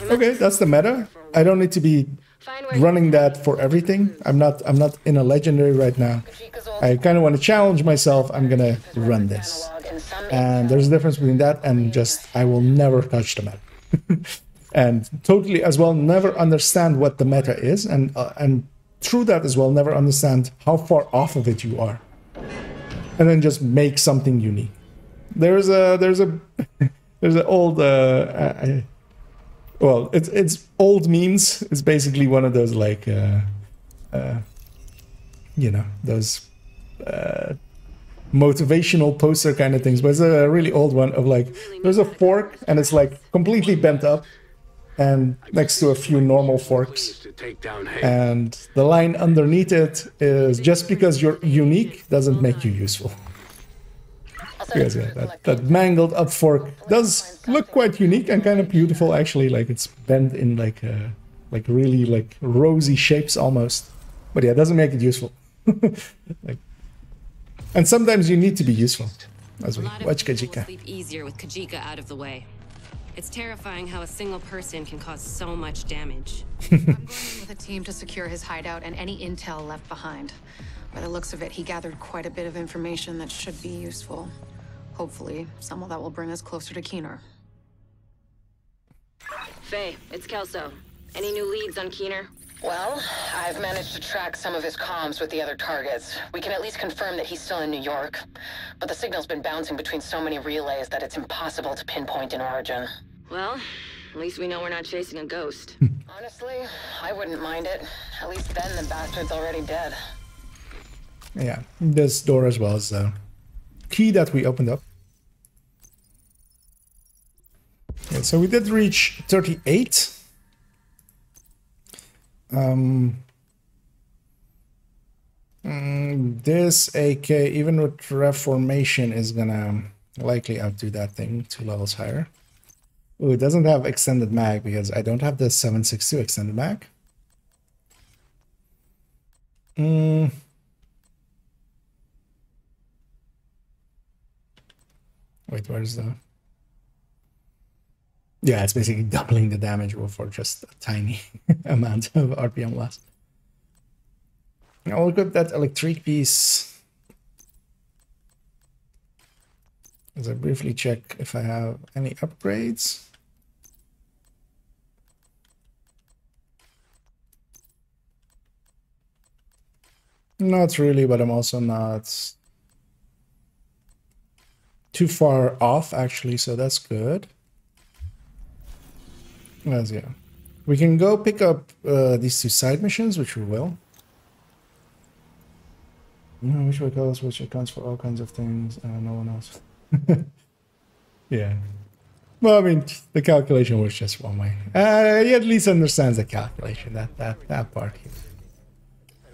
A: okay, that's the meta. I don't need to be running that for everything. I'm not in a legendary right now. I kind of want to challenge myself. I'm gonna run this, and there's a difference between that and just I will never touch the meta, and totally as well never understand what the meta is, and through that as well never understand how far off of it you are. And then just make something unique. There's an old well, it's old memes. It's basically one of those like you know, those motivational poster kind of things. But it's a really old one of like there's a fork and it's like completely bent up and next to a few normal forks. And the line underneath it is just because you're unique doesn't make you useful. Because yeah, that mangled up fork does look quite unique and kind of beautiful actually, like it's bent in like really like rosy shapes almost. But yeah, it doesn't make it useful. Like, and sometimes you need to be useful. As we watch Kajika.
J: Sleep easier with Kajika out of the way. It's terrifying how a single person can cause so much damage.
H: I'm going in with a team to secure his hideout and any intel left behind. By the looks of it, he gathered quite a bit of information that should be useful. Hopefully, some of that will bring us closer to Keener.
J: Faye, it's Kelso. Any new leads on Keener?
D: Well, I've managed to track some of his comms with the other targets. We can at least confirm that he's still in New York. But the signal's been bouncing between so many relays that it's impossible to pinpoint an origin.
J: Well, at least we know we're not chasing a ghost.
D: Honestly, I wouldn't mind it. At least then the bastard's already dead.
A: Yeah, this door as well is the key that we opened up. Okay, so we did reach 38. This AK, even with reformation, is gonna likely outdo that thing 2 levels higher. Ooh, it doesn't have extended mag because I don't have the 7.62 extended mag. Wait, where's the... Yeah, it's basically doubling the damage for just a tiny amount of RPM less. I'll equip that electric piece. As I briefly check if I have any upgrades. Not really, but I'm also not too far off, actually, so that's good. Yes, yeah. We can go pick up these 2 side missions, which we will. Which way goes, which accounts for all kinds of things, no one else. Yeah. Well, I mean, the calculation was just one way. He at least understands the calculation, that part.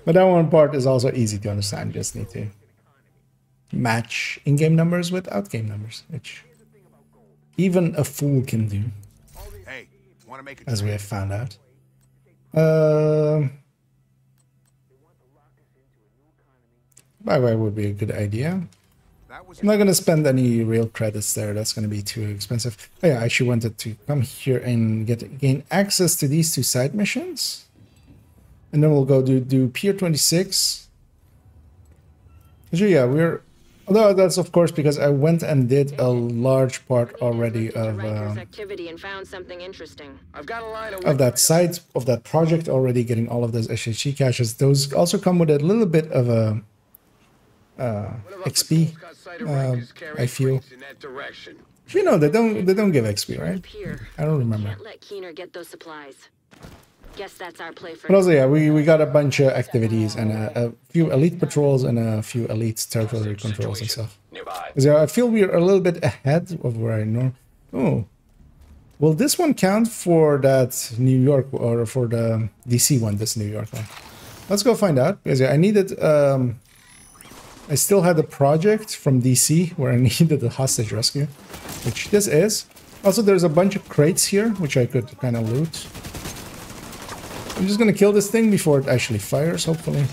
A: But that one part is also easy to understand. You just need to match in-game numbers with out-game numbers, which even a fool can do.
T: Hey, wanna make a
A: as we have found out. Bye-bye would be a good idea. I'm not going to spend any real credits there. That's going to be too expensive. Oh, yeah, I actually wanted to come here and gain access to these 2 side missions. And then we'll go do Pier 26. Actually, yeah, we're... Although that's, of course, because I went and did a large part already of...
J: activity and found something interesting.
O: I've got a line
A: of that side, of that project already, getting all of those SHG caches. Those also come with a little bit of a... XP, I feel. You know, they don't give XP, right? I don't remember.
J: Can't let Keener get those supplies. Guess that's our play for.
A: But also, yeah, we got a bunch of activities and a few elite patrols and a few elite territory controls and stuff. So I feel we're a little bit ahead of where I know. Oh, will this one count for that New York or for the DC one? This New York one. Let's go find out, because yeah, I needed. I still had a project from DC where I needed a hostage rescue, which this is. Also, there's a bunch of crates here, which I could kind of loot. I'm just going to kill this thing before it actually fires, hopefully.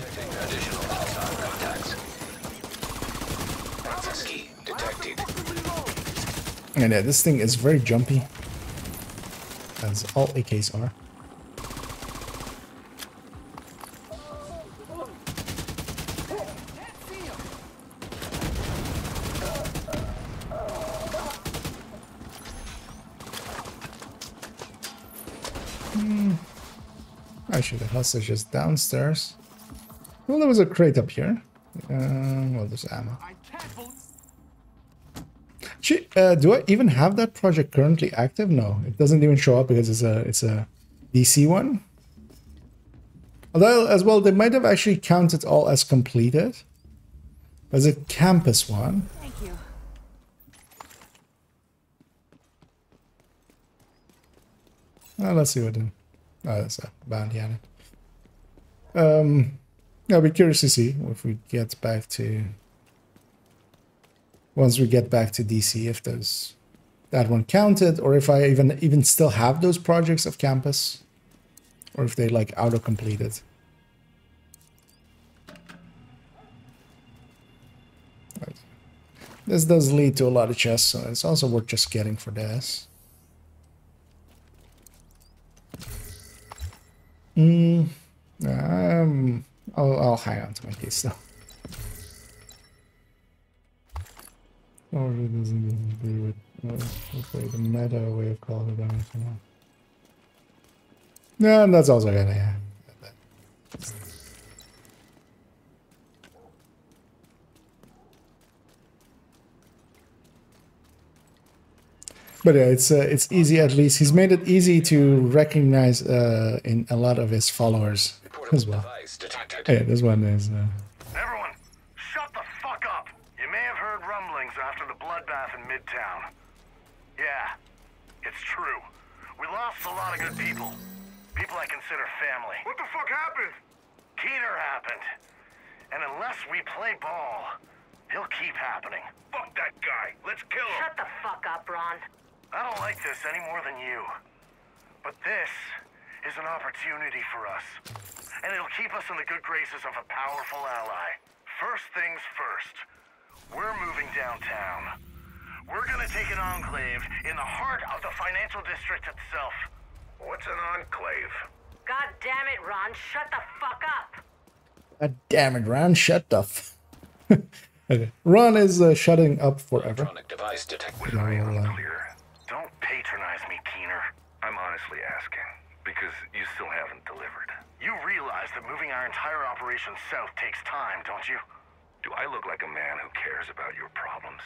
A: And yeah, this thing is very jumpy, as all AKs are. Actually, the hostage is downstairs. Well, there was a crate up here. Well, there's ammo. Gee, do I even have that project currently active? No, it doesn't even show up because it's a DC one. Although, as well, they might have actually counted all as completed. There's a campus one.
K: Thank you.
A: Let's see what. Oh, that's a bounty on it. I'll be curious to see if we get back to... Once we get back to DC, if that one counted, or if I even still have those projects of campus, or if they like auto-completed. Right. This does lead to a lot of chests, so it's also worth just getting for this. I'll hang on to my case though. Or it doesn't agree with the meta way of calling it down. No, and that's also gonna But yeah, it's easy. At least he's made it easy to recognize in a lot of his followers as well. Yeah, this one is.
S: Everyone, shut the fuck up! You may have heard rumblings after the bloodbath in Midtown. Yeah, it's true. We lost a lot of good people. People I consider family. What the fuck happened? Keener happened. And unless we play ball, he'll keep happening. Fuck that guy. Let's kill him.
B: Shut the fuck up, Ron.
S: I don't like this any more than you. But this is an opportunity for us. And it'll keep us in the good graces of a powerful ally. First things first. We're moving downtown. We're gonna take an enclave in the heart of the financial district itself. What's an enclave?
B: God damn it, Ron. Shut the fuck up.
A: God damn it, Ron. Shut up. Okay. Ron is shutting up forever.
E: Device detected.
S: Was I unclear? Don't patronize me, Keener. I'm honestly asking, because you still haven't delivered. You realize that moving our entire operation south takes time, don't you? Do I look like a man who cares about your problems?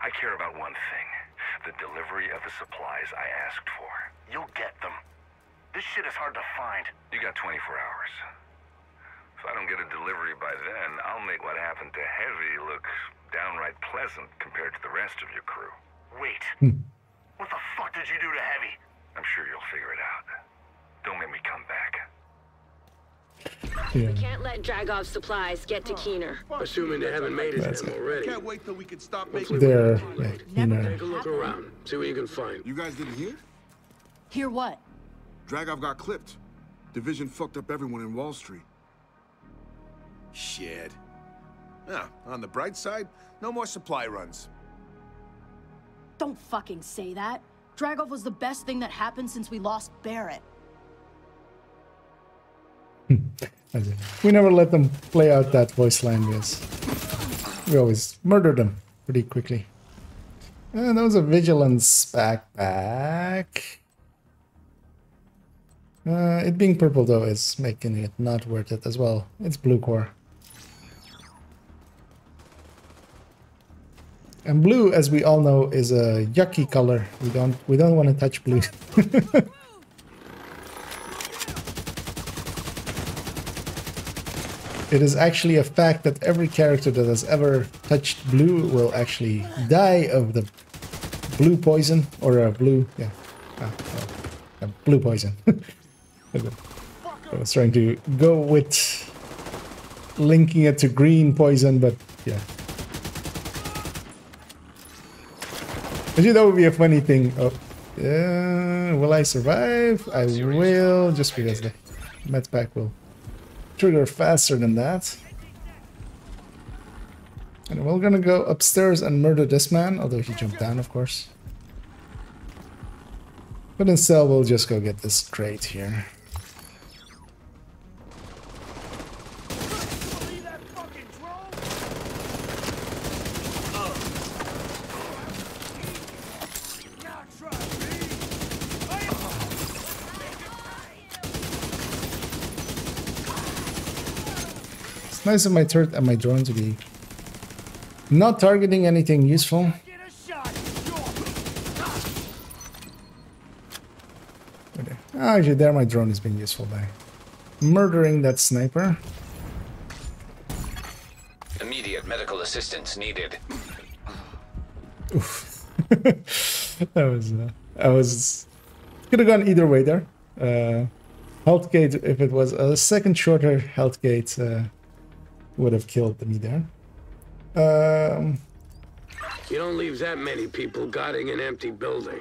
S: I care about one thing. The delivery of the supplies I asked for. You'll get them. This shit is hard to find. You got 24 hours. If I don't get a delivery by then, I'll make what happened to Heavy look downright pleasant compared to the rest of your crew. Wait. What the fuck did you do to Heavy? I'm sure you'll figure it out. Don't make me come back.
F: We can't let Dragov's supplies get to Keener.
O: Assuming they haven't made it to him already.
M: Can't wait till we can stop making.
A: There.
O: Take a look around. See what you can find.
M: You guys didn't hear?
K: Hear what?
M: Dragov got clipped. Division fucked up everyone in Wall Street. Shit. Yeah, on the bright side, no more supply runs.
K: Don't fucking say that. Dragov was the best thing that happened since we lost Barrett.
A: We never let them play out that voice line, yes. We always murder them pretty quickly. And that was a vigilance backpack. It being purple though is making it not worth it as well. It's blue core. And blue, as we all know, is a yucky color. We don't want to touch blue. It is actually a fact that every character that has ever touched blue will actually die of the blue poison, or a blue, yeah, blue poison. I was trying to go with linking it to green poison, but yeah. Actually, that would be a funny thing. Oh, will I survive? I will, just because the med pack will trigger faster than that. And we're gonna go upstairs and murder this man, although he jumped down, of course. But instead, we'll just go get this crate here. Nice of my turret and my drone to be not targeting anything useful. Okay. Actually, there my drone is being useful by murdering that sniper.
E: Immediate medical assistance needed.
A: Oof. I was could have gone either way there. Health gate, if it was a second shorter health gate, would have killed me there.
O: You don't leave that many people guarding an empty building.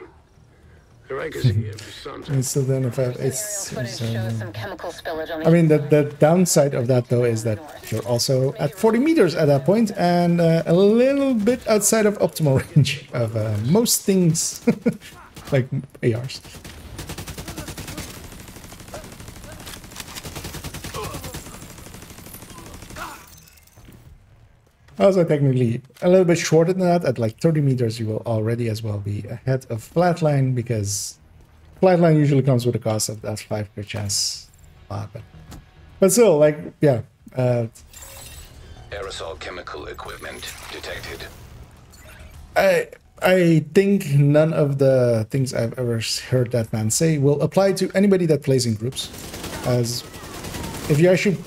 O: Right, because here for something.
A: And so then if I have
D: some chemical spillage on the
A: I mean, the downside of that though is that you're also at 40 meters at that point and a little bit outside of optimal range of most things, like ARs. Also, technically, a little bit shorter than that. At like 30 meters, you will already as well be ahead of Flatline, because Flatline usually comes with a cost of that 5 per chance. But still, like, yeah.
E: Aerosol chemical equipment detected.
A: I think none of the things I've ever heard that man say will apply to anybody that plays in groups. As if you actually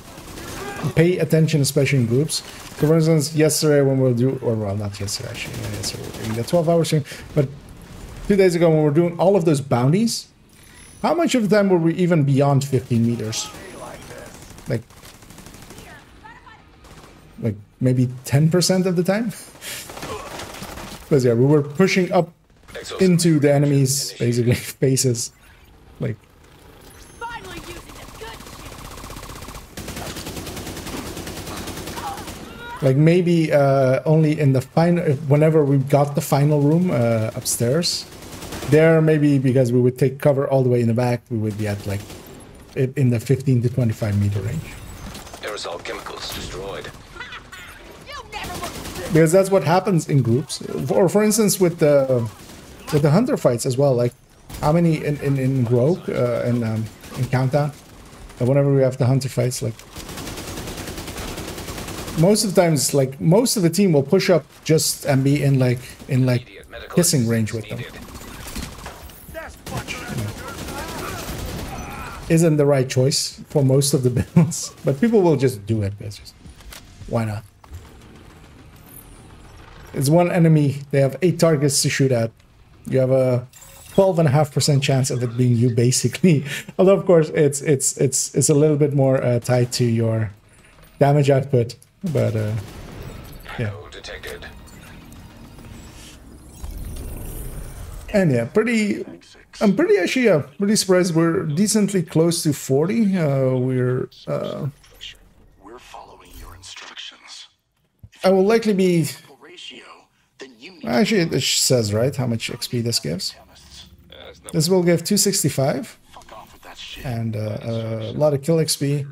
A: pay attention, especially in groups. So for instance, yesterday when we'll do, or well, not yesterday actually, yesterday we were doing the 12-hour stream, but 2 days ago when we were doing all of those bounties, how much of the time were we even beyond 15 meters? Like maybe 10% of the time? Because yeah, we were pushing up into the enemy's basically faces, like. Like maybe only in the final, whenever we got the final room upstairs, there maybe because we would take cover all the way in the back, we would be at like in the 15 to 25 meter range.
E: Aerosol chemicals destroyed.
A: Because that's what happens in groups, or for instance with the hunter fights as well. Like how many in Rogue and in Countdown, whenever we have the hunter fights, like most of the times, like most of the team will push up just and be in like kissing range with them. Isn't the right choice for most of the builds, but people will just do it. Just, why not? It's one enemy. They have 8 targets to shoot at. You have a 12.5% chance of it being you, basically. Although, of course, it's a little bit more tied to your damage output. But yeah.
E: Detected.
A: And yeah, I'm pretty actually pretty surprised. We're decently close to 40. We're
T: following your instructions.
A: I will likely be. Actually, it says right how much XP this gives. This will give 265 and a lot of kill XP.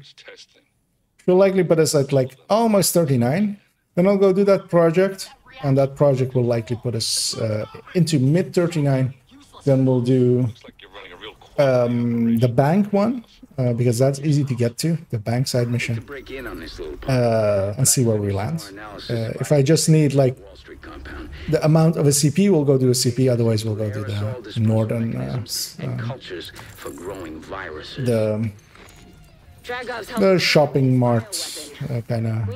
A: Will likely put us at like almost 39. Then I'll go do that project, and that project will likely put us into mid 39. Then we'll do the bank one because that's easy to get to, the bank side mission, and see where we land. If I just need like the amount of a CP, we'll go do a CP. Otherwise, we'll go do the northern the shopping mart kind of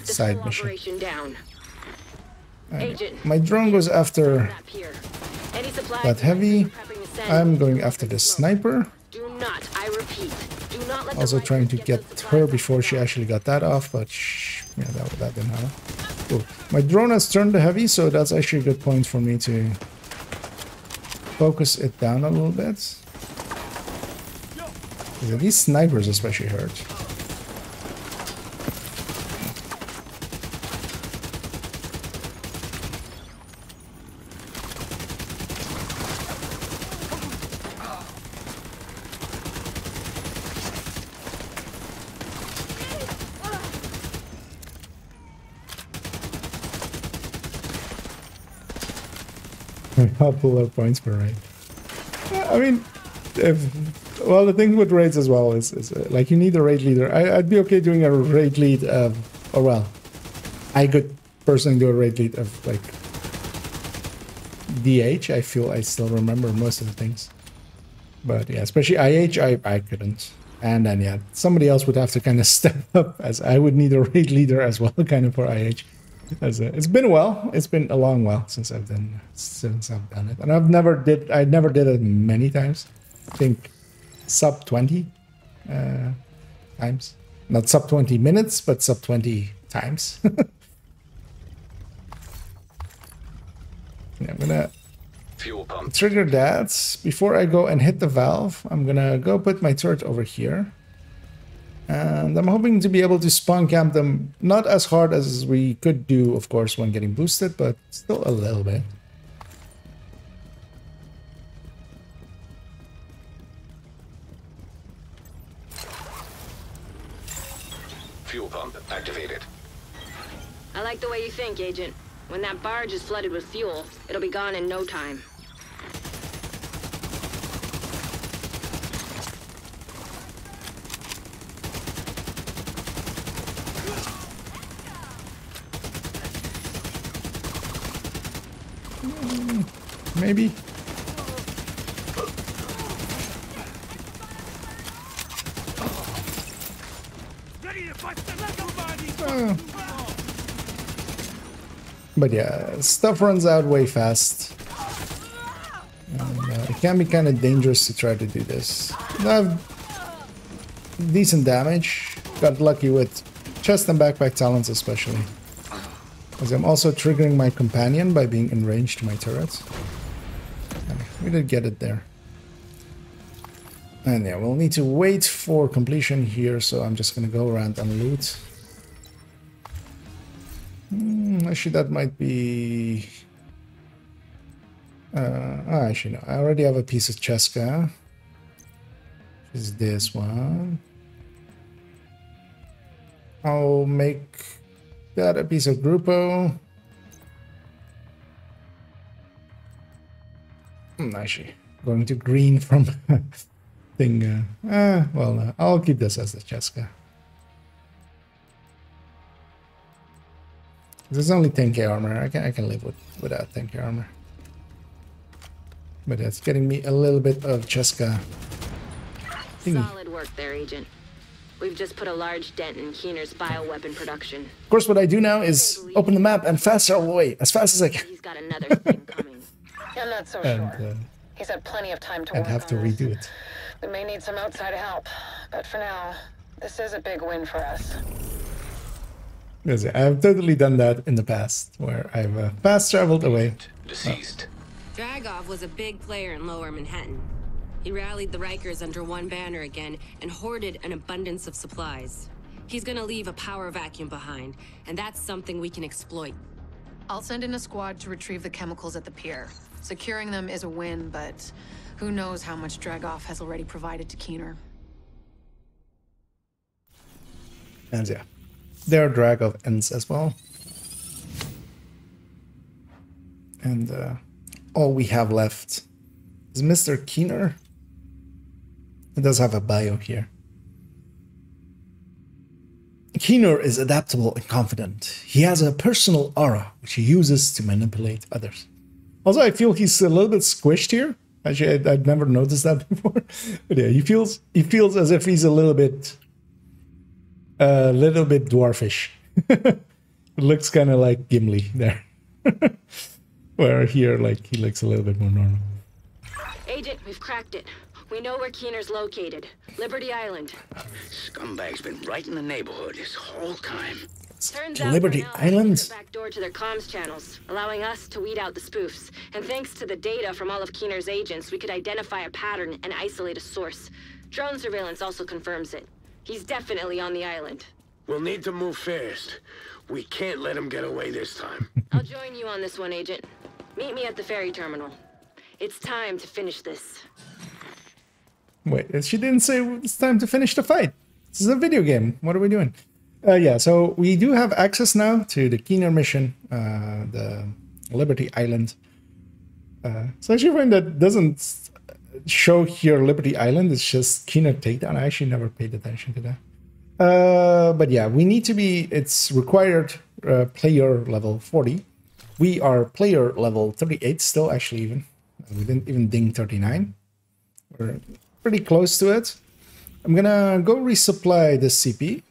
A: side mission. My drone goes after that heavy. I'm going after the sniper. Also trying to get her before she actually got that off, but yeah, that didn't happen. Cool. My drone has turned the heavy, so that's actually a good point for me to focus it down a little bit. These snipers especially hurt. Popular points per raid. I mean, well, the thing with raids as well is like you need a raid leader. I'd be okay doing a raid lead of, or well, I could personally do a raid lead of like DH. I feel I still remember most of the things, but yeah, especially IH, I couldn't. And then yeah, somebody else would have to kind of step up, as I would need a raid leader as well, kind of for IH. It's been a while. It's been a long while since I've done it, and I never did it many times. I think sub 20 times, not sub 20 minutes, but sub 20 times. Yeah, I'm gonna trigger that before I go and hit the valve. I'm gonna go put my turret over here. And I'm hoping to be able to spawn camp them, not as hard as we could do, of course, when getting boosted, but still a little bit.
E: Fuel pump activated.
J: I like the way you think, Agent. When that barge is flooded with fuel, it'll be gone in no time.
A: maybe? But yeah, stuff runs out way fast. And, it can be kind of dangerous to try to do this. I have decent damage. Got lucky with chest and backpack talents especially. Because I'm also triggering my companion by being in range to my turrets. And we did get it there. And yeah, we'll need to wait for completion here, so I'm just gonna go around and loot. Actually, that might be... actually, no. I already have a piece of Cheska. Which is this one. I'll make that a piece of Grupo. Actually, going to green from thing. Well, I'll keep this as the Cheska. There's only 10k armor. I can live without 10k armor. But it's getting me a little bit of Cheska.
J: Solid work there, Agent. We've just put a large dent in Keener's bioweapon production.
A: Of course, what I do now is open the map and fast travel away as fast as I can.
J: He's got another thing coming.
D: I'm not so sure. He's had plenty of time to work
A: I'd have to redo it.
D: We may need some outside help, but for now, this is a big win for us.
A: Yes, I've totally done that in the past, where I've fast traveled away.
E: Deceased.
J: Dragov was a big player in Lower Manhattan. He rallied the Rikers under one banner again and hoarded an abundance of supplies. He's gonna leave a power vacuum behind, and that's something we can exploit.
H: I'll send in a squad to retrieve the chemicals at the pier. Securing them is a win, but who knows how much Dragov has already provided to Keener.
A: And yeah, there are Dragov ends as well. And all we have left is Mr. Keener. It does have a bio here. Keener is adaptable and confident. He has a personal aura, which he uses to manipulate others. Also, I feel he's a little bit squished here. Actually, I'd never noticed that before. But yeah, he feels as if he's a little bit dwarfish. It looks kind of like Gimli there. Where here, like, he looks a little bit more normal.
J: Agent, we've cracked it. We know where Keener's located. Liberty Island.
O: Scumbag's been right in the neighborhood this whole time.
J: Turns
A: To
J: out
A: Liberty Island?
J: back door to their comms channels, allowing us to weed out the spoofs. And thanks to the data from all of Keener's agents, we could identify a pattern and isolate a source. Drone surveillance also confirms it. He's definitely on the island.
T: We'll need to move fast. We can't let him get away this time.
J: I'll join you on this one, Agent. Meet me at the ferry terminal. It's time to finish this.
A: Wait, she didn't say it's time to finish the fight. This is a video game. What are we doing? Yeah, so we do have access now to the Keener mission, the Liberty Island. So actually when that doesn't show here Liberty Island, it's just Keener Takedown. I actually never paid attention to that. But yeah, we need to be, it's required player level 40. We are player level 38 still, actually even. We didn't even ding 39. We're pretty close to it. I'm gonna go resupply the CP.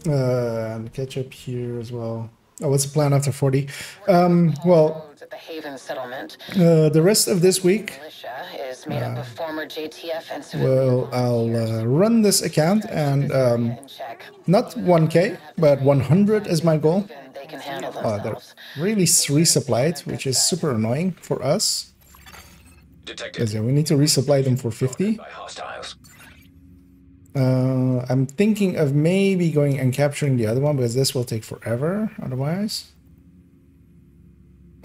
A: And catch up here as well. Oh, what's the plan after 40? Well,
D: At the Haven settlement,
A: the rest of this week,
D: militia is made up of former JTF and
A: well, I'll run this account and not 1k, but 100 is my goal.
D: they can handle
A: They're
D: themselves.
A: really resupplied, which is super annoying for us. Because yeah, we need to resupply them for 50. I'm thinking of maybe going and capturing the other one, because this will take forever otherwise.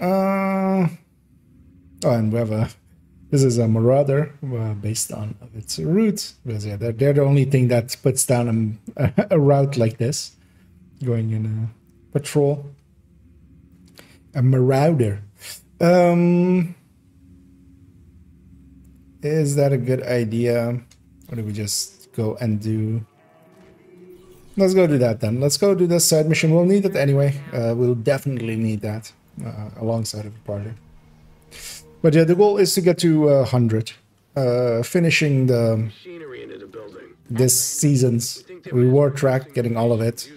A: Oh, and we have this is a Marauder based on its route, because yeah, they're the only thing that puts down a route like this, going in a patrol. A Marauder. Is that a good idea? Or do we just go and do Let's go do that then. Let's go do this side mission. We'll need it anyway. We'll definitely need that alongside of the party. But yeah, the goal is to get to 100. Finishing this season's reward track, getting all of it.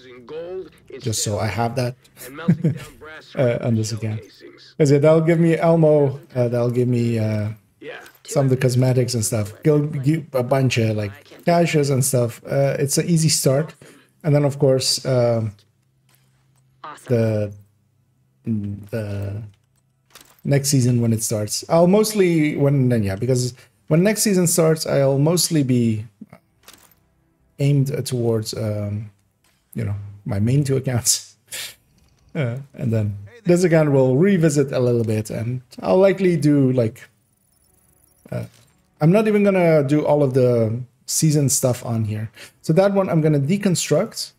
A: Just so I have that on this account. Because yeah, that'll give me Elmo, that'll give me some of the cosmetics and stuff. Give a bunch of like caches and stuff. It's an easy start. And then of course the next season when it starts, I'll mostly because when next season starts, I'll mostly be aimed towards you know, my main 2 accounts, and then this account will revisit a little bit, and I'll likely do like I'm not even gonna do all of the season stuff on here. So that one I'm gonna deconstruct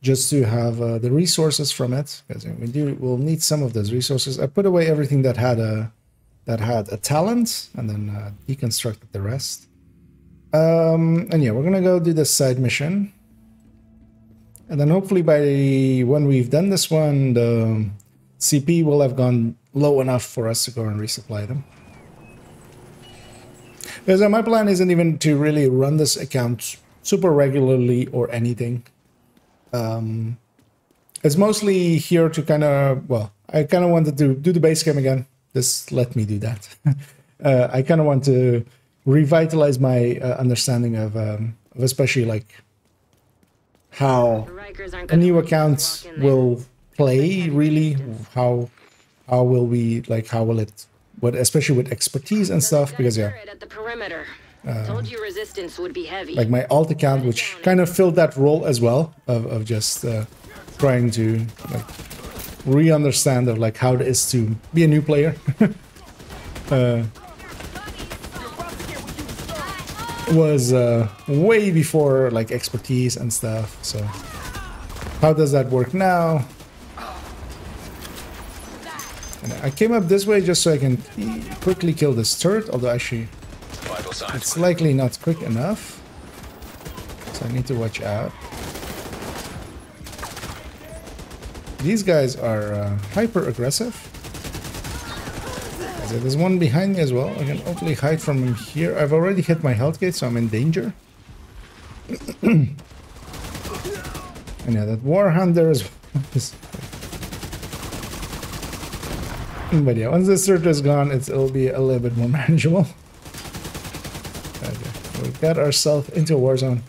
A: just to have the resources from it, because we'll need some of those resources. I put away everything that had a talent, and then deconstructed the rest. And yeah, we're gonna go do this side mission, and then hopefully by when we've done this one, the CP will have gone low enough for us to go and resupply them. Because my plan isn't even to really run this account super regularly or anything. It's mostly here to kind of, well, I kind of wanted to do the base game again. This let me do that. I kind of want to revitalize my understanding of especially like how a new account will play, really. How will we, like, how will it, what, especially with expertise and stuff, because yeah,
J: told you resistance would be heavy.
A: like my alt account, which kind of filled that role as well of just trying to like re-understand of like how it is to be a new player. Was way before like expertise and stuff. So how does that work now? And I came up this way just so I can quickly kill this turret, although actually it's likely not quick enough, so I need to watch out. These guys are hyper aggressive. There's one behind me as well. I can hopefully hide from him here. I've already hit my health gate, so I'm in danger. And yeah, that warhound there is... But yeah, once this turret is gone, it'll be a little bit more manageable. Okay, we got ourselves into a war zone.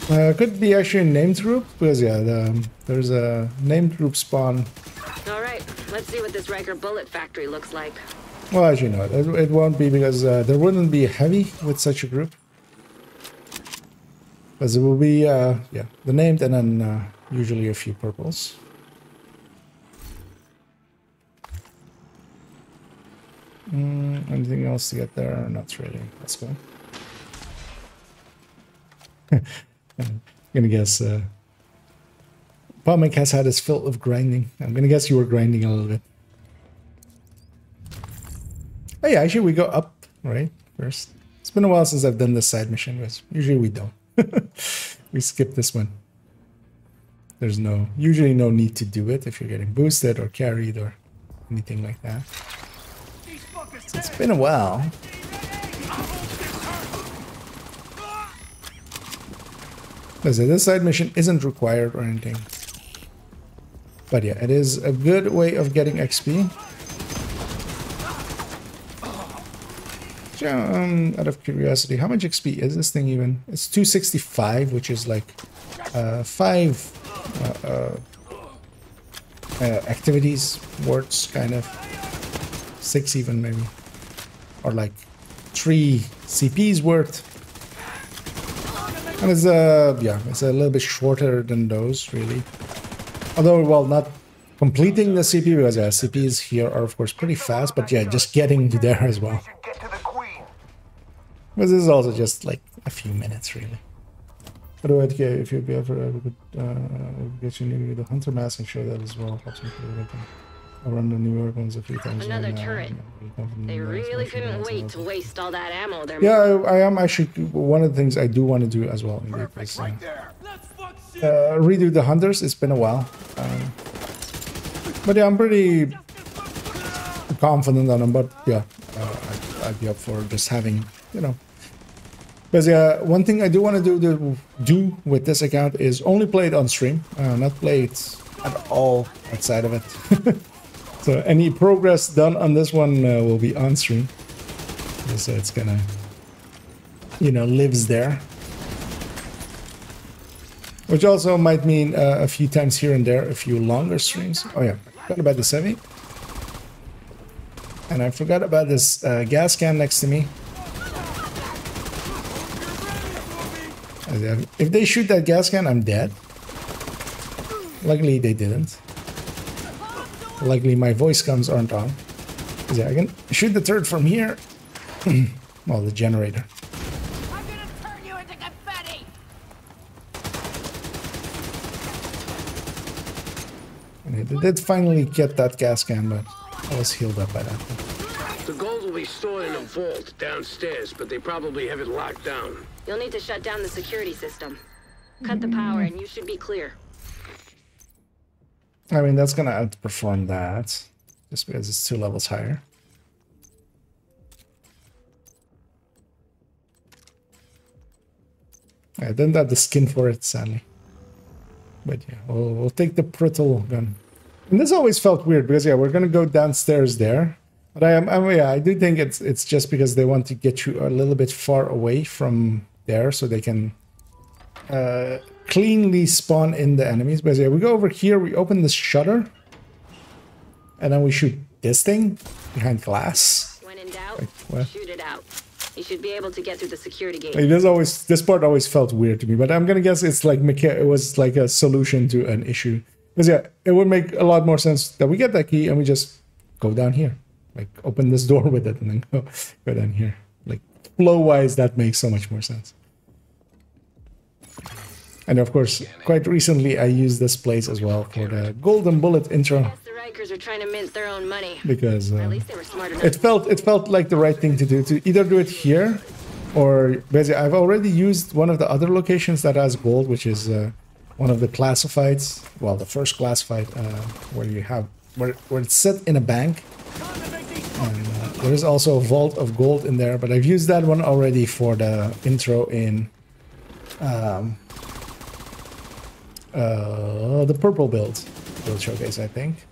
A: Could be actually a named group, because yeah, there's a named group spawn.
J: Alright, let's see what this Riker bullet factory looks like.
A: Well, actually no, it won't be, because there wouldn't be a heavy with such a group. Because it will be, yeah, the named and then usually a few purples. Anything else to get there? Not really. Let's go. I'm gonna guess Palmic has had his fill of grinding. I'm gonna guess you were grinding a little bit. Oh yeah, actually we go up, right? First. It's been a while since I've done this side mission, but usually we don't. We skip this one. There's usually no need to do it if you're getting boosted or carried or anything like that. It's been a while. Listen, this side mission isn't required or anything. But yeah, it is a good way of getting XP. Out of curiosity, how much XP is this thing even? It's 265, which is like 5 activities words, kind of 6 even maybe, or like 3 CPs worth. And it's yeah, it's a little bit shorter than those, really. Although, well, not completing the CP, because yeah, CPs here are of course pretty fast, but yeah, just getting to there as well. But this is also just like a few minutes, really. By the way, if you ever could get you near the hunter mask and show that as well. I run the New York ones a few times.
J: Another
A: right now.
J: turret. They really couldn't wait to waste all that ammo they're
A: Yeah, I am actually one of the things I do want to do as well. Indeed, is, redo the hunters. It's been a while, but yeah, I'm pretty confident on them. But yeah, I'd be up for just having, you know. Because yeah, one thing I do want to do with this account is only play it on stream, not play it at all outside of it. So any progress done on this one will be on stream. So it's gonna, you know, lives there. Which also might mean a few times here and there, a few longer streams. Oh yeah, I forgot about the Sevi. And I forgot about this gas can next to me. If they shoot that gas can, I'm dead. Luckily they didn't. Luckily my voice comms aren't on. Yeah, I can shoot the turret from here. Well, the generator.
K: I'm gonna turn you into confetti.
A: And they did finally get that gas can, but I was healed up by that.
G: The gold will be stored in a vault downstairs, but they probably have it locked down.
J: You'll need to shut down the security system. Cut the power and you should be clear.
A: I mean, that's gonna outperform that, just because it's 2 levels higher. I didn't have the skin for it, sadly. But yeah, we'll take the brittle gun. And this always felt weird, because yeah, we're gonna go downstairs there. But yeah, I do think it's just because they want to get you a little bit far away from there, so they can cleanly spawn in the enemies. But yeah, we go over here, we open this shutter, and then we shoot this thing behind glass.
J: When in doubt,
A: Like,
J: shoot it out. You should be able to get through the security gate.
A: Like, this part always felt weird to me, but I'm gonna guess it's like it was like a solution to an issue. Because yeah, it would make a lot more sense that we get that key and we just go down here. Like, open this door with it and then go down here. Like, flow-wise, that makes so much more sense. And of course, quite recently, I used this place as well for the Golden Bullet intro.
J: The Rikers are trying to mint their own money.
A: Because
J: at least they were smart enough.
A: it felt like the right thing to do, to either do it here, or basically, I've already used one of the other locations that has gold, which is one of the classifieds. Well, the first classified, where you have where it's set in a bank. And there is also a vault of gold in there, but I've used that one already for the intro in the purple build showcase, I think.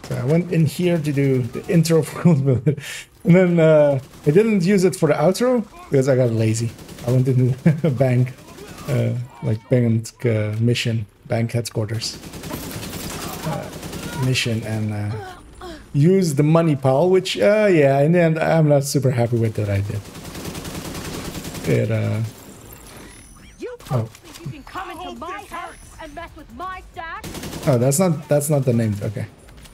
A: So I went in here to do the intro for gold build, and then I didn't use it for the outro because I got lazy. I went into a bank, like bank mission, bank headquarters mission, and use the money pile, which yeah, in the end I'm not super happy with that I did. It oh.
K: You can come into my house and mess with my stash?
A: Oh, that's not the name. Okay.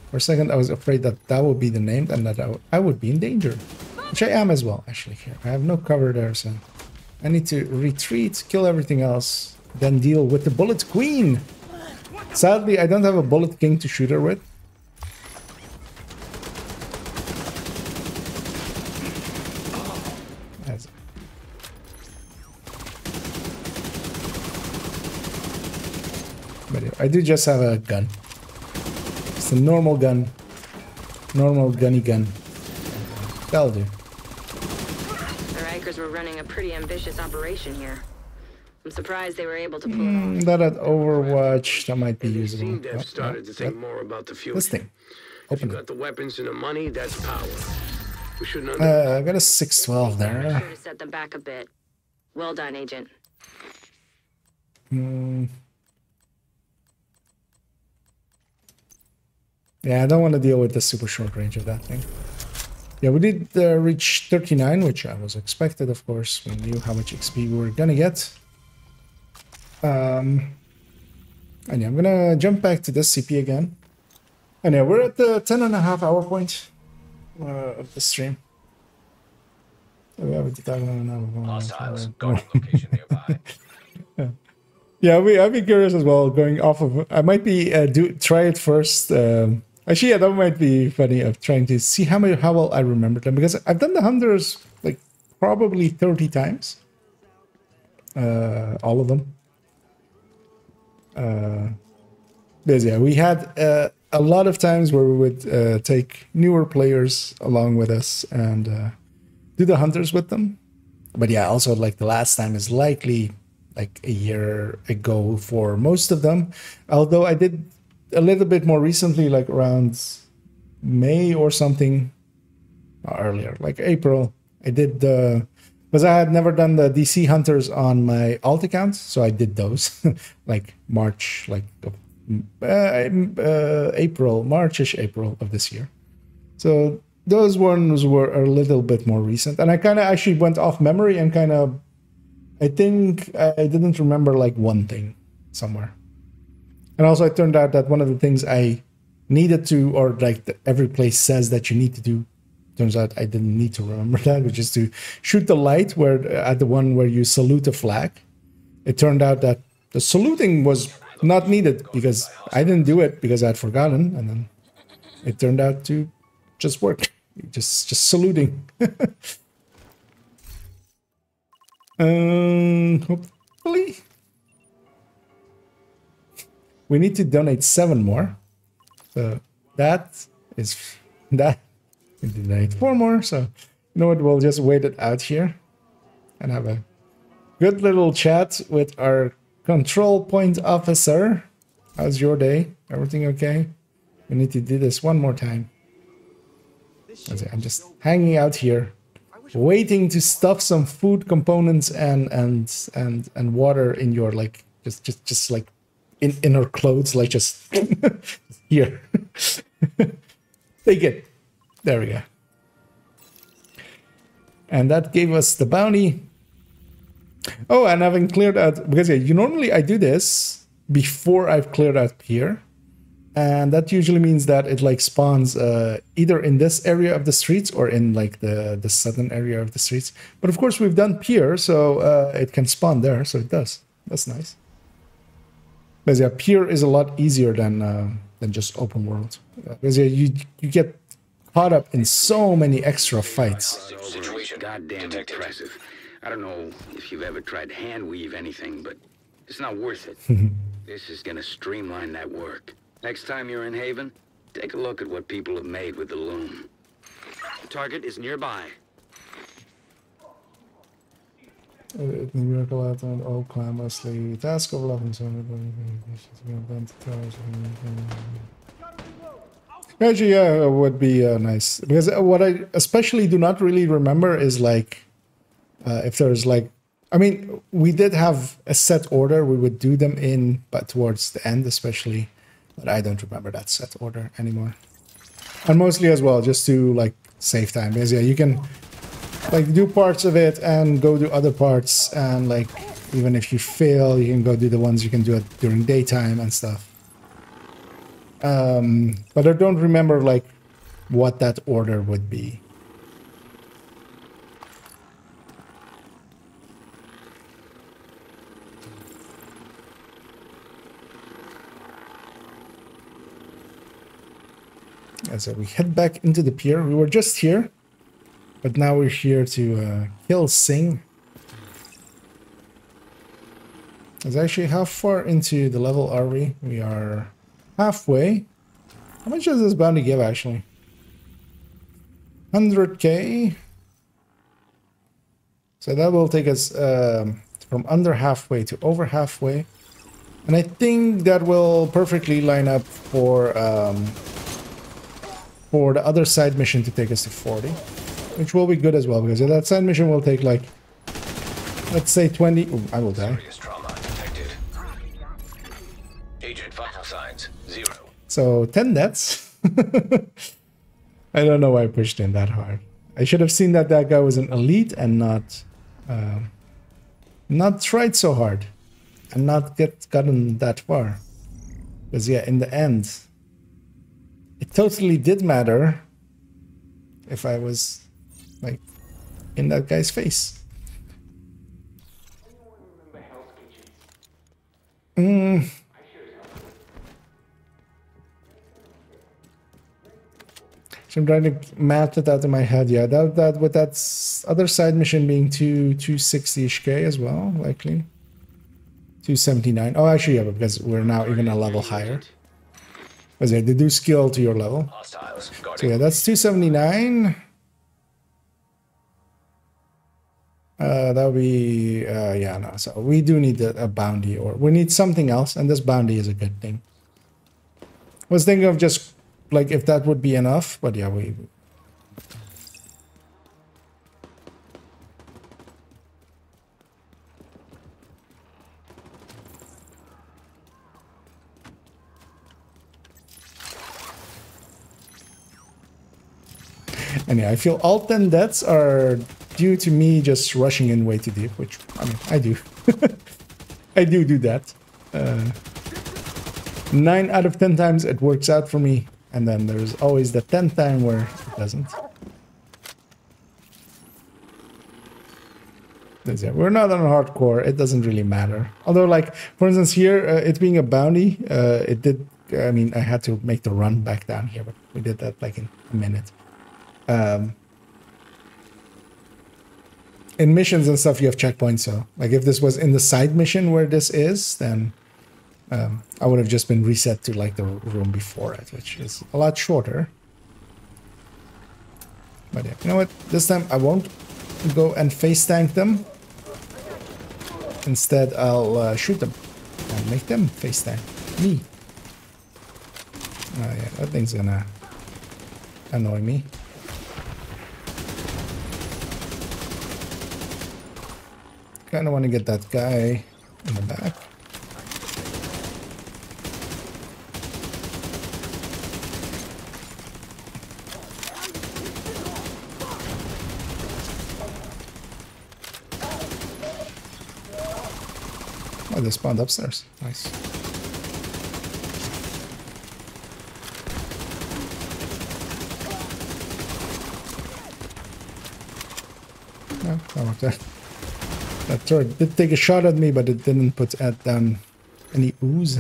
A: For a second I was afraid that that would be the name and that I would be in danger. Which I am as well, actually. Here I have no cover there, so I need to retreat, kill everything else, then deal with the Bullet Queen. Sadly, I don't have a Bullet King to shoot her with. But I do just have a gun. It's a normal gun. Normal gunny gun. That'll do.
J: The Rikers were running a pretty ambitious operation here. I'm surprised they were able to pull it off.
A: That at Overwatch, that might be usable.
G: Seem to have started to think more about the future.
A: This thing.
G: If you got the weapons and the money, that's power. We shouldn't.
A: I got a 612 there.
J: Be sure to set them back a bit. Well done, Agent.
A: Yeah, I don't want to deal with the super short range of that thing. Yeah, we did reach 39, which I was expected, of course. We knew how much XP we were gonna get. And yeah, I'm gonna jump back to this CP again. And yeah, we're at the 10.5 hour point of the stream. We have to talk about
E: hostiles, guard location nearby.
A: Yeah, I'd be curious as well. Going off of, I might be try it first Actually, yeah, that might be funny of trying to see how well I remember them, because I've done the hunters like probably 30 times. All of them. Because yeah, we had a lot of times where we would take newer players along with us and do the hunters with them. But yeah, also like the last time is likely like a year ago for most of them. Although I did a little bit more recently, like around May or something, or earlier, like April. I did the, because I had never done the DC hunters on my alt account, so I did those like March, like April, Marchish April of this year. So those ones were a little bit more recent, and I kind of actually went off memory and kind of, I think I didn't remember like one thing somewhere. And also it turned out that one of the things I needed to, or like every place says that you need to do, turns out I didn't need to remember that, which is to shoot the light where at the one where you salute a flag. It turned out that the saluting was not needed because I didn't do it because I'd forgotten, and then it turned out to just work. Just saluting. Hopefully. We need to donate 7 more. So that is that. We need to donate 4 more. So you know what? We'll just wait it out here and have a good little chat with our control point officer. How's your day? Everything okay? We need to do this one more time. I'm just hanging out here, waiting to stuff some food components and water in your like just like in our clothes, like just here. Take it. There we go. And that gave us the bounty. Oh, and having cleared out, because yeah, normally I do this before I've cleared out here. And that usually means that it like spawns either in this area of the streets or in like the southern area of the streets. But of course we've done pier, so it can spawn there, so it does. That's nice. Because yeah, pier is a lot easier than just open world. Because yeah, you get caught up in so many extra fights.
O: Situation goddamn impressive. I don't know if you've ever tried to hand weave anything, but it's not worth it. This is gonna streamline that work. Next time you're in Haven, take a look at what people have made with the loom. The target is nearby.
A: Miracle out and all climb mostly task of 11. Actually, yeah, it would be nice. Because what I especially do not really remember is like if there's like, I mean, we did have a set order we would do them in, but towards the end especially. But I don't remember that set order anymore. And mostly as well, just to like save time. Because yeah, you can like do parts of it and go do other parts. And like, even if you fail, you can go do the ones you can do it during daytime and stuff. But I don't remember like what that order would be. So we head back into the pier. We were just here, but now we're here to kill Singh. It's actually, how far into the level are we? We are halfway. How much does this bounty give actually? 100k. So that will take us from under halfway to over halfway. And I think that will perfectly line up for the other side mission to take us to 40, which will be good as well, because that side mission will take like, let's say 20. Ooh, I will die.
E: Agent vital signs 0.
A: So 10 deaths. I don't know why I pushed in that hard. I should have seen that that guy was an elite and not tried so hard and not gotten that far. Because yeah, in the end, it totally did matter if I was like in that guy's face. So I'm trying to map it out in my head. Yeah, that with that other side mission being 260-ish K as well, likely. 279. Oh, actually, yeah, because we're now even a level higher. Because yeah, they do scale to your level. So yeah, that's 279. That'll be yeah, no. So we do need a bounty, or we need something else, and this bounty is a good thing. I was thinking of just like if that would be enough, but yeah, we. And yeah, I feel all 10 deaths are due to me just rushing in way too deep, which, I mean, I do. I do that. 9 out of 10 times it works out for me, and then there's always the 10th time where it doesn't. We're not on hardcore, it doesn't really matter. Although, like, for instance here, it being a bounty, it did, I mean, I had to make the run back down here, but we did that like in a minute. In missions and stuff, you have checkpoints, so like if this was in the side mission where this is, then I would have just been reset to like the room before it, which is a lot shorter. But yeah, you know what? This time I won't go and face tank them. Instead, I'll shoot them and make them face tank me. Oh yeah, that thing's gonna annoy me. Kind of want to get that guy in the back. Oh, they spawned upstairs. Nice. No, that worked out. That turret did take a shot at me, but it didn't put down any ooze.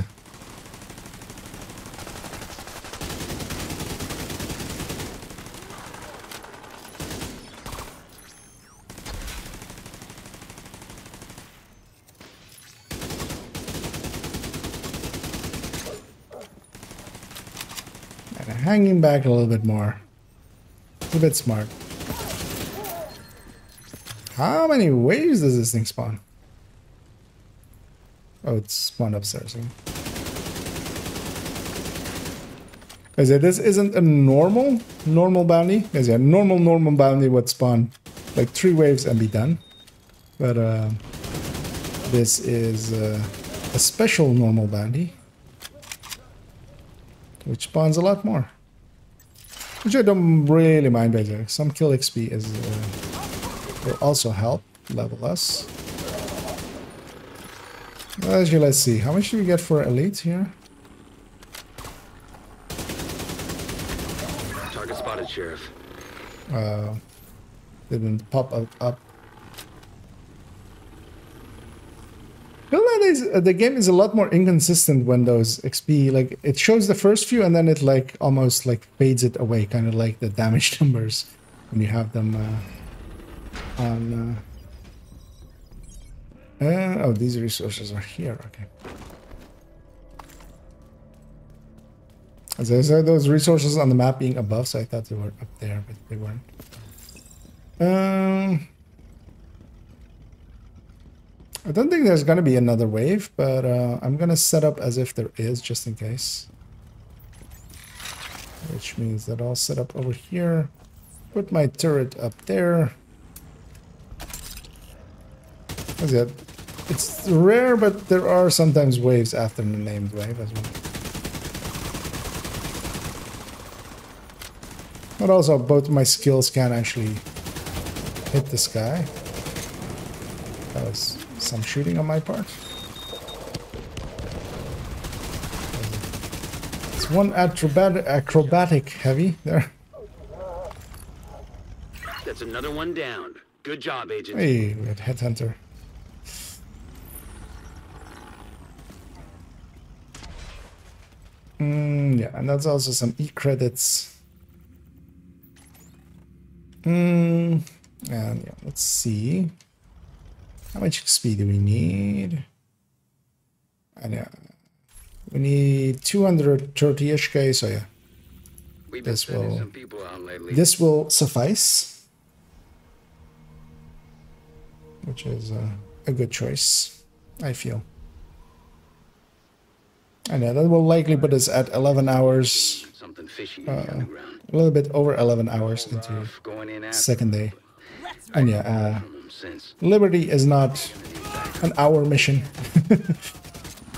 A: And hanging back a little bit more. A bit smart. How many waves does this thing spawn? Oh, it's spawned upstairs. Because yeah, this isn't a normal bounty. Because yeah, normal bounty would spawn like 3 waves and be done. But this is a special normal bounty, which spawns a lot more. Which I don't really mind, basically. Some kill XP is will also help level us. Actually, let's see. How much do we get for elite here?
O: Target spotted, Sheriff.
A: Didn't pop up. Nowadays, the game is a lot more inconsistent when those XP, like, it shows the first few and then it, like, almost, like, fades it away, kind of like the damage numbers when you have them on... oh, these resources are here, okay. As I said, those resources on the map being above, so I thought they were up there, but they weren't. I don't think there's gonna be another wave, but I'm gonna set up as if there is, just in case. Which means that I'll set up over here, put my turret up there. That's it. It's rare, but there are sometimes waves after the named wave as well. But also, both my skills can actually hit the sky. That was some shooting on my part. It's one acrobatic heavy there.
O: That's another one down. Good job, Agent.
A: Hey, we had Headhunter. Yeah, and that's also some E-credits. And yeah, let's see. How much XP do we need? And yeah, we need 230-ish K, so yeah. This will suffice. Which is a good choice, I feel. And yeah, that will likely put us at 11 hours. A little bit over 11 hours into second day. And yeah, Liberty is not an hour mission.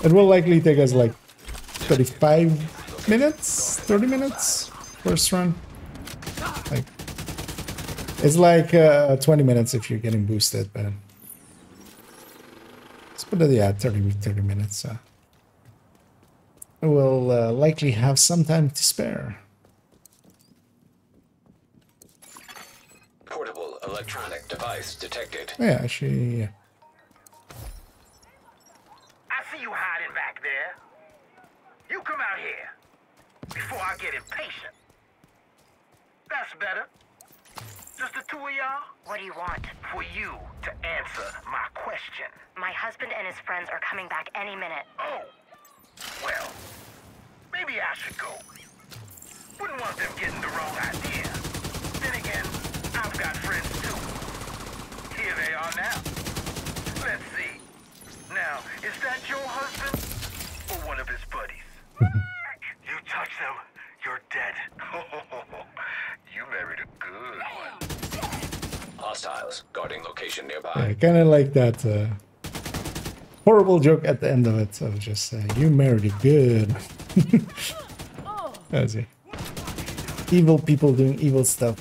A: It will likely take us like 35 minutes, 30 minutes first run. Like, it's like 20 minutes if you're getting boosted, but let's put it, yeah, 30 minutes. We'll likely have some time to spare.
E: Portable electronic device detected.
A: Yeah, actually, yeah.
S: I see you hiding back there. You come out here before I get impatient. That's better. Just the two of y'all?
B: What do you want?
S: For you to answer my question.
B: My husband and his friends are coming back any minute.
S: Oh. Well, maybe I should go. Wouldn't want them getting the wrong idea. Then again, I've got friends too. Here they are now. Let's see. Now, is that your husband or one of his buddies? You touch them, you're dead. You married a good one.
E: Hostiles guarding location nearby.
A: Yeah, kind of like that horrible joke at the end of it. So just you married a good. That's it. Evil people doing evil stuff.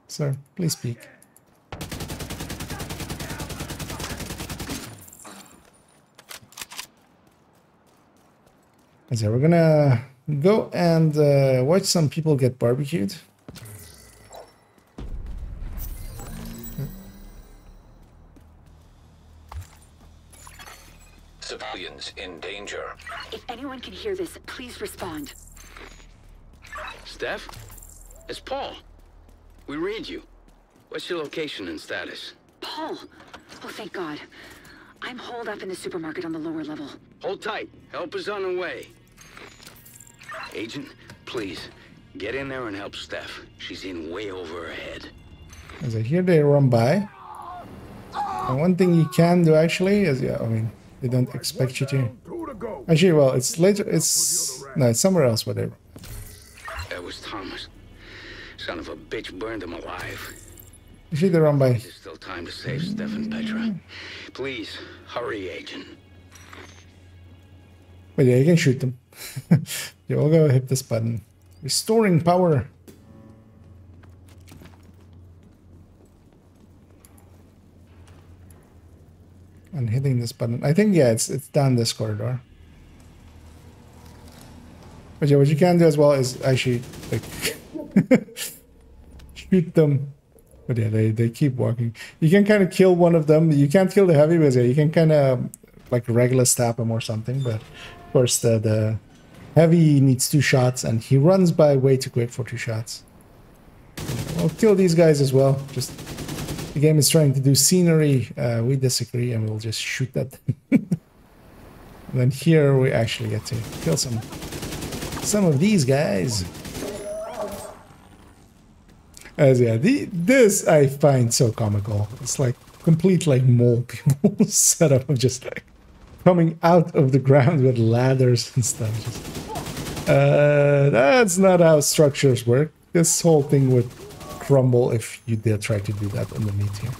A: Sir, please speak. So we're gonna go and watch some people get barbecued.
E: Civilians in danger.
P: If anyone can hear this, please respond.
O: Steph? It's Paul. We read you. What's your location and status?
P: Paul! Oh, thank God. I'm holed up in the supermarket on the lower level.
O: Hold tight. Help is on the way. Agent, please, get in there and help Steph. She's in way over her head.
A: As I hear they run by. And one thing you can do actually is, yeah, I mean, they don't expect you to. Actually, well, it's later, no, it's somewhere else, whatever.
O: That was Thomas. Son of a bitch burned him alive.
A: Actually, they run by.
O: There's still time to save Steph and Petra. Please, hurry, Agent.
A: But yeah, you can shoot them. You all go hit this button. Restoring power. And hitting this button. I think, yeah, it's down this corridor. But yeah, what you can do as well is actually like shoot them. But yeah, they keep walking. You can kind of kill one of them. You can't kill the heavy, but yeah, you can kind of like regular stab him or something. But of course, the heavy needs 2 shots, and he runs by way too quick for 2 shots. We'll kill these guys as well. Just the game is trying to do scenery. We disagree, and we'll just shoot that. And then here we actually get to kill some of these guys. As yeah, this I find so comical. It's like complete like mole people setup of just like coming out of the ground with ladders and stuff. Just, that's not how structures work. This whole thing would crumble if you did try to do that underneath here.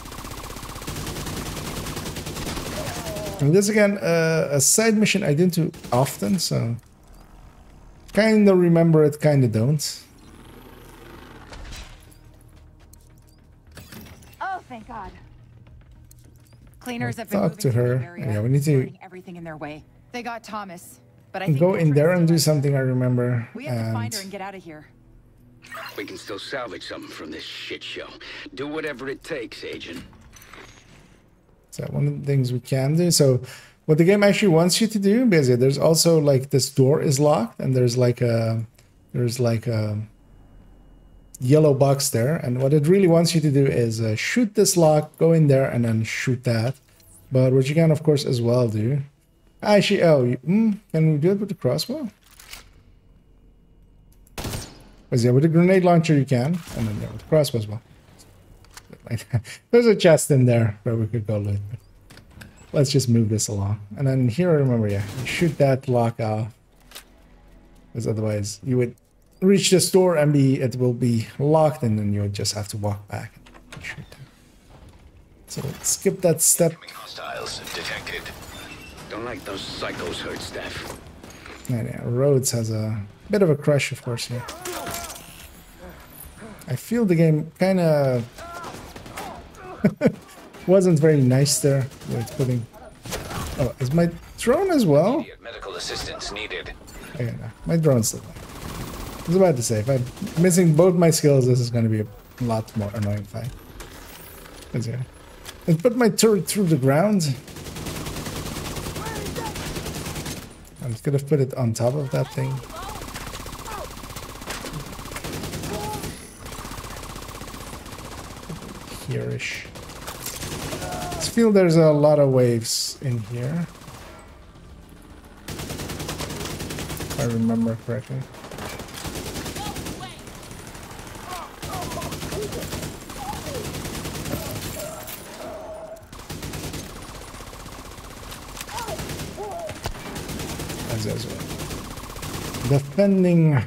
A: And this again, a side mission I didn't do often, so kind of remember it, kind of don't.
P: Oh, thank God. Cleaners have
A: Talk to her. Yeah, we need to
P: everything in their way. They got Thomas, but I
A: go in there and do something I remember.
P: We have to find her and get out of here.
O: We can still salvage something from this shit show. Do whatever it takes, Agent.
A: So one of the things we can do. So what the game actually wants you to do, because there's also like this door is locked, and there's like a there's like a yellow box there, and what it really wants you to do is shoot this lock, go in there, and then shoot that. But what you can, of course, as well do... Actually, oh, can we do it with the crossbow? Because yeah, with the grenade launcher you can, and then yeah, with the crossbow as well. There's a chest in there where we could go loot. Let's just move this along. And then here, remember, yeah, you shoot that lock off. Because otherwise you would reach the store and it will be locked, and then you would just have to walk back and shoot them. So let's skip that step.
E: Hostiles detected.
O: Don't like those psychos hurt, Steph.
A: And yeah, Rhodes has a bit of a crush, of course, here. I feel the game kind of wasn't very nice there with putting... Oh, is my drone as well?
E: Immediate medical assistance needed.
A: Okay, no, my drone's still there. I was about to say, if I'm missing both my skills, this is going to be a lot more annoying fight. Yeah. I put my turret through the ground. I could have put it on top of that thing. Here-ish. I feel there's a lot of waves in here. If I remember correctly. As well. Defending.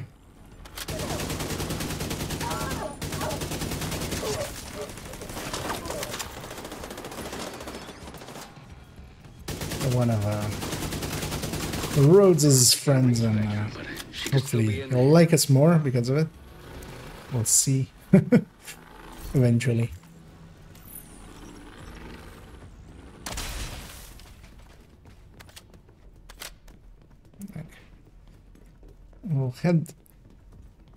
A: One of Rhodes' friends, and hopefully he'll like us more because of it. We'll see. Eventually. We'll head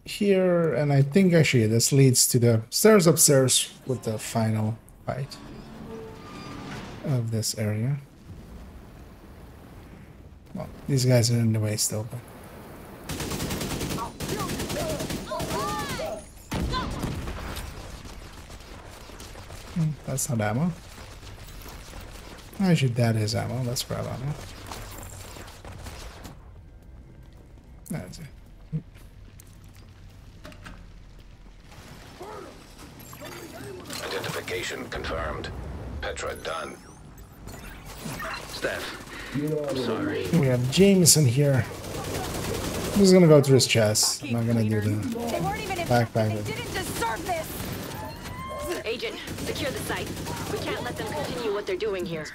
A: here, and I think actually this leads to the stairs upstairs with the final fight of this area. Well, these guys are in the way still, but... that's not ammo. Actually, that is ammo. Let's grab ammo. That's it.
E: Identification confirmed. Petra done.
O: Steph, I'm sorry.
A: We have Jameson here. I'm just gonna go through his chest. I'm not gonna do the backpack.
J: Agent, secure the site. We can't let them continue what they're doing here.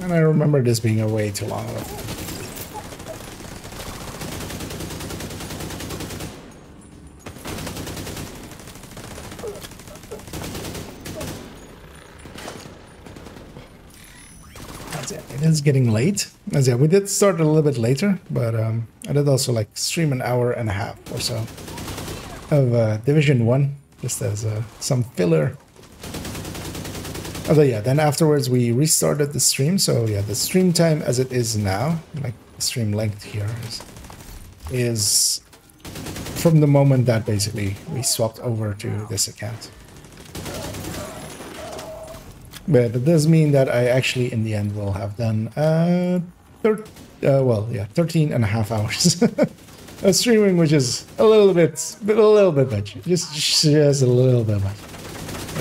A: And I remember this being a way too long ago. It is getting late. As yeah, we did start a little bit later, but I did also like stream an hour and a half or so of Division 1, just as some filler. Although yeah, then afterwards we restarted the stream, so yeah, the stream time as it is now, like the stream length here is from the moment that basically we swapped over to this account. But it does mean that I actually, in the end, will have done, 13 and a half hours of streaming, which is a little bit much. Just a little bit much.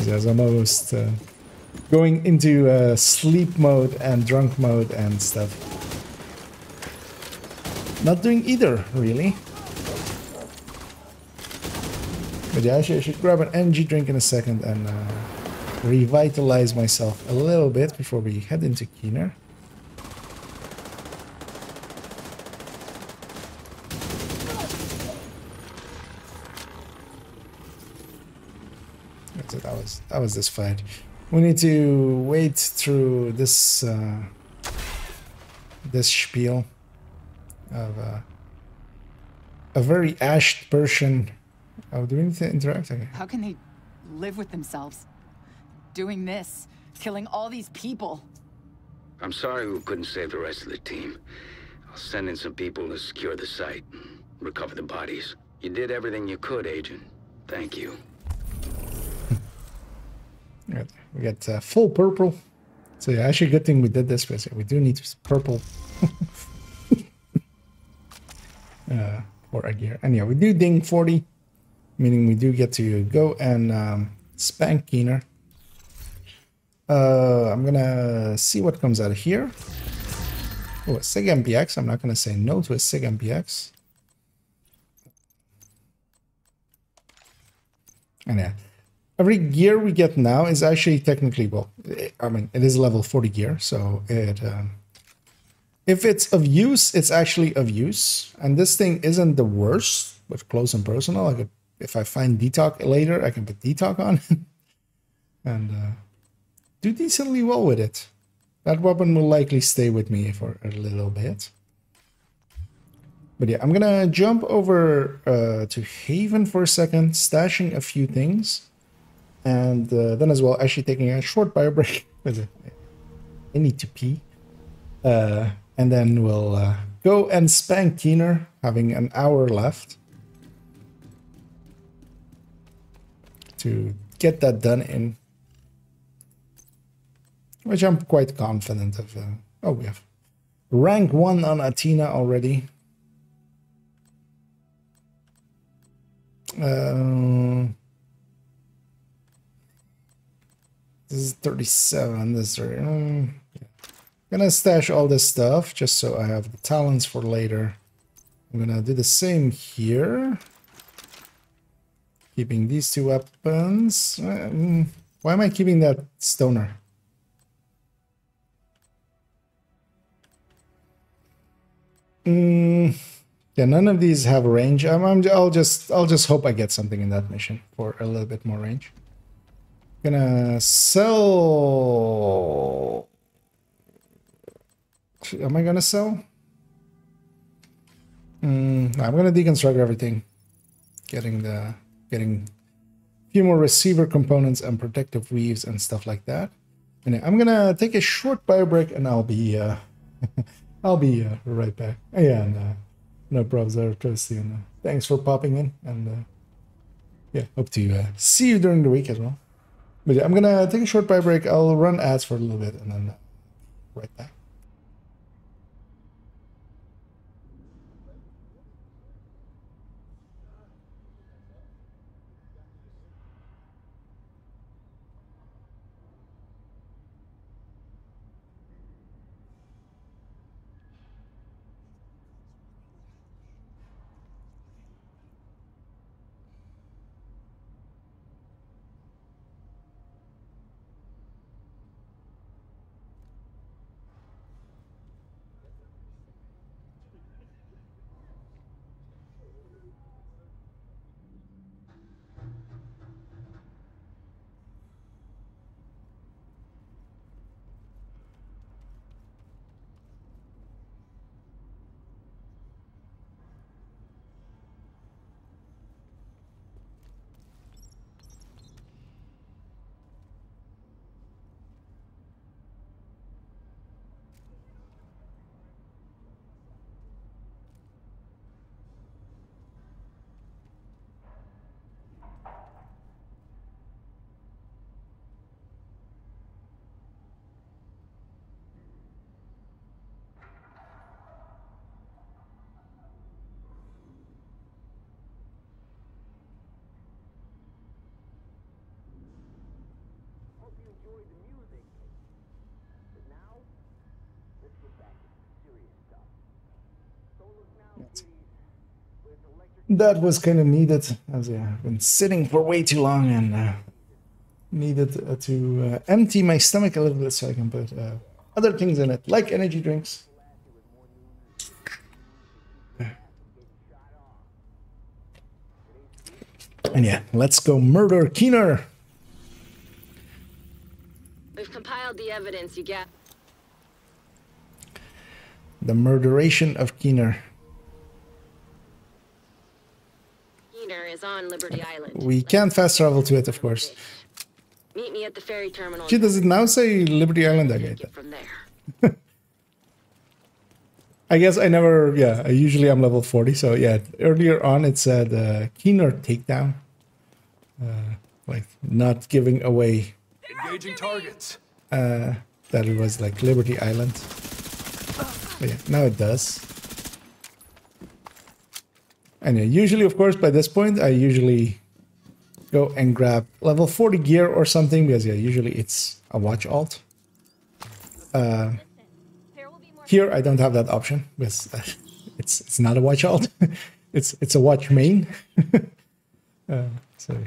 A: As I'm almost going into sleep mode and drunk mode and stuff. Not doing either, really. But yeah, I should grab an energy drink in a second and revitalize myself a little bit before we head into Keener. That's it. That was this fight. We need to wade through this this spiel of a very ashed version. Oh, do we need to interact? Okay.
U: How can they live with themselves?
H: doing this, killing all these people.
O: I'm sorry we couldn't save the rest of the team. I'll send in some people to secure the site, recover the bodies. You did everything you could, Agent. Thank you.
A: Right. We got full purple. So yeah, actually good thing we did this, because we do need purple for our gear. And yeah, we do ding 40, meaning we do get to go and spank Keener. I'm gonna see what comes out of here. Oh, a SIG MPX. I'm not gonna say no to a SIG MPX. And yeah, every gear we get now is actually technically, well, I mean, it is level 40 gear, so it if it's of use, it's actually of use. And this thing isn't the worst with close and personal. I could, if I find detox later, I can put detox on and do decently well with it. That weapon will likely stay with me for a little bit. But yeah, I'm gonna jump over to Haven for a second, stashing a few things. And then as well, actually taking a short bio break. I need to pee. And then we'll go and spank Keener, having an hour left to get that done in. Which I'm quite confident of. Oh, we have rank 1 on Athena already. This is 37. This is gonna stash all this stuff just so I have the talents for later. I'm gonna do the same here. Keeping these two weapons. Why am I keeping that stoner? Yeah, none of these have range. I'll just hope I get something in that mission for a little bit more range. Gonna sell. Am I gonna sell? I'm gonna deconstruct everything. Getting a few more receiver components and protective weaves and stuff like that. And I'm gonna take a short bio break, and I'll be I'll be right back. Yeah, and no problems there, Trusty. And thanks for popping in. And yeah, hope to see you during the week as well. But yeah, I'm gonna take a short bio break. I'll run ads for a little bit, and then right back. That was kind of needed, as I've been sitting for way too long and needed to empty my stomach a little bit so I can put other things in it, like energy drinks. And yeah, let's go murder Keener.
J: We've compiled the evidence you got.
A: The murderation of Keener.
J: Keener is on Liberty Island.
A: We can't fast travel to it, of course.
J: Meet me at the ferry terminal.
A: Gee, does it now say Liberty Island again?
J: From there.
A: I guess I never, yeah, usually I'm level 40, so yeah, earlier on it said Keener takedown. Like, not giving away
Q: engaging targets.
A: that it was like Liberty Island. But yeah, now it does. And yeah, usually, of course, by this point, I usually go and grab level 40 gear or something, because yeah, usually it's a watch alt. Here I don't have that option because it's not a watch alt. it's a watch main. So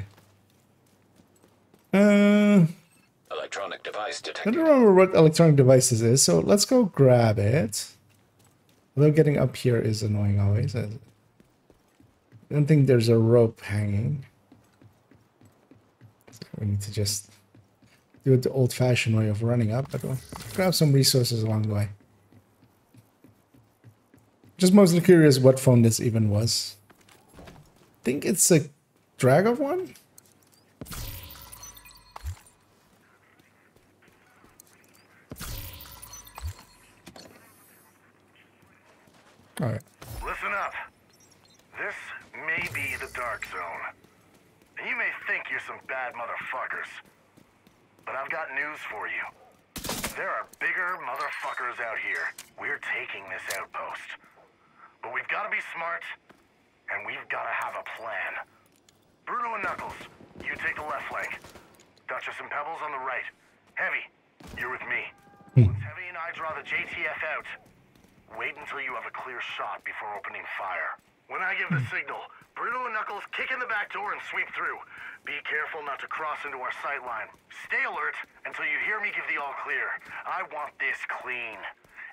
E: electronic device
A: I
E: detected.
A: don't remember what electronic device this is, so let's go grab it. Although getting up here is annoying always. I don't think there's a rope hanging. So we need to just do it the old-fashioned way of running up, but we'll grab some resources along the way. Just mostly curious what phone this even was. I think it's a Dragov one? Alright.
S: Listen up. This may be the dark zone. And you may think you're some bad motherfuckers. But I've got news for you. There are bigger motherfuckers out here. We're taking this outpost. But we've got to be smart, and we've got to have a plan. Bruno and Knuckles, you take the left flank. Dutch and Pebbles on the right. Heavy, you're with me. Once Heavy and I draw the JTF out, wait until you have a clear shot before opening fire. When I give the signal, Bruno and Knuckles kick in the back door and sweep through. Be careful not to cross into our sight line. Stay alert until you hear me give the all clear. I want this clean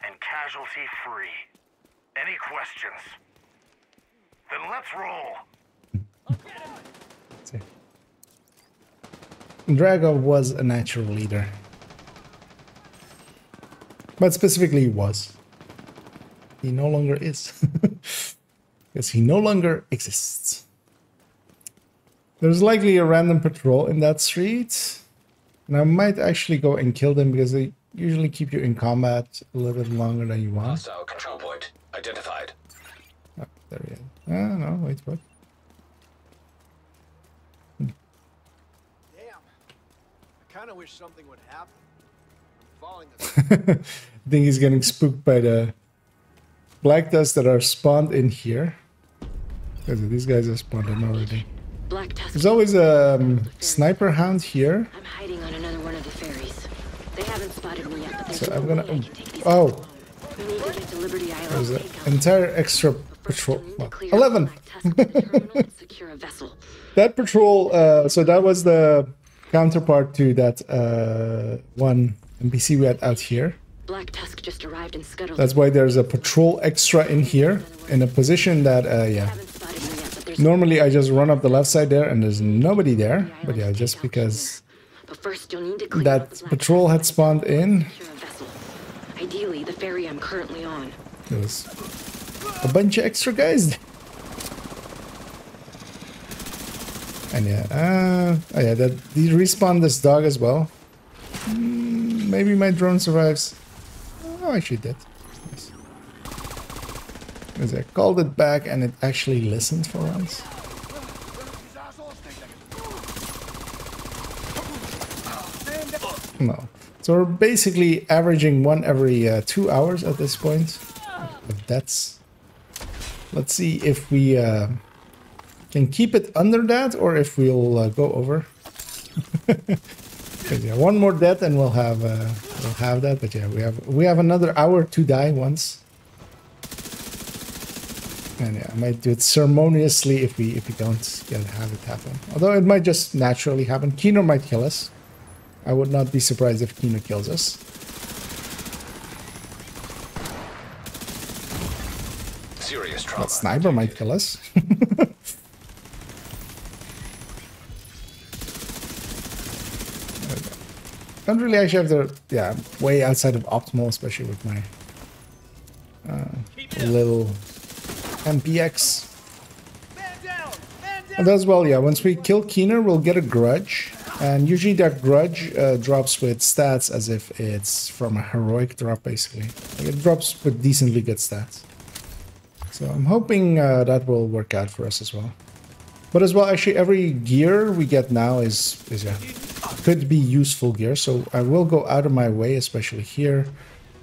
S: and casualty free. Any questions? Then let's roll.
A: Dragov was a natural leader. But specifically he was. He no longer is. Because he no longer exists. There's likely a random patrol in that street. And I might actually go and kill them because they usually keep you in combat a little bit longer than you want.
E: Hostile control point identified.
A: Oh, there he is. Ah, no, wait, what?
Q: Damn. I kind of wish something would happen. I'm falling
A: I think he's getting spooked by the black dust that are spawned in here. Because these guys are spawned in already. There's always a sniper hound here.
J: I'm hiding on another one of the ferries. They haven't spotted me yet, but there's
A: So I'm
J: no
A: gonna.
J: way I can take these
A: Oh,
J: we need to get to Liberty Island.
A: there's an entire extra patrol. Well, 11.
J: Secure a vessel.
A: That patrol. So that was the counterpart to that one NPC we had out here.
J: Black Tusk just arrived in Scuttle.
A: That's why there's a patrol extra in here in a position that yeah. Normally I just run up the left side there and there's nobody there, but yeah, just because that patrol had spawned in.
J: Ideally, the ferry I'm currently on.
A: There was a bunch of extra guys. And yeah, oh yeah, that he respawned this dog as well. Maybe my drone survives. Oh, actually did. Nice. Because I called it back and it actually listened for once. No. So we're basically averaging one every 2 hours at this point. But that's... Let's see if we can keep it under that or if we'll go over. Yeah, one more death and we'll have that. But yeah, we have another hour to die once. And yeah, I might do it ceremoniously if we don't have it happen. Although it might just naturally happen. Keener might kill us. I would not be surprised if Keener kills us.
E: Serious trauma.
A: But Sniper might kill us. Don't really actually have the... Yeah, way outside of optimal, especially with my little MPX. And as well, yeah, once we kill Keener, we'll get a grudge. And usually that grudge drops with stats as if it's from a heroic drop, basically. Like it drops with decently good stats. So I'm hoping that will work out for us as well. But as well, actually, every gear we get now is could be useful gear. So I will go out of my way, especially here,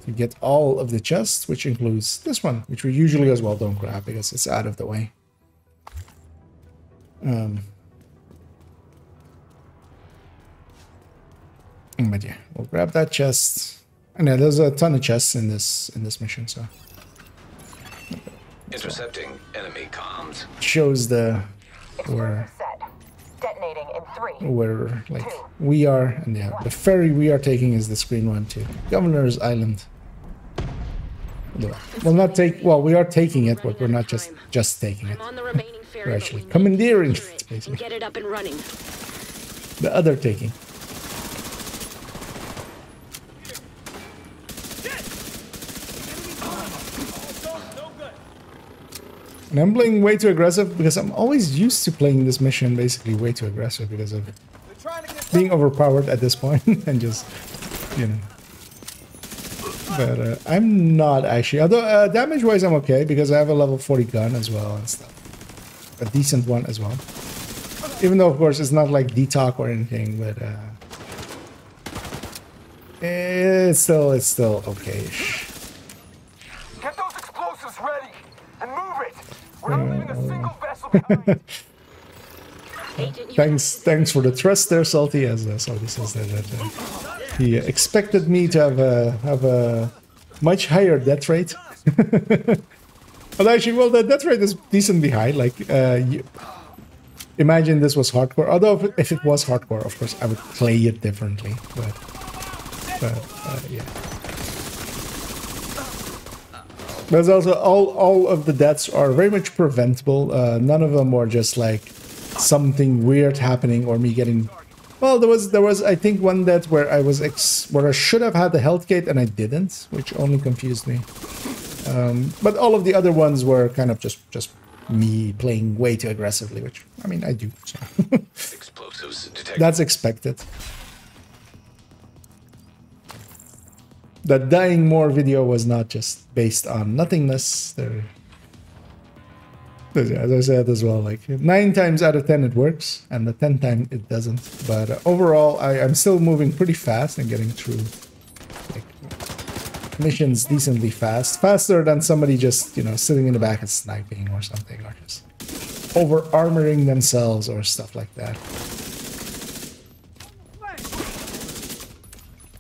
A: to get all of the chests, which includes this one, which we usually as well don't grab because it's out of the way. But yeah, we'll grab that chest. And yeah, there's a ton of chests in this mission, so
E: intercepting enemy comms.
A: Shows the where like we are, and yeah, the ferry we are taking is this green one too. Governor's Island. Well, not take. Well, we are taking it, but we're not just taking it. We're actually commandeering it, basically.
J: Get it up and running.
A: The other taking. And I'm playing way too aggressive because I'm always used to playing this mission basically way too aggressive because of being overpowered at this point and just, you know. But I'm not actually, although damage-wise I'm okay because I have a level 40 gun as well and stuff. A decent one as well. Even though, of course, it's not like detox or anything, but it's still okay-ish.
T: Get those explosives ready and move it. We're not leaving a single vessel behind.
A: Thanks for the trust there, Salty. As Salty says that he expected me to have a much higher death rate. But actually, well, the death rate is decently high. Like, imagine this was hardcore. Although if it was hardcore, of course, I would play it differently. But yeah. There's also all of the deaths are very much preventable. None of them were just like something weird happening or me getting. Well, there was I think one death where I was where I should have had the health gate and I didn't, which only confused me. But all of the other ones were kind of just me playing way too aggressively, which I mean I do. So.
E: Explosives detected.
A: That's expected. The dying more video was not just based on nothingness. As I said as well, like 9 times out of 10 it works, and the 10th time it doesn't. But overall, I'm still moving pretty fast and getting through like, missions decently fast, faster than somebody just sitting in the back and sniping or something, or just over armoring themselves or stuff like that.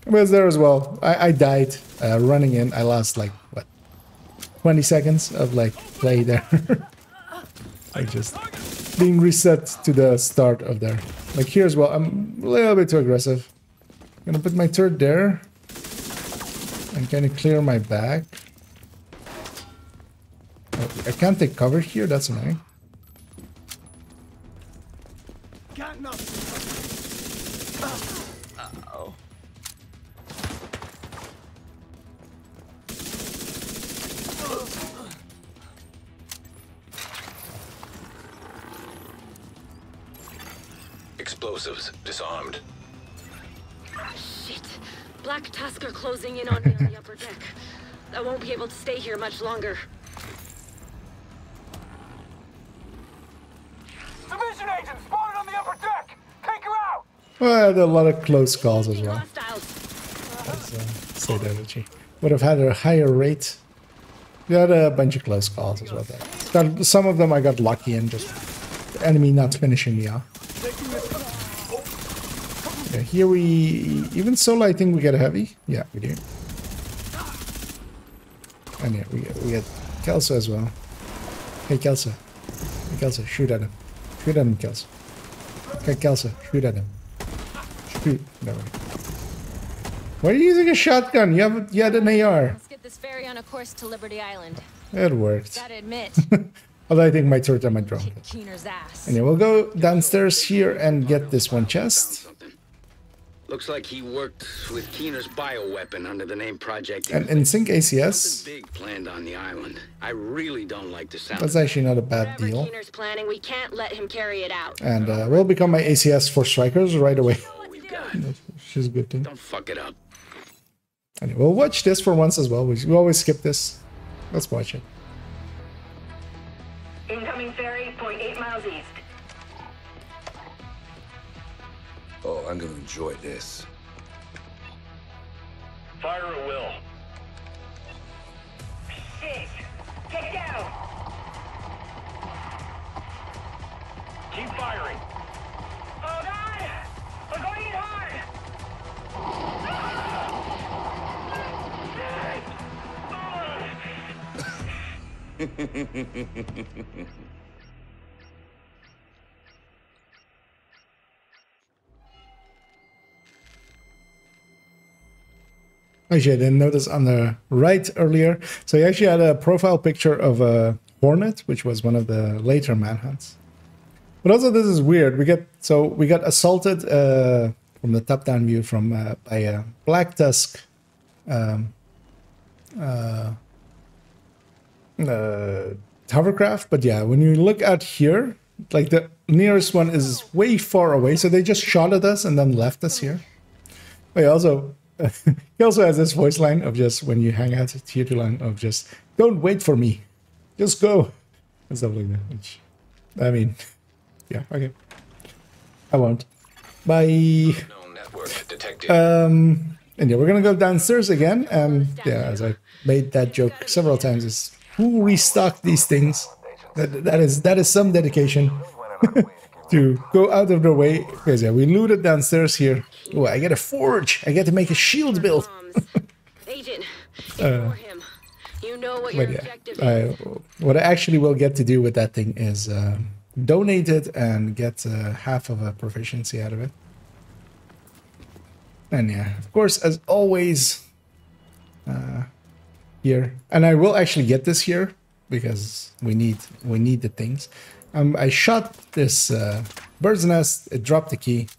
A: I was there as well. I died running in. I lost like what 20 seconds of like play there. Like just being reset to the start of there. Like here as well, I'm a little bit too aggressive. I'm gonna put my turret there and kind of clear my back. Oh, I can't take cover here. That's annoying.
T: Got nothing. Uh-oh.
E: Explosives disarmed.
J: Shit. Black Tusk are closing in on me on the upper deck. I won't be able to stay here much longer.
T: Division agent spotted on the upper deck! Take her out!
A: Well, I had a lot of close calls as well. Let's say that, Richie. Would have had a higher rate. We had a bunch of close calls as well. Some of them I got lucky and just the enemy not finishing me off. Yeah, here we even solo. I think we get a heavy. Yeah, we do. And yeah, we get Kelso as well. Hey Kelso, shoot at him. Shoot at him, Kelso. Okay, Kelso, shoot at him. Shoot. No way. Why are you using a shotgun? You had an AR.
F: Let's get this ferry on a course to Liberty Island.
A: It worked.
F: Gotta admit.
A: Although I think my turret and my drone.
F: Keener's ass.
A: And yeah, we'll go downstairs here and get this one chest.
O: Looks like he worked with Keener's bioweapon under the name Project.
A: And in sync ACS.
O: Something big planned on the island. I really don't like the sound.
A: That's actually not a bad deal.
J: Keener's planning, we can't let him carry it out.
A: And will become my ACS for strikers right away. Which is a good thing.
O: Don't fuck it up.
A: Anyway, we'll watch this for once as well. We always skip this. Let's watch it.
B: Incoming ferry, 0.8 miles east.
U: Oh, I'm gonna enjoy this.
S: Fire at will.
B: Shit! Get down!
S: Keep firing.
B: Oh God! We're going in hard!
A: Actually, I didn't notice on the right earlier. So he actually had a profile picture of a Hornet, which was one of the later manhunts. But also, this is weird. We got assaulted from the top-down view from by a Black Tusk hovercraft. But yeah, when you look out here, like the nearest one is way far away. So they just shot at us and then left us here. But also, he also has this voice line of just when you hang out, tier 2 line of just don't wait for me, just go and stuff like that. Which, I mean, yeah, okay, I won't. Bye. And yeah, we're gonna go downstairs again. And yeah, as I made that joke several times, is who restocked these things? That is some dedication. To go out of their way, because yeah, we looted downstairs here. Oh, I get a forge. I get to make a shield build.
J: Agent, ignore him. You know what your objective is.
A: What I actually will get to do with that thing is donate it and get half of a proficiency out of it. And yeah, of course, as always, here, and I will actually get this here because we need the things. I shot this bird's nest. It dropped the key.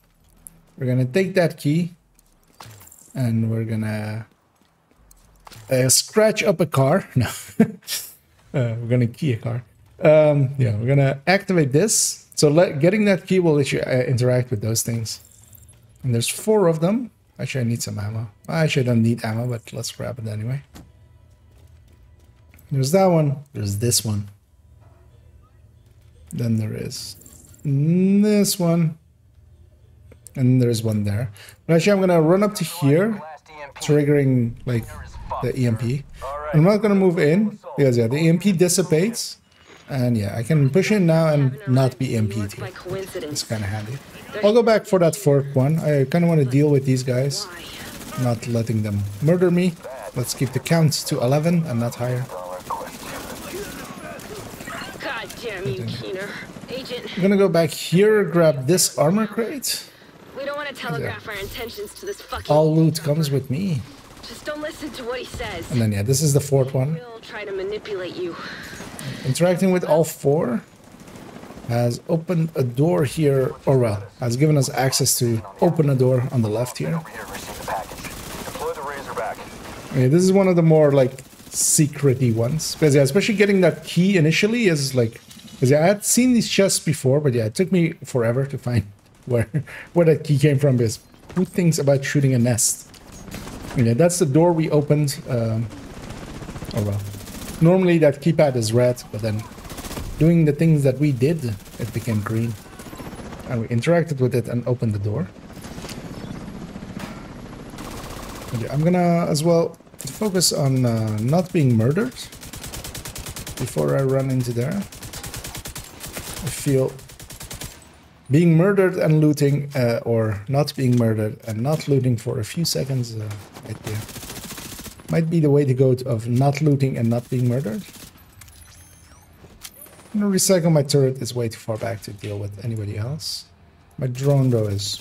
A: We're gonna take that key, and we're gonna scratch up a car. No, we're gonna key a car. Yeah, we're gonna activate this. So getting that key will let you interact with those things. And there's 4 of them. Actually, I need some ammo. Actually, I don't need ammo, but let's grab it anyway. There's that one. There's this one. Then there is this one. And there's one there. But actually, I'm going to run up to here, triggering like the EMP. I'm not going to move in because yeah, the EMP dissipates. And yeah, I can push in now and not be EMP'd here. It's kind of handy. I'll go back for that 4th one. I kind of want to deal with these guys. Not letting them murder me. Let's keep the count to 11 and not higher.
J: God damn you, Keener. Agent.
A: I'm gonna go back here, grab this armor crate.
J: We don't want to telegraph our intentions to this fucking...
A: All loot comes with me.
J: Just don't listen to what he says.
A: And then yeah, this is the 4th one.
J: He'll try to manipulate you.
A: Interacting with all 4 has opened a door here, or well, has given us access to open a door on the left here. Yeah, this is one of the more like secret-y ones, because yeah, especially getting that key initially is like, because yeah, I had seen these chests before, but yeah, it took me forever to find where that key came from. Because who thinks about shooting a nest? And yeah, that's the door we opened. Oh well. Normally that keypad is red, but then doing the things that we did, it became green. And we interacted with it and opened the door. Okay, I'm gonna as well focus on not being murdered before I run into there. I feel being murdered and looting, or not being murdered and not looting for a few seconds might be the way to go of not looting and not being murdered. I'm gonna recycle my turret. It's way too far back to deal with anybody else. My drone though is...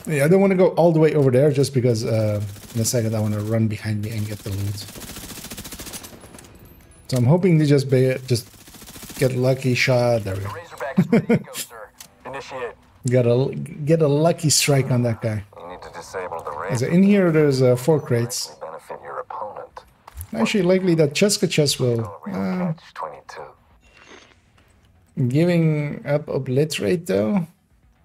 A: Yeah, I don't want to go all the way over there just because in a second I want to run behind me and get the loot. So I'm hoping to just get lucky shot. There we go.
N: Razorback is ready to go, sir. Initiate.
A: Gotta get a lucky strike on that guy.
C: You need to disable the
A: So in here, there's 4 crates.
C: benefit your opponent.
A: Actually, likely that Cheska chest will. Giving up obliterate though.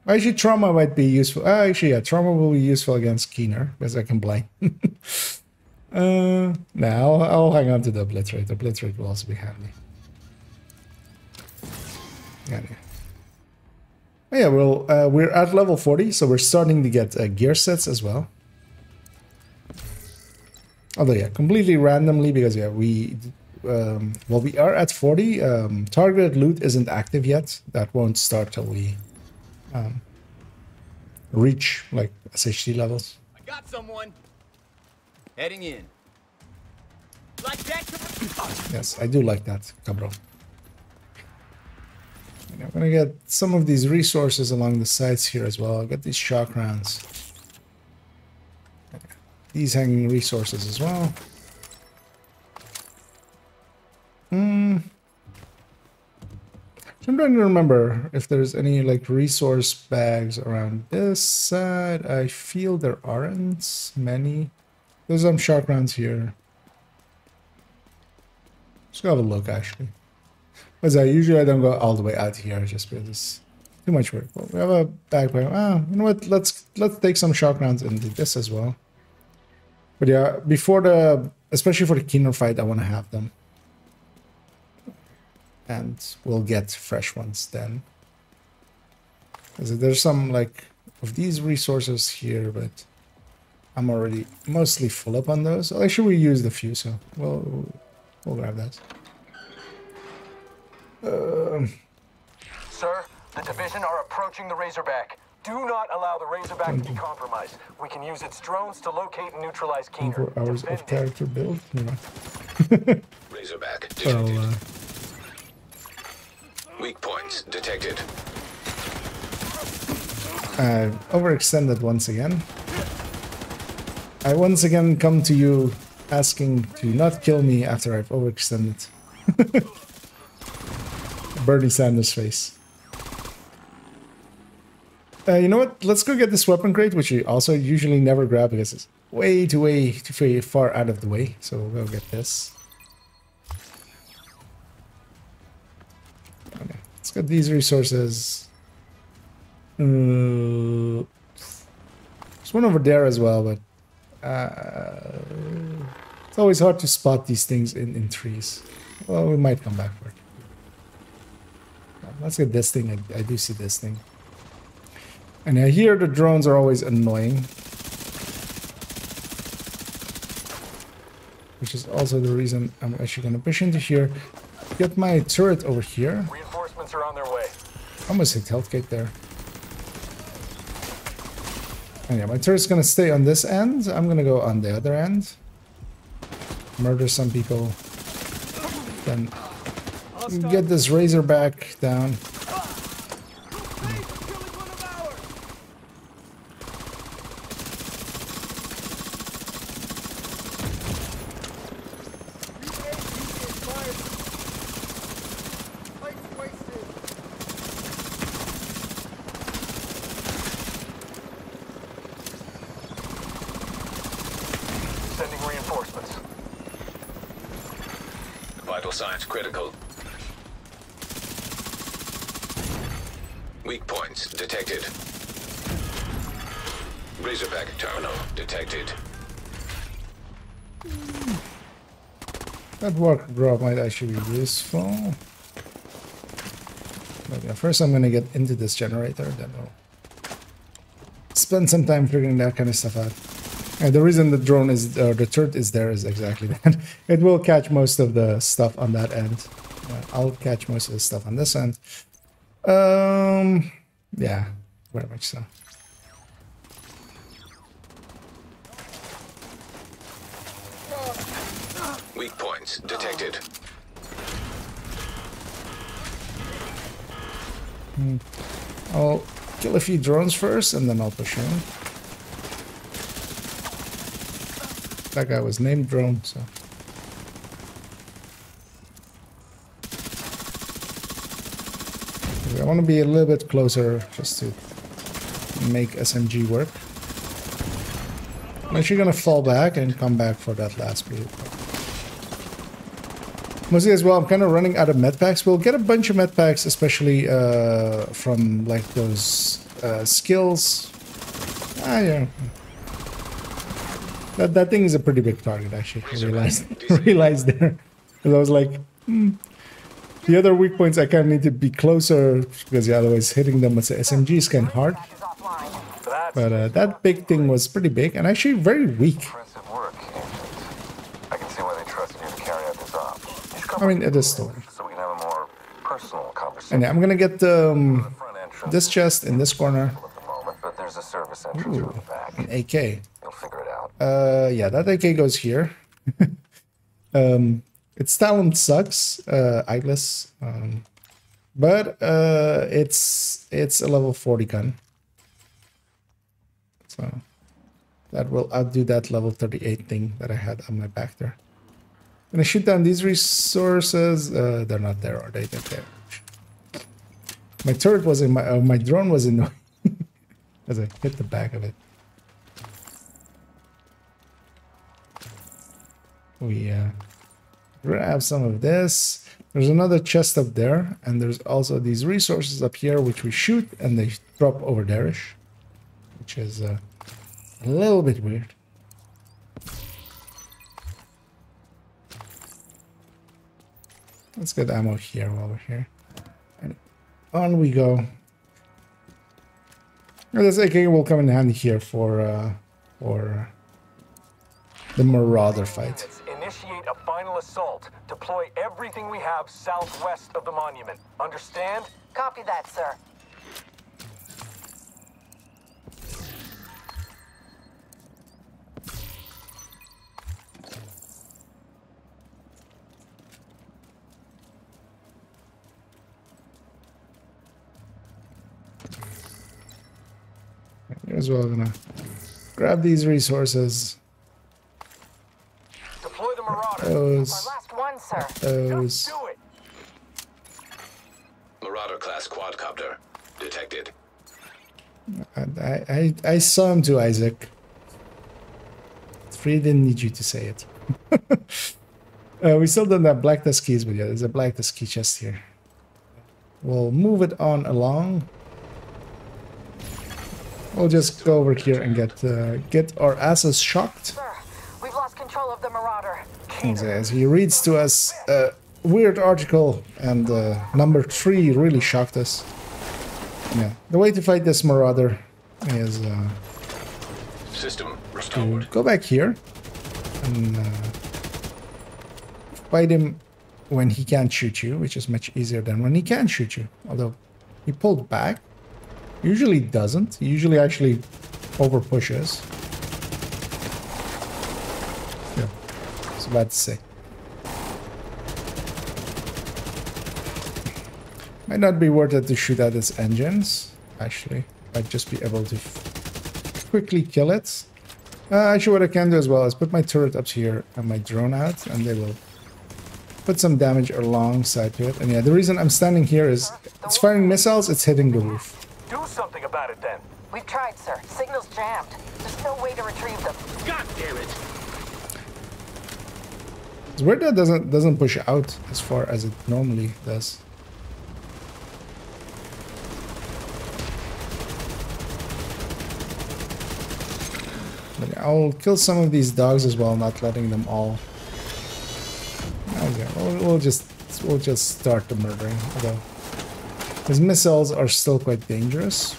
A: Actually, trauma might be useful. Actually, yeah, trauma will be useful against Keener because I can blind. Now I'll hang on to the obliterate. Obliterate will also be handy. Yeah. Oh, yeah, well, we're at level 40, so we're starting to get gear sets as well. Although, yeah, completely randomly because, yeah, we are at 40. Targeted loot isn't active yet. That won't start till we reach, like, SHD levels.
Q: I got someone. Heading in. Like that?
A: Yes, I do like that, cabro. And I'm gonna get some of these resources along the sides here as well. I'll get these shock rounds. These hanging resources as well. I'm trying to remember if there's any like resource bags around this side. I feel there aren't many. There's some shock rounds here. Let's go have a look actually. Because I don't go all the way out here just because it's too much work. Well, we have a backpack. You know what? Let's take some shock rounds into this as well. But yeah, especially for the Keener fight, I want to have them. And we'll get fresh ones then. Because there's some like of these resources here, but I'm already mostly full up on those. Actually, we used a few, so we'll grab that.
N: Sir, the division are approaching the Razorback. Do not allow the Razorback to be compromised. We can use its drones to locate and neutralize Keener.
A: 4 hours of character build.
E: Razorback detected. Weak points detected.
A: I've overextended once again. I once again come to you asking to not kill me after I've overextended. Bernie Sanders face. You know what? Let's go get this weapon crate, which you also usually never grab because it's way too far out of the way. So we'll go get this. Okay, let's get these resources. There's one over there as well, but it's always hard to spot these things in trees. Well, we might come back for it. Let's get this thing. I do see this thing. And I hear the drones are always annoying. Which is also the reason I'm actually going to push into here. Get my turret over here.
N: Reinforcements are on their way.
A: Almost hit health gate there. And yeah, my turret's going to stay on this end. I'm going to go on the other end. Murder some people. Then get this Razorback down.
N: Sending reinforcements.
E: Vital signs critical. Weak points detected. Razorback terminal detected.
A: That work drop might actually be useful. But yeah, first I'm gonna get into this generator, then I'll spend some time figuring that kind of stuff out. And the reason the drone is, the turret is there is exactly that. It will catch most of the stuff on that end. I'll catch most of the stuff on this end. Yeah, very much so.
E: Weak points detected.
A: I'll kill a few drones first, and then I'll push in. That guy was named Drone, so... I want to be a little bit closer, just to make SMG work. I'm actually gonna fall back and come back for that last bit. Mostly as well, I'm kind of running out of med packs. We'll get a bunch of med packs, especially from like those skills. Yeah. That thing is a pretty big target, actually. I realized there. Because I was like, the other weak points I kind of need to be closer, because otherwise hitting them with the SMG is kind of hard. But that big thing was pretty big and actually very weak.
E: I can see why they trusted you to carry out this op.
A: I mean, it is still.
E: So we can have a more personal conversation.
A: And yeah, I'm gonna get this chest in this corner.
E: But there's a service entrance from the back.
A: An AK.
E: You'll figure it out.
A: Yeah, that AK goes here. Its talent sucks, eyeless. But it's a level 40 gun. So that will outdo that level 38 thing that I had on my back there. I'm gonna shoot down these resources. They're not there, are they? They're there. My turret was in my drone was in as I hit the back of it. We grab some of this. There's another chest up there, and there's also these resources up here which we shoot and they drop over there-ish, which is a little bit weird. Let's get ammo here while we're here. And on we go. And this AK will come in handy here for the Marauder fight.
L: Initiate a final assault. Deploy everything we have southwest of the monument. Understand?
R: Copy that, sir.
A: As well, gonna grab these resources.
L: Deploy the Marauder.
A: Those.
R: My last one, sir.
A: Those.
L: Do it.
E: Marauder class quadcopter detected.
A: I saw him too, Isaac. Free didn't need you to say it. We still don't have black dust keys, but yeah, there's a black dust key chest here. We'll move it on along. We'll just go over here and get our asses shocked.
R: Sir, we've lost control of the Marauder.
A: As he reads to us a weird article, and number 3 really shocked us. Yeah, the way to fight this Marauder is
E: system
A: to go back here and fight him when he can't shoot you, which is much easier than when he can shoot you. Although he pulled back. Usually doesn't. He usually actually over pushes. Yeah, I was about to say. Might not be worth it to shoot at its engines. Actually, might just be able to quickly kill it. Actually, what I can do as well is put my turret up here and my drone out, and they will put some damage alongside to it. And yeah, the reason I'm standing here is it's firing missiles. It's hitting the roof.
L: Do something about it then.
R: We've tried, sir. Signal's jammed. There's no way to retrieve them.
L: God damn it!
A: It's weird that doesn't push out as far as it normally does. But yeah, I'll kill some of these dogs as well, not letting them all. Okay, we'll just start the murdering, although his missiles are still quite dangerous.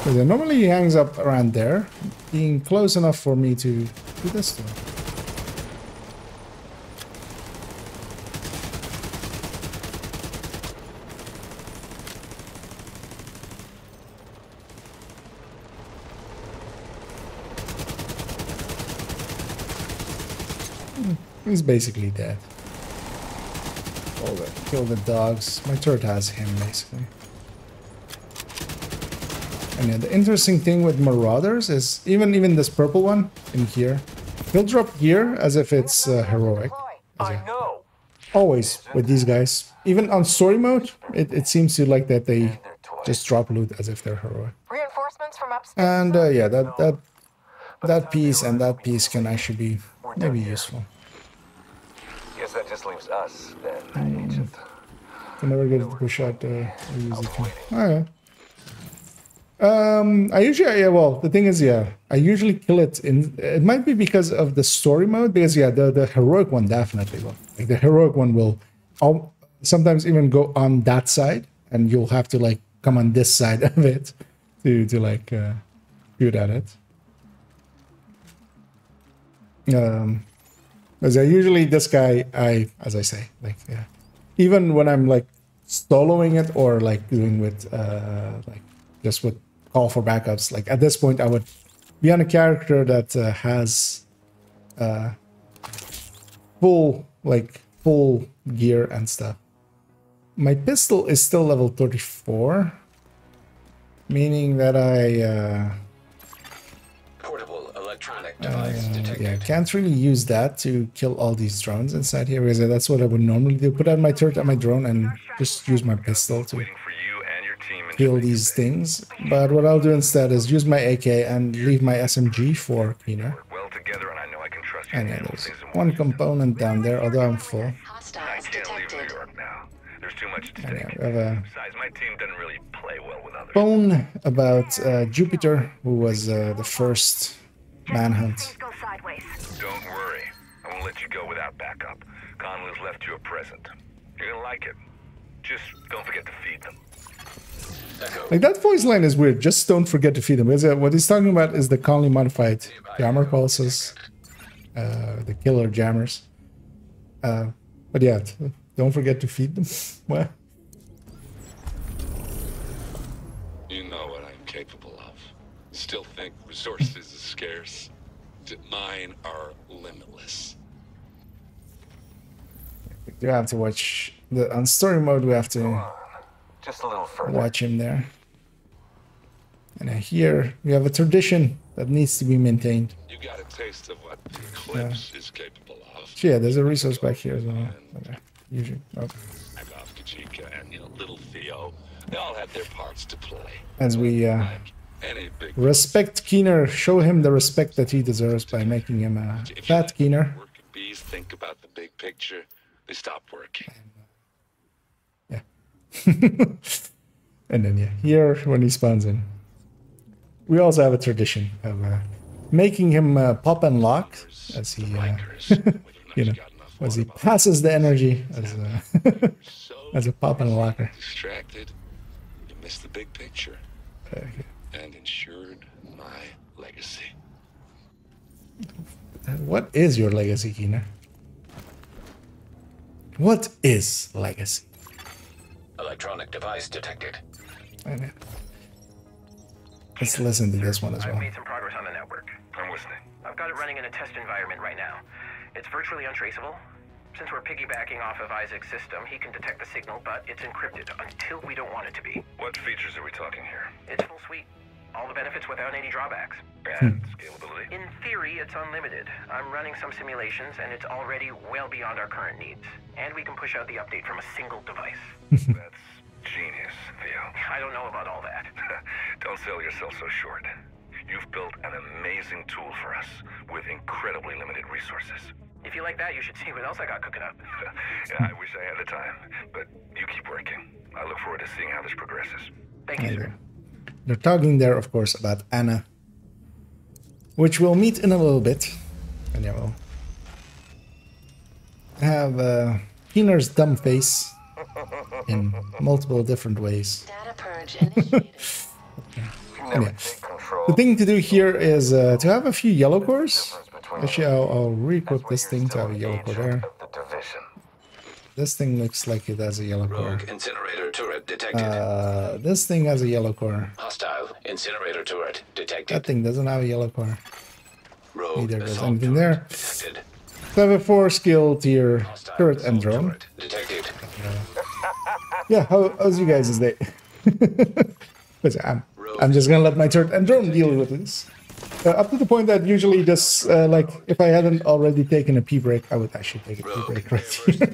A: But yeah, normally he hangs up around there, being close enough for me to do this to him. He's basically dead. Kill the dogs. My turret has him, basically. And yeah, the interesting thing with Marauders is even this purple one in here, he'll drop here as if it's heroic.
L: I know.
A: Always with these guys. Even on story mode, it seems to like that they just drop loot as if they're heroic.
R: Reinforcements from upstairs.
A: And yeah, that piece and that piece can actually be maybe useful.
L: Guess that just leaves us then, Agent.
A: Can never get it to push out easy. Oh yeah. I usually, yeah, well, the thing is, yeah, I usually kill it in, it might be because of the story mode, because yeah, the heroic one definitely will. Like the heroic one will sometimes even go on that side, and you'll have to like come on this side of it to like shoot at it. Because usually this guy, as I say, like, yeah, even when I'm like soloing it or like doing with like just with call for backups, like at this point I would be on a character that has full gear and stuff. My pistol is still level 34, meaning that I
E: portable electronic device detected.
A: yeah, can't really use that to kill all these drones inside here, because that's what I would normally do. Put out my turret on my drone and just use my pistol to kill these things. But what I'll do instead is use my AK and leave my SMG for cleaner. And yeah, there's one component down there, although I'm full.
S: Hostiles detected. There's too much to
A: And yeah, we have a
S: Besides, my team doesn't really play well with others.
A: phone about Jupiter, who was the first manhunt.
S: Don't worry. I won't let you go without backup. Conley's left you a present. You're gonna like it. Just don't forget to feed them.
A: Like, that voice line is weird. Just don't forget to feed them. Because what he's talking about is the Conley modified jammer pulses, the killer jammers. But yeah, don't forget to feed them. What?
U: You know what I'm capable of. Still think resources is scarce. Mine are limitless.
A: We do have to watch on story mode. We have to
L: just a little further.
A: Watch him there. And here we have a tradition that needs to be maintained.
U: You got a taste of what the Eclipse is capable of.
A: So yeah, there's a resource back here as well. Okay. Usually, okay.
U: Off Kajika and little Theo, they all had their parts to play.
A: As we respect Keener, show him the respect that he deserves by making him a fat Keener.
U: Working bees think about the big picture. They stop working.
A: And then yeah, here when he spawns in, we also have a tradition of making him pop and lock as he, as he passes the energy as as a pop and locker.
U: Distracted, you missed the big picture, and ensured my legacy.
A: What is your legacy, Keener? What is legacy?
E: Electronic device detected.
A: Let's listen to this one as well.
C: I've made some progress on the network.
S: I'm listening.
C: I've got it running in a test environment right now. It's virtually untraceable. Since we're piggybacking off of Isaac's system, he can detect the signal, but it's encrypted until we don't want it to be.
S: What features are we talking here?
C: It's full suite. All the benefits without any drawbacks.
S: And scalability?
C: In theory, it's unlimited. I'm running some simulations, and it's already well beyond our current needs. And we can push out the update from a single device.
S: That's genius, Theo.
C: I don't know about all that.
S: Don't sell yourself so short. You've built an amazing tool for us with incredibly limited resources.
C: If you like that, you should see what else I got cooking up.
S: Yeah, I wish I had the time, but you keep working. I look forward to seeing how this progresses.
C: Thank you, sir.
A: They're talking there, of course, about Anna, which we'll meet in a little bit. And yeah, we'll have Keener's dumb face in multiple different ways.
R: Data purge initiated.
A: Anyway, the thing to do here is to have a few yellow cores. Actually, I'll re-equip this thing to have a yellow core there. This thing looks like it has a yellow core.
E: Incinerator turret detected.
A: This thing has a yellow core.
E: Hostile incinerator turret detected.
A: That thing doesn't have a yellow core. Neither does
E: assault
A: anything there.
E: detected.
A: So I have a 4-skill tier turret and drone.
E: Detected.
A: Yeah, how's you guys' day? I'm just gonna let my turret and drone deal with this. Up to the point that usually just, like, if I hadn't already taken a pee break, I would actually take a pee break right here.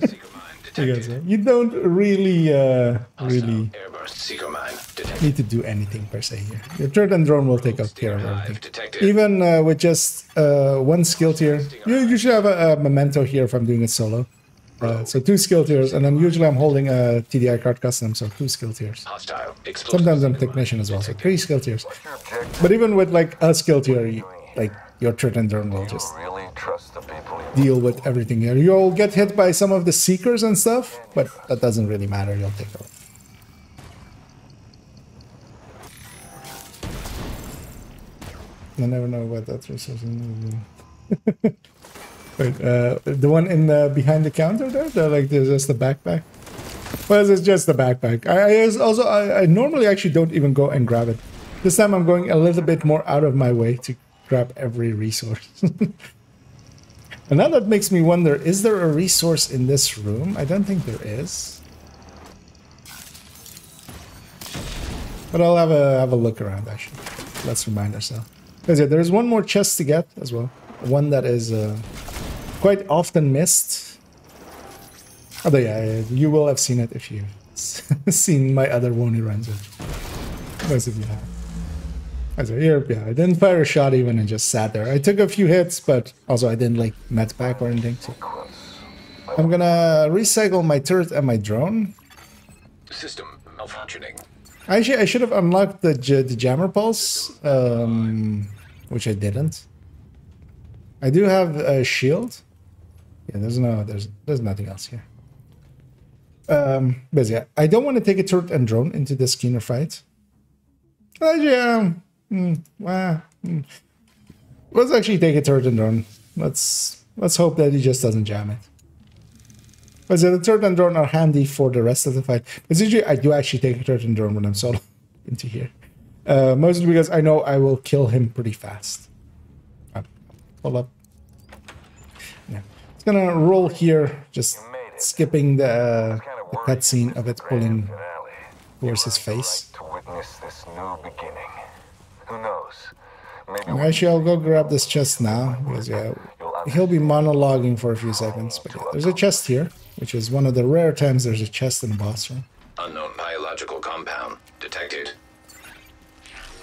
A: You don't really, really
E: Airburst seeker mine detected.
A: need to do anything per se here. Your turret and drone will take care of everything. Even with just one skill tier, you should have a memento here if I'm doing it solo. So 2 skill tiers, and then usually I'm holding a TDI card custom, so 2 skill tiers. Sometimes I'm technician as well, so 3 skill tiers. But even with like a skill tier, like your turret and drone will just deal with everything here. You'll get hit by some of the seekers and stuff, but that doesn't really matter. You'll take it. I never know what that resource is. Wait, the one in the behind the counter there? Like there's just the backpack? Well, it's just the backpack. I normally actually don't even go and grab it. This time I'm going a little bit more out of my way to grab every resource. And now that makes me wonder, is there a resource in this room? I don't think there is. But I'll have a look around actually. Let's remind ourselves. Because yeah, there's one more chest to get as well. One that is quite often missed. Although yeah, you will have seen it if you've seen my other WONY runs. Most of you have. So here, yeah, I didn't fire a shot even and just sat there. I took a few hits, but also I didn't like med pack or anything. So I'm gonna recycle my turret and my drone.
E: System malfunctioning.
A: Actually, I should have unlocked the jammer pulse, which I didn't. I do have a shield. Yeah, there's nothing else here. But yeah, I don't want to take a turret and drone into this keener fight. Yeah. Let's actually take a turret and drone. Let's hope that he just doesn't jam it. But the turret and drone are handy for the rest of the fight. But usually I do actually take a turret and drone when I'm solo into here. Mostly because I know I will kill him pretty fast. Hold up. Yeah. It's gonna roll here, just skipping the cutscene of it pulling towards his face.
L: To witness this new beginning. Who knows?
A: Maybe actually, I'll go grab this chest now, because yeah, he'll be monologuing for a few seconds. But yeah, there's a chest here, which is one of the rare times there's a chest in the boss room.
E: Unknown biological compound detected.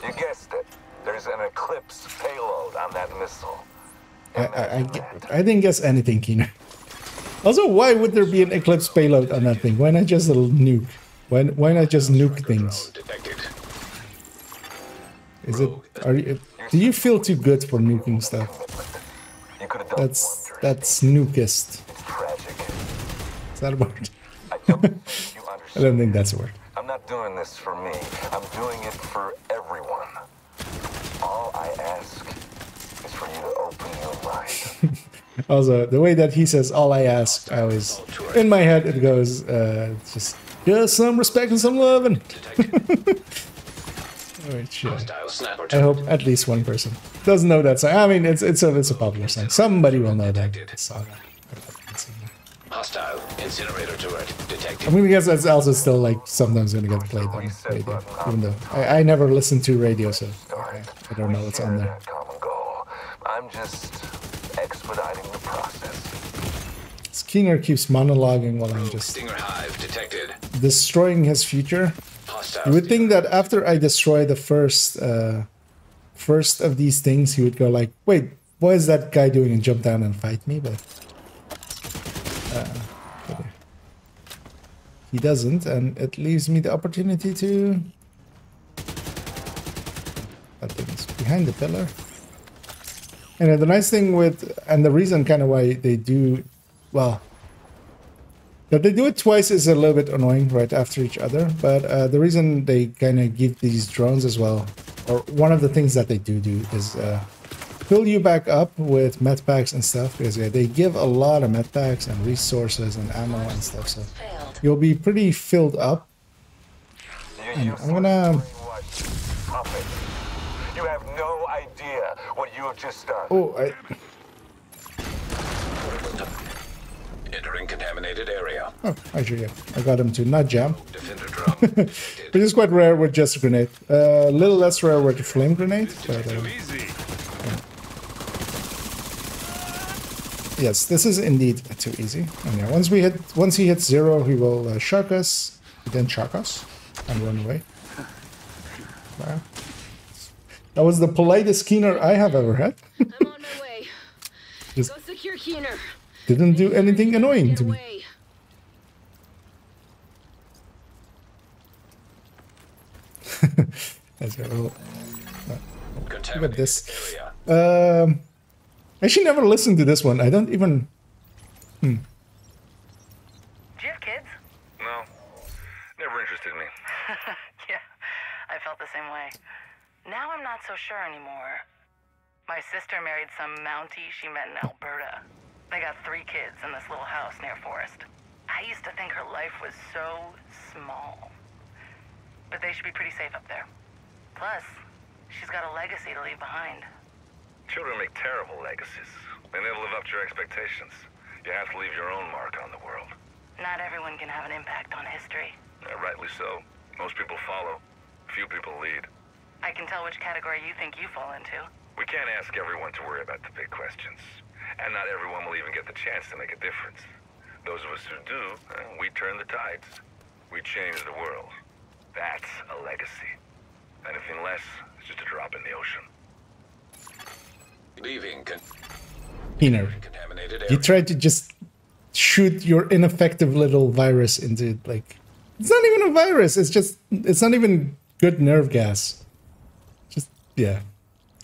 L: You guessed it. There's an Eclipse payload on that missile.
A: I didn't guess anything, Keener. Also, why would there be an Eclipse payload on that thing? Why not just a nuke? Why not just nuke things? Is it? Do you feel too good for nuking stuff? That's nukist. Is that a word? I don't think that's a word.
L: I'm not doing this for me. I'm doing it for everyone. All I ask is for you to open your mind.
A: Also, the way that he says "all I ask," I always in my head it goes just some respect and some loving. Which, I hope at least one person doesn't know that song. I mean, it's a popular song. Somebody will know that song.
E: Hostile incinerator turret detected.
A: I mean, because that's also still like sometimes going to get played on radio, even though I never listen to radio, so I don't know what's on there.
L: I'm just expediting the process.
A: Skinner keeps monologuing while I'm just destroying his future. You would think that after I destroy the first of these things, he would go like, "Wait, what is that guy doing?" and jump down and fight me, but he doesn't, and it leaves me the opportunity to. That thing is behind the pillar. And the nice thing with, and the reason kind of why they do, well, that they do it twice is a little bit annoying right after each other, but the reason they kind of give these drones as well, or one of the things that they do is fill you back up with med packs and stuff, because yeah, they give a lot of med packs and resources and ammo and stuff, so you'll be pretty filled up. And I'm gonna...
L: You have no idea what you have just done.
A: Oh,
E: Entering contaminated area.
A: Oh, actually, yeah. I got him to not jam. Which is quite rare with just a grenade. A little less rare with a flame grenade. But, Yes, this is indeed too easy. And yeah, once he hits 0, he will shark us, then shark us, and run away. Wow. That was the politest Keener I have ever had.
J: I'm on my way.
A: Just
J: go secure Keener.
A: Didn't do anything annoying to me. Let's go. Look at this. I should never listen to this one. I don't even.
C: Do you have kids?
U: No. Never interested in me.
C: Yeah, I felt the same way. Now I'm not so sure anymore. My sister married some Mountie she met in Alberta. They got 3 kids in this little house near Forest. I used to think her life was so small. But they should be pretty safe up there. Plus, she's got a legacy to leave behind.
U: Children make terrible legacies. They never live up to your expectations. You have to leave your own mark on the world.
C: Not everyone can have an impact on history.
U: Rightly so. Most people follow. Few people lead.
C: I can tell which category you think you fall into.
U: We can't ask everyone to worry about the big questions. And not everyone will even get the chance to make a difference. Those of us who do, we turn the tides. We change the world. That's a legacy. Anything less is just a drop in the ocean.
E: Leaving
A: Keener, you tried to just shoot your ineffective little virus into, like, it's not even a virus. It's not even good nerve gas. Just, yeah,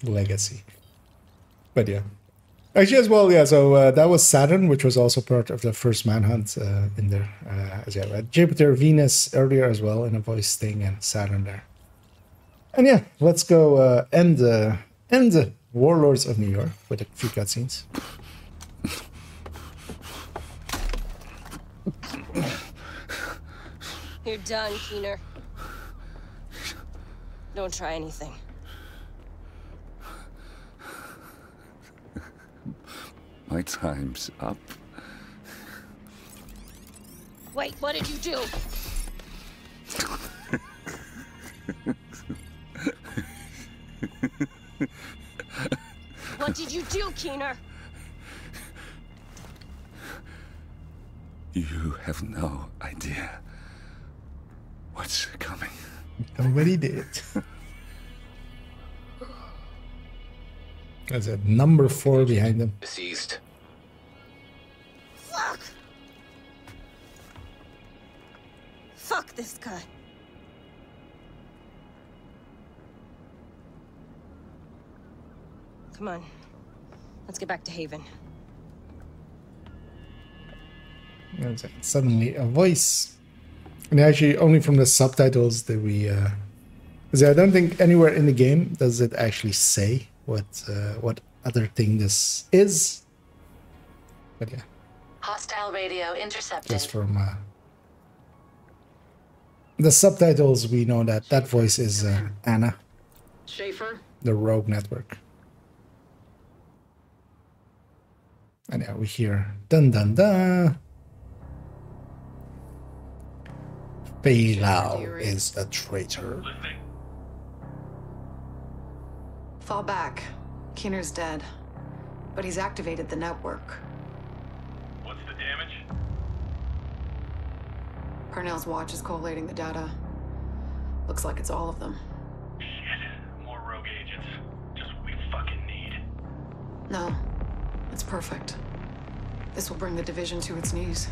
A: legacy. But yeah. Actually, as well, yeah, so that was Saturn, which was also part of the first Manhunt in there. As yeah, right? Jupiter, Venus earlier as well, in a voice thing, and Saturn there. And yeah, let's go end Warlords of New York with a few cutscenes.
J: You're done, Keener. Don't try anything.
U: My time's up.
J: Wait, what did you do? What did you do, Keener?
U: You have no idea what's coming.
A: Nobody did. There's a number 4 behind them.
E: Deceased.
J: Fuck! Fuck this guy. Come on. Let's get back to Haven.
A: There's suddenly a voice. And actually, only from the subtitles that we... Because I don't think anywhere in the game does it actually say what other thing this is. But yeah.
D: Hostile radio intercepted.
A: Just from the subtitles, we know that that voice is Anna.
D: Schaefer?
A: The Rogue Network. And yeah, we hear dun dun dun. Fei Lao is a traitor.
H: Fall back. Keener's dead. But he's activated the network.
S: What's the damage?
H: Parnell's watch is collating the data. Looks like it's all of them.
S: Shit. More rogue agents. Just what we fucking need.
H: No. It's perfect. This will bring the division to its knees.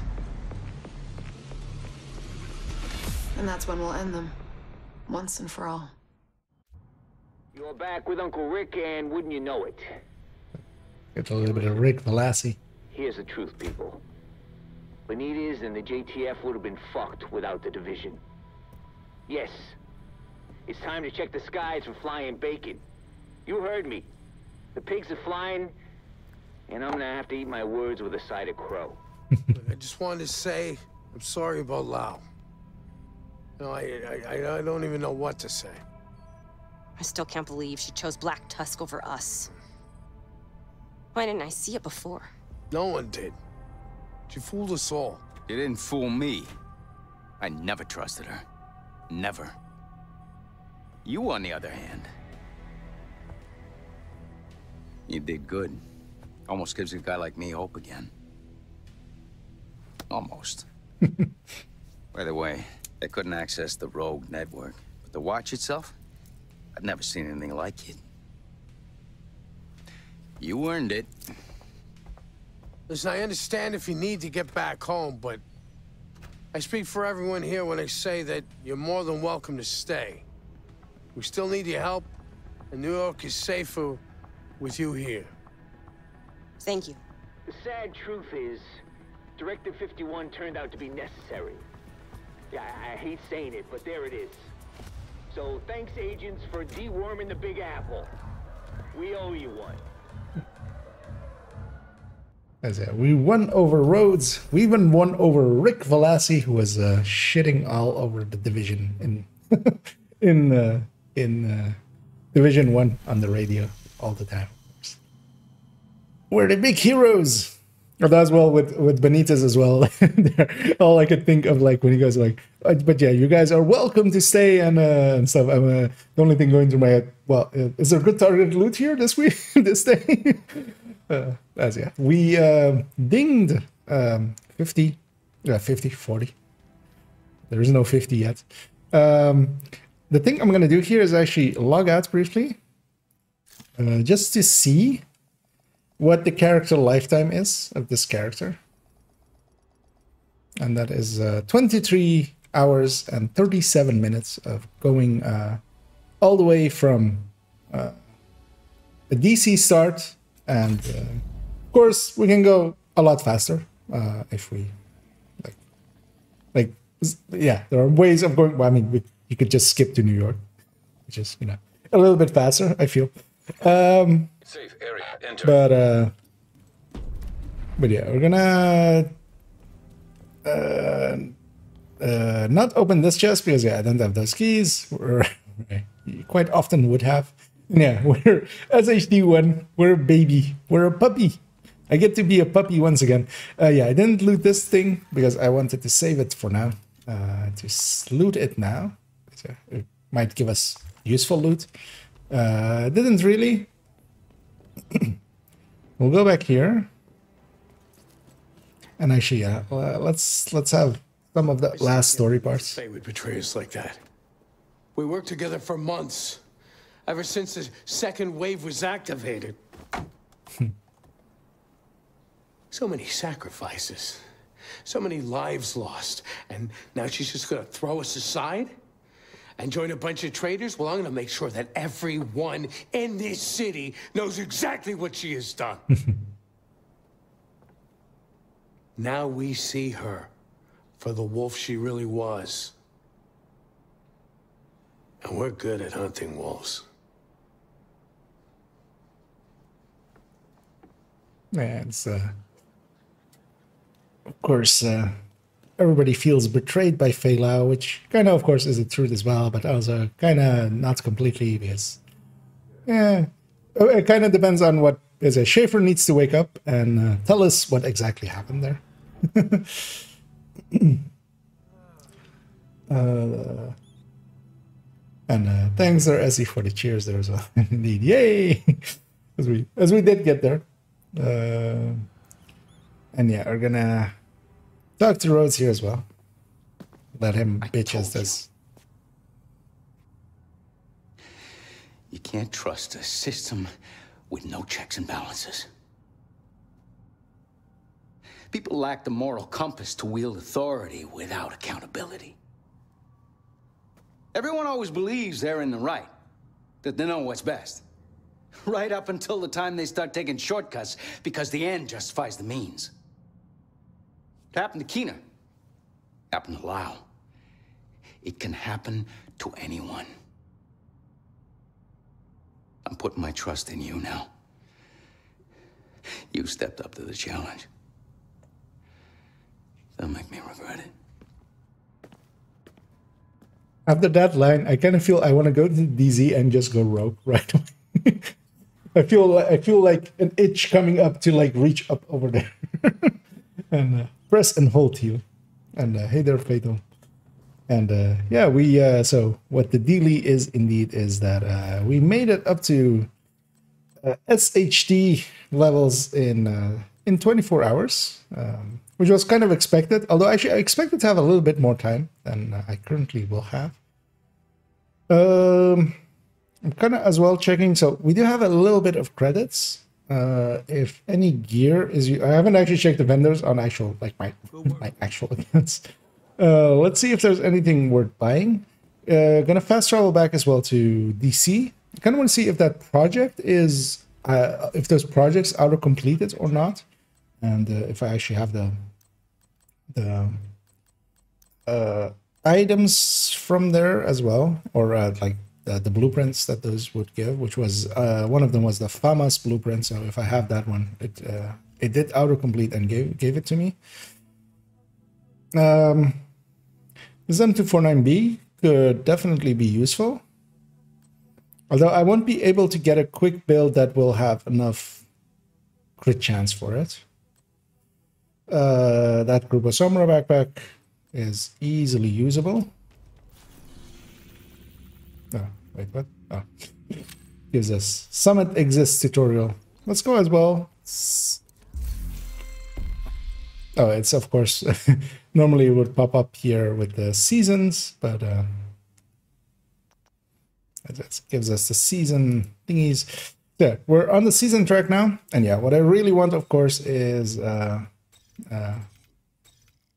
H: And that's when we'll end them. Once and for all.
I: You're back with Uncle Rick, and wouldn't you know it?
A: Get a little bit of Rick Velassi.
I: Here's the truth, people. Benitez and the JTF would have been fucked without the division. Yes. It's time to check the skies for flying bacon. You heard me. The pigs are flying, and I'm gonna have to eat my words with a side of crow.
G: I just wanted to say I'm sorry about Lau. No, I don't even know what to say.
J: I still can't believe she chose Black Tusk over us. Why didn't I see it before?
G: No one did. She fooled us all.
V: You didn't fool me. I never trusted her. Never. You, on the other hand, you did good. Almost gives a guy like me hope again. Almost. By the way, they couldn't access the rogue network. But the watch itself, I've never seen anything like it. You earned it.
G: Listen, I understand if you need to get back home, but I speak for everyone here when I say that you're more than welcome to stay. We still need your help, and New York is safer with you here.
J: Thank you.
I: The sad truth is, Directive 51 turned out to be necessary. Yeah, I hate saying it, but there it is. So thanks, agents, for deworming the Big Apple. We owe you one.
A: We won over Rhodes. We even won over Rick Velassi, who was shitting all over the division in Division 1 on the radio all the time. We're the big heroes. Or as well with Benitez as well. All I could think of, like, when he goes like, but yeah, you guys are welcome to stay and stuff. I'm the only thing going through my head. Well, is there good target loot here this week, this day? Yeah, we dinged 50, 40. There is no 50 yet. The thing I'm gonna do here is actually log out briefly, just to see what the character lifetime is of this character. And that is 23 hours and 37 minutes of going all the way from the DC start. And of course, we can go a lot faster if we like. Yeah, there are ways of going. Well, I mean, you could just skip to New York, which is, you know, a little bit faster, I feel.
E: Safe area. Enter.
A: But yeah, we're gonna not open this chest because I don't have those keys. You quite often would have. Yeah, we're SHD1. We're a baby. We're a puppy. I get to be a puppy once again. Yeah, I didn't loot this thing because I wanted to save it for now. To loot it now. It might give us useful loot. Didn't really. We'll go back here. And actually, yeah, let's have some of the last story parts.
G: They would betray us like that. We worked together for months. Ever since the second wave was activated. So many sacrifices. So many lives lost. And now she's just gonna throw us aside? And join a bunch of traitors? Well, I'm gonna make sure that everyone in this city knows exactly what she has done. Now we see her for the wolf she really was. And we're good at hunting wolves.
A: Yeah, it's of course everybody feels betrayed by Fei Lao, which kind of course is the truth as well, but also kind of not completely, because yeah, it kind of depends on what is a Schaefer needs to wake up and tell us what exactly happened there. And thanks there, Essie, for the cheers there as well. Indeed, yay! as we did get there. And yeah, we're gonna talk to Rhodes here as well. Let him bitch as this.
V: You can't trust a system with no checks and balances. People lack the moral compass to wield authority without accountability. Everyone always believes they're in the right, that they know what's best. Right up until the time they start taking shortcuts because the end justifies the means. It happened to Keener. It happened to Lau. It can happen to anyone. I'm putting my trust in you now. You stepped up to the challenge. Don't make me regret it.
A: After that line, I kind of feel I want to go to DZ and just go rogue right away. I feel like an itch coming up to like reach up over there and press and hold you. And hey there, Fatal. And yeah, we so what the dealie is indeed is that we made it up to SHD levels in 24 hours, which was kind of expected. Although actually I expected to have a little bit more time than I currently will have. I'm kind of as well checking. So we do have a little bit of credits. If any gear is, I haven't actually checked the vendors on actual, like my actual accounts. Let's see if there's anything worth buying. Gonna fast travel back as well to DC. I kind of want to see if that project is, if those projects are completed or not, and if I actually have the items from there as well, or like the blueprints that those would give, which was one of them was the FAMAS blueprint. So if I have that one, it did autocomplete and gave it to me. This M249B could definitely be useful, although I won't be able to get a quick build that will have enough crit chance for it. That Grupo Sombra backpack is easily usable. Oh, wait, what? Oh, gives us Summit Exists tutorial. Let's go as well. Oh, it's of course, normally it would pop up here with the seasons, but it just gives us the season thingies. Yeah, we're on the season track now. And yeah, what I really want, of course, is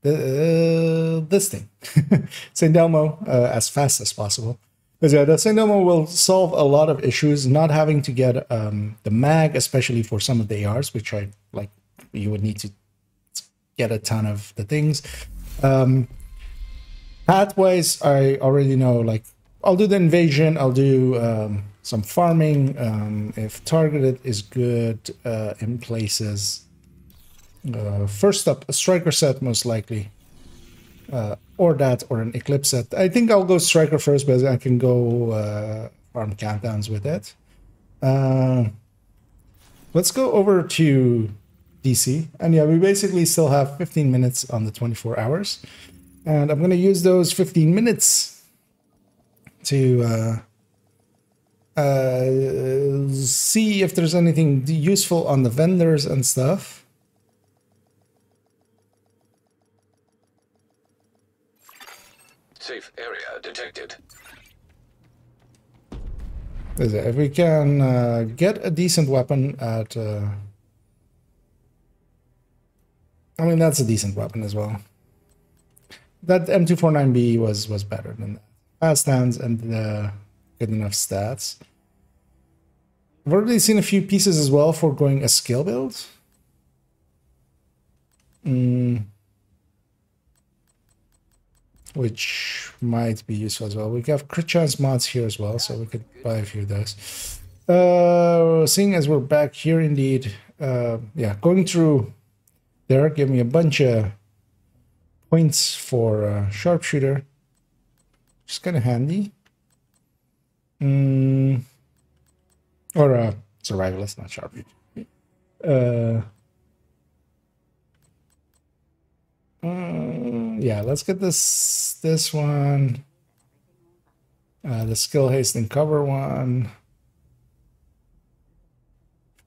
A: this thing, St. Elmo, as fast as possible. Because yeah, the St. Elmo will solve a lot of issues, not having to get the mag, especially for some of the ARs, which I like. You would need to get a ton of the things. Pathwise, I already know, like, I'll do the invasion, I'll do some farming, if targeted is good in places. First up, a striker set, most likely. Or that, or an eclipse set. I think I'll go striker first, but I can go farm countdowns with it. Let's go over to DC. And yeah, we basically still have 15 minutes on the 24 hours. And I'm going to use those 15 minutes to see if there's anything useful on the vendors and stuff.
E: Safe area detected.
A: If we can get a decent weapon at... I mean, that's a decent weapon as well. That M249B was better than that. Fast hands and good enough stats. I've already seen a few pieces as well for going a skill build. Which might be useful as well. We have crit chance mods here as well, so we could buy a few of those. Seeing as we're back here indeed, yeah, going through there gave me a bunch of points for sharpshooter, which is kind of handy. Or survivalist, not sharpshooter. Yeah, let's get this one. The skill hasten cover one.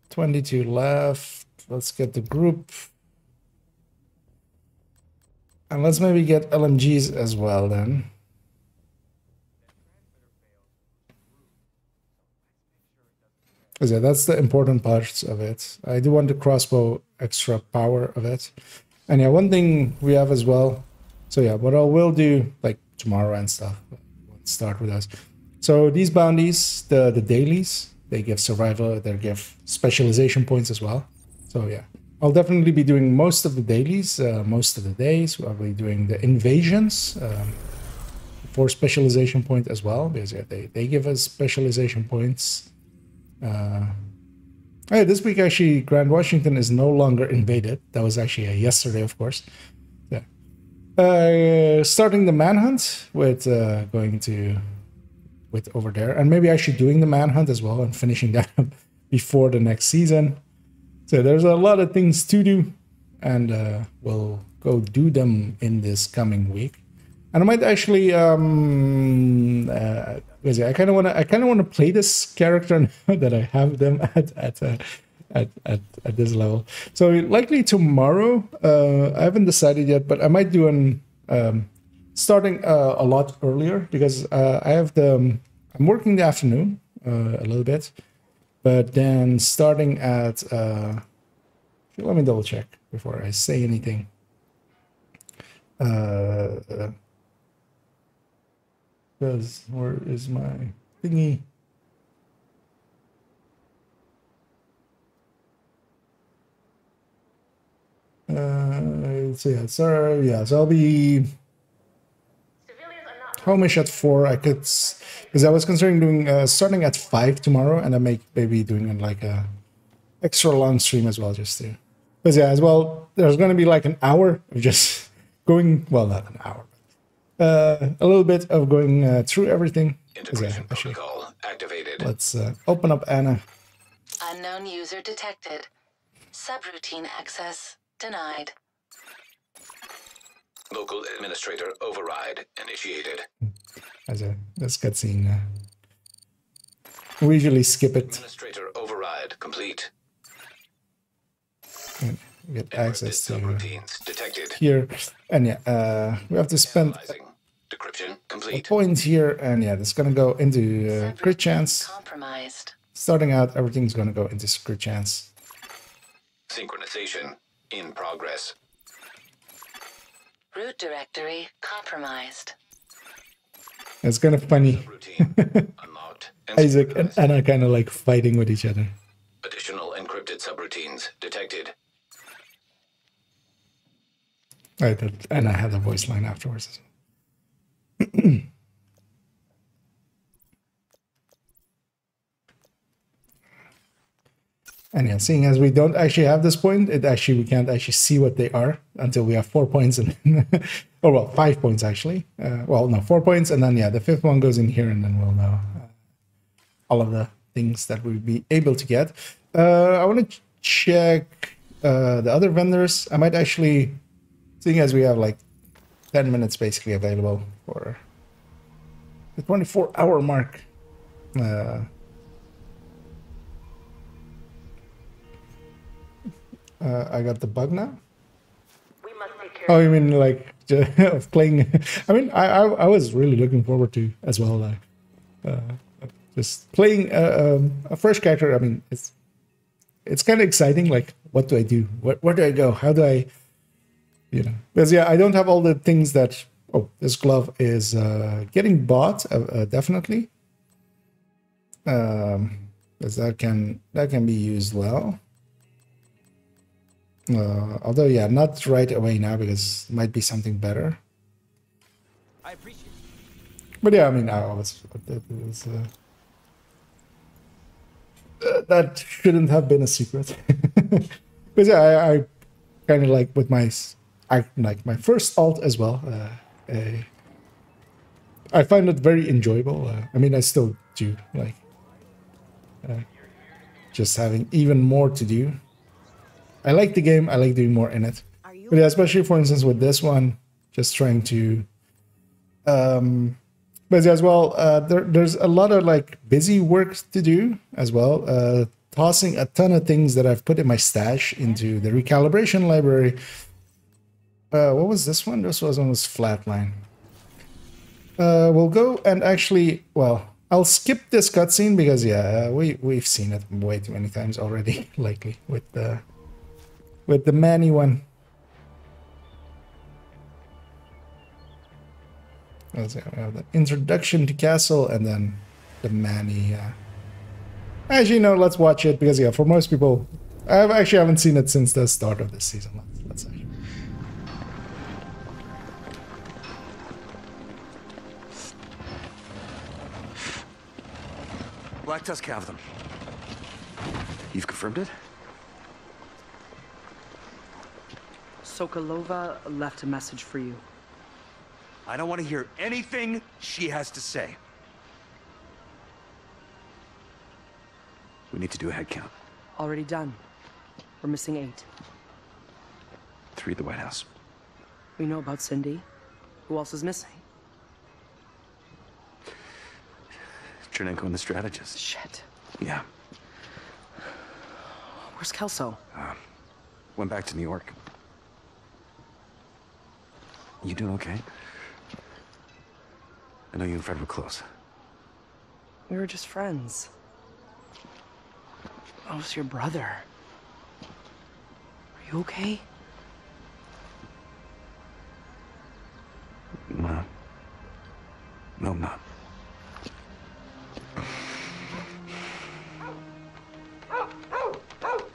A: 22 left. Let's get the group. And let's maybe get LMGs as well then. Because yeah, that's the important parts of it. I do want the crossbow extra power of it. And yeah, one thing we have as well. So yeah, what I will do, like tomorrow and stuff, let's start with us. So these bounties, the dailies, they give survival, they give specialization points as well. So yeah, I'll definitely be doing most of the dailies, most of the days. I'll be doing the invasions for specialization point as well, because yeah, they give us specialization points. Hey, this week actually, Grand Washington is no longer invaded. That was actually yesterday, of course. Yeah. Starting the manhunt with going to over there, and maybe actually doing the manhunt as well and finishing that up before the next season. So there's a lot of things to do, and we'll go do them in this coming week. And I might actually because yeah, I kind of want to play this character now that I have them at this level. So likely tomorrow. I haven't decided yet, but I might do an starting a lot earlier because I have I'm working the afternoon a little bit, but then starting at let me double check before I say anything. Because where is my thingy? So yeah, sorry, yeah. So I'll be homish at 4. I could, because I was considering doing starting at 5 tomorrow, and I maybe doing like a extra long stream as well, just to. Because yeah, as well, there's going to be like an hour of just going. Well, not an hour. A little bit of going through everything.
E: Integration protocol activated.
A: Let's open up Anna.
K: Unknown user detected. Subroutine access denied.
E: Local administrator override initiated.
A: As this cutscene. We usually skip it.
E: Administrator override complete.
A: And get access to
E: subroutines detected.
A: Here, and yeah, we have to spend
E: decryption
A: a
E: complete.
A: point here, and yeah, this is gonna go into crit chance.
K: Compromised.
A: Starting out, everything's gonna go into crit chance.
E: Synchronization in progress.
K: Root directory compromised.
A: It's kind of funny. Isaac and Anna kind of like fighting with each other.
E: Additional encrypted subroutines detected.
A: Right, and I had a voice line afterwards. And yeah, seeing as we don't actually have this point, we can't actually see what they are until we have 4 points and or well, 5 points actually. Well, no, 4 points, and then yeah, the 5th one goes in here, and then we'll know all of the things that we'll be able to get. I want to check the other vendors. I might actually, seeing as we have like 10 minutes basically available for the 24-hour mark. I got the bug now. Oh, you mean like of playing? I mean, I was really looking forward to as well. Just playing a fresh character. I mean, it's kind of exciting. Like, what do I do? Where do I go? How do I? You know, because yeah, I don't have all the things that. Oh, this glove is getting bought definitely. Because that can be used well. Although, yeah, not right away now because it might be something better.
M: I appreciate it.
A: But yeah, I mean, that shouldn't have been a secret. Because yeah, I kind of like with my first alt as well. I find it very enjoyable. I mean, I still do like just having even more to do. I like the game. I like doing more in it. But yeah, especially for instance with this one, just trying to. But yeah, as well, there's a lot of like busy work to do as well. Tossing a ton of things that I've put in my stash into the recalibration library. What was this one? This was on this flatline. We'll go and actually, well, I'll skip this cutscene because yeah, we've seen it way too many times already, likely with the Manny one. We have the introduction to Castle and then the Manny. Actually, no, let's watch it because yeah, for most people, I actually haven't seen it since the start of this season. Let's see.
M: Black Tusk have them. You've confirmed it?
W: Sokolova left a message for you.
M: I don't want to hear anything she has to say. We need to do a head count.
W: Already done. We're missing 8.
M: 3 at the White House.
W: We know about Cindy. Who else is missing?
M: Chernenko and the strategist.
W: Shit.
M: Yeah.
W: Where's Kelso?
M: Went back to New York. You doing okay? I know you and Fred were close.
W: We were just friends. I was your brother. Are you okay?
M: No. No, I'm not.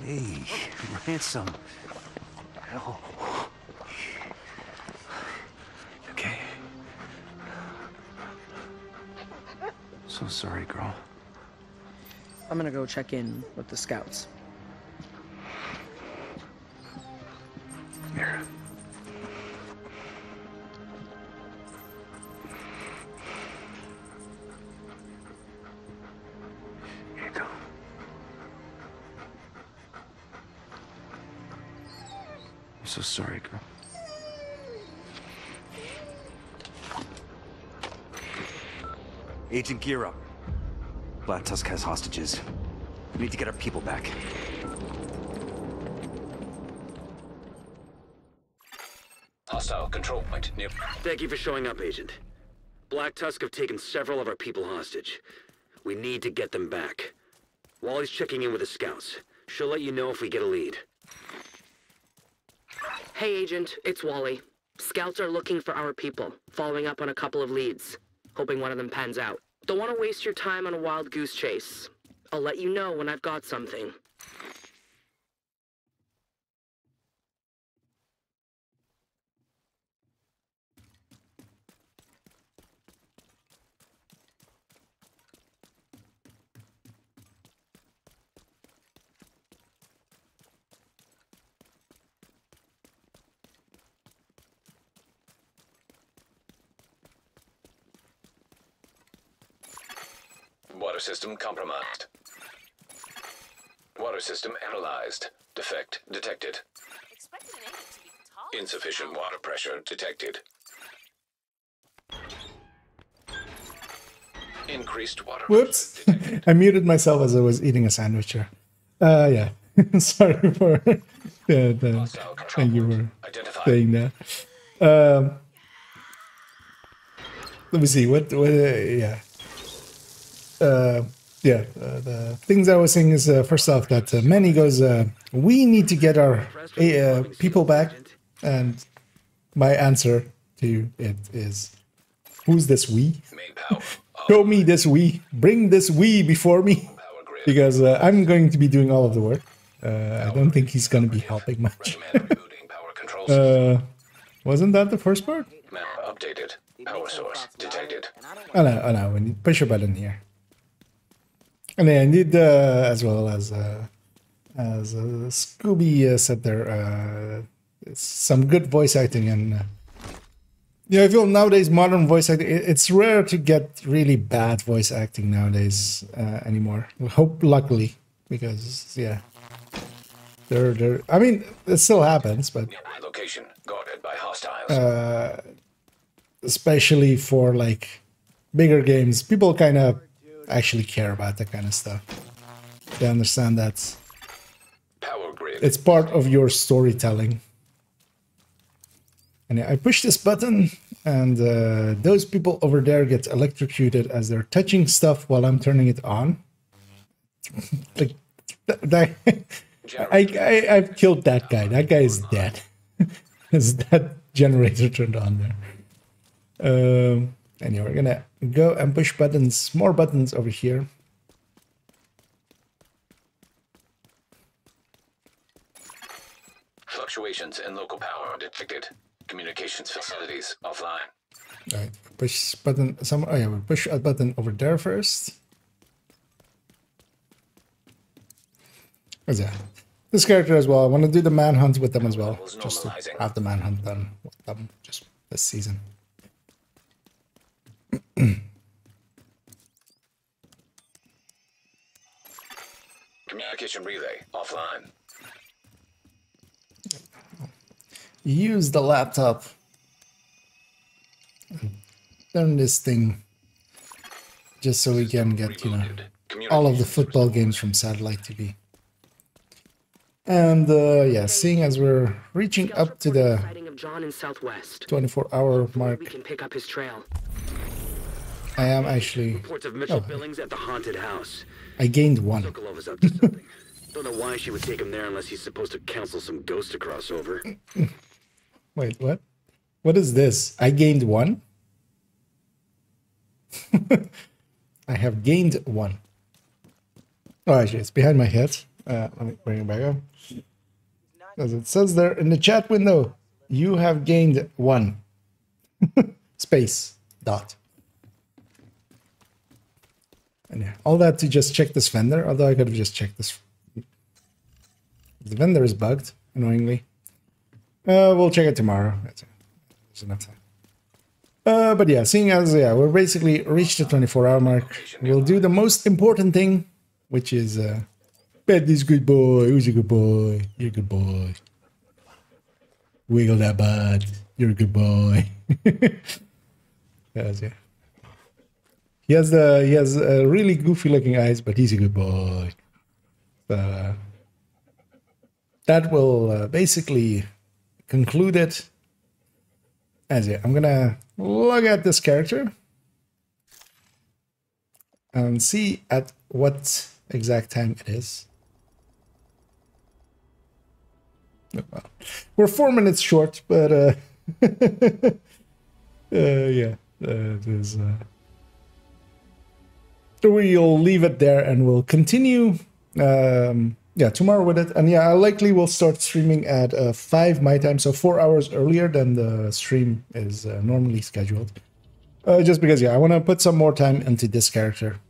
M: Hey, Ransom. Hell. Okay. So sorry, girl.
W: I'm gonna go check in with the scouts.
M: Here. Here you go. I'm so sorry, girl. Agent, gear up. Black Tusk has hostages. We need to get our people back.
E: Hostile control point near.
O: Thank you for showing up, Agent. Black Tusk have taken several of our people hostage. We need to get them back. Wally's checking in with the scouts. She'll let you know if we get a lead.
D: Hey, Agent, it's Wally. Scouts are looking for our people, following up on a couple of leads, hoping one of them pans out. Don't want to waste your time on a wild goose chase. I'll let you know when I've got something.
E: Water system compromised. Water system analyzed. Defect detected. Insufficient water pressure detected. Increased water.
A: Whoops. I muted myself as I was eating a sandwich here. Yeah. Sorry for thank you for saying that. Let me see. Yeah. The things I was saying is first off that Manny goes, we need to get our people back, and my answer to it is, who's this we? Show me this we. Bring this we before me, because I'm going to be doing all of the work. I don't think he's going to be helping much. Wasn't that the first part?
E: Map updated. Power source detected.
A: Oh no, when you push a button here. And then I did, as well as Scooby said there, some good voice acting. And I feel nowadays modern voice acting, it's rare to get really bad voice acting nowadays anymore. Luckily, because yeah, I mean, it still happens, but
E: Location guarded by hostiles.
A: Especially for like bigger games, people kind of actually care about that kind of stuff. They understand that it's part of your storytelling. And I push this button, and those people over there get electrocuted as they're touching stuff while I'm turning it on. Like I've killed that guy. That guy is dead. Is that generator turned on there? Anyway, we're gonna go and push buttons, more buttons over here.
E: Fluctuations in local power detected. Communications facilities offline.
A: Alright, push button. Oh yeah, we push a button over there first. What's that? This character as well. I want to do the manhunt with them as well, just to have the manhunt done with them just this season.
E: Communication relay offline.
A: Use the laptop. Turn this thing just so we can get, you know, all of the football games from satellite TV. And yeah, seeing as we're reaching up to the 24-hour mark,
D: we can pick up his trail.
A: I am actually.
O: Reports of Mitchell Billings at the haunted house.
A: I gained 1.
O: Sokolova's up to something. Don't know why she would take him there unless he's supposed to counsel some ghost to cross over.
A: Wait, what? What is this? I gained 1? I have gained 1. Oh, actually, it's behind my head. Let me bring it back up. As it says there in the chat window, you have gained 1. Space. Dot. And yeah, all that to just check this vendor, although I could have just checked this. The vendor is bugged, annoyingly. We'll check it tomorrow. There's enough time. But yeah, seeing as we're basically reached the 24-hour mark, we'll do the most important thing, which is pet this good boy. Who's a good boy? You're a good boy. Wiggle that butt. You're a good boy. Yes, yeah. He has really goofy looking eyes, but he's a good boy. So that will basically conclude it. As yeah, I'm gonna log at this character and see at what exact time it is. Oh, well, we're 4 minutes short, but yeah, there's. We'll leave it there and we'll continue yeah, tomorrow with it. And yeah, I likely will start streaming at 5 my time, so 4 hours earlier than the stream is normally scheduled. Just because, yeah, I want to put some more time into this character.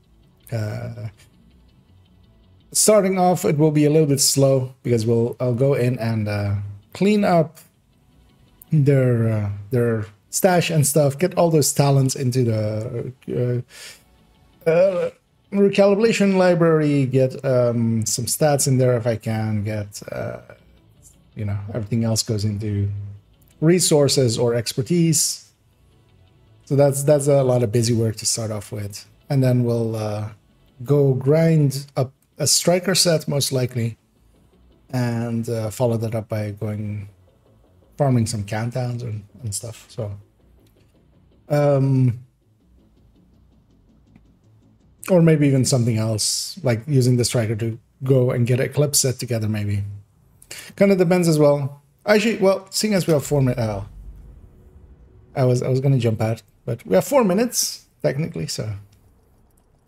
A: Starting off, it will be a little bit slow because I'll go in and clean up their stash and stuff, get all those talents into the recalibration library, get some stats in there if I can, get you know, everything else goes into resources or expertise. So that's a lot of busy work to start off with, and then we'll go grind up a striker set most likely, and follow that up by going farming some countdowns and stuff. So or maybe even something else, like using the striker to go and get a clip set together, maybe. Kind of depends as well. Actually, well, seeing as we have 4 minutes, I was going to jump out, but we have 4 minutes, technically, so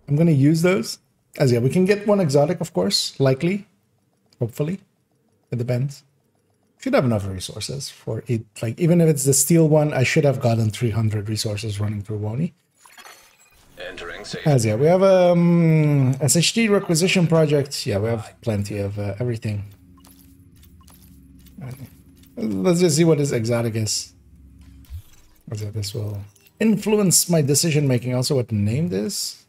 A: I'm going to use those. As yeah, we can get one exotic, of course, likely, hopefully. It depends. Should have enough resources for it. Like, even if it's the steel one, I should have gotten 300 resources running through WONY. As yeah, we have SHD requisition project. Yeah, we have plenty of everything. Let's just see what this exotic is. This will influence my decision making. Also, what the name is.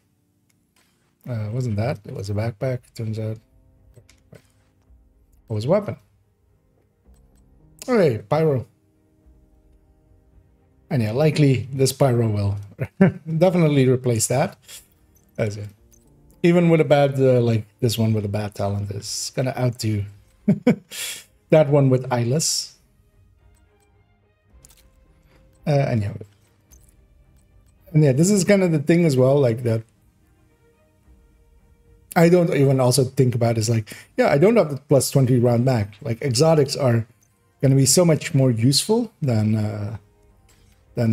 A: Wasn't that? It was a backpack. Turns out, it was a weapon. Okay, pyro. And yeah, likely this pyro will definitely replace that. As yeah, even with a bad, like this one with a bad talent is gonna outdo that one with eyeless. And yeah, this is kind of the thing as well, like that. I don't even also think about is like, yeah, I don't have the plus 20 round mag. Like exotics are gonna be so much more useful than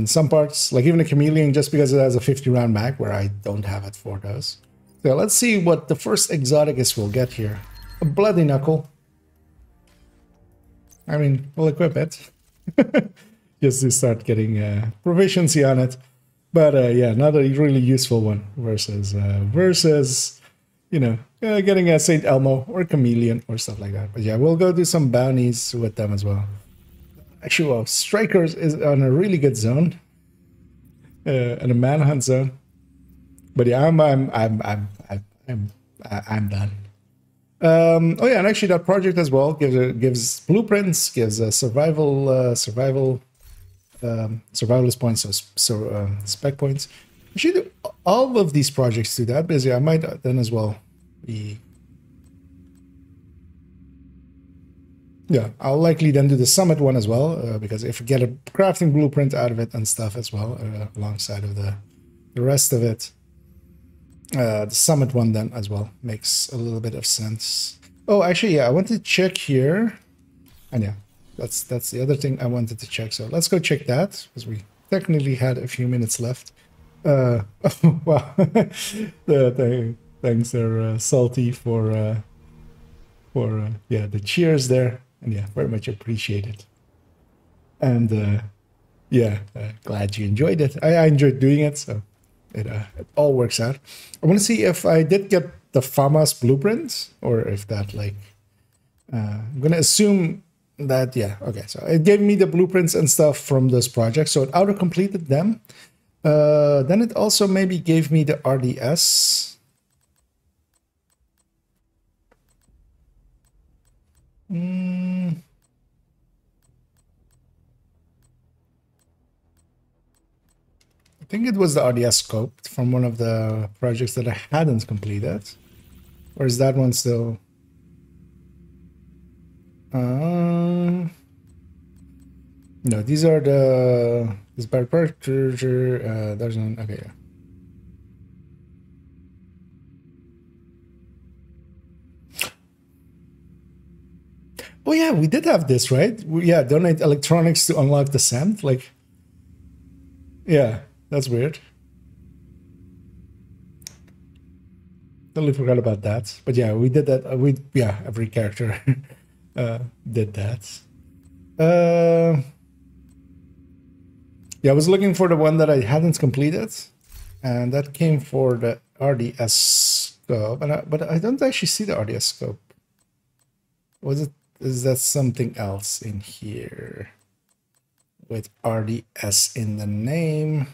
A: some parts, like even a chameleon, just because it has a 50 round mag where I don't have it for those. So let's see what the first exoticus we'll get here. A bloody knuckle. I mean, we'll equip it just to start getting proficiency on it. But yeah, not a really useful one versus you know, getting a Saint Elmo or chameleon or stuff like that. But yeah, we'll go do some bounties with them as well. Actually, well, Strikers is on a really good zone, and a manhunt zone. But yeah, I'm done. Oh yeah, and actually that project as well gives blueprints, gives survivalist points, so spec points, Actually, all of these projects do that, because yeah, I might then as well be... Yeah, I'll likely then do the summit one as well, because if you get a crafting blueprint out of it and stuff as well, alongside of the rest of it, the summit one then as well makes a little bit of sense. Oh, actually, yeah, I want to check here, and yeah, that's the other thing I wanted to check. So let's go check that, because we technically had a few minutes left. Oh, wow, thanks there, Salty, for yeah, the cheers there. And yeah, very much appreciated. And yeah, glad you enjoyed it. I enjoyed doing it, so it all works out. I want to see if I did get the FAMAS blueprints, or if that, like, I'm going to assume that, yeah, okay. So it gave me the blueprints and stuff from this project, so it auto-completed them. Then it also maybe gave me the RDS. I think it was the RDS scope from one of the projects that I hadn't completed. Or is that one still? No, these are the... This by purchase, there's none. Okay, yeah. Oh yeah, we did have this, right? Yeah, donate electronics to unlock the sand. Like, yeah, that's weird. Totally forgot about that. But yeah, we did that. Yeah, every character did that. Yeah, I was looking for the one that I hadn't completed, and that came for the RDS scope. But I don't actually see the RDS scope. Was it? Is that something else in here with RDS in the name?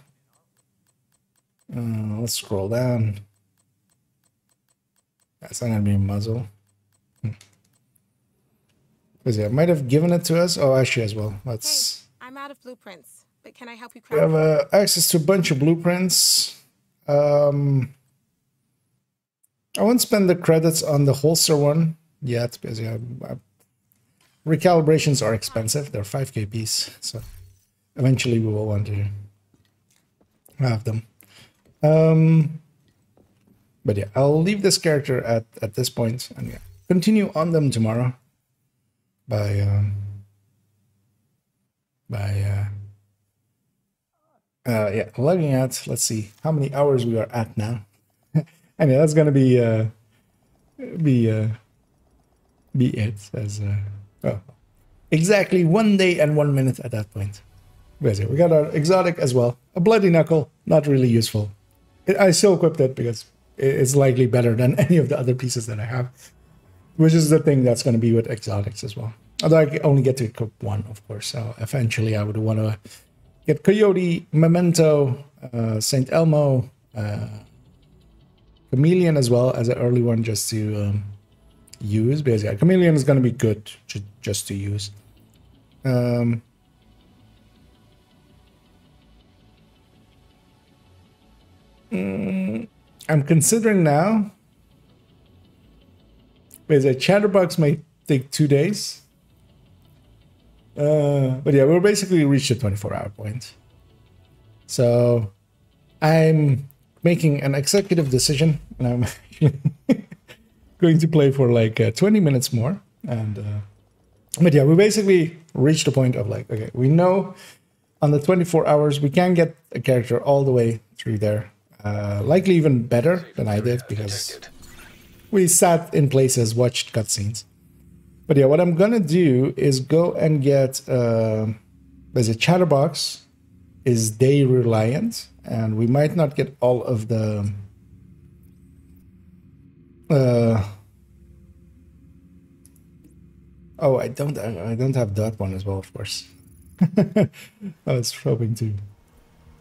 A: Let's scroll down. That's not gonna be a muzzle. Because yeah, I might have given it to us. Oh, actually as well. Let's.
F: Hey, I'm out of blueprints, but can I help you?
A: We have access to a bunch of blueprints. I won't spend the credits on the holster one yet, because yeah, recalibrations are expensive. They're 5k piece, so eventually we will want to have them. But yeah, I'll leave this character at this point and yeah, continue on them tomorrow by yeah, logging out. Let's see how many hours we are at now. And yeah, that's gonna be it as oh, exactly 1 day and 1 minute at that point. But yeah, we got our exotic as well, a bloody knuckle, not really useful. I still equipped it because it's likely better than any of the other pieces that I have, which is the thing that's going to be with exotics as well. Although I only get to equip one, of course. So eventually I would want to get Coyote, Memento, St. Elmo, Chameleon as well as an early one just to use. Because yeah, Chameleon is going to be good just to use. I'm considering now, because a chatterbox might take 2 days. But yeah, we'll basically reach the 24-hour point. So I'm making an executive decision, and I'm going to play for like 20 minutes more. And but yeah, we basically reached the point of like, okay, we know on the 24 hours we can get a character all the way through there. Likely even better than I did because we sat in places, watched cutscenes. But yeah, what I'm gonna do is go and get there's a chatterbox is day reliant, and we might not get all of the oh, I don't have that one as well, of course. I was hoping to.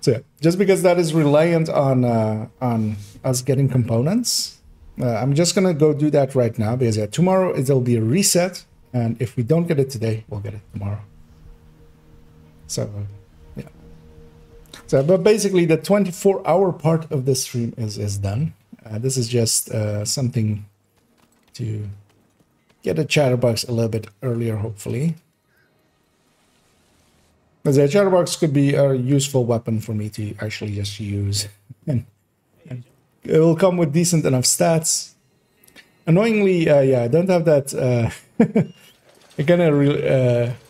A: So yeah, just because that is reliant on us getting components, I'm just gonna go do that right now because yeah, tomorrow it'll be a reset, and if we don't get it today, we'll get it tomorrow. So yeah, So, but basically the 24-hour part of the stream is done. This is just something to get a chatterbox a little bit earlier, hopefully. Because the chatterbox could be a useful weapon for me to actually just use. And it will come with decent enough stats. Annoyingly, yeah, I don't have that. I kind of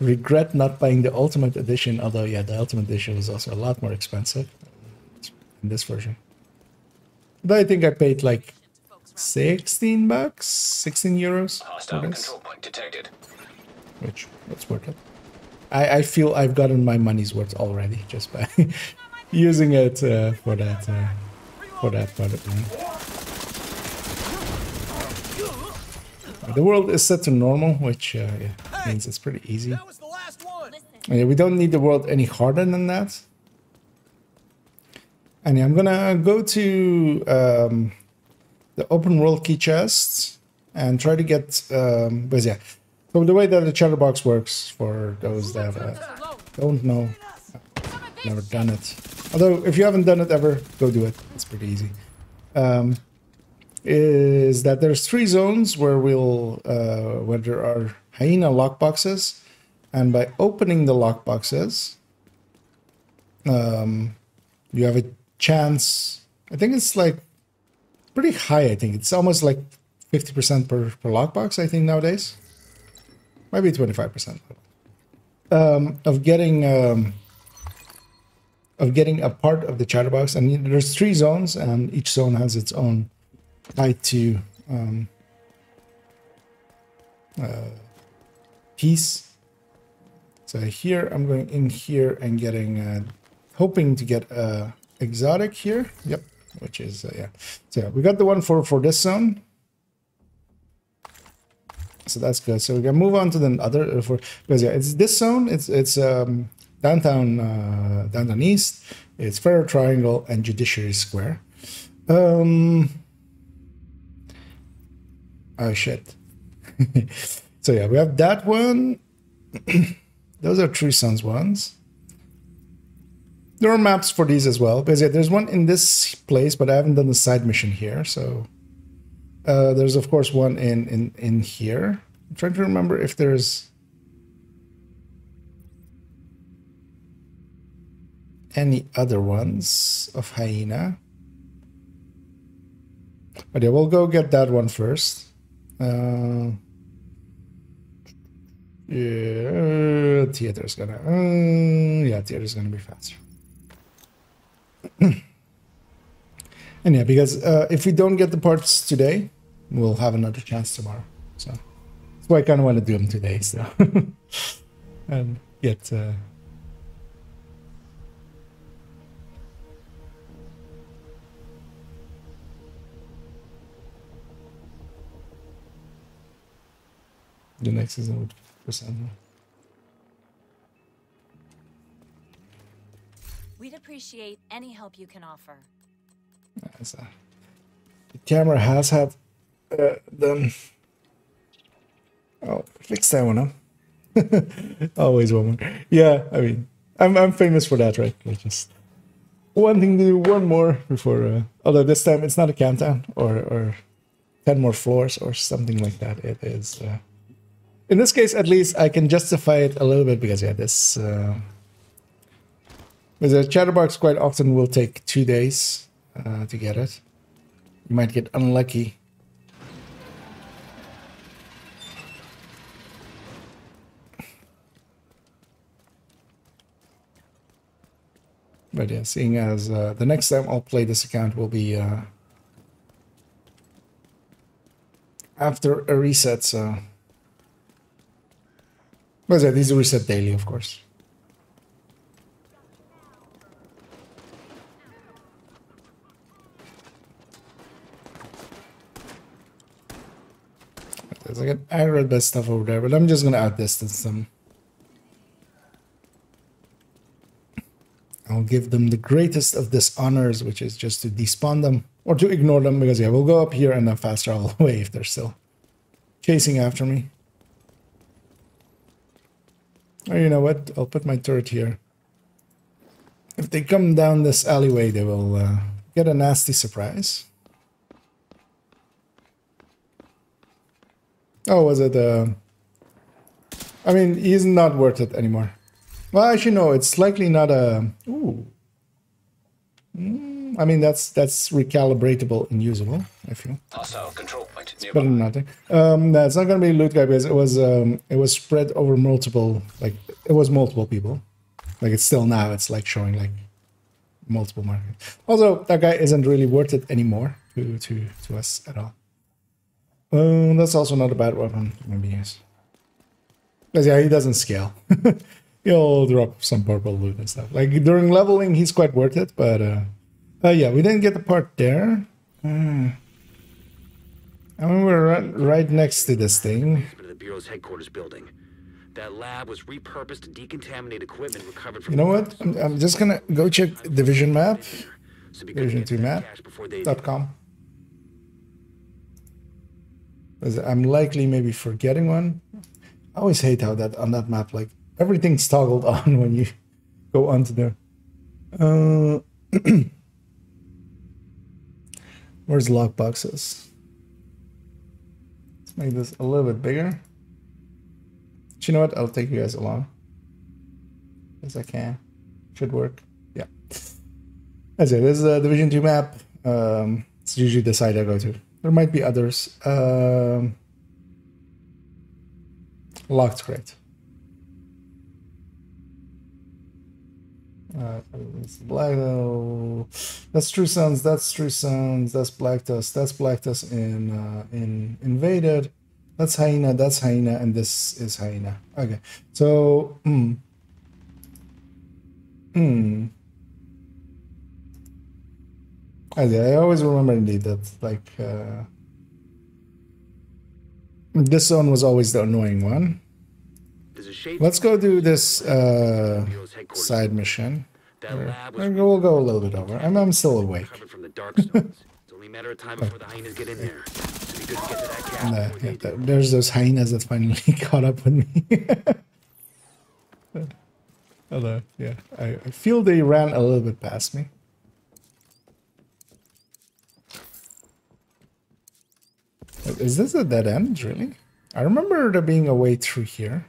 A: regret not buying the Ultimate Edition, although, yeah, the Ultimate Edition is also a lot more expensive in this version. But I think I paid like 16 bucks, 16 euros for this.
E: Control point detected.
A: Which, it's worth it. I feel I've gotten my money's worth already just by using it for that part of it. The world is set to normal, which yeah, means it's pretty easy. Yeah, we don't need the world any harder than that. And yeah, I'm gonna go to the open world key chests and try to get. But yeah, so the way that the chatterbox works for those that don't know, never done it. Although if you haven't done it ever, go do it. It's pretty easy. Is that there's 3 zones where where there are hyena lockboxes, and by opening the lockboxes, you have a chance. I think it's like pretty high. I think it's almost like 50% per lockbox. I think nowadays, maybe 25%, of getting a part of the chatterbox. And there's 3 zones, and each zone has its own tied to piece. So here I'm going in here and getting hoping to get exotic here. Yep, which is yeah. So yeah, we got the one for this zone. So that's good. So we can move on to the other because yeah, it's this zone. It's downtown east. It's Ferro Triangle and Judiciary Square. Oh shit. So yeah, we have that one. Those are True Sons ones. There are maps for these as well, because yeah, there's one in this place, but I haven't done the side mission here. So there's of course one in here. I'm trying to remember if there's any other ones of hyena. But yeah, we'll go get that one first. Yeah, theater's gonna yeah, theater's gonna be faster. And yeah, because if we don't get the parts today, we'll have another chance tomorrow. So that's why I kind of want to do them today, so and get the next season would percent.
B: We'd appreciate any help you can offer.
A: So the camera has had done. Oh, fix that one up. Always one more. Yeah, I mean, I'm famous for that, right? Like just one thing to do, one more before. Although this time it's not a countdown or 10 more floors or something like that. It is. In this case, at least, I can justify it a little bit because, yeah, this... because the chatterbox quite often will take 2 days to get it. You might get unlucky. But yeah, seeing as the next time I'll play this account will be after a reset, so... But yeah, these are reset daily, of course. There's like an aggregate best stuff over there, but I'm just gonna outdistance them. I'll give them the greatest of dishonors, which is just to despawn them or to ignore them, because yeah, we'll go up here and then fast travel away if they're still chasing after me. Or you know what? I'll put my turret here. If they come down this alleyway, they will get a nasty surprise. Oh, was it? I mean, he's not worth it anymore. Well, actually, no. It's likely not a. Ooh. I mean, that's recalibratable and usable. I feel.
E: Hostile control point nearby.
A: Better than nothing. No, it's not going to be loot guy because it was spread over multiple, like it was multiple people. Like it's still now, it's like showing like multiple markers. Also, that guy isn't really worth it anymore to us at all. That's also not a bad weapon. Maybe yes. Because yeah, he doesn't scale. He'll drop some purple loot and stuff. Like during leveling, he's quite worth it. But yeah, we didn't get the part there. I mean, we're right next to this thing.
O: The Bureau's headquarters building. That lab was repurposed to decontaminate equipment recovered from.
A: You know what? I'm just gonna go check Division map. Division2map.com. I'm likely maybe forgetting one. I always hate how that on that map, like everything's toggled on when you go onto there. Where's lockboxes? Let's make this a little bit bigger. You know what? I'll take you guys along. As I can. Should work. Yeah. That's it. This is a Division 2 map. It's usually the side I go to. There might be others. Locked crate. It's black. Oh, that's True Sons. That's True Sons. That's Black Dust. That's Black Dust in Invaded. That's Hyena, and this is Hyena. Okay, so, I always remember indeed that, like, this zone was always the annoying one. Let's go do this side mission. We'll go a little bit over. I'm still awake.
O: It's only a matter of time before the hyenas get in there.
A: There's those hyenas that finally caught up with me. Although, yeah, I feel they ran a little bit past me. Is this a dead end, really? I remember there being a way through here.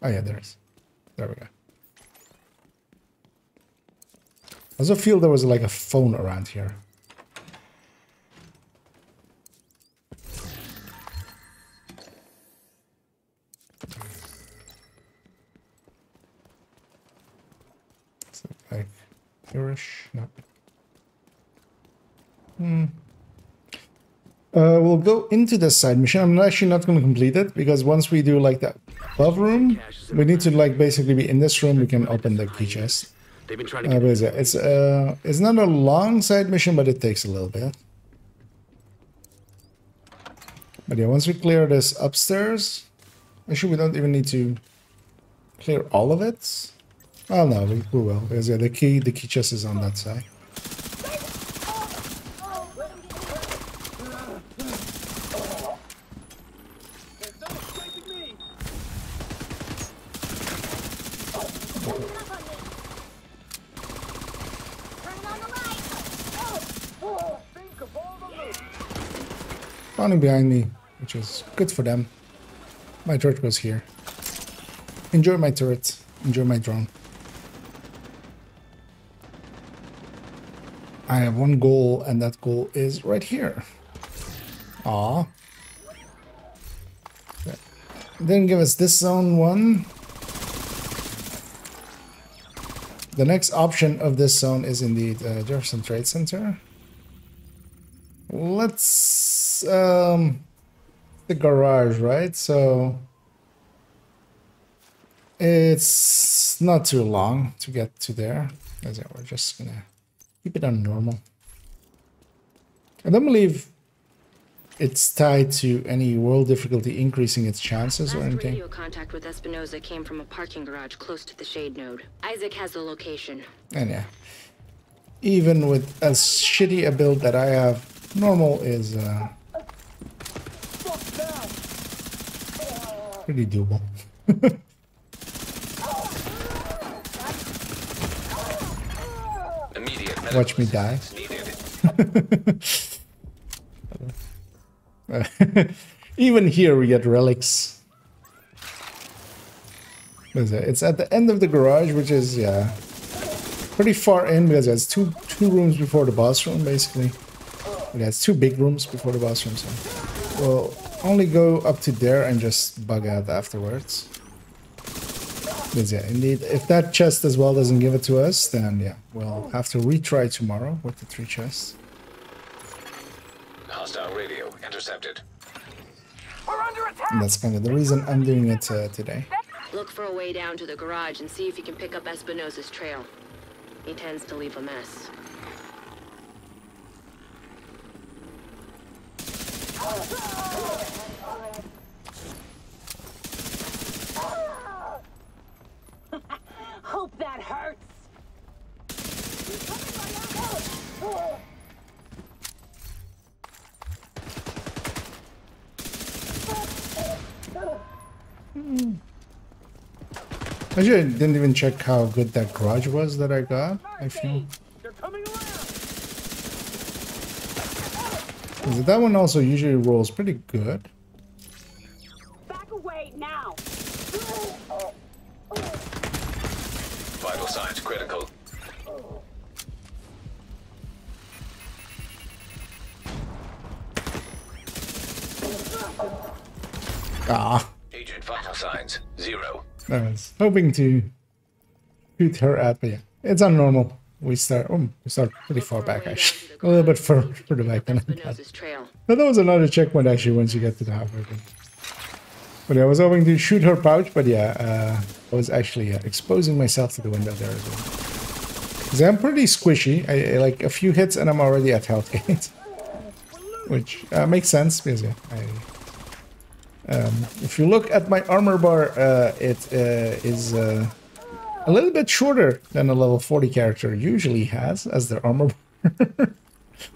A: Oh yeah, there is. There we go. I also feel there was like a phone around here. Like here-ish? No. We'll go into this side mission. I'm actually not going to complete it because once we do like that above room, we need to like basically be in this room. We can open the key chest. It's not a long side mission, but it takes a little bit. But yeah, once we clear this upstairs, actually we don't even need to clear all of it. Oh no, we will, because yeah, the key chest is on that side. Spawning behind me, which is good for them. My turret goes here. Enjoy my turret. Enjoy my drone. I have one goal, and that goal is right here. Aww. Then give us this zone one. The next option of this zone is indeed Jefferson Trade Center. Let's the garage, right? So it's not too long to get to there. We're just gonna keep it on normal. I don't believe it's tied to any world difficulty increasing its chances or anything.
J: Radio contact with Espinosa came from a parking garage close to the shade node. Isaac has the location.
A: And yeah, even with as shitty a build that I have, normal is pretty doable. Watch me die. Even here we get relics. It's at the end of the garage, which is, yeah, pretty far in because there's two rooms before the boss room, basically. There's two big rooms before the boss room, so we'll only go up to there and just bug out afterwards. Because, yeah, indeed, if that chest as well doesn't give it to us, then, yeah, we'll have to retry tomorrow with the 3 chests.
E: Hostile radio intercepted.
R: We're under attack.
A: And that's kind of the reason I'm doing it today.
J: Look for a way down to the garage and see if you can pick up Espinosa's trail. He tends to leave a mess.
R: Hope that hurts.
A: Actually, I didn't even check how good that garage was that I got, I feel. Because that one also usually rolls pretty good.
R: Back away now.
E: Vital signs critical.
A: Ah.
E: Agent vital signs 0.
A: I was hoping to shoot her at, but yeah, it's unnormal. We start pretty far back, actually. A little bit further back than I thought. But that was another checkpoint, actually, once you get to the halfway point. But yeah, I was hoping to shoot her pouch, but yeah, I was actually exposing myself to the window there as well. Because I'm pretty squishy. I like a few hits and I'm already at health gate. Which makes sense, because yeah, if you look at my armor bar, it is a little bit shorter than a level 40 character usually has as their armor bar.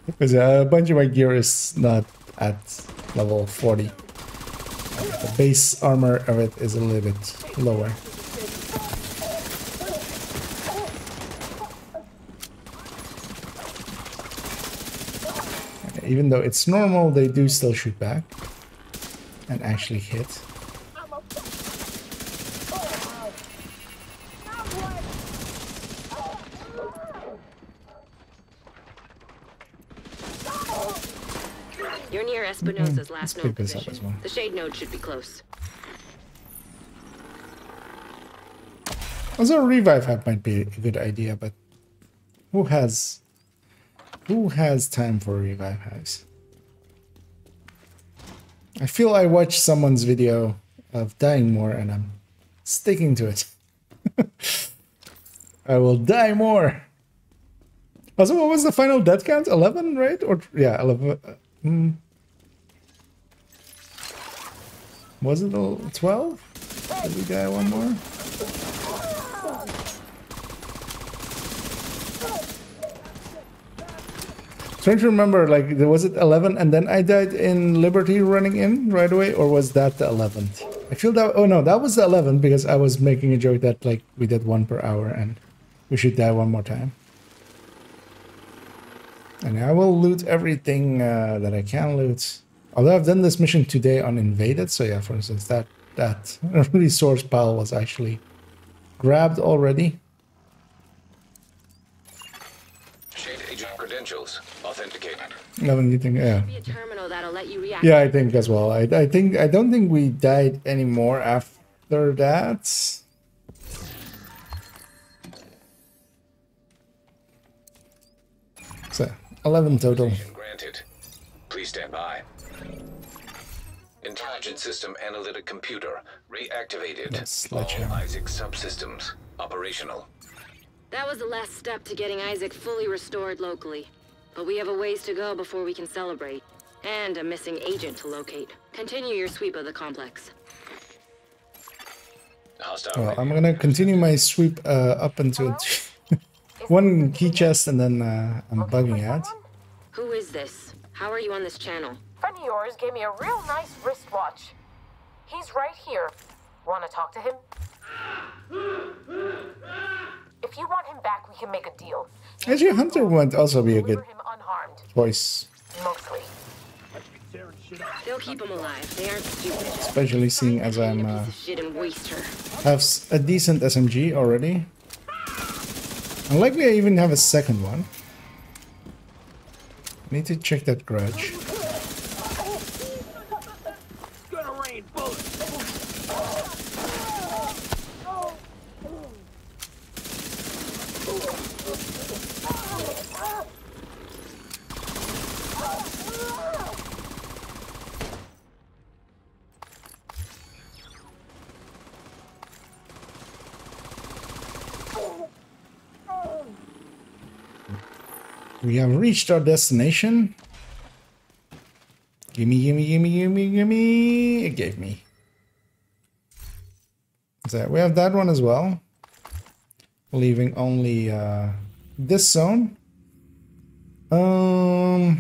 A: Because a bunch of my gear is not at level 40. The base armor of it is a little bit lower. Even though it's normal, they do still shoot back and actually hit.
J: You're near Espinosa's last node
A: pick this up as
J: position.
A: well.
J: The shade node should be close.
A: Also, a revive hub might be a good idea, but who has time for revive hubs? I feel I watched someone's video of dying more and I'm sticking to it. I will die more. Also, what was the final death count? 11, right? Or yeah, 11. Was it 12? Did we die one more? Trying to remember, like, was it 11 and then I died in Liberty running in right away, or was that the 11th? I feel that, oh no, that was the 11th because I was making a joke that, like, we did 1 per hour and we should die one more time. And I will loot everything that I can loot. Although I've done this mission today on Invaded, so yeah, for instance, that resource pile was actually grabbed already.
E: Shade agent credentials authenticated.
A: You think, yeah.
J: Be a terminal that'll let you react.
A: Yeah, I think as well. I don't think we died anymore after that. So 11 total.
E: Granted. Please stand by. Intelligent system analytic computer reactivated. All Isaac subsystems operational.
J: That was the last step to getting Isaac fully restored locally. But we have a ways to go before we can celebrate. And a missing agent to locate. Continue your sweep of the complex.
A: Well, I'm gonna continue my sweep up until one key chest, and then I'm bugging out.
J: Who is this? How are you on this channel?
P: Friend of yours gave me a real nice wristwatch. He's right here. Want to talk to him? If If you want him back, we can make a deal.
A: Actually, Hunter would also be a good
P: Him unharmed.
A: choice.
P: Mostly.
J: They'll keep him alive. They aren't stupid.
A: Especially seeing as I'm
J: Shit and waste her.
A: have a decent SMG already. Unlikely I even have a second one. I need to check that garage. We have reached our destination. Gimme, gimme, gimme, gimme, gimme. It gave me. So we have that one as well. Leaving only this zone. There's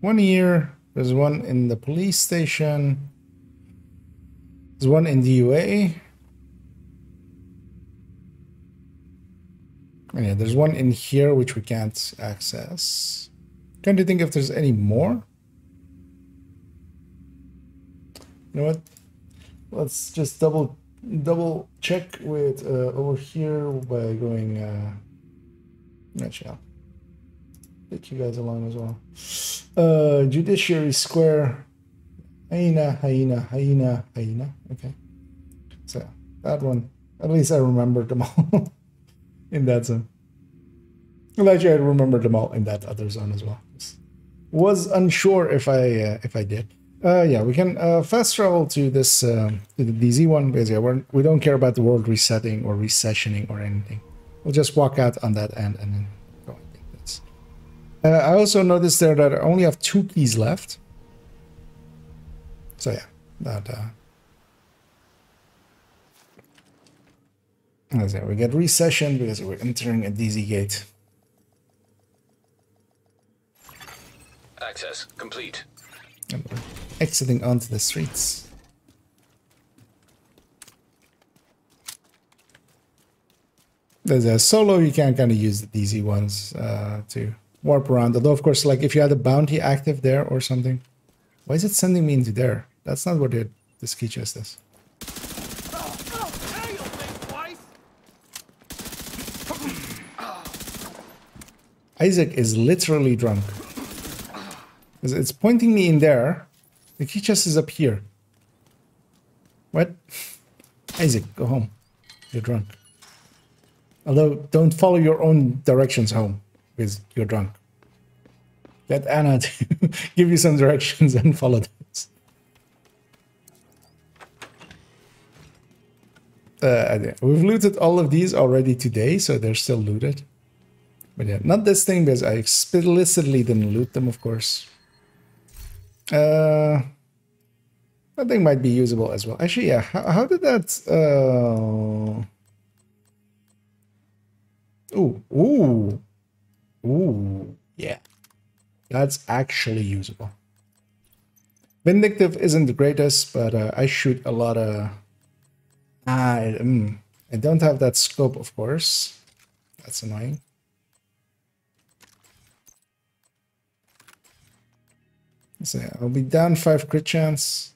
A: one here. There's one in the police station. There's one in the UA. Yeah, there's one in here which we can't access. Trying to think if there's any more. You know what? Let's just double check with over here by going. Actually, I'll take you guys along as well. Judiciary Square. Hyena. Okay. So that one. At least I remembered them all. In that zone. Well, actually, I remember them all in that other zone as well. Was unsure if I did. Yeah, we can fast travel to this to the DZ one because yeah, we don't care about the world resetting or resessioning or anything. We'll just walk out on that end and then go. I think that's. I also noticed there that I only have 2 keys left. So yeah, that. As we get recession because we're entering a DZ gate.
E: Access complete.
A: And we're exiting onto the streets. There's a solo, you can kind of use the DZ ones to warp around. Although, of course, like if you had a bounty active there or something. Why is it sending me into there? That's not what the ski chest is. Isaac is literally drunk. It's pointing me in there. The key chest is up here. What? Isaac, go home. You're drunk. Although, don't follow your own directions home because you're drunk. Get Anna to give you some directions and follow those. We've looted all of these already today, so they're still looted. But yeah, not this thing because I explicitly didn't loot them, of course. That thing might be usable as well. Actually, yeah, how did that... Ooh, yeah. That's actually usable. Vindictive isn't the greatest, but I shoot a lot of... I don't have that scope, of course. That's annoying. So I'll be down 5 crit chance.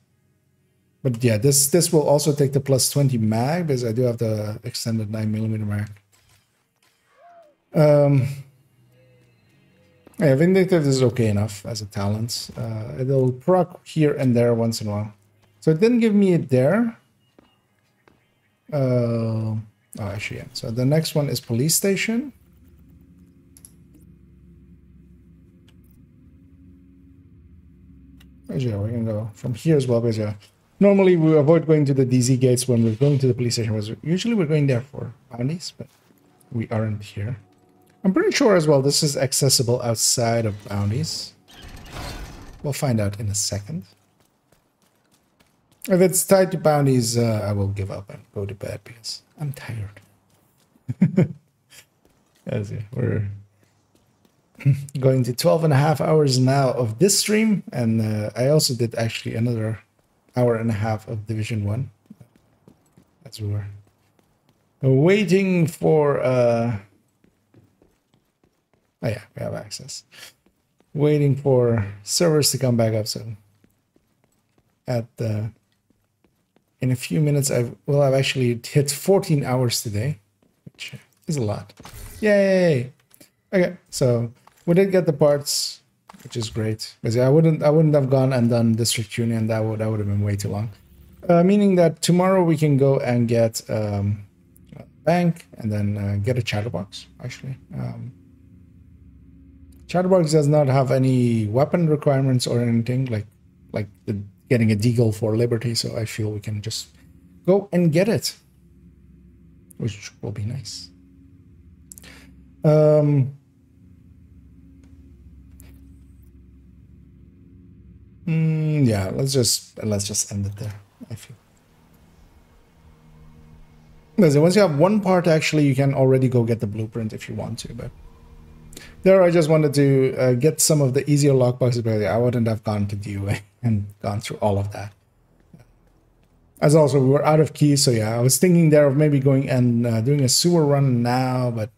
A: But yeah, this will also take the plus 20 mag because I do have the extended 9mm mag. Yeah, Vindictive is okay enough as a talent. It'll proc here and there once in a while. So it didn't give me it there. Oh, actually, yeah. So the next one is police station. Yeah, we can go from here as well, because yeah, normally we avoid going to the DZ gates when we're going to the police station. Usually we're going there for bounties, but we aren't here. I'm pretty sure as well this is accessible outside of bounties. We'll find out in a second. If it's tied to bounties, I will give up and go to bed because I'm tired. As we're going to 12.5 hours now of this stream, and I also did actually another 1.5 hours of Division 1 as we were waiting for Oh yeah, we have access. Waiting for servers to come back up soon. In a few minutes, I've actually hit 14 hours today, which is a lot. Yay! Okay, so we did get the parts, which is great. Because I wouldn't have gone and done District Union. That would have been way too long. Meaning that tomorrow we can go and get a bank and then get a chatterbox. Actually, chatterbox does not have any weapon requirements or anything like getting a deagle for Liberty. So I feel we can just go and get it, which will be nice. Yeah, let's just end it there. I feel. Because once you have one part, actually, you can already go get the blueprint if you want to. But there, I just wanted to get some of the easier lockboxes, but I wouldn't have gone to DUA and gone through all of that. As also, we were out of keys, so yeah, I was thinking there of maybe going and doing a sewer run now, but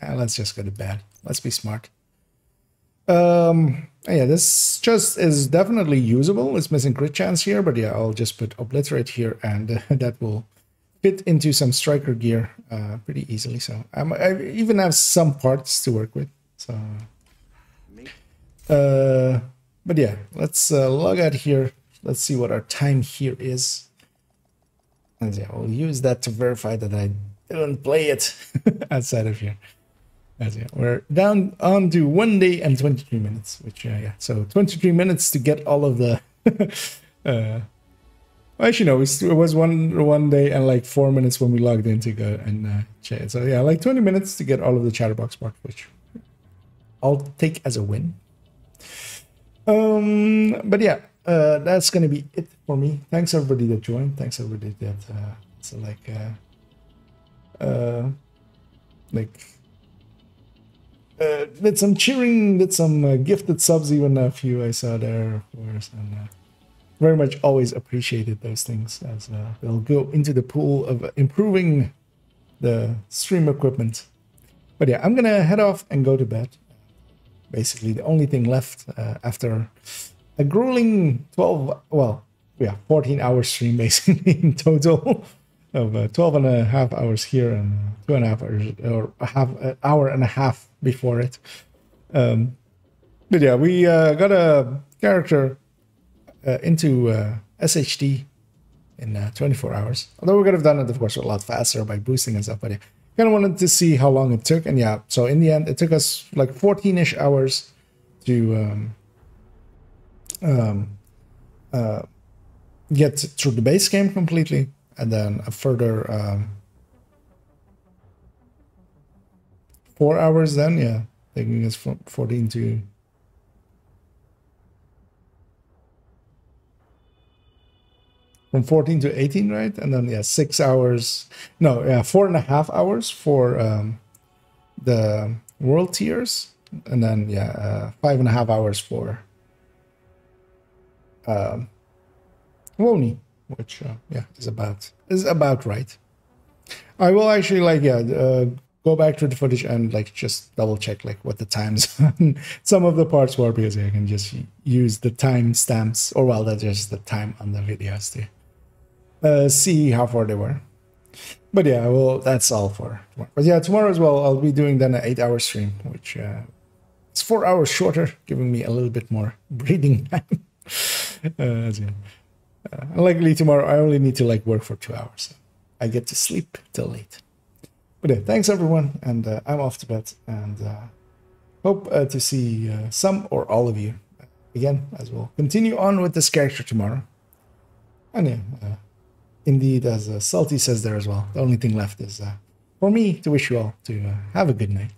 A: let's just go to bed. Let's be smart. Yeah, this just is definitely usable. It's missing crit chance here, but yeah, I'll just put obliterate here, and that will fit into some striker gear pretty easily. So I even have some parts to work with. So, but yeah, let's log out here. Let's see what our time here is. And yeah, we'll use that to verify that I didn't play it outside of here. As yeah, we're down on to 1 day and 23 minutes, which yeah, so 23 minutes to get all of the. Actually, no, it was one day and like 4 minutes when we logged in to go and chat. So yeah, like 20 minutes to get all of the chatterbox parts, which I'll take as a win. But yeah, that's gonna be it for me. Thanks everybody that joined. Thanks everybody that did some cheering, did some gifted subs, even a few I saw there, of course, and very much always appreciated those things, as they'll go into the pool of improving the stream equipment. But yeah, I'm gonna head off and go to bed. Basically, the only thing left after a grueling 14-hour stream, basically in total, of 12 and a half hours here and 2.5 hours, or an hour and a half before it. But yeah, we got a character into SHD in 24 hours. Although we could have done it, of course, a lot faster by boosting and stuff. But yeah, kind of wanted to see how long it took. And yeah, so in the end, it took us like 14-ish hours to get through the base game completely. And then a further 4 hours then, yeah, taking us from 14 to... From 14 to 18, right? And then, yeah, 6 hours... No, yeah, 4.5 hours for the world tiers. And then, yeah, 5.5 hours for WONY. Which yeah, is about right. I will actually go back to the footage and just double check what the times on some of the parts were, because I can just use the time stamps, or well, that's just the time on the videos to see how far they were. But yeah, that's all for tomorrow. But yeah, tomorrow as well, I'll be doing then an 8-hour stream, which it's 4 hours shorter, giving me a little bit more breathing time. Luckily tomorrow I only need to work for 2 hours, so I get to sleep till late. But yeah, thanks everyone, and I'm off to bed, and hope to see some or all of you again, as we'll continue on with this character tomorrow. And yeah, indeed, as Salty says there as well, the only thing left is for me to wish you all to have a good night.